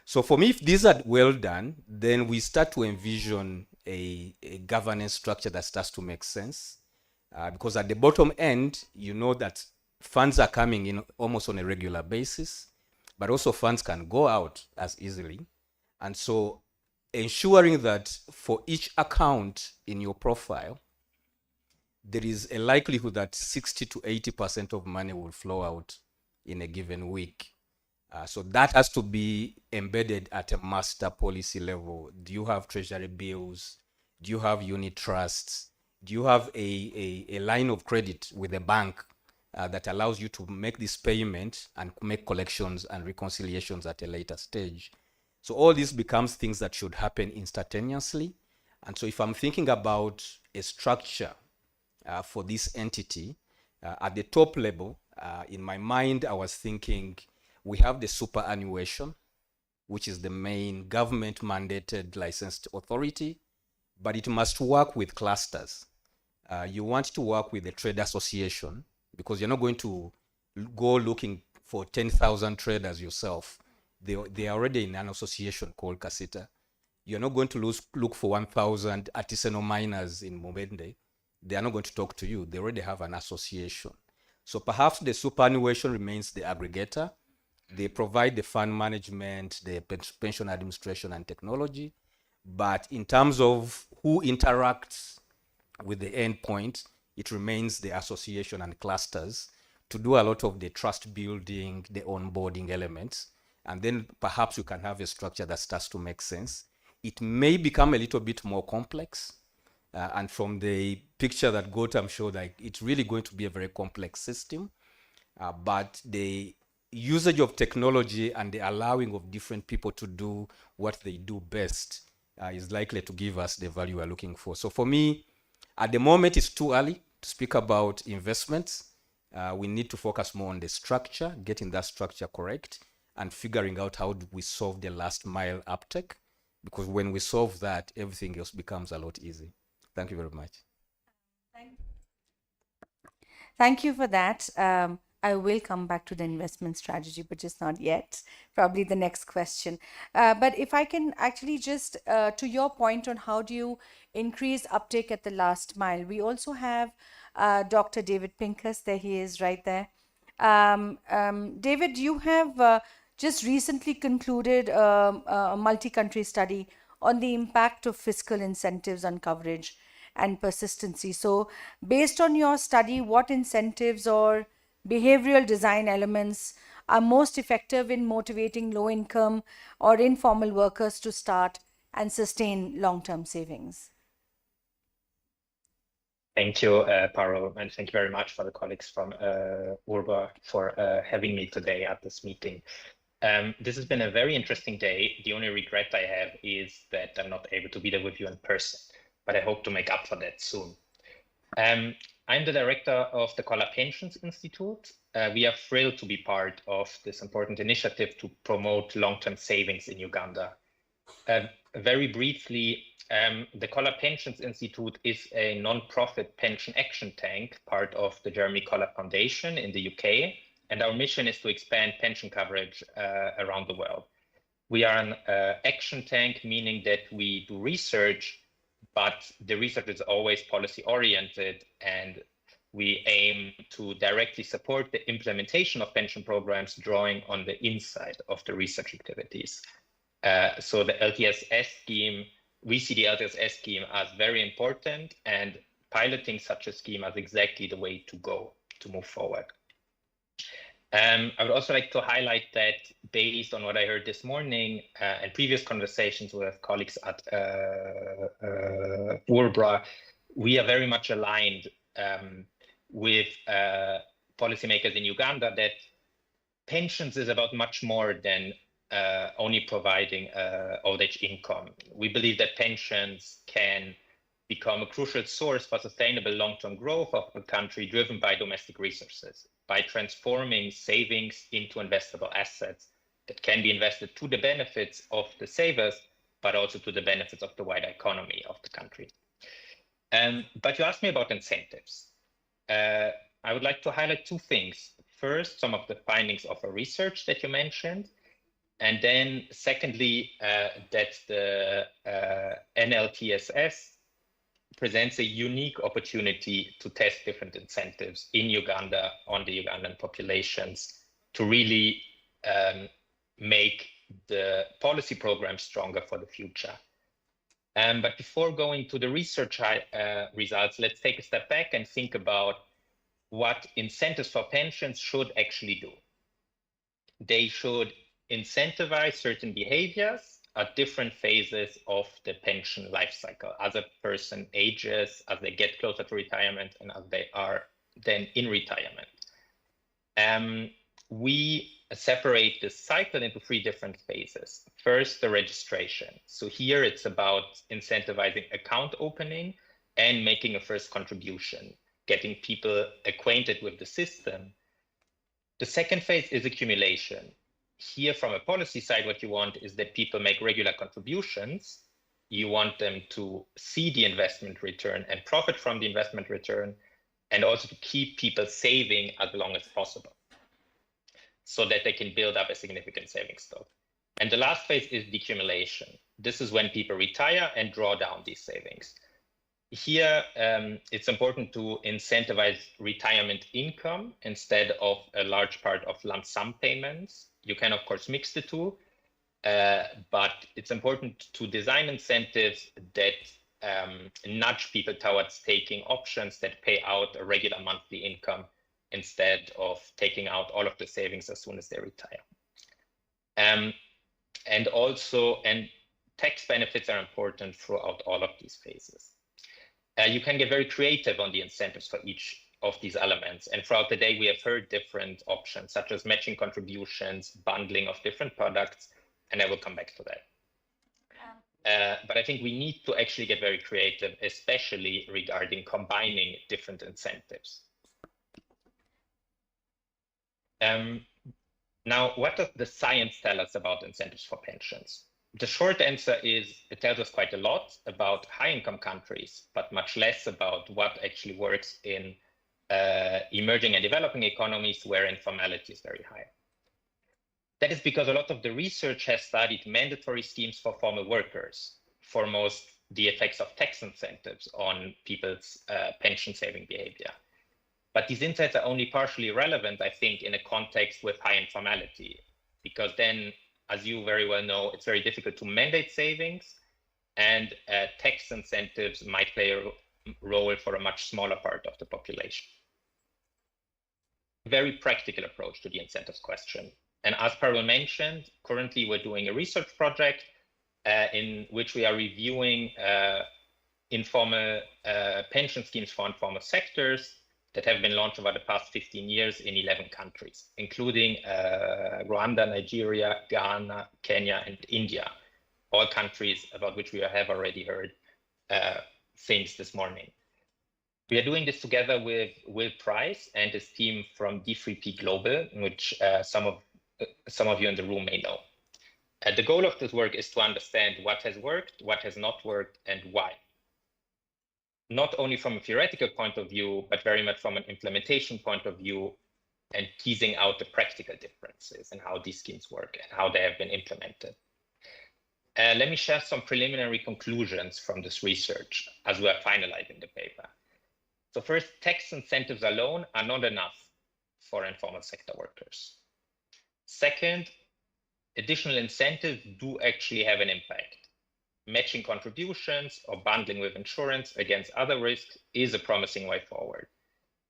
So for me, if these are well done, then we start to envision a governance structure that starts to make sense. Because at the bottom end, you know that funds are coming in almost on a regular basis, but also funds can go out as easily. And so ensuring that for each account in your profile, there is a likelihood that 60 to 80% of money will flow out in a given week. So that has to be embedded at a master policy level. Do you have treasury bills? Do you have unit trusts? Do you have a line of credit with a bank that allows you to make this payment and make collections and reconciliations at a later stage? So all this becomes things that should happen instantaneously. And so if I'm thinking about a structure for this entity, at the top level, in my mind, I was thinking we have the superannuation, which is the main government mandated licensed authority, but it must work with clusters. You want to work with the trade association because you're not going to go looking for 10,000 traders yourself. They are already in an association called Casita. You're not going to look for 1,000 artisanal miners in Mubende. They are not going to talk to you. They already have an association. So perhaps the superannuation remains the aggregator. They provide the fund management, the pension administration and technology. But in terms of who interacts with the endpoint, it remains the association and clusters to do a lot of the trust building, the onboarding elements. And then perhaps you can have a structure that starts to make sense. It may become a little bit more complex. And from the picture that Gautam showed, like, it's really going to be a very complex system. But the usage of technology and the allowing of different people to do what they do best is likely to give us the value we're looking for. So for me, at the moment, it's too early to speak about investments. We need to focus more on the structure, getting that structure correct, and figuring out how do we solve the last mile uptake. Because when we solve that, everything else becomes a lot easier. Thank you very much. Thank you for that. I will come back to the investment strategy, but just not yet. Probably the next question. But if I can actually just, to your point on how do you increase uptake at the last mile, we also have Dr. David Pincus. There he is right there. David, you have just recently concluded a multi-country study on the impact of fiscal incentives on coverage and persistency. So based on your study, what incentives or behavioral design elements are most effective in motivating low-income or informal workers to start and sustain long-term savings? Thank you, Paro, and thank you very much for the colleagues from URBA for having me today at this meeting. This has been a very interesting day. The only regret I have is that I'm not able to be there with you in person, but I hope to make up for that soon. I'm the director of the Collar Pensions Institute. We are thrilled to be part of this important initiative to promote long-term savings in Uganda. Very briefly, the Collar Pensions Institute is a non-profit pension action tank, part of the Jeremy Collar Foundation in the UK, and our mission is to expand pension coverage around the world. We are an action tank, meaning that we do research, but the research is always policy-oriented, and we aim to directly support the implementation of pension programs, drawing on the insight of the research activities. So the LTSS scheme, we see the LTSS scheme as very important, and piloting such a scheme as exactly the way to go to move forward. I would also like to highlight that based on what I heard this morning and previous conversations with colleagues at URBRA, we are very much aligned with policymakers in Uganda that pensions is about much more than only providing old age income. We believe that pensions can become a crucial source for sustainable long-term growth of the country driven by domestic resources, by transforming savings into investable assets that can be invested to the benefits of the savers, but also to the benefits of the wider economy of the country. But you asked me about incentives. I would like to highlight two things. First, some of the findings of our research that you mentioned, and then secondly, that the NLTSS presents a unique opportunity to test different incentives in Uganda on the Ugandan populations to really make the policy program stronger for the future. But before going to the research results, let's take a step back and think about what incentives for pensions should actually do. They should incentivize certain behaviors at different phases of the pension life cycle, as a person ages, as they get closer to retirement, and as they are then in retirement. We separate this cycle into three different phases. First, the registration. So here it's about incentivizing account opening and making a first contribution, getting people acquainted with the system. The second phase is accumulation. Here, from a policy side, what you want is that people make regular contributions. You want them to see the investment return and profit from the investment return, and also to keep people saving as long as possible so that they can build up a significant savings stock. And the last phase is decumulation. This is when people retire and draw down these savings. Here, it's important to incentivize retirement income instead of a large part of lump sum payments. You can, of course, mix the two, but it's important to design incentives that nudge people towards taking options that pay out a regular monthly income instead of taking out all of the savings as soon as they retire. And tax benefits are important throughout all of these phases. You can get very creative on the incentives for each of these elements. And throughout the day, we have heard different options, such as matching contributions, bundling of different products, and I will come back to that. But I think we need to actually get very creative, especially regarding combining different incentives. Now, what does the science tell us about incentives for pensions? The short answer is it tells us quite a lot about high-income countries, but much less about what actually works in emerging and developing economies where informality is very high. That is because a lot of the research has studied mandatory schemes for formal workers, foremost the effects of tax incentives on people's pension saving behavior. But these insights are only partially relevant, I think, in a context with high informality, because then, as you very well know, it's very difficult to mandate savings, and tax incentives might play a role for a much smaller part of the population. Very practical approach to the incentives question. And as Parul mentioned, currently we're doing a research project in which we are reviewing informal pension schemes for informal sectors that have been launched over the past 15 years in 11 countries, including Rwanda, Nigeria, Ghana, Kenya, and India, all countries about which we have already heard things this morning. We are doing this together with Will Price and his team from D3P Global, which some of you in the room may know. The goal of this work is to understand what has worked, what has not worked, and why. Not only from a theoretical point of view, but very much from an implementation point of view, and teasing out the practical differences and how these schemes work and how they have been implemented. Let me share some preliminary conclusions from this research as we are finalizing the paper. So first, tax incentives alone are not enough for informal sector workers. Second, additional incentives do actually have an impact. Matching contributions or bundling with insurance against other risks is a promising way forward.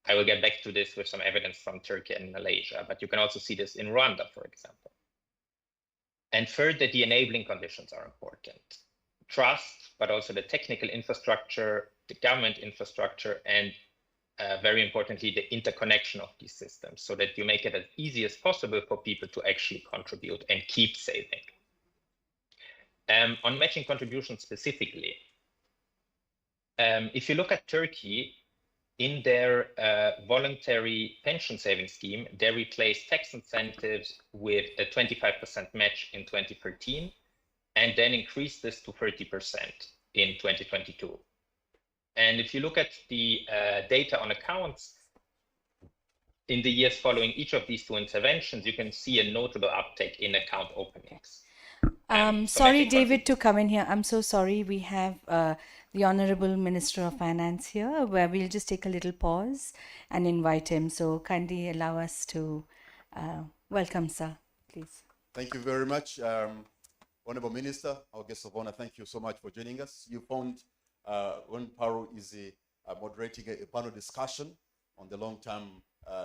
I will get back to this with some evidence from Turkey and Malaysia, but you can also see this in Rwanda, for example. And third, that the enabling conditions are important. Trust, but also the technical infrastructure, the government infrastructure, and very importantly, the interconnection of these systems so that you make it as easy as possible for people to actually contribute and keep saving. On matching contributions specifically, If you look at Turkey, in their voluntary pension saving scheme, they replaced tax incentives with a 25% match in 2013, and then increased this to 30% in 2022. And if you look at the data on accounts, in the years following each of these two interventions, you can see a notable uptake in account openings. Sorry, David, to come in here. I'm so sorry. We have the Honorable Minister of Finance here, where we'll just take a little pause and invite him. So kindly allow us to welcome, sir, please. Thank you very much. Honorable Minister, our guest of honor, thank you so much for joining us. You found when Paro is moderating a panel discussion on the long-term,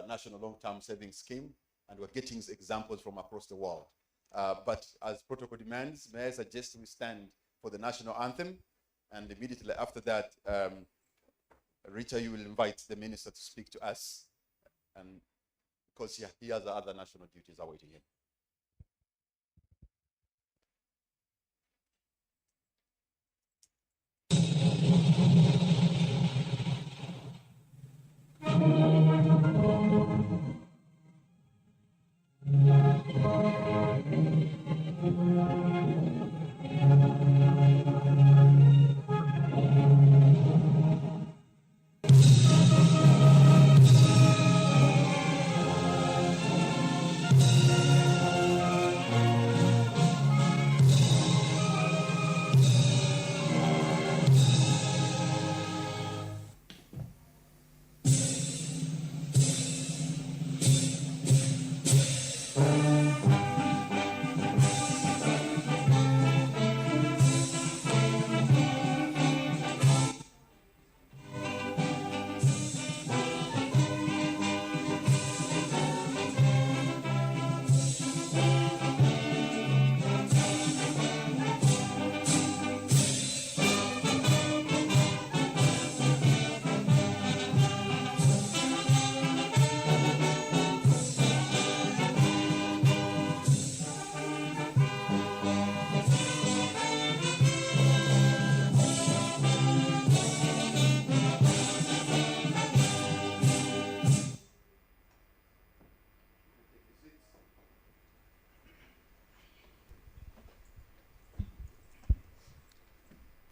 national long-term savings scheme, and we're getting examples from across the world. But as protocol demands, may I suggest we stand for the national anthem, and immediately after that, Rita, you will invite the minister to speak to us, and because he has other national duties awaiting him.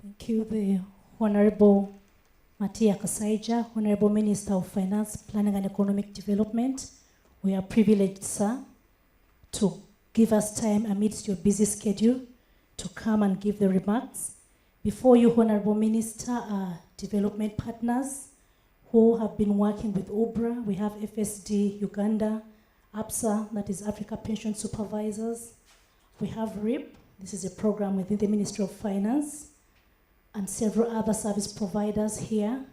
Thank you, the Honorable Matia Kasaija, Honorable Minister of Finance, Planning and Economic Development. We are privileged, sir, to give us time amidst your busy schedule to come and give the remarks. Before you, Honorable Minister, are development partners who have been working with OBRA. We have FSD Uganda, APSA, that is Africa Pension Supervisors. We have RIP, this is a program within the Ministry of Finance, and several other service providers here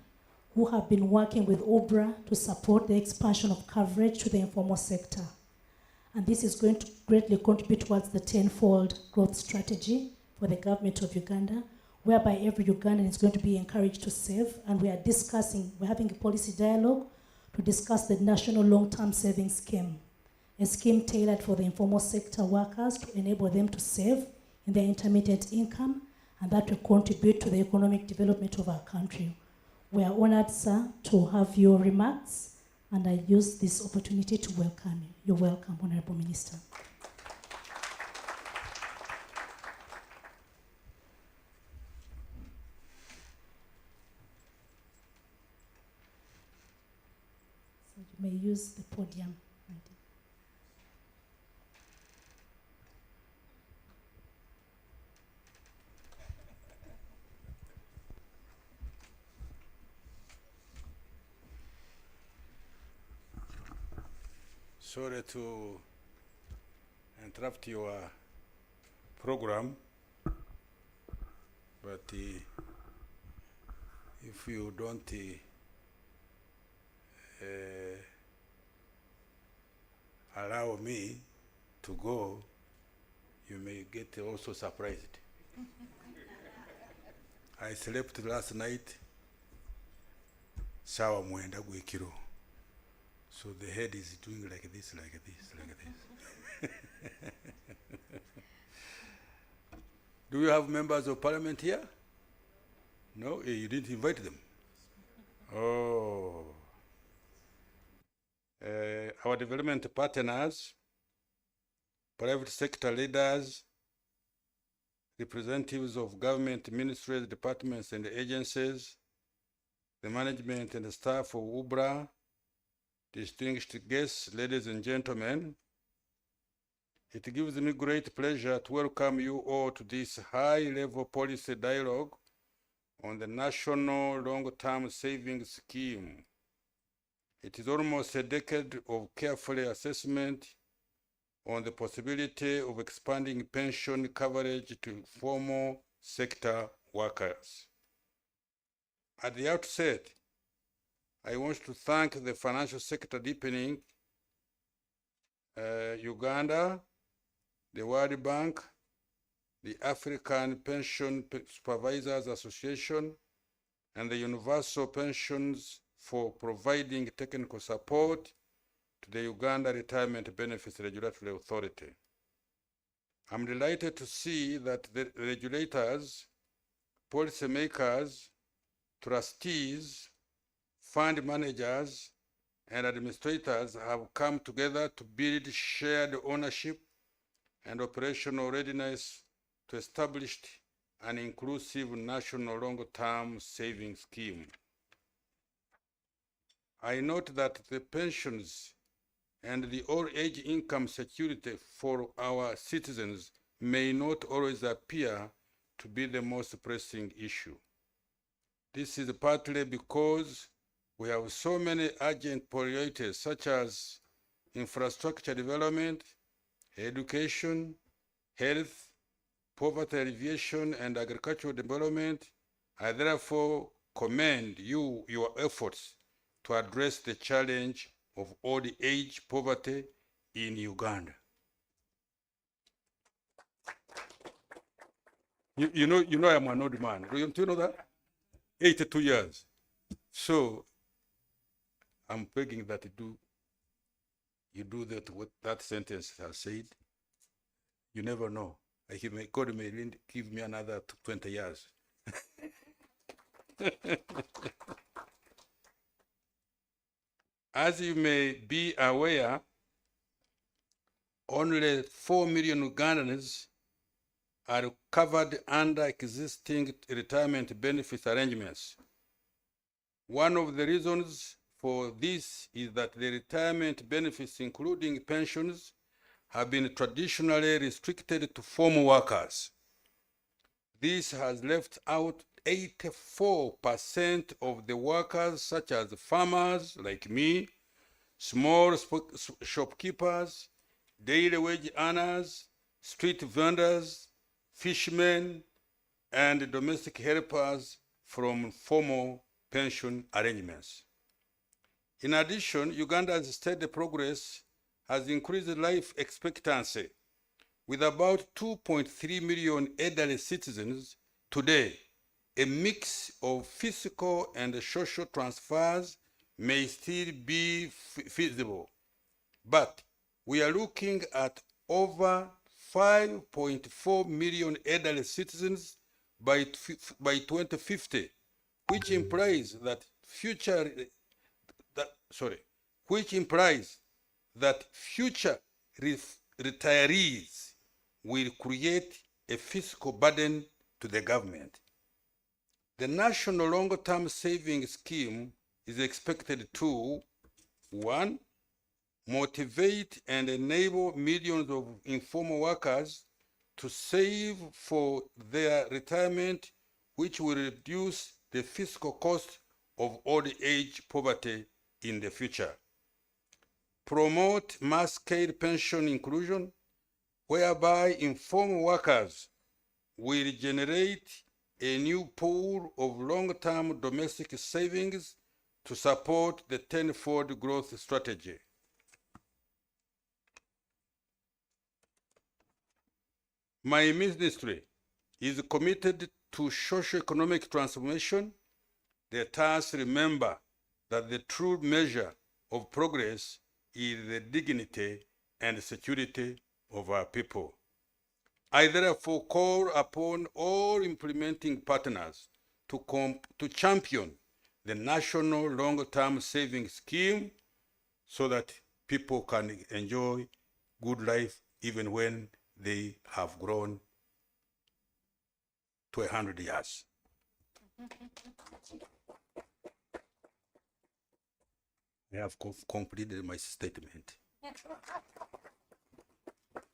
who have been working with OBRA to support the expansion of coverage to the informal sector. And this is going to greatly contribute towards the tenfold growth strategy for the government of Uganda, whereby every Ugandan is going to be encouraged to save. And we're having a policy dialogue to discuss the national long-term savings scheme, a scheme tailored for the informal sector workers to enable them to save in their intermittent income, and that will contribute to the economic development of our country. We are honored, sir, to have your remarks, and I use this opportunity to welcome you. You're welcome, Honorable Minister. So you may use the podium. Sorry to interrupt your program, but if you don't allow me to go, you may get also surprised. I slept last night, sawa mwenda gwekiro. So the head is doing like this, like this, like this. Do you have members of parliament here? No, you didn't invite them. Oh. Our development partners, private sector leaders, representatives of government ministries, departments, and agencies, the management and the staff of UBRA, distinguished guests, ladies and gentlemen, it gives me great pleasure to welcome you all to this high-level policy dialogue on the National Long-Term Savings Scheme. It is almost a decade of careful assessment on the possibility of expanding pension coverage to formal sector workers. At the outset, I want to thank the financial sector deepening, Uganda, the World Bank, the African Pension Supervisors Association, and the Universal Pensions for providing technical support to the Uganda Retirement Benefits Regulatory Authority. I'm delighted to see that the regulators, policymakers, trustees, fund managers, and administrators have come together to build shared ownership and operational readiness to establish an inclusive national long-term savings scheme. I note that the pensions and the old-age income security for our citizens may not always appear to be the most pressing issue. This is partly because we have so many urgent priorities such as infrastructure development, education, health, poverty alleviation, and agricultural development. I therefore commend you, your efforts to address the challenge of old age poverty in Uganda. You know I'm an old man. Do you know that? 82 years. So I'm begging that you do that what that sentence has said. You never know. God may give me another 20 years. As you may be aware, only 4 million Ugandans are covered under existing retirement benefits arrangements. One of the reasons for this is that the retirement benefits, including pensions, have been traditionally restricted to formal workers. This has left out 84% of the workers, such as farmers like me, small shopkeepers, daily wage earners, street vendors, fishermen, and domestic helpers from formal pension arrangements. In addition, Uganda's steady progress has increased life expectancy, with about 2.3 million elderly citizens today. A mix of physical and social transfers may still be feasible, but we are looking at over 5.4 million elderly citizens by 2050, which implies that future retirees will create a fiscal burden to the government. The National Long-Term Savings Scheme is expected to, 1, motivate and enable millions of informal workers to save for their retirement, which will reduce the fiscal cost of old age poverty in the future. Promote mass-scale pension inclusion, whereby informal workers will generate a new pool of long-term domestic savings to support the tenfold growth strategy. My ministry is committed to socio-economic transformation. Let us remember that the true measure of progress is the dignity and security of our people. I therefore call upon all implementing partners to champion the national long-term savings scheme so that people can enjoy good life even when they have grown to 100 years. I have completed my statement.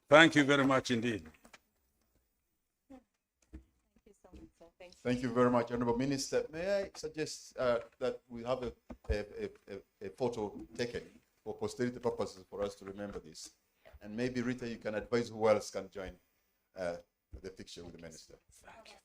Thank you very much indeed. Thank you very much, Honorable Minister. May I suggest that we have a photo taken for posterity purposes for us to remember this? And maybe, Rita, you can advise who else can join the picture with the Minister. Thank you.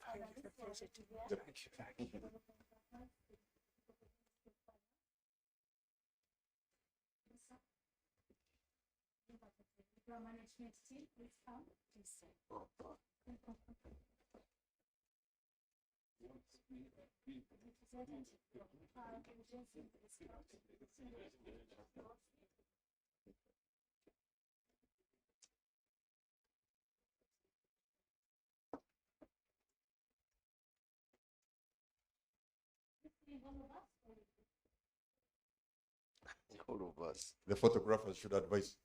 All of us. The photographers should advise.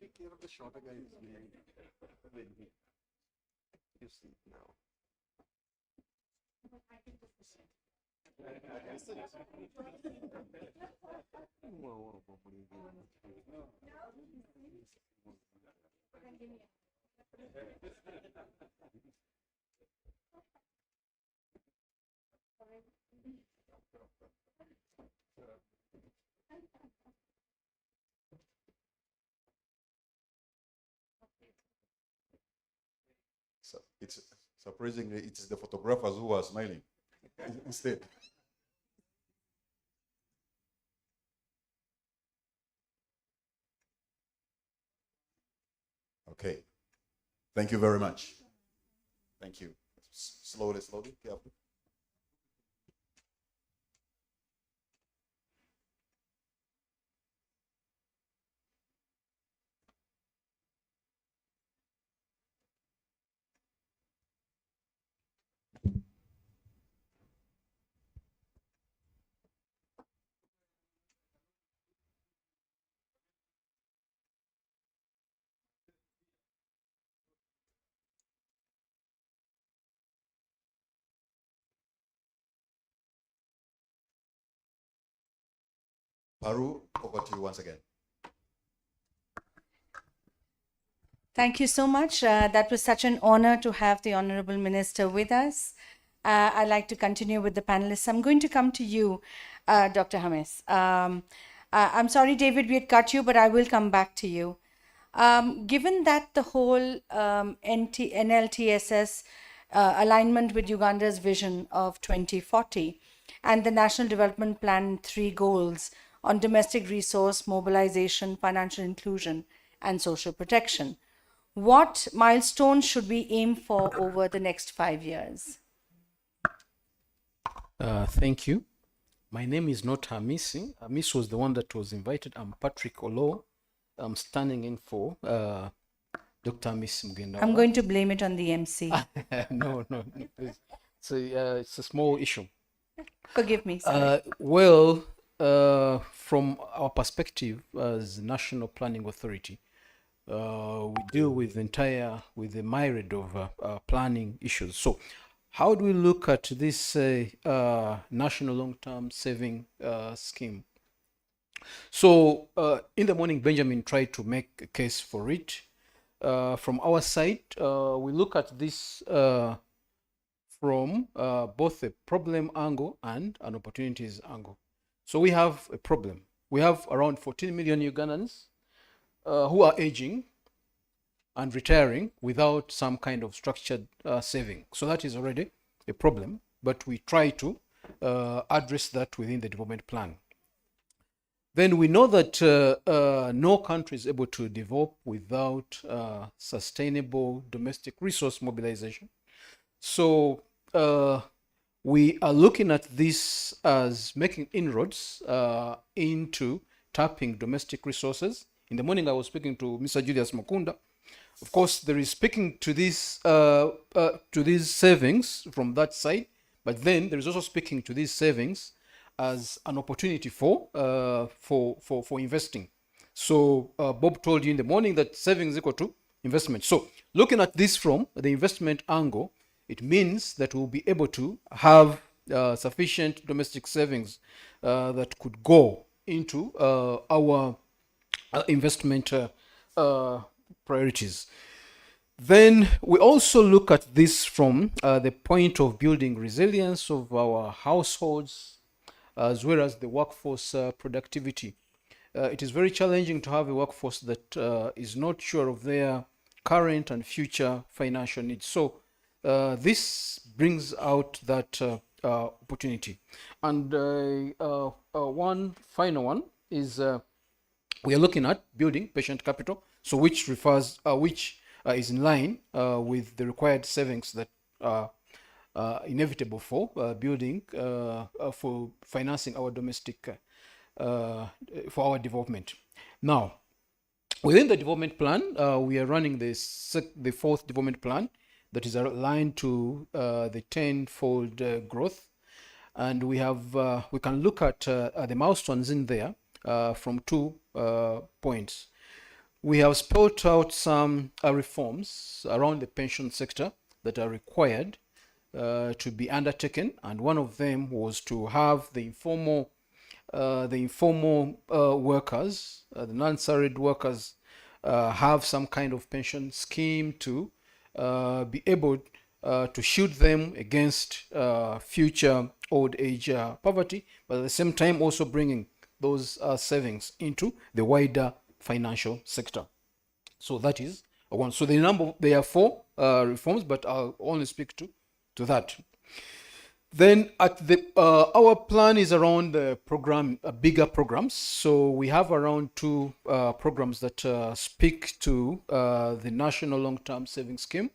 Take care of the shorter guys. You see it now. So it's surprisingly, it's the photographers who are smiling instead. Okay. Thank you very much. Thank you. Slowly, carefully. Paru, over to you once again. Thank you so much. That was such an honor to have the Honorable Minister with us. I'd like to continue with the panelists. I'm going to come to you, Dr. Hamis. I'm sorry, David, we had cut you, but I will come back to you. Given that the whole NLTSS alignment with Uganda's vision of 2040 and the National Development Plan 3 goals on domestic resource mobilization, financial inclusion, and social protection, what milestones should we aim for over the next 5 years? Thank you. My name is not Hamisi. Hamis was the one that was invited. I'm Patrick Olo. I'm standing in for Dr. Hamis Mugenda. I'm going to blame it on the MC. No. It's a small issue. Forgive me. Sorry. From our perspective as National Planning Authority, we deal with the myriad of planning issues. So, how do we look at this national long-term saving scheme? So, in the morning, Benjamin tried to make a case for it. From our side, we look at this from both a problem angle and an opportunities angle. So we have a problem. We have around 14 million Ugandans who are aging and retiring without some kind of structured saving. So that is already a problem, but we try to address that within the development plan. Then we know that no country is able to develop without sustainable domestic resource mobilization. So we are looking at this as making inroads into tapping domestic resources In the morning, I was speaking to Mr. Julius Mukunda. Of course, there is speaking to these savings from that side, but then there is also speaking to these savings as an opportunity for investing. So Bob told you in the morning that savings equal to investment. So looking at this from the investment angle, it means that we'll be able to have sufficient domestic savings that could go into our investment priorities. Then we also look at this from the point of building resilience of our households as well as the workforce productivity. It is very challenging to have a workforce that is not sure of their current and future financial needs. So this brings out that opportunity. And one final one is we are looking at building patient capital, so which refers, is in line with the required savings that are inevitable for building, for financing our domestic, for our development. Now, within the development plan, we are running the fourth development plan that is aligned to the 10-fold growth, and we have we can look at the milestones in there from 2 points. We have spelled out some reforms around the pension sector that are required to be undertaken, and one of them was to have the informal workers, the non-salaried workers, have some kind of pension scheme to be able to shield them against future old age poverty, but at the same time also bringing those savings into the wider financial sector. So that is one. So there are 4 reforms, but I'll only speak to that. Then at the our plan is around the program, bigger programs. So we have around 2 programs that speak to the National Long-Term Savings Scheme.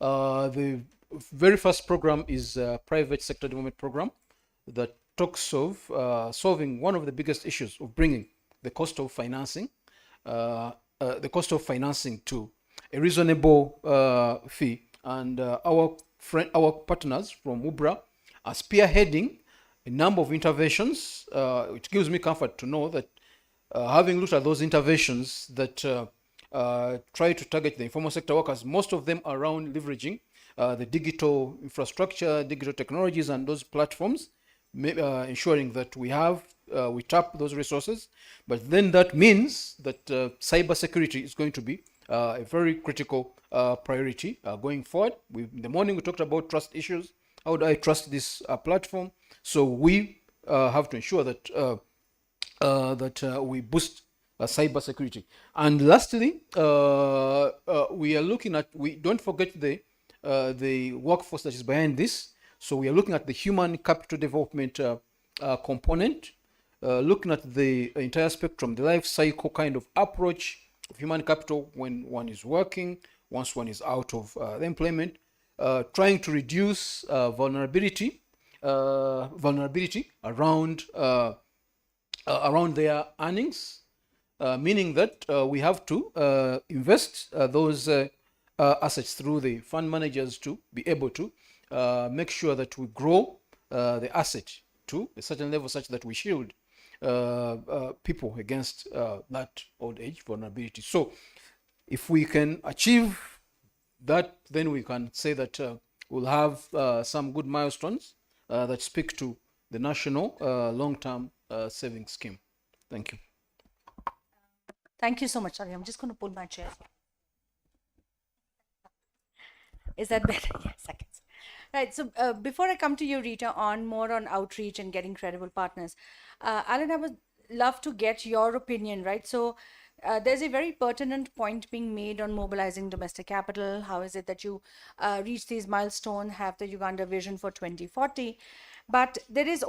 The very first program is a private sector development program that talks of solving one of the biggest issues of bringing the cost of financing, to a reasonable fee. And our partners from UBRA are spearheading a number of interventions. It gives me comfort to know that having looked at those interventions that try to target the informal sector workers, most of them are around leveraging the digital infrastructure, digital technologies, and those platforms, ensuring that we tap those resources. But then that means that cyber security is going to be a very critical priority going forward. In the morning we talked about trust issues. How do I trust this platform? So we have to ensure that we boost cyber security. And lastly, we are looking at, we don't forget the workforce that is behind this. So we are looking at the human capital development component, looking at the entire spectrum, the life cycle kind of approach of human capital when one is working, once one is out of the employment, trying to reduce vulnerability around their earnings, meaning that we have to invest those assets through the fund managers to be able to make sure that we grow the asset to a certain level such that we shield people against that old age vulnerability. So if we can achieve that, then we can say that we'll have some good milestones that speak to the National Long-Term Savings Scheme. Thank you. Thank you so much. Sorry, I'm just going to pull my chair. Is that better? Yes, seconds. Right. So before I come to you, Rita, more on outreach and getting credible partners, Alan, I would love to get your opinion, right? So there's a very pertinent point being made on mobilizing domestic capital. How is it that you reach these milestones, have the Uganda vision for 2040? But there's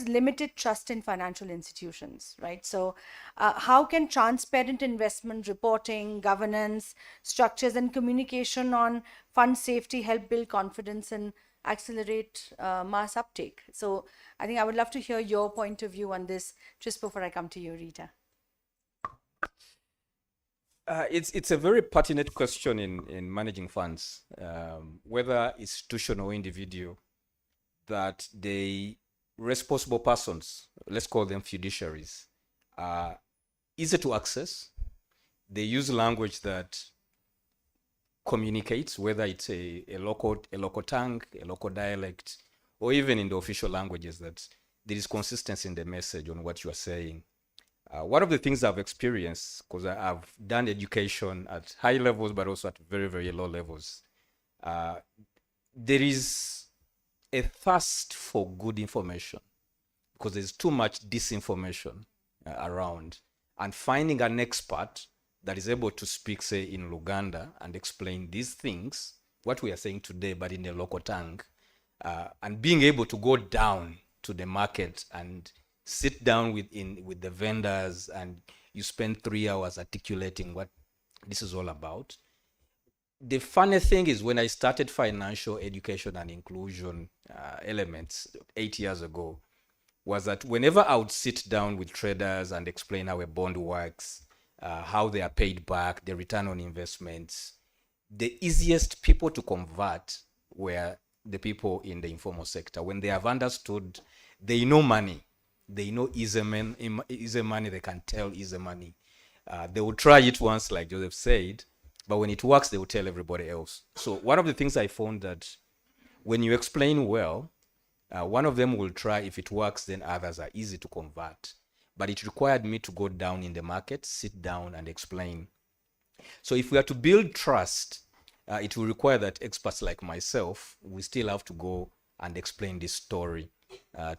limited trust in financial institutions, right? So how can transparent investment reporting, governance, structures, and communication on fund safety help build confidence and accelerate mass uptake? So I think I would love to hear your point of view on this just before I come to you, Rita. It's a very pertinent question in managing funds, whether institutional or individual, that the responsible persons, let's call them fiduciaries, are easy to access. They use language that communicates, whether it's a local tongue, a local dialect, or even in the official languages, that there is consistency in the message on what you are saying. One of the things I've experienced, because I've done education at high levels, but also at very, very low levels, there is a thirst for good information because there's too much disinformation around. And finding an expert that is able to speak, say, in Uganda and explain these things, what we are saying today, but in the local tongue, and being able to go down to the market and sit down with the vendors, and you spend 3 hours articulating what this is all about. The funny thing is, when I started financial education and inclusion elements 8 years ago, was that whenever I would sit down with traders and explain how a bond works, how they are paid back, the return on investments, the easiest people to convert were the people in the informal sector. When they have understood, they know money. They know easy money, they can tell easy money. They will try it once, like Joseph said, but when it works, they will tell everybody else. So one of the things I found that when you explain well, one of them will try. If it works, then others are easy to convert. But it required me to go down in the market, sit down and explain. So if we are to build trust, it will require that experts like myself, we still have to go and explain this story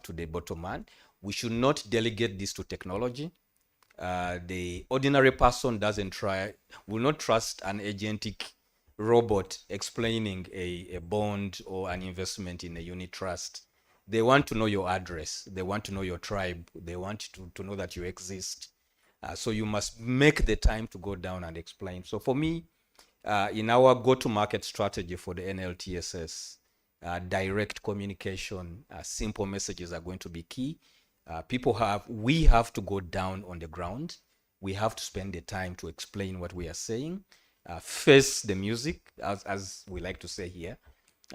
to the bottom line. We should not delegate this to technology. The ordinary person will not trust an agentic robot explaining a bond or an investment in a unit trust. They want to know your address. They want to know your tribe. They want to know that you exist. So you must make the time to go down and explain. So for me, in our go-to-market strategy for the NLTSS, direct communication, simple messages are going to be key. We have to go down on the ground. We have to spend the time to explain what we are saying. Face the music, as we like to say here.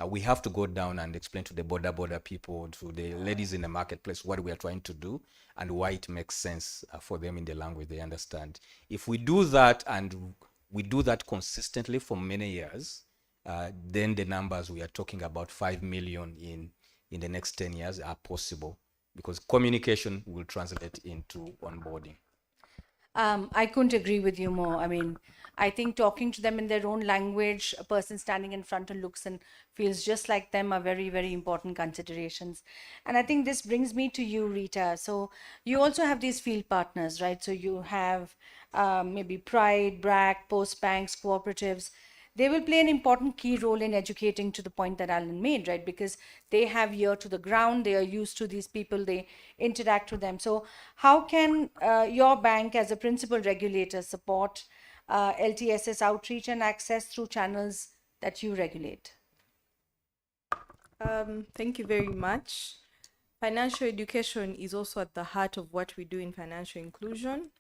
We have to go down and explain to the border people, to the ladies in the marketplace, what we are trying to do and why it makes sense for them in the language they understand. If we do that, and we do that consistently for many years, then the numbers we are talking about, 5 million in the next 10 years, are possible, because communication will translate into onboarding. I couldn't agree with you more. I mean, I think talking to them in their own language, a person standing in front and looks and feels just like them, are very, very important considerations. And I think this brings me to you, Rita. So you also have these field partners, right? So you have maybe Pride, BRAC, Post Banks, cooperatives. They will play an important key role in educating, to the point that Alan made, right? Because they have ear to the ground, they are used to these people, they interact with them. So how can your bank as a principal regulator support LTSS outreach and access through channels that you regulate? Thank you very much. Financial education is also at the heart of what we do in financial inclusion.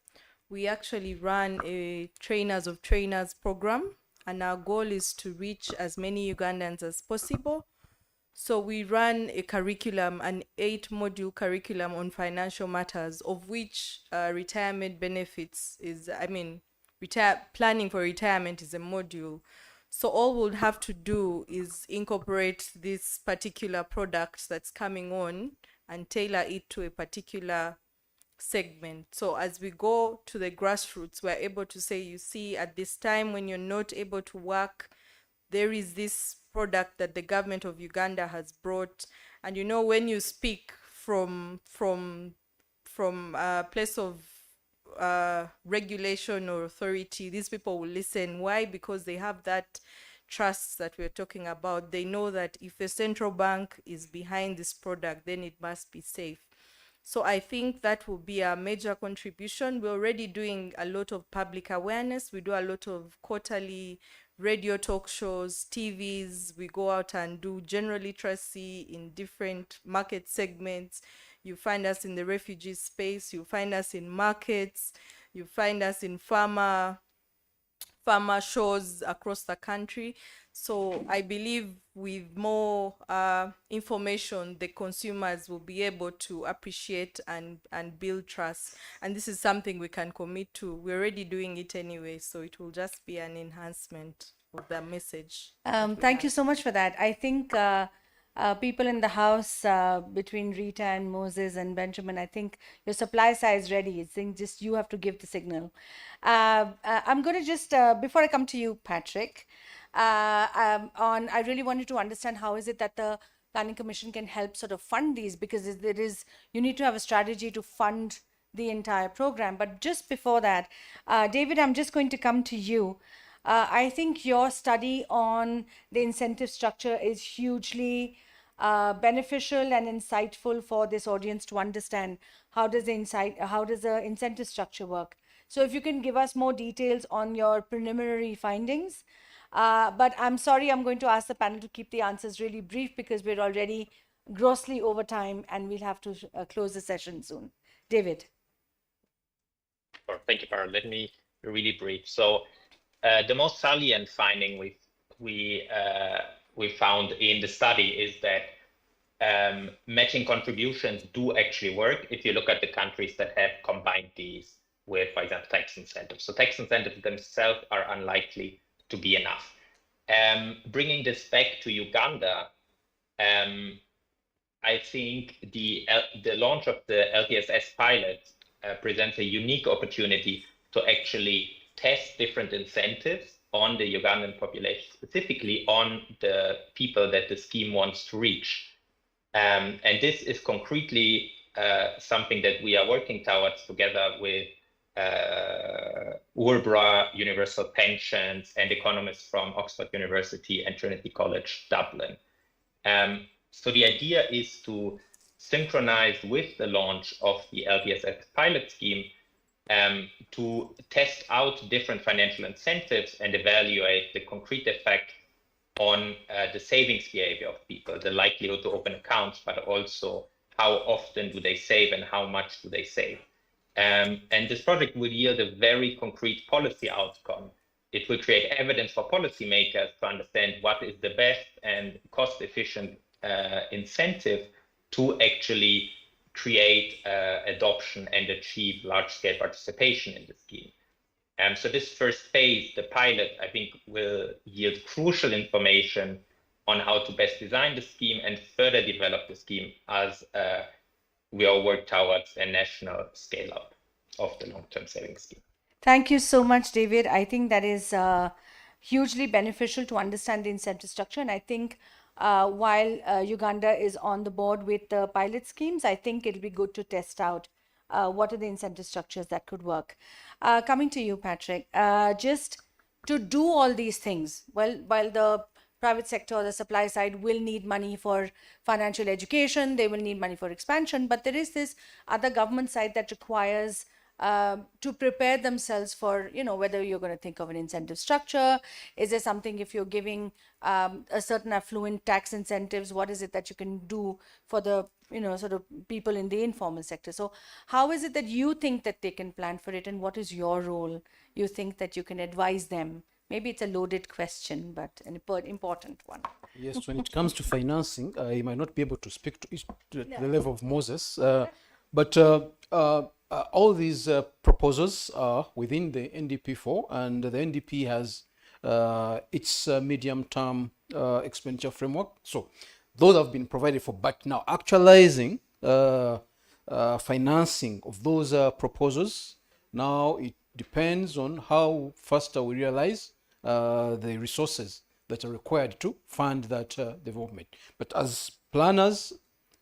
We actually run a trainers of trainers program, and our goal is to reach as many Ugandans as possible. So we run a curriculum, an 8-module curriculum on financial matters, of which retirement benefits is, planning for retirement is a module. So all we'll have to do is incorporate this particular product that's coming on and tailor it to a particular segment. So as we go to the grassroots, we're able to say, you see, at this time when you're not able to work, there is this product that the government of Uganda has brought. And when you speak from a place of regulation or authority, these people will listen. Why? Because they have that trust that we're talking about. They know that if a central bank is behind this product, then it must be safe. So I think that will be a major contribution. We're already doing a lot of public awareness. We do a lot of quarterly radio talk shows, TVs. We go out and do general literacy in different market segments. You find us in the refugee space. You find us in markets. You find us in farmer farmer shows across the country. So I believe with more information, the consumers will be able to appreciate and build trust. And this is something we can commit to. We're already doing it anyway, so it will just be an enhancement of the message. Thank you so much for that. I think people in the house, between Rita and Moses and Benjamin, I think your supply side is ready. I think just you have to give the signal. I'm going to just, before I come to you, Patrick, I really wanted to understand how is it that the Planning Commission can help sort of fund these, because you need to have a strategy to fund the entire program. But just before that, David, I'm just going to come to you. I think your study on the incentive structure is hugely beneficial and insightful for this audience to understand how does the incentive structure work. So if you can give us more details on your preliminary findings. But I'm sorry, I'm going to ask the panel to keep the answers really brief because we're already grossly over time and we'll have to close the session soon. David. Sure. Thank you, Parul. Let me be really brief. So the most salient finding we found in the study is that matching contributions do actually work if you look at the countries that have combined these with, for example, tax incentives. So tax incentives themselves are unlikely to be enough. Bringing this back to Uganda, I think the launch of the LTSS pilot presents a unique opportunity to actually test different incentives on the Ugandan population, specifically on the people that the scheme wants to reach. And this is concretely something that we are working towards together with URBRA, Universal Pensions, and economists from Oxford University and Trinity College Dublin. So the idea is to synchronize with the launch of the LTSS pilot scheme to test out different financial incentives and evaluate the concrete effect on the savings behavior of people, the likelihood to open accounts, but also how often do they save and how much do they save. And this project will yield a very concrete policy outcome. It will create evidence for policymakers to understand what is the best and cost-efficient incentive to actually create adoption and achieve large-scale participation in the scheme. So this first phase, the pilot, I think will yield crucial information on how to best design the scheme and further develop the scheme as we all work towards a national scale-up of the long-term savings scheme. Thank you so much, David. I think that is hugely beneficial to understand the incentive structure. And I think while Uganda is on the board with the pilot schemes, I think it'll be good to test out what are the incentive structures that could work. Coming to you, Patrick, just to do all these things, while the private sector, the supply side will need money for financial education, they will need money for expansion, but there is this other government side that requires to prepare themselves for, whether you're going to think of an incentive structure, is there something if you're giving a certain affluent tax incentives, what is it that you can do for the, sort of people in the informal sector? So how is it that you think that they can plan for it and what is your role you think that you can advise them? Maybe it's a loaded question, but an important one. Yes, when it comes to financing, I might not be able to speak to the level of Moses, but all these proposals are within the NDP4, and the NDP has its medium-term expenditure framework. So those have been provided for, but now actualizing financing of those proposals, now it depends on how faster we realize the resources that are required to fund that development. But as planners,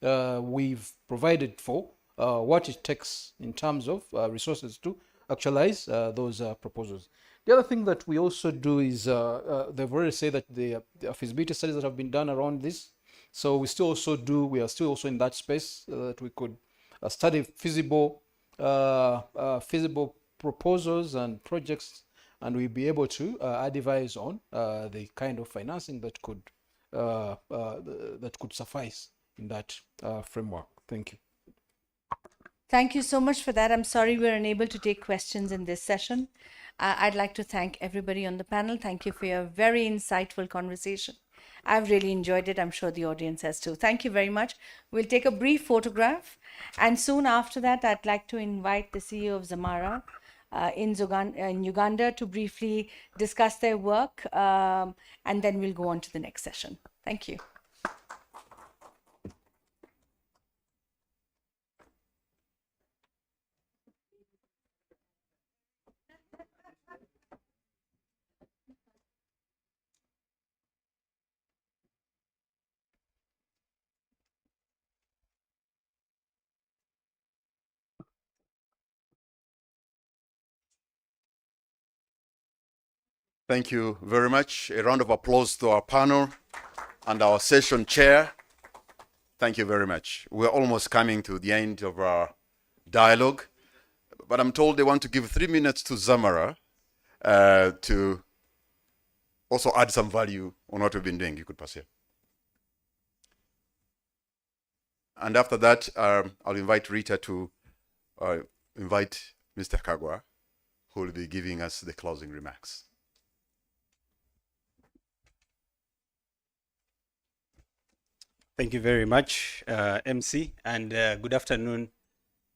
we've provided for what it takes in terms of resources to actualize those proposals. The other thing that we also do is, they've already said that the feasibility studies that have been done around this, so we are still also in that space that we could study feasible proposals and projects, and we'll be able to advise on the kind of financing that could suffice in that framework. Thank you. Thank you so much for that. I'm sorry we're unable to take questions in this session. I'd like to thank everybody on the panel. Thank you for your very insightful conversation. I've really enjoyed it. I'm sure the audience has too. Thank you very much. We'll take a brief photograph. And soon after that, I'd like to invite the CEO of Zamara in Uganda to briefly discuss their work. And then we'll go on to the next session. Thank you. Thank you very much. A round of applause to our panel and our session chair. Thank you very much. We're almost coming to the end of our dialogue, but I'm told they want to give 3 minutes to Zamara to also add some value on what we've been doing. You could pass here. And after that, I'll invite Rita to invite Mr. Kagwa, who will be giving us the closing remarks. Thank you very much, MC, and good afternoon,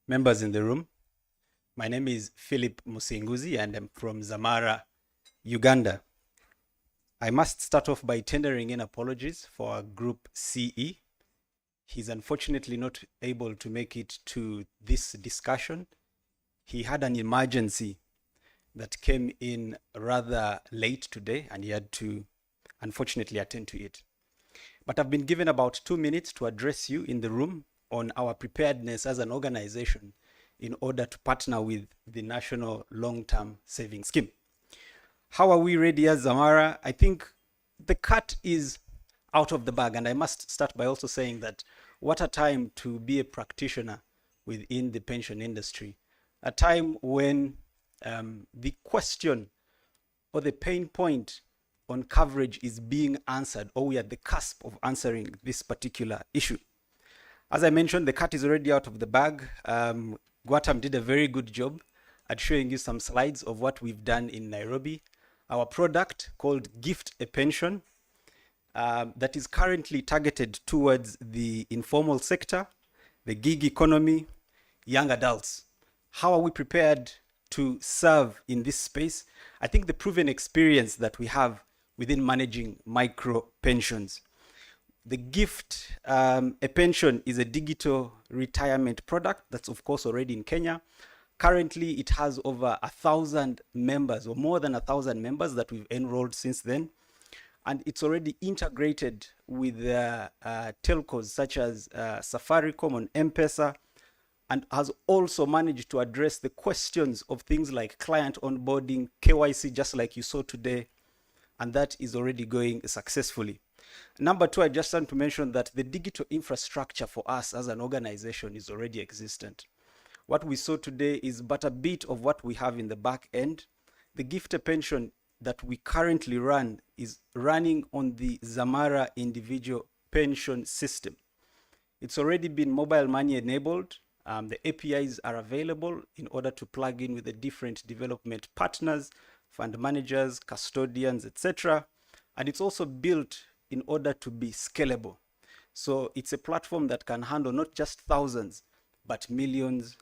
members in the room. My name is Philip Musinguzi, and I'm from Zamara, Uganda. I must start off by tendering in apologies for our Group CE. He's unfortunately not able to make it to this discussion. He had an emergency that came in rather late today, and he had to unfortunately attend to it. But I've been given about 2 minutes to address you in the room on our preparedness as an organization in order to partner with the National Long-Term Savings Scheme. How are we ready as Zamara? I think the cat is out of the bag, and I must start by also saying that what a time to be a practitioner within the pension industry. A time when the question or the pain point on coverage is being answered, or we are at the cusp of answering this particular issue. As I mentioned, the cat is already out of the bag. Gwatam did a very good job at showing you some slides of what we've done in Nairobi. Our product called Gift a Pension that is currently targeted towards the informal sector, the gig economy, young adults. How are we prepared to serve in this space? I think the proven experience that we have within managing micro pensions. The Gift a Pension is a digital retirement product that's of course already in Kenya. Currently it has over 1,000 members, or more than 1,000 members that we've enrolled since then. And it's already integrated with telcos such as Safaricom on M-Pesa, and has also managed to address the questions of things like client onboarding, KYC, just like you saw today, and that is already going successfully. Number two, I just want to mention that the digital infrastructure for us as an organization is already existent. What we saw today is but a bit of what we have in the back end. The Gift a Pension that we currently run is running on the Zamara individual pension system. It's already been mobile money enabled. The APIs are available in order to plug in with the different development partners, fund managers, custodians, etc. And it's also built in order to be scalable. So it's a platform that can handle not just thousands, but millions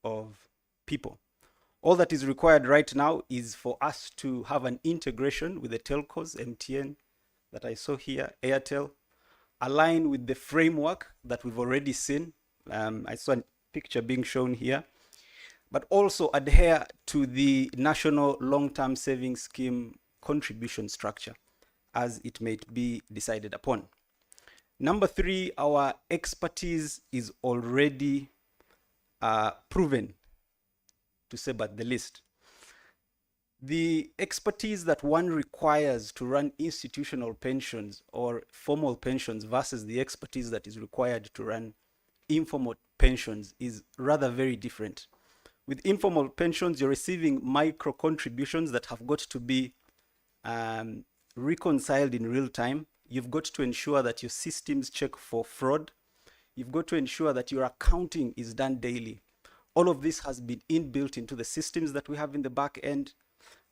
of people. All that is required right now is for us to have an integration with the telcos, MTN, that I saw here, Airtel, align with the framework that we've already seen. I saw a picture being shown here, but also adhere to the National Long-Term Savings Scheme contribution structure as it may be decided upon. Number three, our expertise is already proven, to say but the least. The expertise that one requires to run institutional pensions or formal pensions versus the expertise that is required to run informal pensions is rather very different. With informal pensions, you're receiving micro contributions that have got to be reconciled in real time. You've got to ensure that your systems check for fraud. You've got to ensure that your accounting is done daily. All of this has been inbuilt into the systems that we have in the back end.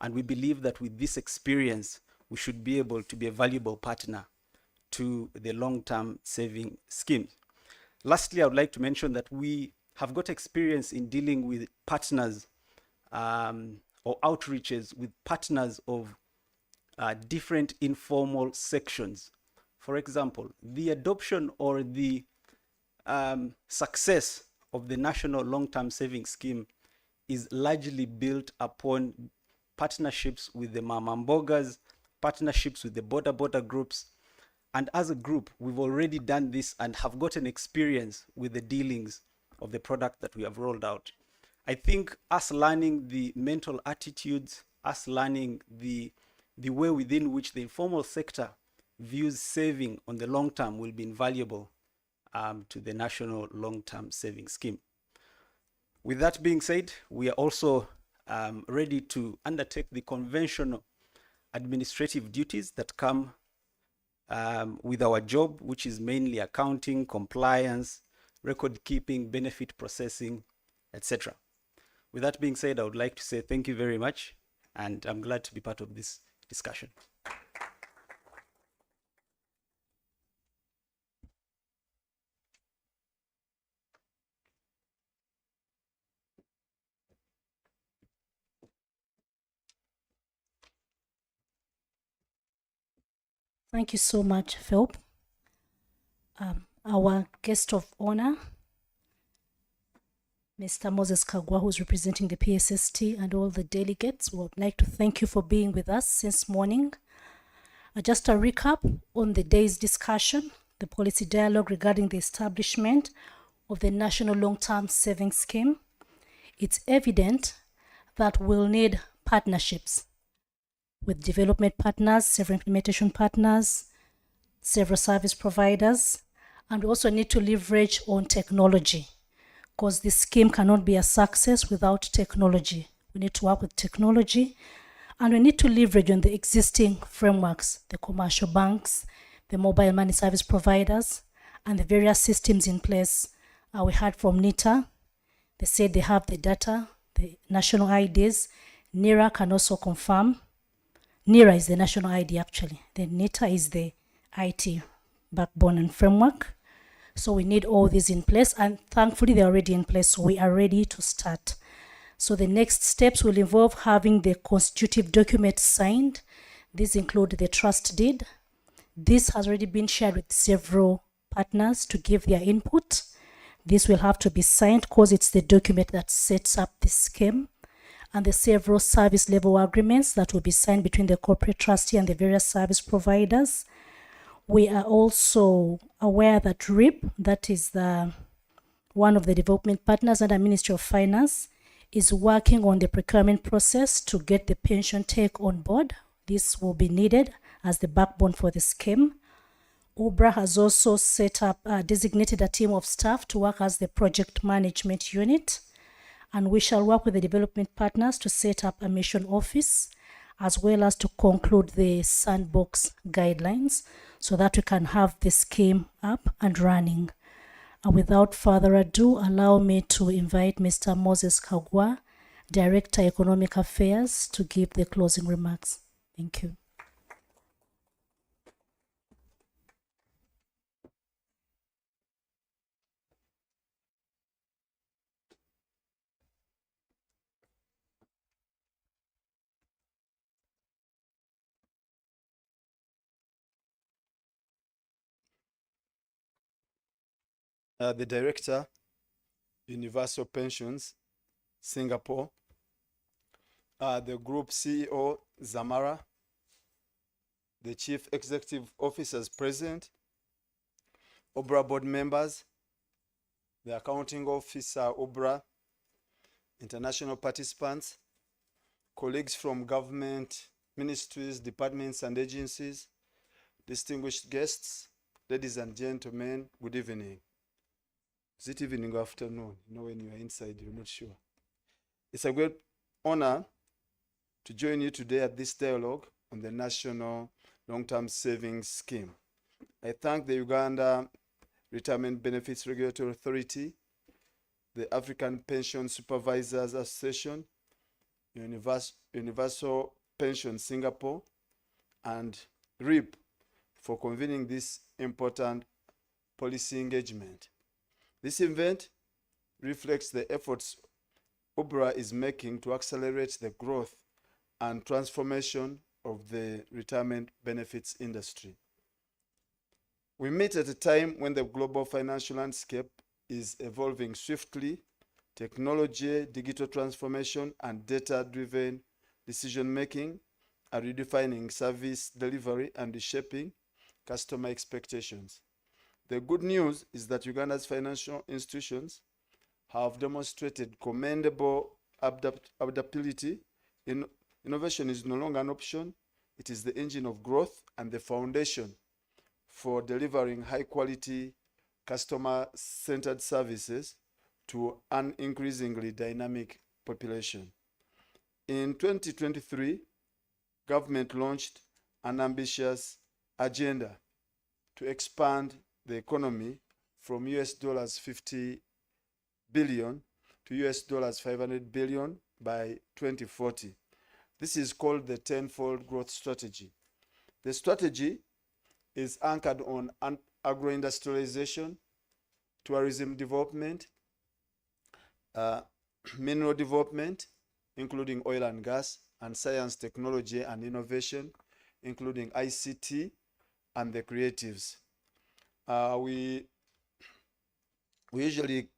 And we believe that with this experience, we should be able to be a valuable partner to the long-term saving schemes. Lastly, I would like to mention that we have got experience in dealing with partners or outreaches with partners of different informal sections. For example, the adoption or the success of the National Long-Term Savings Scheme is largely built upon partnerships with the Mamambogas, partnerships with the border groups. And as a group, we've already done this and have gotten experience with the dealings of the product that we have rolled out. I think us learning the mental attitudes, us learning the way within which the informal sector views saving on the long term will be invaluable to the National Long-Term Savings Scheme. With that being said, we are also ready to undertake the conventional administrative duties that come with our job, which is mainly accounting, compliance, record keeping, benefit processing, etc. With that being said, I would like to say thank you very much, and I'm glad to be part of this discussion. Thank you so much, Philip. Our guest of honor, Mr. Moses Kagwa, who's representing the PSST, and all the delegates, we would like to thank you for being with us since morning. Just a recap on the day's discussion, the policy dialogue regarding the establishment of the National Long-Term Savings Scheme. It's evident that we'll need partnerships with development partners, several implementation partners, several service providers, and we also need to leverage on technology, because this scheme cannot be a success without technology. We need to work with technology, and we need to leverage on the existing frameworks, the commercial banks, the mobile money service providers, and the various systems in place. We heard from NITA. They said they have the data, the national IDs. NIRA can also confirm. NIRA is the national ID actually. The NITA is the IT backbone and framework. So we need all these in place, and thankfully they're already in place, so we are ready to start. So the next steps will involve having the constitutive document signed. These include the trust deed. This has already been shared with several partners to give their input. This will have to be signed because it's the document that sets up the scheme, and the several service level agreements that will be signed between the corporate trustee and the various service providers. We are also aware that RIP, that is one of the development partners under Ministry of Finance, is working on the procurement process to get the pension take on board. This will be needed as the backbone for the scheme. OBRA has also set up, designated a team of staff to work as the project management unit, and we shall work with the development partners to set up a mission office, as well as to conclude the sandbox guidelines so that we can have the scheme up and running. And without further ado, allow me to invite Mr. Moses Kagwa, Director Economic Affairs, to give the closing remarks. Thank you. The Director, Universal Pensions, Singapore, the Group CEO, Zamara, the Chief Executive Officers present, OBRA board members, the Accounting Officer, OBRA, international participants, colleagues from government, ministries, departments, and agencies, distinguished guests, ladies and gentlemen, good evening. Is it evening or afternoon? You know, when you are inside, you're not sure. It's a great honor to join you today at this dialogue on the National Long-Term Savings Scheme. I thank the Uganda Retirement Benefits Regulatory Authority, the African Pension Supervisors Association, Universal Pension Singapore, and RIP for convening this important policy engagement. This event reflects the efforts UBRA is making to accelerate the growth and transformation of the retirement benefits industry. We meet at a time when the global financial landscape is evolving swiftly. Technology, digital transformation, and data-driven decision-making are redefining service delivery and reshaping customer expectations. The good news is that Uganda's financial institutions have demonstrated commendable adaptability. Innovation is no longer an option. It is the engine of growth and the foundation for delivering high-quality, customer-centered services to an increasingly dynamic population. In 2023, government launched an ambitious agenda to expand the economy from $50 billion to $500 billion by 2040. This is called the tenfold growth strategy. The strategy is anchored on agro-industrialization, tourism development, mineral development, including oil and gas, and science, technology, and innovation, including ICT and the creatives. We usually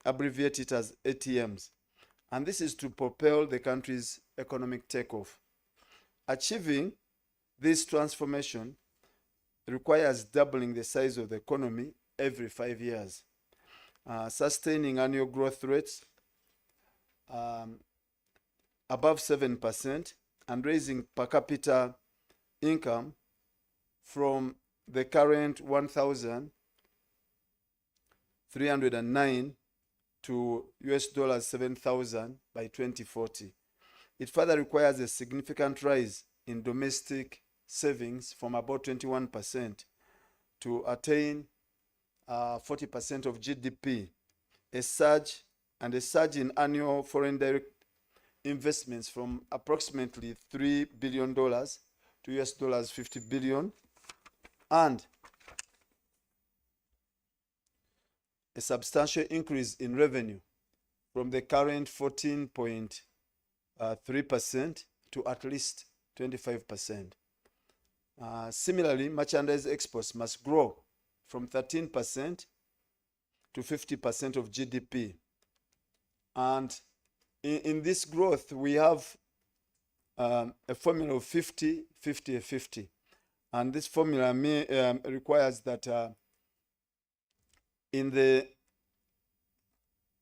abbreviate it as ATMs, and this is to propel the country's economic takeoff. Achieving this transformation requires doubling the size of the economy every 5 years, sustaining annual growth rates above 7%, and raising per capita income from the current 1,309 to $7,000 by 2040. It further requires a significant rise in domestic savings from about 21% to attain 40% of GDP, a surge in annual foreign direct investments from approximately $3 billion to $50 billion, and a substantial increase in revenue from the current 14.3% to at least 25%. Similarly, merchandise exports must grow from 13% to 50% of GDP. And in this growth, we have a formula of 50, 50, 50. And this formula requires that as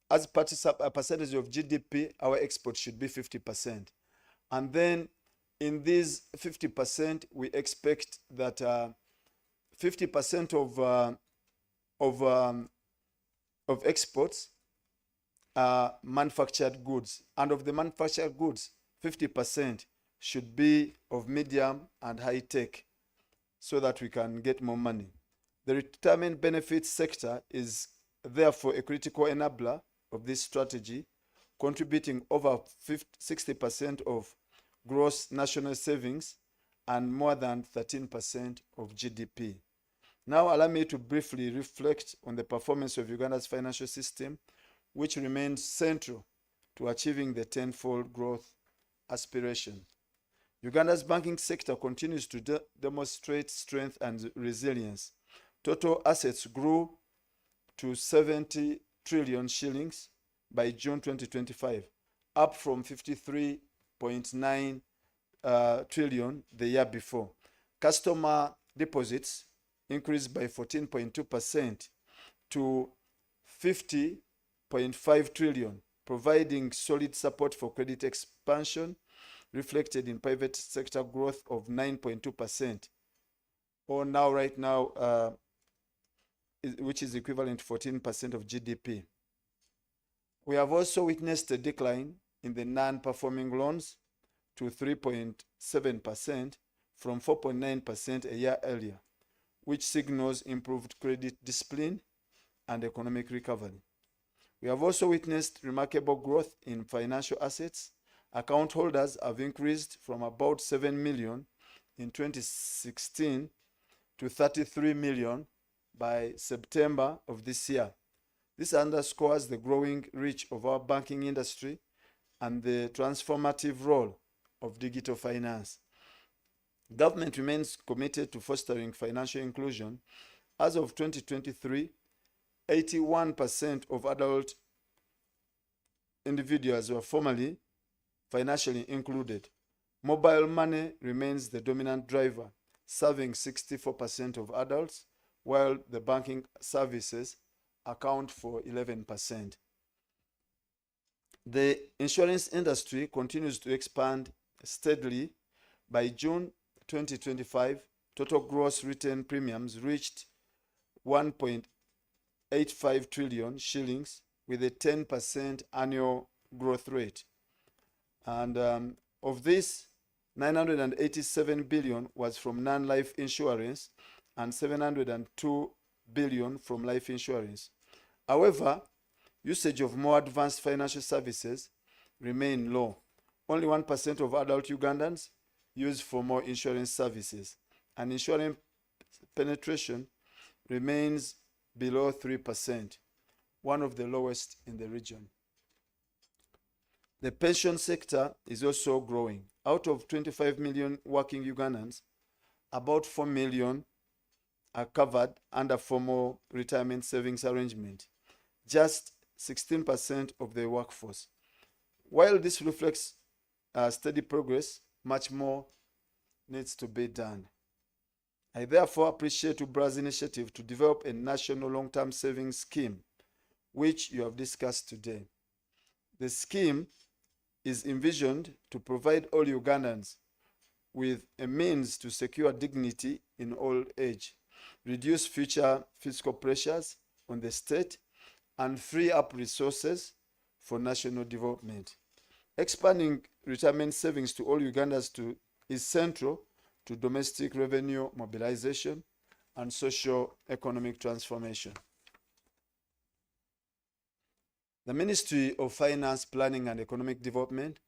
a percentage of GDP, our exports should be 50%. And then in this 50%, we expect that 50% of exports are manufactured goods. And of the manufactured goods, 50% should be of medium and high tech, so that we can get more money. The retirement benefits sector is therefore a critical enabler of this strategy, contributing over 60% of gross national savings and more than 13% of GDP. Now allow me to briefly reflect on the performance of Uganda's financial system, which remains central to achieving the tenfold growth aspiration. Uganda's banking sector continues to demonstrate strength and resilience. Total assets grew to 70 trillion shillings by June 2025, up from 53.9 trillion the year before. Customer deposits increased by 14.2% to 50.5 trillion, providing solid support for credit expansion, reflected in private sector growth of 9.2%, or right now, which is equivalent to 14% of GDP. We have also witnessed a decline in the non-performing loans to 3.7% from 4.9% a year earlier, which signals improved credit discipline and economic recovery. We have also witnessed remarkable growth in financial assets Account holders have increased from about 7 million in 2016 to 33 million by September of this year. This underscores the growing reach of our banking industry and the transformative role of digital finance. Government remains committed to fostering financial inclusion. As of 2023, 81% of adult individuals were formally financially included. Mobile money remains the dominant driver, serving 64% of adults, while the banking services account for 11%. The insurance industry continues to expand steadily. By June 2025, total gross written premiums reached 1.85 trillion shillings with a 10% annual growth rate. And of this, 987 billion was from non-life insurance and 702 billion from life insurance. However, usage of more advanced financial services remain low. Only 1% of adult Ugandans use for more insurance services, and insurance penetration remains below 3%, one of the lowest in the region. The pension sector is also growing. Out of 25 million working Ugandans, about 4 million are covered under formal retirement savings arrangement, just 16% of the workforce. While this reflects steady progress, much more needs to be done. I therefore appreciate UBRA's initiative to develop a national long-term savings scheme, which you have discussed today. The scheme is envisioned to provide all Ugandans with a means to secure dignity in old age, reduce future fiscal pressures on the state, and free up resources for national development. Expanding retirement savings to all Ugandans is central to domestic revenue mobilization and socio-economic transformation. The Ministry of Finance, Planning and Economic Development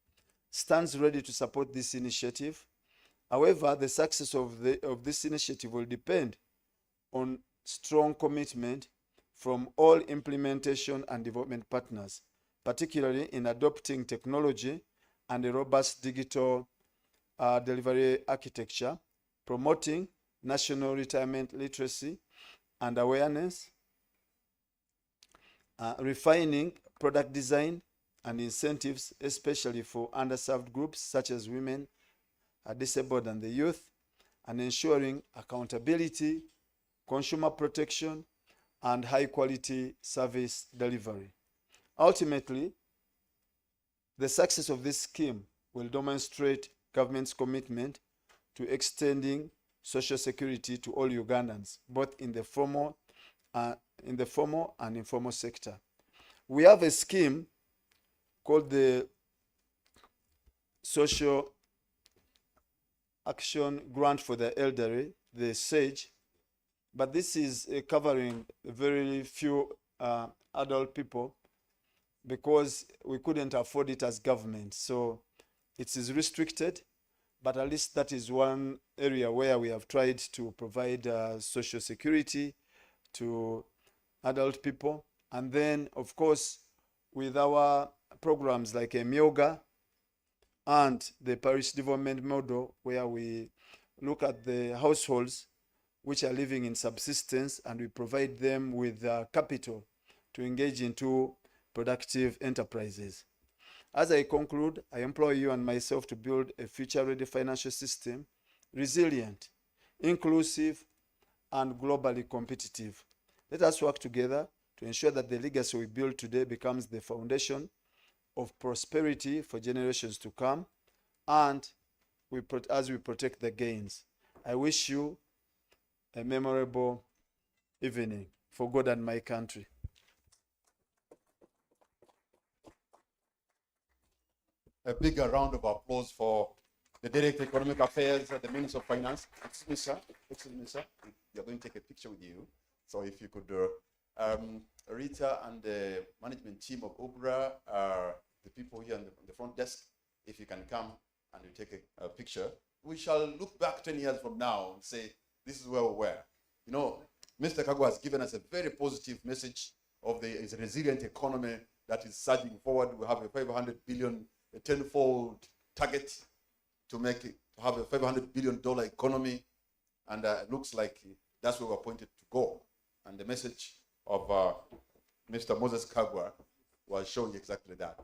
stands ready to support this initiative. However, the success of this initiative will depend on strong commitment from all implementation and development partners, particularly in adopting technology and a robust digital delivery architecture, promoting national retirement literacy and awareness, refining product design and incentives, especially for underserved groups such as women, disabled and the youth, and ensuring accountability, consumer protection, and high-quality service delivery. Ultimately, the success of this scheme will demonstrate government's commitment to extending social security to all Ugandans, both in the formal and informal sector. We have a scheme called the Social Action Grant for the Elderly, the SAGE, but this is covering very few adult people because we couldn't afford it as government. So it is restricted, but at least that is one area where we have tried to provide social security to adult people. And then, of course, with our programs like Myoga and the parish development model, where we look at the households which are living in subsistence and we provide them with capital to engage into productive enterprises. As I conclude, I implore you and myself to build a future-ready financial system, resilient, inclusive, and globally competitive. Let us work together to ensure that the legacy we build today becomes the foundation of prosperity for generations to come, and as we protect the gains. I wish you a memorable evening for God and my country. A bigger round of applause for the Director of Economic Affairs at the Minister of Finance. Excuse me, sir. Excuse me, sir. We are going to take a picture with you. So if you could, Rita and the management team of UBRA are the people here on the front desk. if you can come and you take a picture, we shall look back 10 years from now and say, this is where we were. You know, Mr. Kagwa has given us a very positive message of the resilient economy that is surging forward. We have a 500 billion, a tenfold target to make it, to have a $500 billion economy. And it looks like that's where we're pointed to go. And the message of Mr. Moses Kagwa was showing exactly that.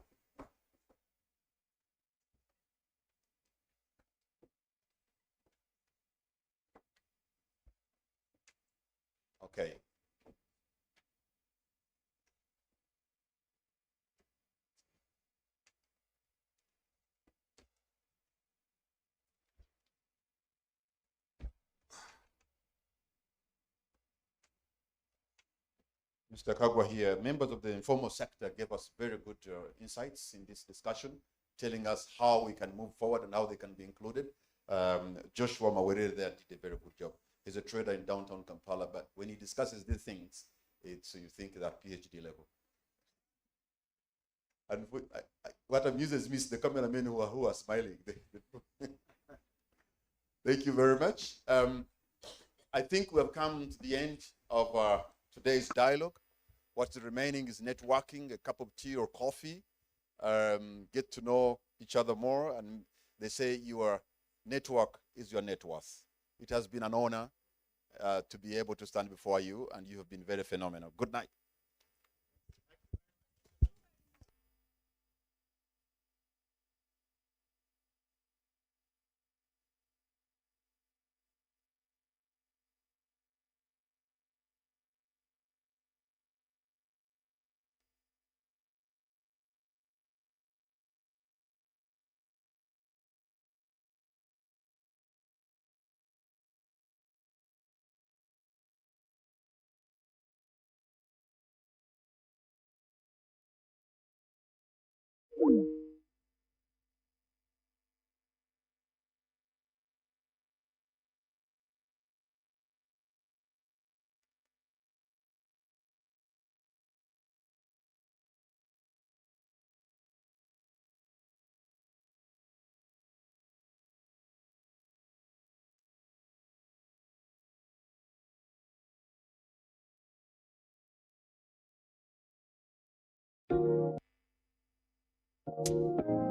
Okay. Mr. Kagwa here, members of the informal sector gave us very good insights in this discussion, telling us how we can move forward and how they can be included. Joshua Mawere there did a very good job. He's a trader in downtown Kampala, but when he discusses these things, it's you think that PhD level. And what amuses me is the cameramen who are smiling. Thank you very much. I think we have come to the end of today's dialogue. What's remaining is networking, a cup of tea or coffee, get to know each other more. And they say your network is your net worth. It has been an honor to be able to stand before you, and you have been very phenomenal. Good night. Thank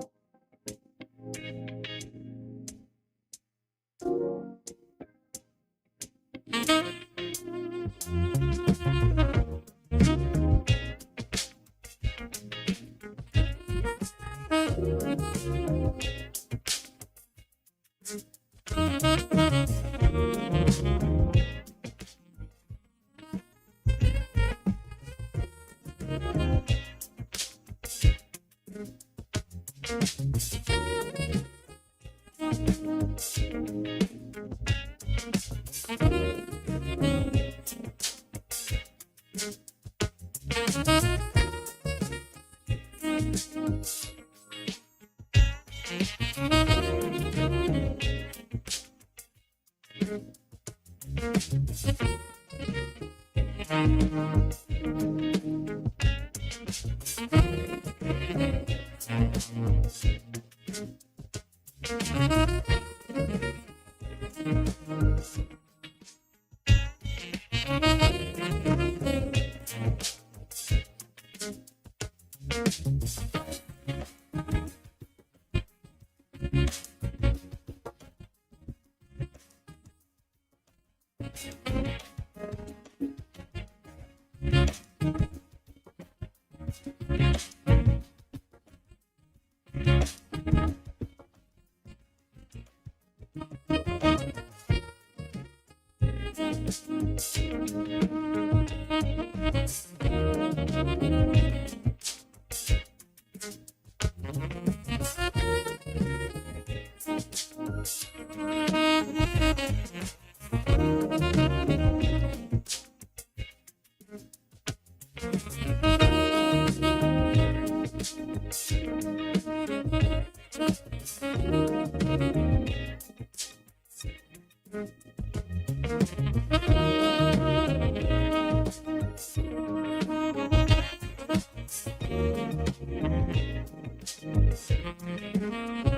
you.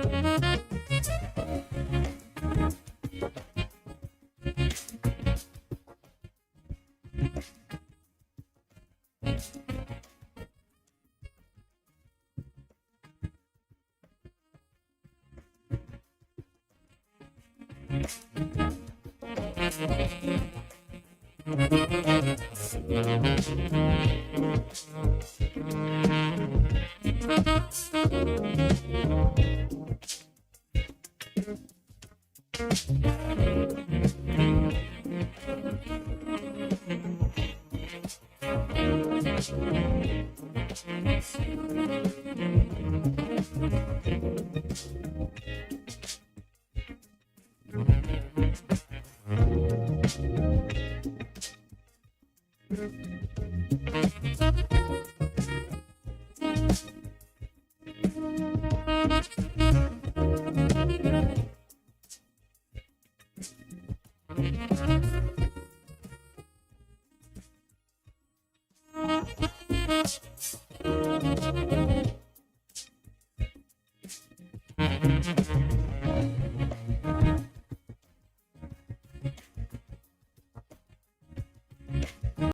Thank you.